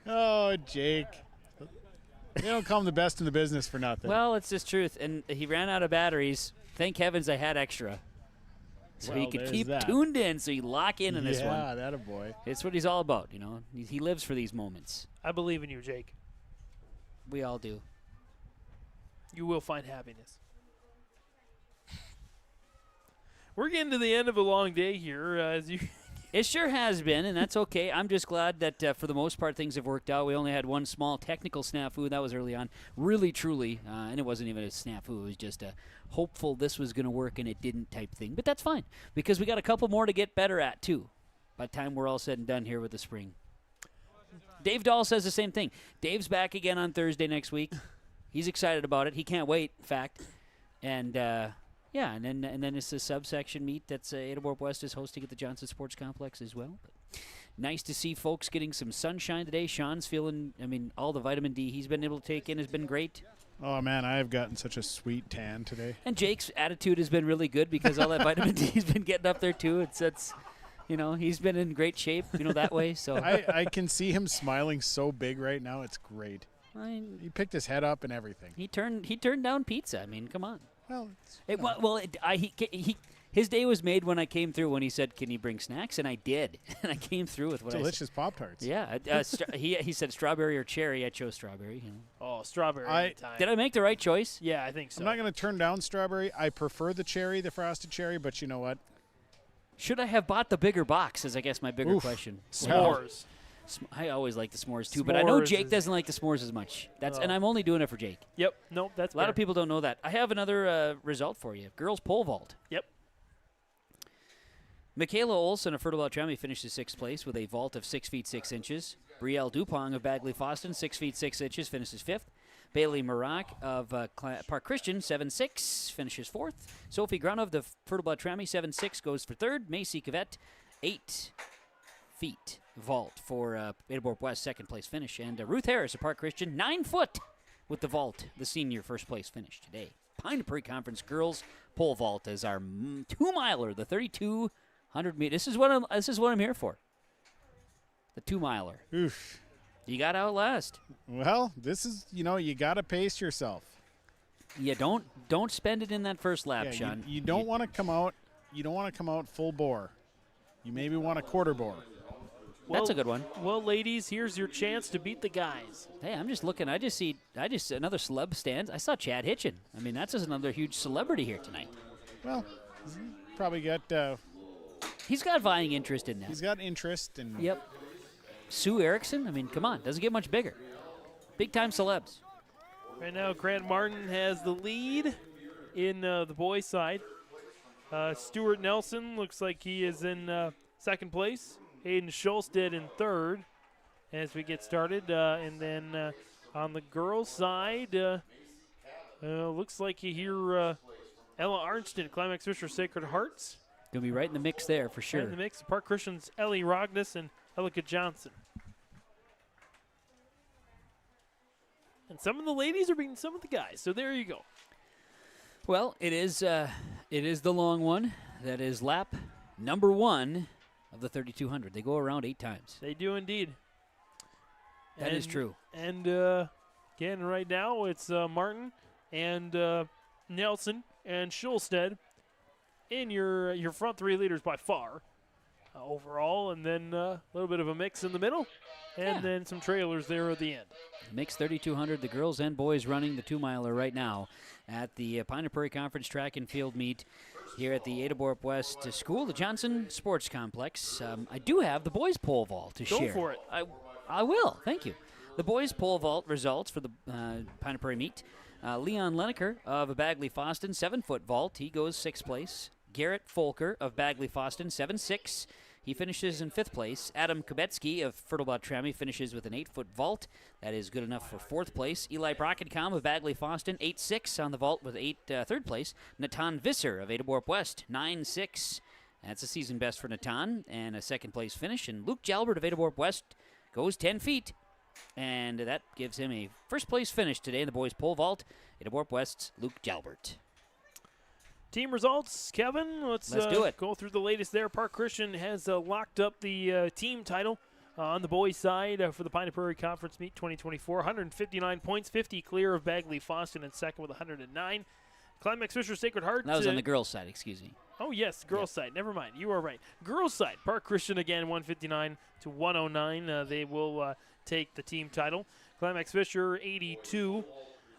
Oh, Jake. They don't call him the best in the business for nothing. Well, it's just truth. And he ran out of batteries. Thank heavens I had extra. So he could keep tuned in, so he lock in this one. Yeah, that a boy. It's what he's all about, you know. He lives for these moments. I believe in you, Jake. We all do. You will find happiness. We're getting to the end of a long day here, as you... It sure has been, and that's okay. I'm just glad that for the most part things have worked out. We only had one small technical snafu. That was early on. Really, truly, and it wasn't even a snafu. It was just a hopeful this was going to work and it didn't type thing. But that's fine because we got a couple more to get better at, too, by the time we're all said and done here with the spring. Dave Dahl says the same thing. Dave's back again on Thursday next week. He's excited about it. He can't wait, in fact. And... yeah, and then it's a subsection meet that's Ada Borp West is hosting at the Johnson Sports Complex as well. But nice to see folks getting some sunshine today. Sean's feeling, all the vitamin D he's been able to take in has been great. Oh, man, I have gotten such a sweet tan today. And Jake's attitude has been really good because all that vitamin D's been getting up there, too. It's he's been in great shape, that way. So I can see him smiling so big right now. It's great. He picked his head up and everything. He turned down pizza. Come on. Well, his day was made when I came through when he said, "Can you bring snacks?" And I did, and I came through with what delicious Pop-Tarts. Yeah, he said strawberry or cherry. I chose strawberry. Oh, strawberry. Did I make the right choice? Yeah, I think so. I'm not going to turn down strawberry. I prefer the cherry, the frosted cherry, but you know what? Should I have bought the bigger box? Is I guess my bigger question. S'mores. I always like the s'mores too, but I know Jake doesn't like the s'mores as much. And I'm only doing it for Jake. Yep. Nope. That's a lot of people don't know that. I have another result for you. Girls pole vault. Yep. Michaela Olson of Fertile Beltrami finishes 6th place with a vault of 6 feet 6 inches. Brielle Dupong of Bagley Foston, 6 feet 6 inches, finishes 5th. Bailey Marak of Park Christian, 7'6", finishes 4th. Sophie Grunov of Fertile Beltrami, 7'6", goes for 3rd. Macy Cavett, 8 feet vault for Ada Borp West, 2nd place finish. And Ruth Harris of Park Christian, 9 foot with the vault, the senior 1st place finish today. Pine Prairie Conference girls pole vault is our 2-miler, the 3,200 meter. This is what I'm here for. The 2-miler. Oof. You got to outlast. Well, this is, you got to pace yourself. Yeah, don't spend it in that first lap, Sean. You don't want to come out. You don't want to come out full bore. You maybe want a quarter bore. That's a good one. Well, ladies, here's your chance to beat the guys. Hey, I'm just looking. I just another celeb stands. I saw Chad Hitchin. That's just another huge celebrity here tonight. Well, probably got. He's got vying interest in that. He's got interest in. Yep. Sue Erickson. Come on, doesn't get much bigger. Big time celebs. Right now, Grant Martin has the lead in the boys' side. Stuart Nelson looks like he is in 2nd place. Hayden Schulstead in 3rd as we get started. And then on the girls' side, looks like you hear Ella Arnston, Climax Fisher Sacred Hearts. Going to be right in the mix there for sure. Right in the mix. Park Christian's Ellie Rogness and Elika Johnson. And some of the ladies are beating some of the guys, so there you go. Well, it is the long one. That is lap number 1 of the 3,200. They go around 8 times. They do indeed. That is true. And again, right now it's Martin and Nelson and Schulstead in your front 3 leaders by far overall, and then a little bit of a mix in the middle, and then some trailers there at the end. Mix 3,200, the girls and boys running the 2-miler right now at the Pine Prairie Conference Track and Field Meet. here at the Adaborp West School, the Johnson Sports Complex. I do have the boys pole vault to share. Go for it. I will. Thank you. The boys pole vault results for the Pine Prairie meet. Leon Leneker of Bagley Foston, 7-foot vault. He goes 6th place. Garrett Folker of Bagley Foston, 7'6". He finishes in 5th place. Adam Kubetsky of Fertelbott-Tramy finishes with an 8-foot vault. That is good enough for 4th place. Eli Brockencom of Bagley Foston, 8'6" on the vault with 3rd place. Natan Visser of Adaborp West, 9'6". That's a season best for Natan and a 2nd place finish. And Luke Jalbert of Adaborp West goes 10 feet. And that gives him a 1st place finish today in the boys pole vault. Adaborp West's Luke Jalbert. Team results, Kevin. Let's do it. Go through the latest there. Park Christian has locked up the team title on the boys' side for the Pine Prairie Conference Meet 2024. 159 points, 50 clear of Bagley Foston in second with 109. Climax Fisher Sacred Heart. That was on the girls' side, excuse me. Oh, yes, girls' side. Never mind. You are right. Girls' side, Park Christian again, 159 to 109. They will take the team title. Climax Fisher, 82.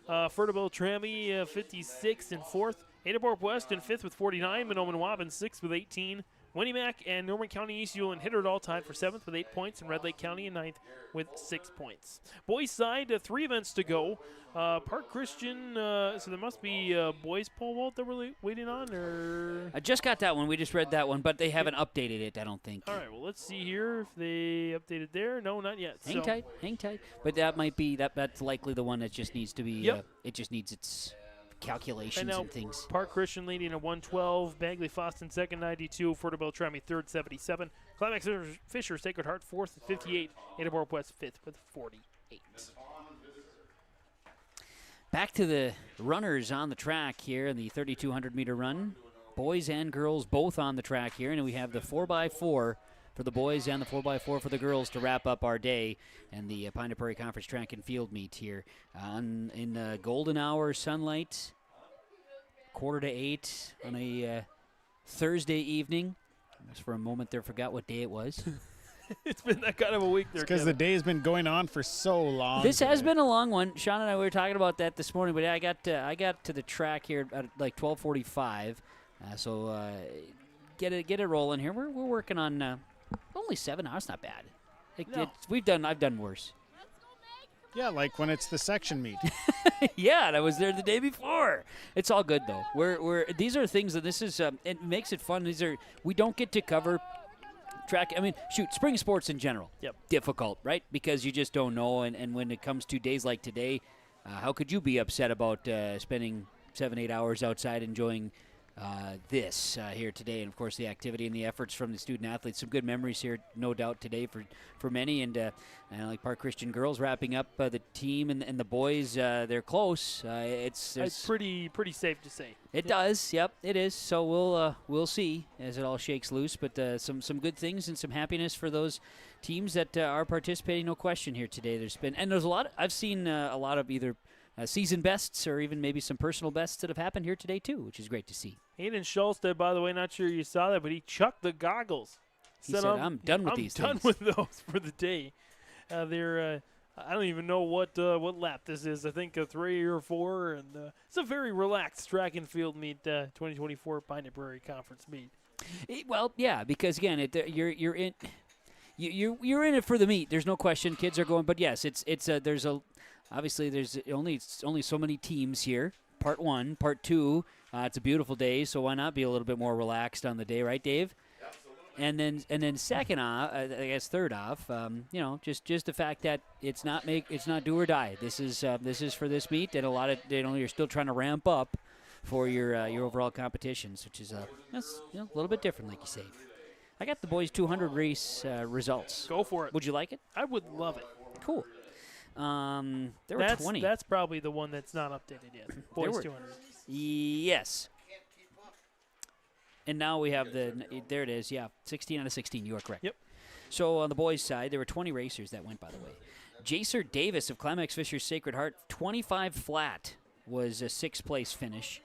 Fertelbott-Tramy, 56 in fourth. Adaborp West in fifth with 49. Mahnomen-Waban in sixth with 18. Winnimac and Norman County East Ewell and Hittert all tied for 7th with 8 points, and Red Lake County in 9th with 6 points. Boys' side, 3 events to go. Park Christian, so there must be boys' pole vault that we're waiting on, or? I just got that one. We just read that one, but they haven't updated it, I don't think. All right, well, let's see here if they updated there. No, not yet. Hang tight. But that might be, that's likely the one that just needs to be, it just needs its calculations and things. Park Christian leading at 112, Bagley Foston second, 92, Fertelbott-Tramy third, 77, Climax Fisher Sacred Heart fourth, 58, Adaborp West fifth with 48. Back to the runners on the track here in the 3,200-meter run. Boys and girls both on the track here, and we have the 4x4 for the boys and the 4x4 for the girls to wrap up our day and the Pine Prairie Conference Track and Field meet here in the golden hour sunlight, 7:45 on a Thursday evening. Just for a moment there, forgot what day it was. It's been that kind of a week there. Because the day has been going on for so long. This has been a long one. Sean and I were talking about that this morning, but I got to the track here at like 12:45. So get it rolling here. We're working on only 7 hours. Not bad. I've done worse. Yeah, like when it's the section meet. Yeah, and I was there the day before. It's all good though. These are things that this is. It makes it fun. We don't get to cover track. I mean, spring sports in general. Yep. Difficult, right? Because you just don't know. And when it comes to days like today, how could you be upset about spending 7-8 hours outside enjoying this here today? And of course the activity and the efforts from the student athletes. Some good memories here, no doubt, today for many. And like Park Christian girls wrapping up the team and the boys, they're close. It's pretty safe to say. It does. Yep, it is. So we'll see as it all shakes loose. But some good things and some happiness for those teams that are participating. No question here today. There's a lot. I've seen a lot of either season bests or even maybe some personal bests that have happened here today too, which is great to see. Hayden Schulstead, by the way, not sure you saw that, but he chucked the goggles. He said, I'm done with these things. I'm done with those for the day. I don't even know what lap this is. I think 3 or 4, and it's a very relaxed track and field meet, 2024 Pine Prairie Conference meet. Well, yeah, because again, you're in it for the meet. There's no question. Kids are going, but yes, obviously there's only so many teams here. Part 1, Part 2. It's a beautiful day, so why not be a little bit more relaxed on the day, right, Dave? Absolutely. And then second off, I guess third off, just the fact that it's not do or die. This is for this meet, and a lot of you're still trying to ramp up for your overall competitions, which is that's a little bit different, like you say. I got the boys 200 race results. Go for it. Would you like it? I would love it. Cool. There were 20. That's probably the one that's not updated yet. Boys 200. Yes. And now we have there it is, 16 out of 16. You are correct. Yep. So on the boys' side, there were 20 racers that went, by the way. Jacer Davis of Climax Fisher Sacred Heart, 25 flat was a 6th place finish.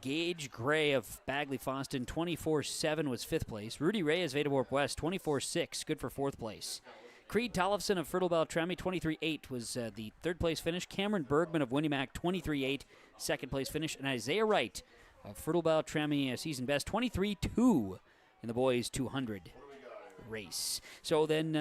Gage Gray of Bagley Foston, 24-7 was 5th place. Rudy Reyes of Adaborp West, 24-6, good for 4th place. Creed Tollefson of Fertelbott-Tramy, 23-8 was the 3rd place finish. Cameron Bergman of Winnimac, 23-8, 2nd place finish. And Isaiah Wright Fertile Bell Tremy season best 23-2 in the boys 200 race. So then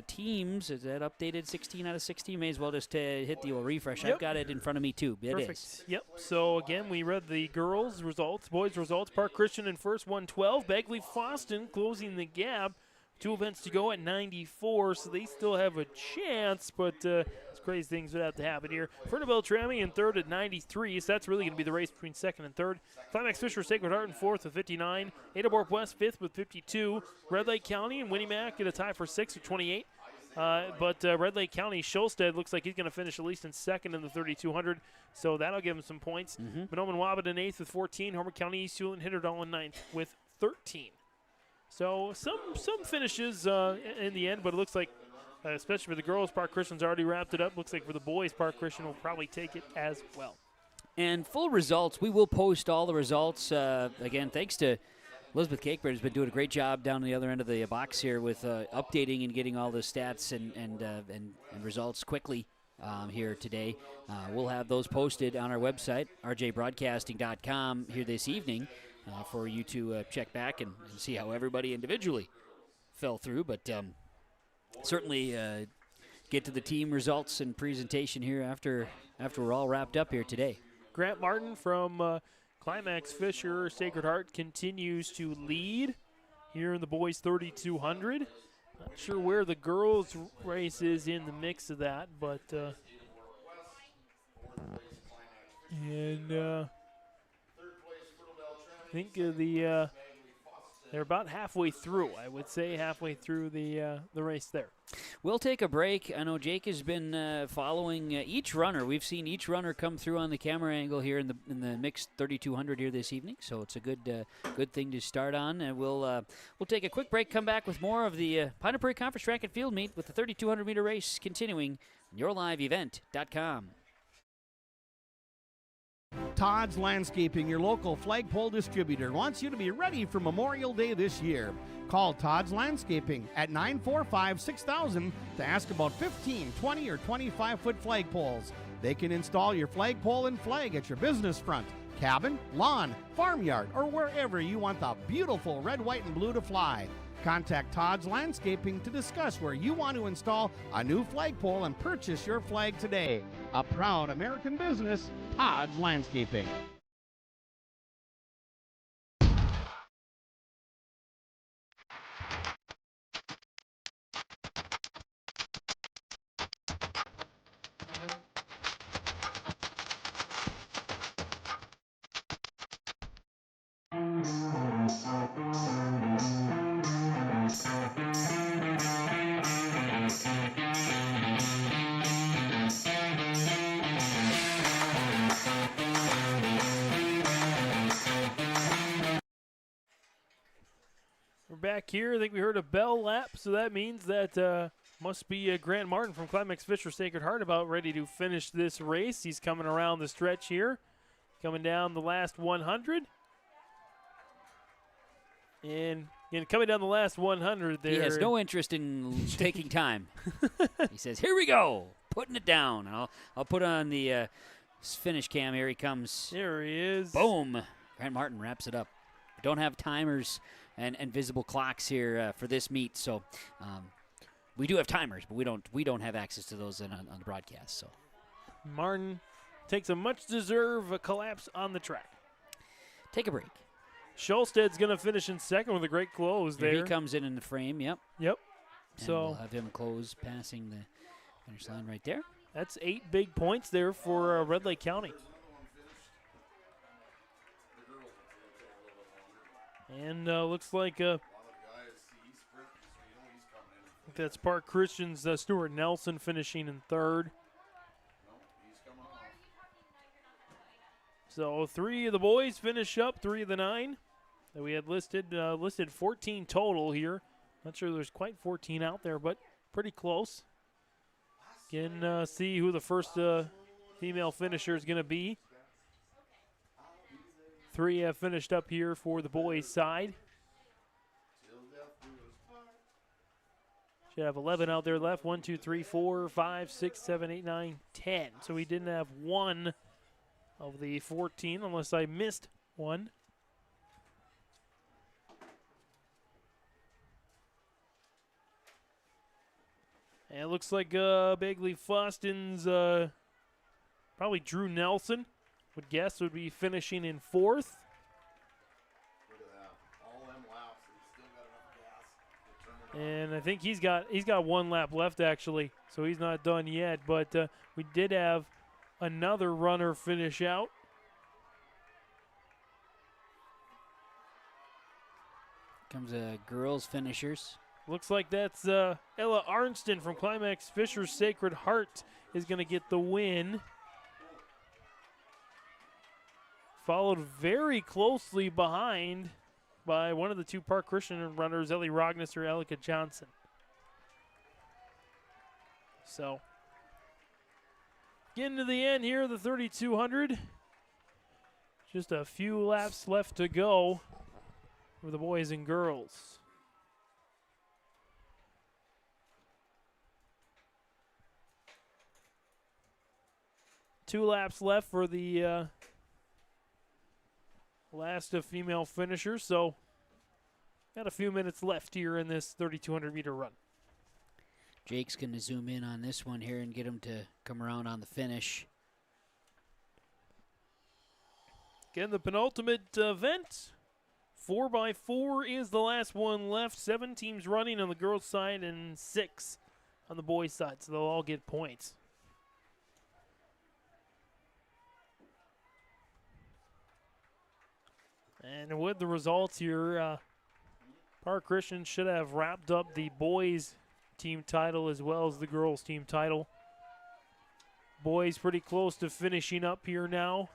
teams, is that updated 16 out of 16? May as well just hit the old refresh. Yep. I've got it in front of me too. It Perfect. is. Yep. So again, we read the girls' results, boys' results. Park Christian in first, 112. Bagley Foston closing the gap. 2 events to go at 94, so they still have a chance, but it's crazy things would have to happen here. Fernabelle Tramy in third at 93, so that's really going to be the race between second and third. Climax Fisher Sacred Heart in fourth with 59. Adaborp West fifth with 52. Red Lake County and Winnimac get a tie for sixth with 28. But Red Lake County, Scholstead looks like he's going to finish at least in second in the 3,200, so that'll give him some points. Monoman Wabat in eighth with 14. Homer County East Hewlett Hitterdall in ninth with 13. So some finishes in the end, but it looks like, especially for the girls, Park Christian's already wrapped it up. Looks like for the boys, Park Christian will probably take it as well. And full results, we will post all the results. Again, thanks to Elizabeth Cakebird, who's been doing a great job down the other end of the box here with updating and getting all the stats and results quickly here today. We'll have those posted on our website, rjbroadcasting.com, here this evening. For you to check back and see how everybody individually fell through. But certainly get to the team results and presentation here after we're all wrapped up here today. Grant Martin from Climax Fisher Sacred Heart continues to lead here in the boys 3,200. Not sure where the girls race is in the mix of that, but I think they're about halfway through. I would say halfway through the race there. We'll take a break. I know Jake has been following each runner. We've seen each runner come through on the camera angle here in the mixed 3,200 here this evening. So it's a good thing to start on. And we'll take a quick break. Come back with more of the Pine Prairie Conference Track and Field Meet with the 3,200 meter race continuing on YourLiveEvent.com. Todd's Landscaping, your local flagpole distributor, wants you to be ready for Memorial Day this year. Call Todd's Landscaping at 945-6000 to ask about 15, 20, or 25-foot flagpoles. They can install your flagpole and flag at your business front, cabin, lawn, farmyard, or wherever you want the beautiful red, white, and blue to fly. Contact Todd's Landscaping to discuss where you want to install a new flagpole and purchase your flag today. A proud American business, Todd's Landscaping. We're back here. I think we heard a bell lap, so that means that must be Grant Martin from Climax Fisher Sacred Heart about ready to finish this race. He's coming around the stretch here, coming down the last 100. And again, coming down the last 100 there. He has no interest in taking time. He says, here we go, putting it down. I'll put on the finish cam. Here he comes. There he is. Boom. Grant Martin wraps it up. We don't have timers and visible clocks here for this meet, so we do have timers, but we don't have access to those on the broadcast. So Martin takes a much-deserved collapse on the track. Take a break. Scholsted's going to finish in second with a great close there. He comes in the frame, yep. Yep. And So we'll have him close passing the finish line right there. That's 8 big points there for Red Lake County. And looks like that's Park Christian's Stuart Nelson finishing in third. So 3 of the boys finish up, 3 of the 9 that we had listed. Listed 14 total here. Not sure there's quite 14 out there, but pretty close. Can see who the first female finisher is going to be. 3 have finished up here for the boys' side. Should have 11 out there left. 1, 2, 3, 4, 5, 6, 7, 8, 9, 10. So we didn't have one of the 14 unless I missed 1. And it looks like Bagley Foston's probably Drew Nelson, would guess, would be finishing in 4th. And I think he's got 1 lap left, actually, so he's not done yet. But we did have another runner finish out. Comes girls finishers. Looks like that's Ella Arnston from Climax Fisher's Sacred Heart is going to get the win. Followed very closely behind by one of the 2 Park Christian runners, Ellie Rogness or Elika Johnson. So, getting to the end here, the 3,200. Just a few laps left to go for the boys and girls. Two laps left for the last of female finishers, so got a few minutes left here in this 3,200-meter run. Jake's going to zoom in on this one here and get him to come around on the finish. Again, the penultimate event. 4x4 is the last one left. 7 teams running on the girls' side and 6 on the boys' side, so they'll all get points. And with the results here, Park Christian should have wrapped up the boys' team title as well as the girls' team title. Boys pretty close to finishing up here now.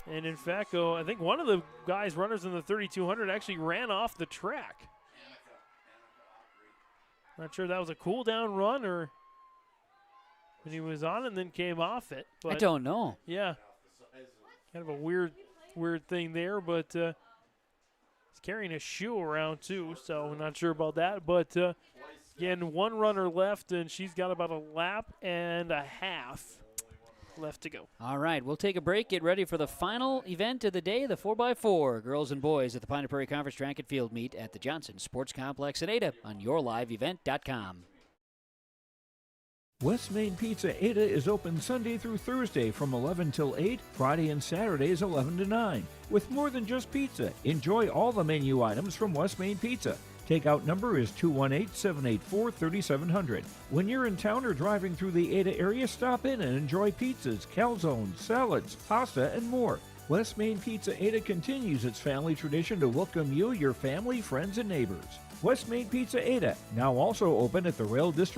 And in fact, I think one of the guys, runners in the 3,200, actually ran off the track. Not sure if that was a cool down run or when he was on and then came off it. But I don't know. Yeah. Kind of a weird thing there, but he's carrying a shoe around too, so not sure about that. But again, one runner left, and she's got about a lap and a half left to go. All right, we'll take a break. Get ready for the final event of the day, the 4x4 girls and boys at the Pine Prairie Conference Track and Field Meet at the Johnson Sports Complex in Ada on yourliveevent.com. West Main Pizza Ada is open Sunday through Thursday from 11 till 8, Friday and Saturdays 11 to 9. With more than just pizza, enjoy all the menu items from West Main Pizza. Takeout number is 218-784-3700. When you're in town or driving through the Ada area, stop in and enjoy pizzas, calzones, salads, pasta, and more. West Main Pizza Ada continues its family tradition to welcome you, your family, friends, and neighbors. West Main Pizza Ada, now also open at the Rail District.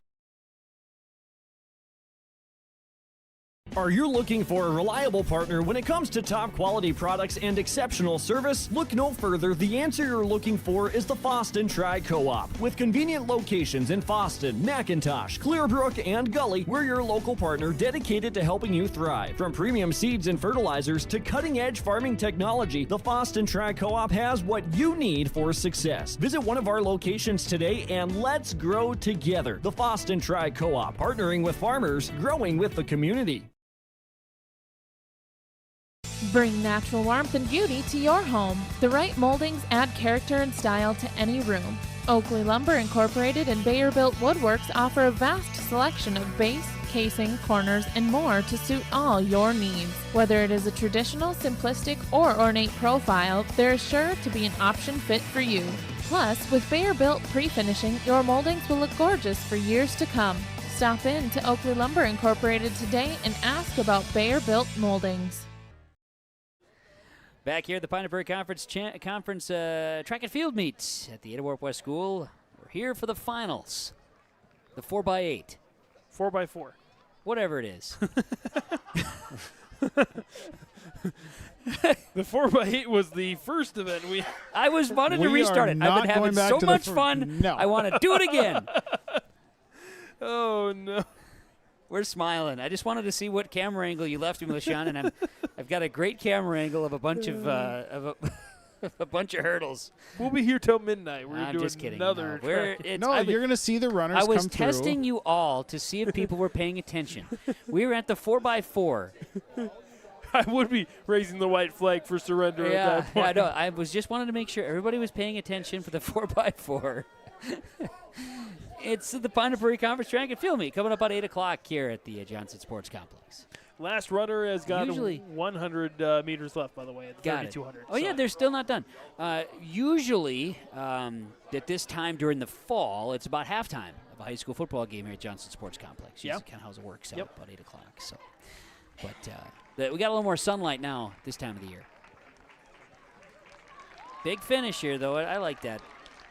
Are you looking for a reliable partner when it comes to top quality products and exceptional service? Look no further. The answer you're looking for is the Foston Tri-Co-op. With convenient locations in Foston, McIntosh, Clearbrook, and Gully, we're your local partner dedicated to helping you thrive. From premium seeds and fertilizers to cutting-edge farming technology, the Foston Tri-Co-op has what you need for success. Visit one of our locations today and let's grow together. The Foston Tri-Co-op, partnering with farmers, growing with the community. Bring natural warmth and beauty to your home. The right moldings add character and style to any room. Oakley Lumber Incorporated and Bayer Built Woodworks offer a vast selection of base, casing, corners, and more to suit all your needs. Whether it is a traditional, simplistic, or ornate profile, there is sure to be an option fit for you. Plus, with Bayer Built pre-finishing, your moldings will look gorgeous for years to come. Stop in to Oakley Lumber Incorporated today and ask about Bayer Built moldings. Back here at the Pine Prairie Conference Track and Field Meet at the Ada Warp West School. We're here for the finals. The 4x8. 4x4. Whatever it is. The 4x8 was the first event. I wanted to restart it. I've been having so much fun. No. I want to do it again. Oh, no. We're smiling. I just wanted to see what camera angle you left me with, Sean, and I've got a great camera angle of a bunch of a bunch of hurdles. We'll be here till midnight. We're I'm doing just kidding. another No, we're- track. it's- You're going to see the runners I was come through. testing you all to see if people were paying attention. We were at the 4x4. I would be raising the white flag for surrender at that point. I know. I was just wanted to make sure everybody was paying attention for the 4x4. It's the Pine Prairie Conference Track and Field Meet coming up at 8 o'clock here at the Johnson Sports Complex. Last runner has got Usually- 100 meters left, by the way, at Got it. 3,200. Oh, yeah, they're still not done. Usually, at this time during the fall, it's about halftime of a high school football game here at Johnson Sports Complex. Yeah. That's kind of how it works out, about 8 o'clock. So, but we got a little more sunlight now this time of the year. Big finish here, though. I like that.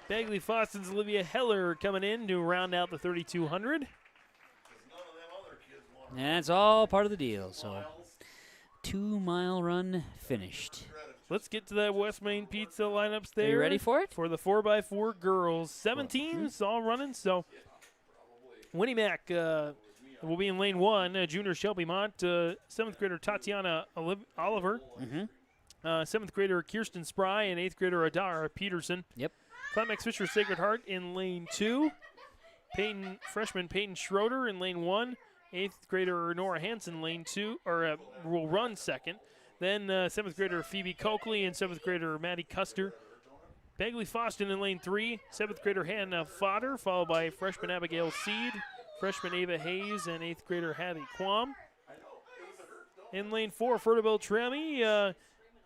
Bagley Foston's Olivia Heller coming in to round out the 3,200. And it's all part of the deal. So, 2-mile run finished. Let's get to that West Main Pizza lineups there. Are you ready for it? For the 4x4 girls. 7 teams all running. So, Winnie Mac will be in lane 1. Junior Shelby Mont, 7th grader Tatiana Oliver. 7th grader Kirsten Spry and 8th grader Adara Peterson. Yep. Climax Fisher Sacred Heart in lane 2. Freshman Peyton Schroeder in lane 1. 8th grader Nora Hansen lane 2, or will run second. Then 7th grader Phoebe Coakley and 7th grader Maddie Custer. Bagley Foston in lane 3. 7th grader Hannah Fodder, followed by freshman Abigail Seed, freshman Ava Hayes, and 8th grader Hattie Quam. In lane 4, Fertibel Trami,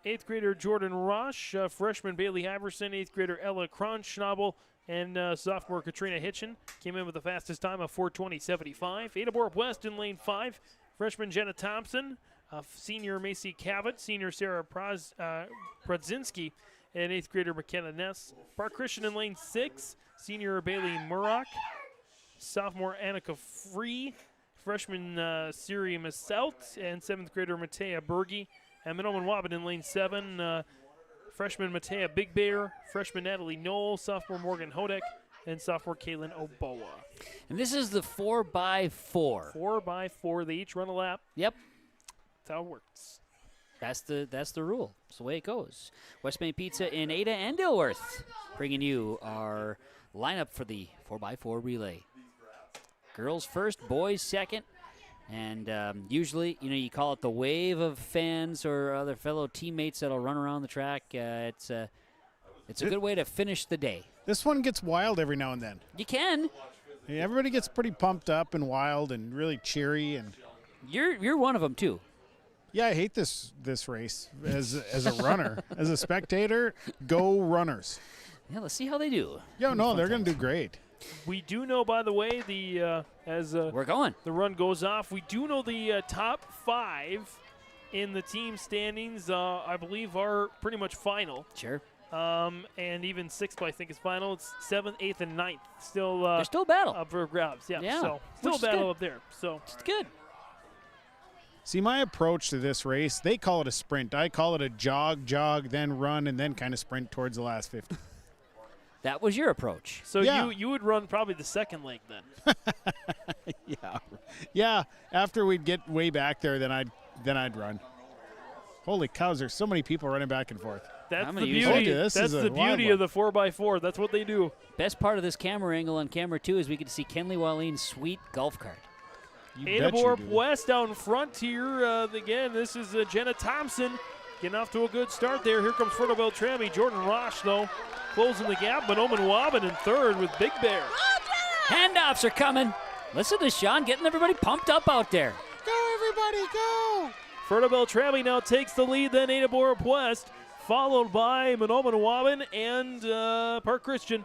8th grader Jordan Rosh, freshman Bailey Iverson, 8th grader Ella Kronschnabel, and sophomore Katrina Hitchen came in with the fastest time of 4:20.75. Ada Borup West in lane 5, freshman Jenna Thompson, senior Macy Cavett, senior Sarah Pradzinski, and 8th grader McKenna Ness. Park Christian in lane 6, senior Bailey Murrock, sophomore Annika Free, freshman Siri Masselt, and 7th grader Matea Berge. And Minoman Wabbit in lane 7, freshman Matea Big Bear, freshman Natalie Knoll, sophomore Morgan Hodek, and sophomore Kaylin Oboa. And this is the 4x4. 4x4. They each run a lap. Yep. That's how it works. That's the rule. That's the way it goes. West Main Pizza in Ada and Dilworth bringing you our lineup for the 4x4 relay. Girls first, boys second. And usually, you call it the wave of fans or other fellow teammates that'll run around the track. It's a good way to finish the day. This one gets wild every now and then. You can. Yeah, everybody gets pretty pumped up and wild and really cheery. And you're one of them too. Yeah, I hate this race as a runner. As a spectator, go runners. Yeah, let's see how they do. They're going to do great. We do know, by the way, we're going. The run goes off. We do know the top 5 in the team standings, I believe, are pretty much final. Sure. And even 6th, I think, is final. It's 7th, 8th, and 9th. Still, there's still a battle up for grabs. Yeah. Yeah, So still which a is battle good. up there. So it's good. See, my approach to this race, they call it a sprint. I call it a jog, then run, and then kind of sprint towards the last 50. That was your approach. So Yeah. you would run probably the second leg then. Yeah, after we'd get way back there, then I'd run. Holy cows, there's so many people running back and forth. That's I'm the gonna use beauty. This That's is a the wild beauty of the 4x4. That's what they do. Best part of this camera angle on camera 2 is we get to see Kenley Waleen's sweet golf cart. Ada Borup West down front here. Again, this is Jenna Thompson getting off to a good start there. Here comes Fertibel Trami. Jordan Rosh, though, closing the gap. Manoman Wabbin in third with Big Bear. Handoffs are coming. Listen to Sean getting everybody pumped up out there. Go, everybody, go! Fertibel Trami now takes the lead, then Ada Borup West, followed by Manoman Wabbin and Park Christian.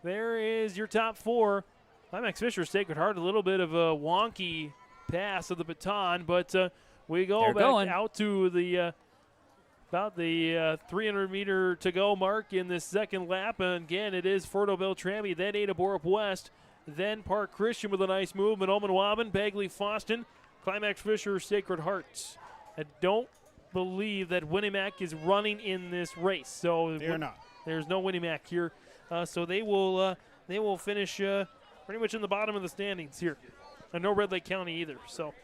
There is your top 4. Climax Fisher Sacred Heart, a little bit of a wonky pass of the baton, but we go They're back going. out to the about the 300-meter to go mark in this second lap. And again, it is Fertibel Trami, then Ada Borup West, then Park Christian with a nice move, Manoman Wabbin, Bagley Foston, Climax Fisher Sacred Heart. I don't believe that Winnie Mac is running in this race, so They're not. There's no Winnie Mac here, so they will finish pretty much in the bottom of the standings here, and no Red Lake County either. So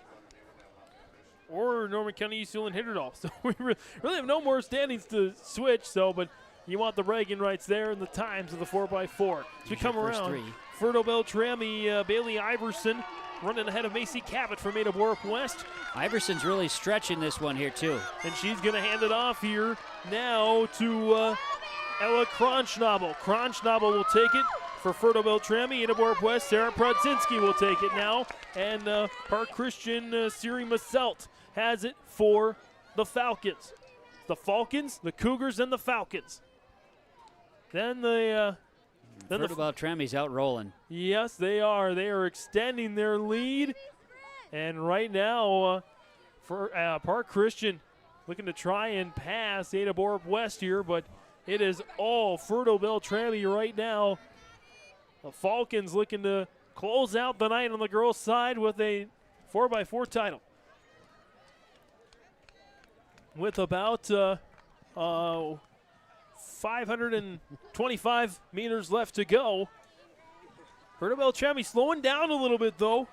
or Norman County East and Hitterdall. So we really have no more standings to switch. So, but you want the bragging rights there and the times of the 4x4. As we come around, Ferto Beltrami, Bailey Iverson running ahead of Macy Cabot from Ada Borup West. Iverson's really stretching this one here too. And she's going to hand it off here now to Ella Kronschnabel. Kronschnabel will take it for Ferto Beltrami. Ada Borup West, Sarah Prodzinski will take it now. And Park Christian Siri Maselt has it for the Falcons. The Falcons, the Cougars, and the Falcons. Then the Beltrami's out rolling. Yes, they are. They are extending their lead. And right now, for Park Christian looking to try and pass Ada Borup West here, but it is all Ferto Beltrami right now. The Falcons looking to close out the night on the girls' side with a 4x4 title. With about 525 meters left to go. Ferto Beltrami slowing down a little bit, though.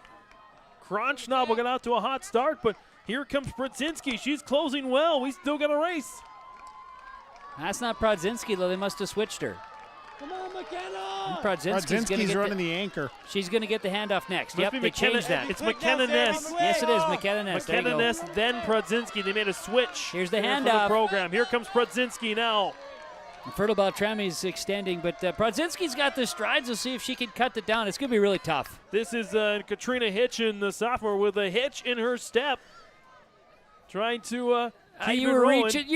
Kronschnabel got out to a hot start, but here comes Prodzinski. She's closing well. We still got a race. That's not Prodzinski, though. They must have switched her. Come on, McKenna! Prodzinski's running the anchor. She's going to get the handoff next. Must Yep, be they changed that. It's McKenna Ness. Yes, it is McKenna Ness. McKenna Ness, then Prodzinski. They made a switch. Here's the here for handoff. the program. Here comes Prodzinski now. Ferto Beltrami's extending, but Prodzinski's got the strides. We'll see if she can cut it down. It's going to be really tough. This is Katrina Hitchin, the sophomore, with a hitch in her step. Trying to keep you it were rolling. reaching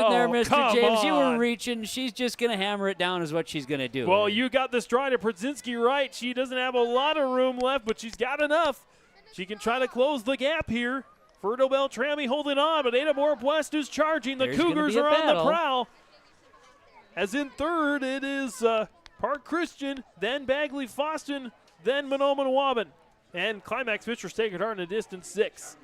there, Mr. Come James. on. You were reaching. She's just going to hammer it down is what she's going to do. Well, you got the stride of Prodzinski right. She doesn't have a lot of room left, but she's got enough. She can try to close the gap here. Ferto Beltrami holding on, but Ada Borup West is charging. The There's Cougars gonna be a are on the battle. prowl. As in third, it is Park Christian, then Bagley Foston, then Monoman Waban. And Climax Fisher Sacred Heart in a distant 6.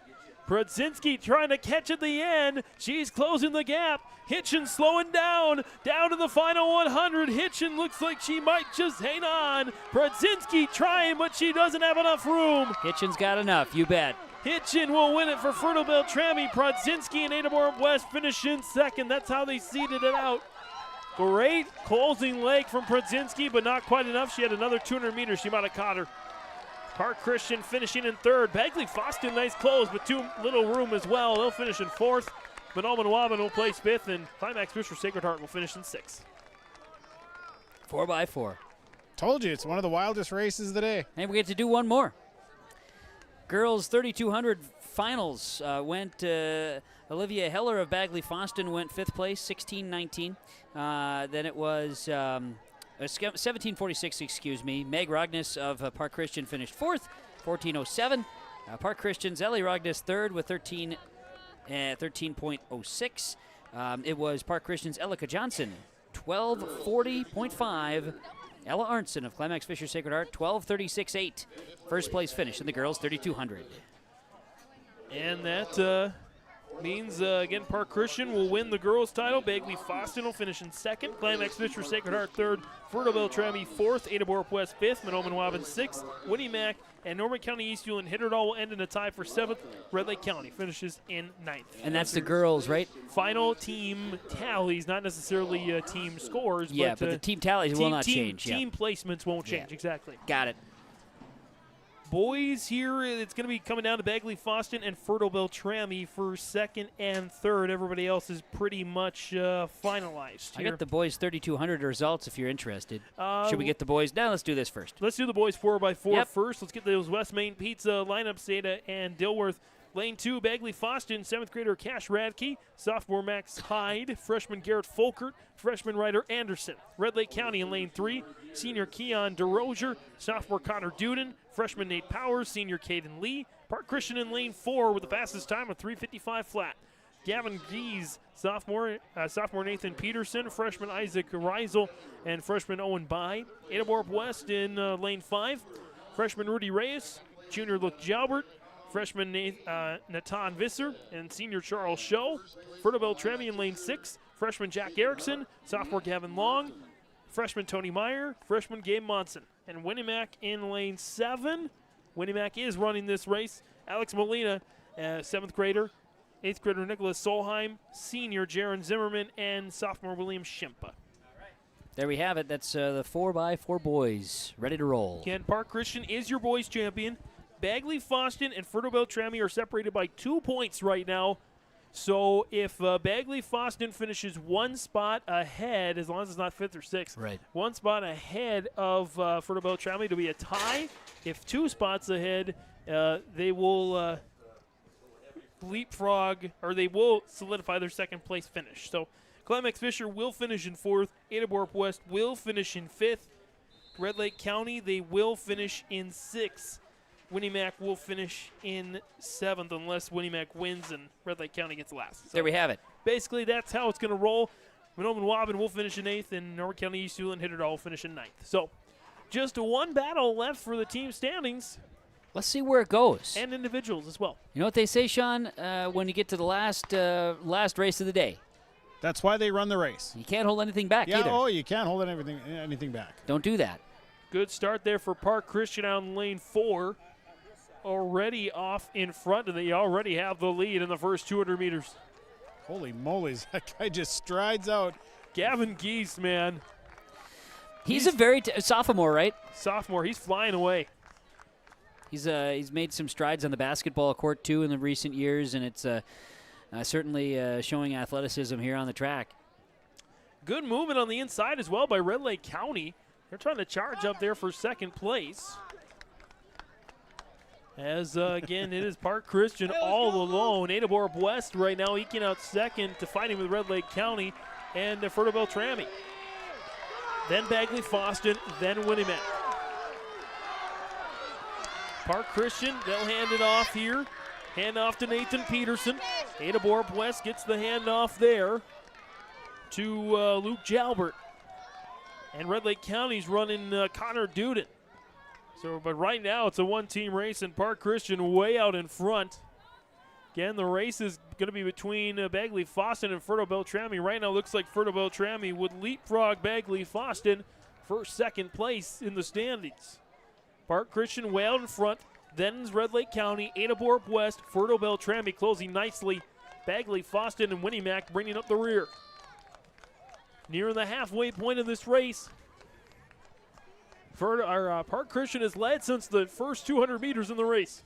Prodzinski trying to catch at the end. She's closing the gap. Hitchin slowing down to the final 100. Hitchin looks like she might just hang on. Prodzinski trying, but she doesn't have enough room. Hitchin's got enough, you bet. Hitchin will win it for Ferto Beltrami. Prodzinski and Ada Borup West finish in second. That's how they seeded it out. Great closing leg from Prodzinski, but not quite enough. She had another 200 meters. She might have caught her. Park Christian finishing in third. Bagley Foston, nice close, but too little room as well. They'll finish in fourth. Monoman Waban will place fifth, and Climax Fisher Sacred Heart will finish in sixth. 4x4. Told you, it's one of the wildest races of the day. And we get to do one more. Girls 3200 finals went Olivia Heller of Bagley Foston went fifth place, 16:19. Then it was 17:46, excuse me. Meg Rogness of Park Christian finished fourth, 14:07. Park Christian's Ellie Rogness third with 13.06. It was Park Christian's Elika Johnson, 12:40.5. Ella Arnson of Climax Fisher Sacred Heart, 12:36.8. First place finish in the girls 3200. And that means, again, Park Christian will win the girls' title. Bagley Foston will finish in second. Climax Fisher Sacred Heart third. Ferto Beltrami fourth. Ada Borup West fifth. Monoman Waban sixth. Winnie Mac and Norman County East and Hitterdall will end in a tie for seventh. Red Lake County finishes in ninth. And that's the girls, right? Final team tallies, not necessarily team scores. Yeah, but the team tallies will not change. Team placements won't change, exactly. Got it. Boys here, it's going to be coming down to Bagley Foston and Ferto Beltrami for second and third. Everybody else is pretty much finalized I here. got the boys 3200 results if you're interested. Should we get the boys? Now let's do this first. Let's do the boys 4x4 first. Let's get those West Main Pizza lineups, Ada and Dilworth. Lane 2, Bagley Foston, 7th grader Cash Radke, sophomore Max Hyde, freshman Garrett Folkert, freshman Ryder Anderson. Red Lake County in lane 3, senior Keon DeRozier, sophomore Connor Duden, freshman Nate Powers, senior Caden Lee. Park Christian in lane 4 with the fastest time of 3:55 flat. Gavin Gies, sophomore Nathan Peterson, freshman Isaac Reisel, and freshman Owen Bai. Ada Borup West in lane 5, freshman Rudy Reyes, junior Luke Jalbert, freshman Natan Visser, and senior Charles Show. Ferto Beltrami in lane 6, freshman Jack Erickson, sophomore Gavin Long, freshman Tony Meyer, freshman Gabe Monson. And Winnie Mac in lane 7. Winnie Mac is running this race. Alex Molina 7th grader, 8th grader Nicholas Solheim, senior Jaron Zimmerman, and sophomore William Shimpa. There we have it. That's the 4x4 boys ready to roll. Again, Park Christian is your boys champion. Bagley, Foston, and Ferto Beltrami are separated by 2 points right now. So if Bagley Foston finishes 1 spot ahead, as long as it's not 5th or 6th, right, 1 spot ahead of Ferto Beltrami, to be a tie. If 2 spots ahead, they will leapfrog, or they will solidify their 2nd place finish. So Climax Fisher will finish in 4th. Adaborp West will finish in 5th. Red Lake County, they will finish in 6th. Winnie Mac will finish in 7th unless Winnie Mac wins and Red Lake County gets last. So there we have it. Basically, that's how it's going to roll. Monoman Waban will finish in 8th, and Norwood County East Hewlett and Hitterdall will finish in 9th. So just 1 battle left for the team standings. Let's see where it goes. And individuals as well. You know what they say, Sean, when you get to the last race of the day? That's why they run the race. You can't hold anything back either. Oh, you can't hold anything back. Don't do that. Good start there for Park Christian on lane 4. Already off in front, and they already have the lead in the first 200 meters. Holy moly's, that guy just strides out. Gavin Geese, man. He's a very sophomore, right? Sophomore. He's flying away. He's made some strides on the basketball court, too, in the recent years, and it's certainly showing athleticism here on the track. Good movement on the inside as well by Red Lake County. They're trying to charge up there for 2nd place. As, again, it is Park Christian all alone. Adaborp West right now eking out 2nd to fighting with Red Lake County and Ferto Beltrami. Then Bagley Foston, then Winnie Mac. Park Christian, they'll hand it off here. Hand off to Nathan Peterson. Adaborp West gets the handoff there to Luke Jalbert. And Red Lake County's running Connor Duden. So, but right now it's a 1-team race, and Park Christian way out in front. Again, the race is going to be between Bagley Foston and Ferto Beltrami. Right now, looks like Ferto Beltrami would leapfrog Bagley Foston for 2nd place in the standings. Park Christian way out in front. Then is Red Lake County, Adaborp West, Ferto Beltrami closing nicely. Bagley Foston and Winnie Mac bringing up the rear. Near the halfway point of this race. Park Christian has led since the first 200 meters in the race.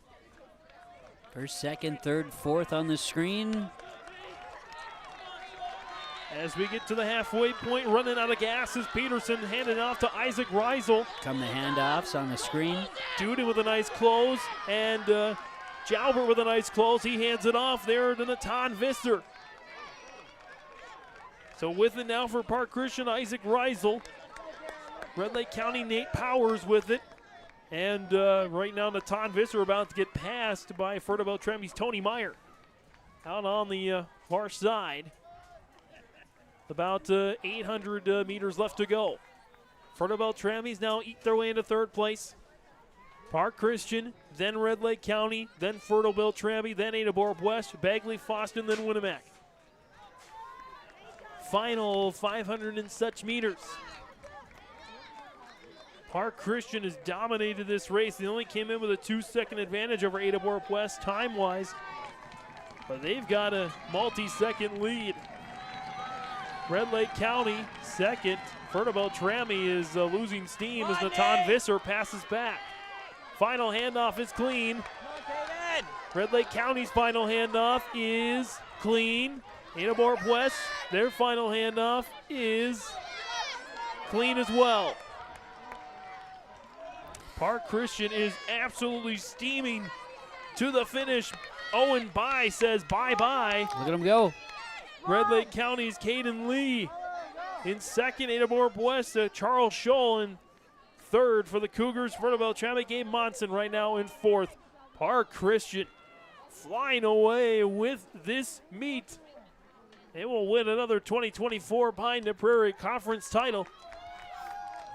First, 2nd, 3rd, 4th on the screen. As we get to the halfway point, running out of gas is Peterson, handing off to Isaac Reisel. Come the handoffs on the screen. Duden with a nice close, and Jalbert with a nice close. He hands it off there to Natan Visser. So with it now for Park Christian, Isaac Reisel. Red Lake County, Nate Powers with it. And right now, Natan Visser about to get passed by Ferto Beltrami's Tony Meyer. Out on the far side. About 800 meters left to go. Ferto Beltrami's now eat their way into 3rd place. Park Christian, then Red Lake County, then Ferto Beltrami, then Adaborp West, Bagley Foston, then Winnie Mac. Final 500 and such meters. Park Christian has dominated this race. They only came in with a 2-second advantage over Adaborp West time-wise, but they've got a multi-second lead. Red Lake County 2nd. Ferto Beltrami is losing steam as Natan Visser passes back. Final handoff is clean. Red Lake County's final handoff is clean. Adaborp West, their final handoff is clean as well. Park Christian is absolutely steaming to the finish. Owen Bye says bye-bye. Look at him go. Red Lake County's Caden Lee in 2nd. Adaborp West, Charles Scholl in 3rd for the Cougars. Ferto Beltrami, Gabe Monson right now in 4th. Park Christian flying away with this meet. They will win another 2024 Pine to Prairie Conference title.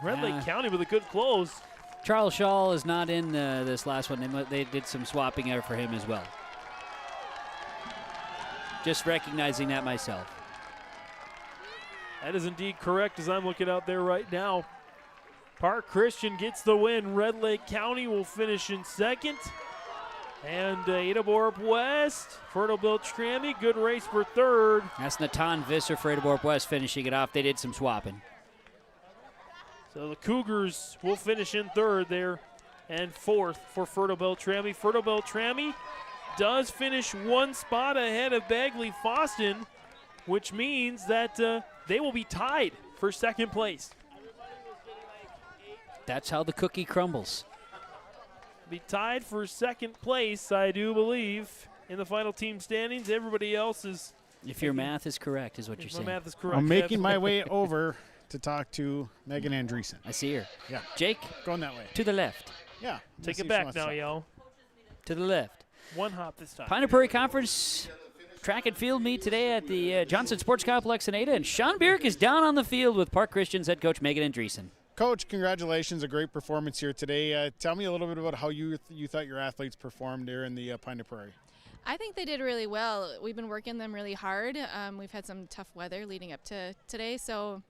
Red Lake County with a good close. Charles Scholl is not in this last one. They did some swapping there for him as well. Just recognizing that myself. That is indeed correct as I'm looking out there right now. Park Christian gets the win. Red Lake County will finish in 2nd. And Ada Borup West, Fertile Beltrami, good race for third. That's Natan Visser for Ada Borup West finishing it off. They did some swapping. So the Cougars will finish in third there and fourth for Fertile Beltrami. Fertile Beltrami does finish one spot ahead of Bagley Foston, which means that they will be tied for second place. That's how the cookie crumbles. Be tied for second place, I do believe, in the final team standings. Everybody else is... If your math is correct, is what you're saying. My math is correct. I'm making my way over to talk to Megan Andreessen. I see her. Yeah. Jake? Going that way. To the left. Yeah. Take it back now, y'all. To the left. One hop this time. Pioneer Prairie Conference track and field meet today at the Johnson Sports Complex in Ada, and Sean Bierk is down on the field with Park Christian's head coach Megan Andreessen. Coach, congratulations, a great performance here today. Tell me a little bit about how you thought your athletes performed there in the Pioneer Prairie. I think they did really well. We've been working them really hard. We've had some tough weather leading up to today, so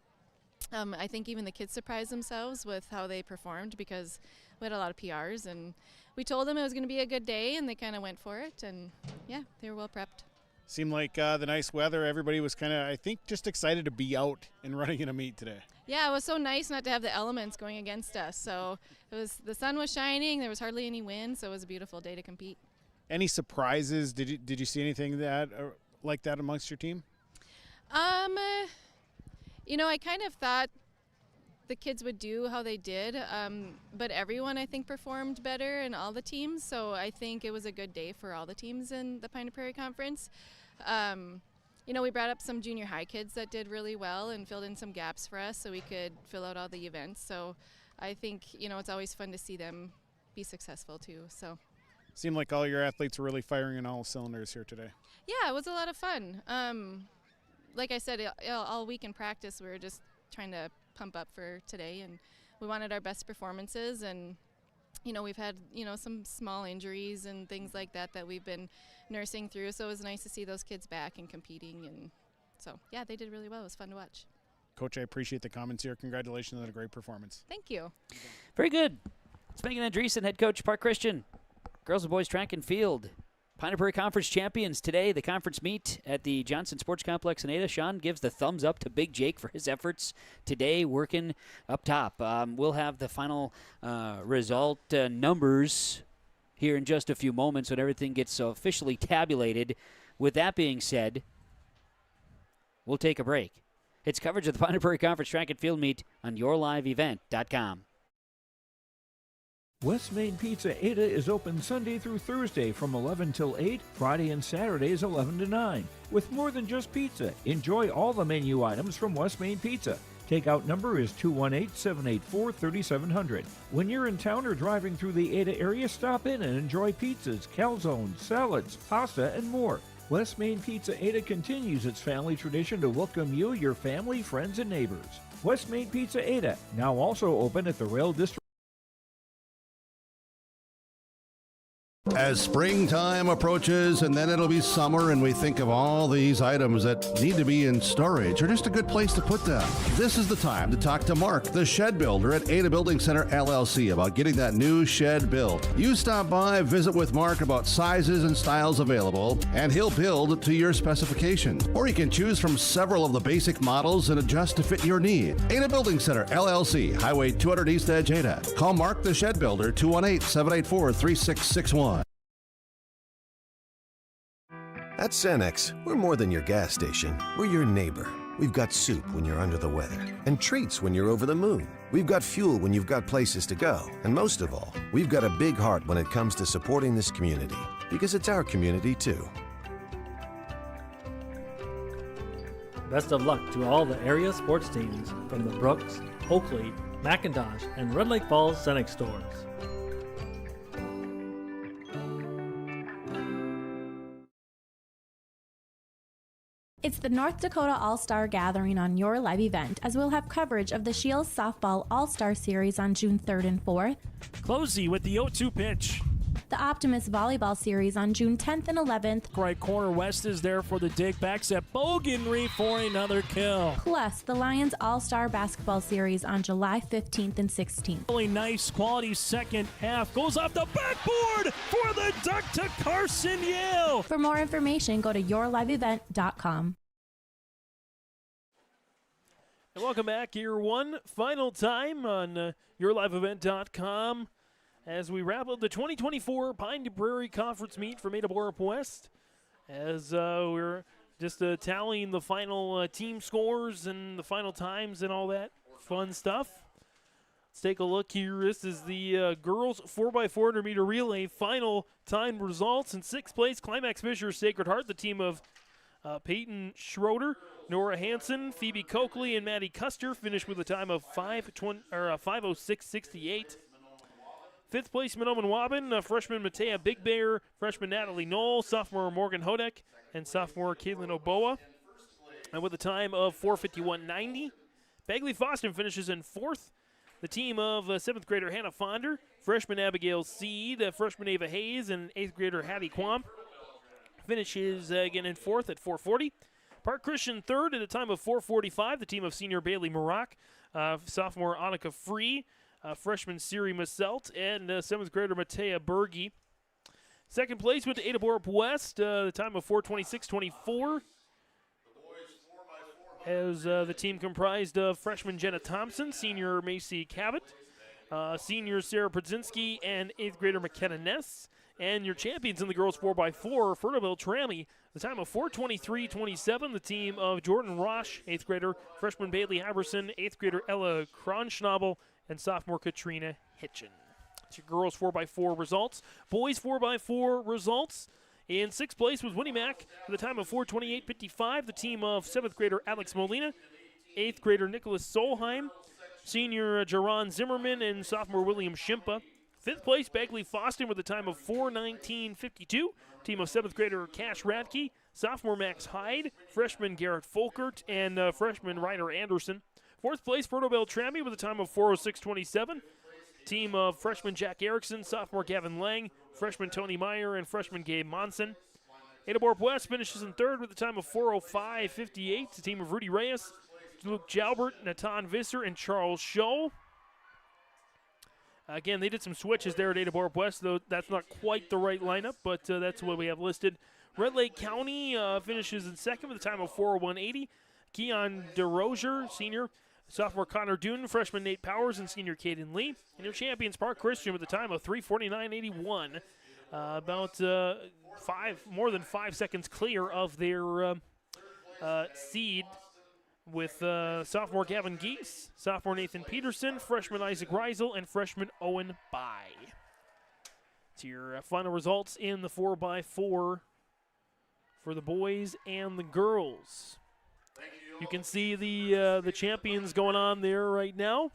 I think even the kids surprised themselves with how they performed because we had a lot of PRs, and we told them it was going to be a good day, and they kind of went for it, and yeah, they were well prepped. Seemed like the nice weather, everybody was kind of, I think, just excited to be out and running in a meet today. Yeah, it was so nice not to have the elements going against us. So the sun was shining, there was hardly any wind, so it was a beautiful day to compete. Any surprises? Did you see anything like that amongst your team? You know, I kind of thought the kids would do how they did, but everyone I think performed better in all the teams. So I think it was a good day for all the teams in the Pioneer Prairie Conference. You know, we brought up some junior high kids that did really well and filled in some gaps for us so we could fill out all the events. So I think, you know, it's always fun to see them be successful too. So seemed like all your athletes were really firing on all cylinders here today. Yeah, it was a lot of fun. Like I said, all week in practice, we were just trying to pump up for today, and we wanted our best performances. And you know, we've had, you know, some small injuries and things like that that we've been nursing through, so it was nice to see those kids back and competing. And so yeah, they did really well. It was fun to watch. Coach, I appreciate the comments here. Congratulations on a great performance. Thank you. Very good. It's Megan Andreessen, head coach, Park Christian. Girls and boys track and field. Pioneer Prairie Conference champions today. The conference meet at the Johnson Sports Complex in Ada. Sean gives the thumbs up to Big Jake for his efforts today working up top. We'll have the final result numbers here in just a few moments when everything gets officially tabulated. With that being said, we'll take a break. It's coverage of the Pioneer Prairie Conference track and field meet on yourliveevent.com. West Main Pizza Ada is open Sunday through Thursday from 11 till 8, Friday and Saturdays 11 to 9. With more than just pizza, enjoy all the menu items from West Main Pizza. Takeout number is 218-784-3700. When you're in town or driving through the Ada area, stop in and enjoy pizzas, calzones, salads, pasta, and more. West Main Pizza Ada continues its family tradition to welcome you, your family, friends, and neighbors. West Main Pizza Ada, now also open at the Rail District. As springtime approaches, and then it'll be summer, and we think of all these items that need to be in storage or just a good place to put them. This is the time to talk to Mark, the shed builder at Ada Building Center LLC, about getting that new shed built. You stop by, visit with Mark about sizes and styles available, and he'll build to your specifications. Or you can choose from several of the basic models and adjust to fit your need. Ada Building Center LLC, Highway 200 East Edge, Ada. Call Mark, the shed builder, 218-784-3661. At Cenex, we're more than your gas station. We're your neighbor. We've got soup when you're under the weather, and treats when you're over the moon. We've got fuel when you've got places to go. And most of all, we've got a big heart when it comes to supporting this community, because it's our community too. Best of luck to all the area sports teams from the Brooks, Oakley, McIntosh, and Red Lake Falls Cenex stores. It's the North Dakota All-Star Gathering on your live event, as we'll have coverage of the Shields Softball All-Star Series on June 3rd and 4th. Closey with the 0-2 pitch. the Optimist Volleyball Series on June 10th and 11th. Right corner, West is there for the dig. Backs at Bogenry for another kill. Plus, the Lions All-Star Basketball Series on July 15th and 16th. Really nice, quality second half. Goes off the backboard for the duck to Carson Yale. For more information, go to yourliveevent.com. And welcome back here one final time on yourliveevent.com as we wrap up the 2024 Pine to Prairie Conference meet from Ada Borup West. As we're just tallying the final team scores and the final times and all that fun stuff. Let's take a look here. This is the girls 4x400 meter relay final time results. In sixth place, Climax Fisher Sacred Heart, the team of Peyton Schroeder, Nora Hansen, Phoebe Coakley, and Maddie Custer finished with a time of 5:06.68. Fifth place, Monoman Waban, freshman Matea Big Bear, freshman Natalie Knoll, sophomore Morgan Hodek, and sophomore Caitlin Oboa, and with a time of 4:51.90. Bagley Foston finishes in fourth. The team of seventh grader Hannah Fonder, freshman Abigail Seed, freshman Ava Hayes, and eighth grader Hattie Quamp finishes again in fourth at 4:40. Park Christian third at a time of 4:45. The team of senior Bailey Maroc, sophomore Annika Free, freshman Siri Maselt, and seventh grader Matea Berge. Second place went to Ada Borup West, the time of 4:26.24. As the team comprised of freshman Jenna Thompson, senior Macy Cabot, senior Sarah Przynski, and eighth grader McKenna Ness. And your champions in the girls 4x4, Fertile Trammy, the time of 4:23.27. The team of Jordan Roche, eighth grader, freshman Bailey Haberson, eighth grader Ella Kronschnabel, and sophomore Katrina Hitchen. It's your girls 4x4 results. Boys 4x4 results. In sixth place was Winnie Mac with a time of 4:28.55. The team of seventh grader Alex Molina, eighth grader Nicholas Solheim, senior Jaron Zimmerman, and sophomore William Shimpa. Fifth place, Bagley Foston with a time of 4:19.52. Team of seventh grader Cash Radke, sophomore Max Hyde, freshman Garrett Folkert, and freshman Ryder Anderson. Fourth place, Fertile Trammy with a time of 4:06.27. Team of freshman Jack Erickson, sophomore Gavin Lang, freshman Tony Meyer, and freshman Gabe Monson. Ada Borup West finishes in third with a time of 4:05.58. The team of Rudy Reyes, Luke Jalbert, Natan Visser, and Charles Scholl. Again, they did some switches there at Ada Borup West, though that's not quite the right lineup, but that's what we have listed. Red Lake County finishes in second with a time of 4:01.80. Keon DeRozier, senior. Sophomore Connor Dune, freshman Nate Powers, and senior Caden Lee. And your champions, Park Christian, with a time of 3:49.81. About more than 5 seconds clear of their seed, with sophomore Gavin Geese, sophomore Nathan Peterson, freshman Isaac Reisel, and freshman Owen Bai. To your final results in the 4x4 for the boys and the girls. You can see the champions going on there right now.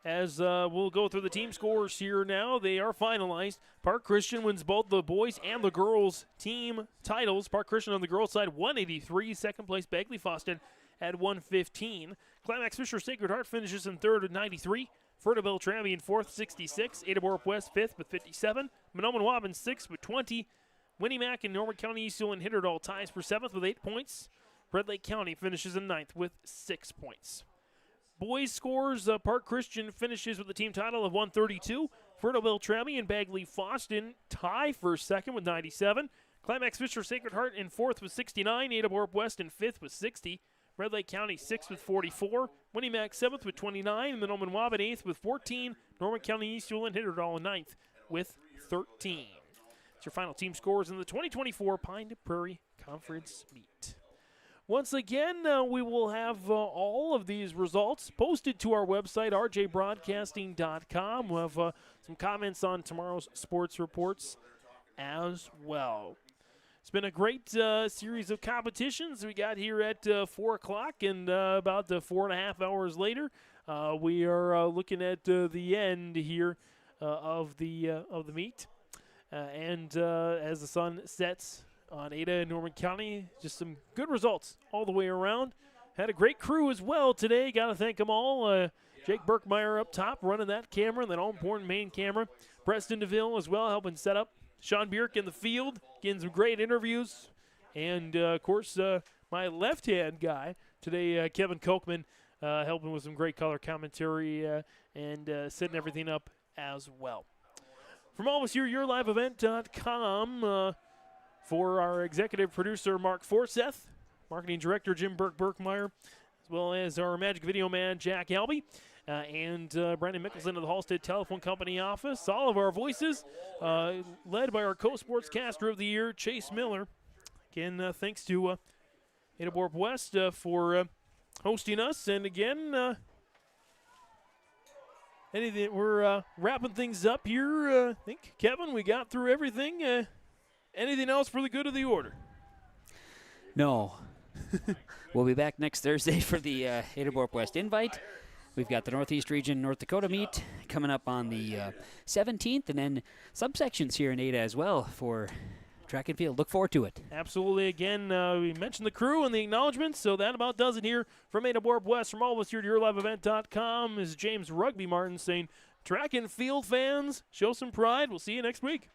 As we'll go through the team scores here now, they are finalized. Park Christian wins both the boys and the girls team titles. Park Christian on the girls side, 183. Second place, Bagley Foston at 115. Climax Fisher Sacred Heart finishes in third at 93. Fertile Trammy in fourth, 66. Ada Borup West fifth with 57. Monoman Waban sixth with 20. Winnie Mac and Norwood County Eastville and Hitterdall ties for seventh with 8 points. Red Lake County finishes in ninth with 6 points. Boys scores, Park Christian finishes with the team title of 132. Fertile Trammy and Bagley Foston tie for second with 97. Climax Fisher Sacred Heart in fourth with 69. Ada Borup West in fifth with 60. Red Lake County sixth with 44. Winnie Mac seventh with 29. Monoman Waban eighth with 14. Norwood County Eastville and Hitterdall in ninth with 13. It's your final team scores in the 2024 Pine to Prairie Conference meet. Once again, we will have all of these results posted to our website, rjbroadcasting.com. We'll have some comments on tomorrow's sports reports as well. It's been a great series of competitions we got here at 4 o'clock, and about 4.5 hours later, we are looking at the end here of the meet. And as the sun sets on Ada and Norman County, just some good results all the way around. Had a great crew as well today. Got to thank them all. Jake Burkmeyer up top running that camera, that all-important main camera. Preston DeVille as well helping set up. Sean Bierk in the field, getting some great interviews. And, of course, my left-hand guy today, Kevin Kochman, helping with some great color commentary and setting everything up as well. From all of us here, YourLiveEvent.com, for our executive producer, Mark Forseth, marketing director, Jim Burkmeyer, as well as our magic video man, Jack Albee. And Brandon Mickelson of the Halstead Telephone Company office. All of our voices led by our co-sportscaster of the year, Chase Miller. Again, thanks to Ada Borp West for hosting us. And again, we're wrapping things up here. I think, Kevin, we got through everything. Anything else for the good of the order? No. We'll be back next Thursday for the Ada Borp West Invite. We've got the Northeast Region North Dakota meet coming up on the 17th, and then subsections here in Ada as well for track and field. Look forward to it. Absolutely. Again, we mentioned the crew and the acknowledgments, so that about does it here from Ada Borp West. From all of us here at YourLiveEvent.com is James Rugby Martin saying, track and field fans, show some pride. We'll see you next week.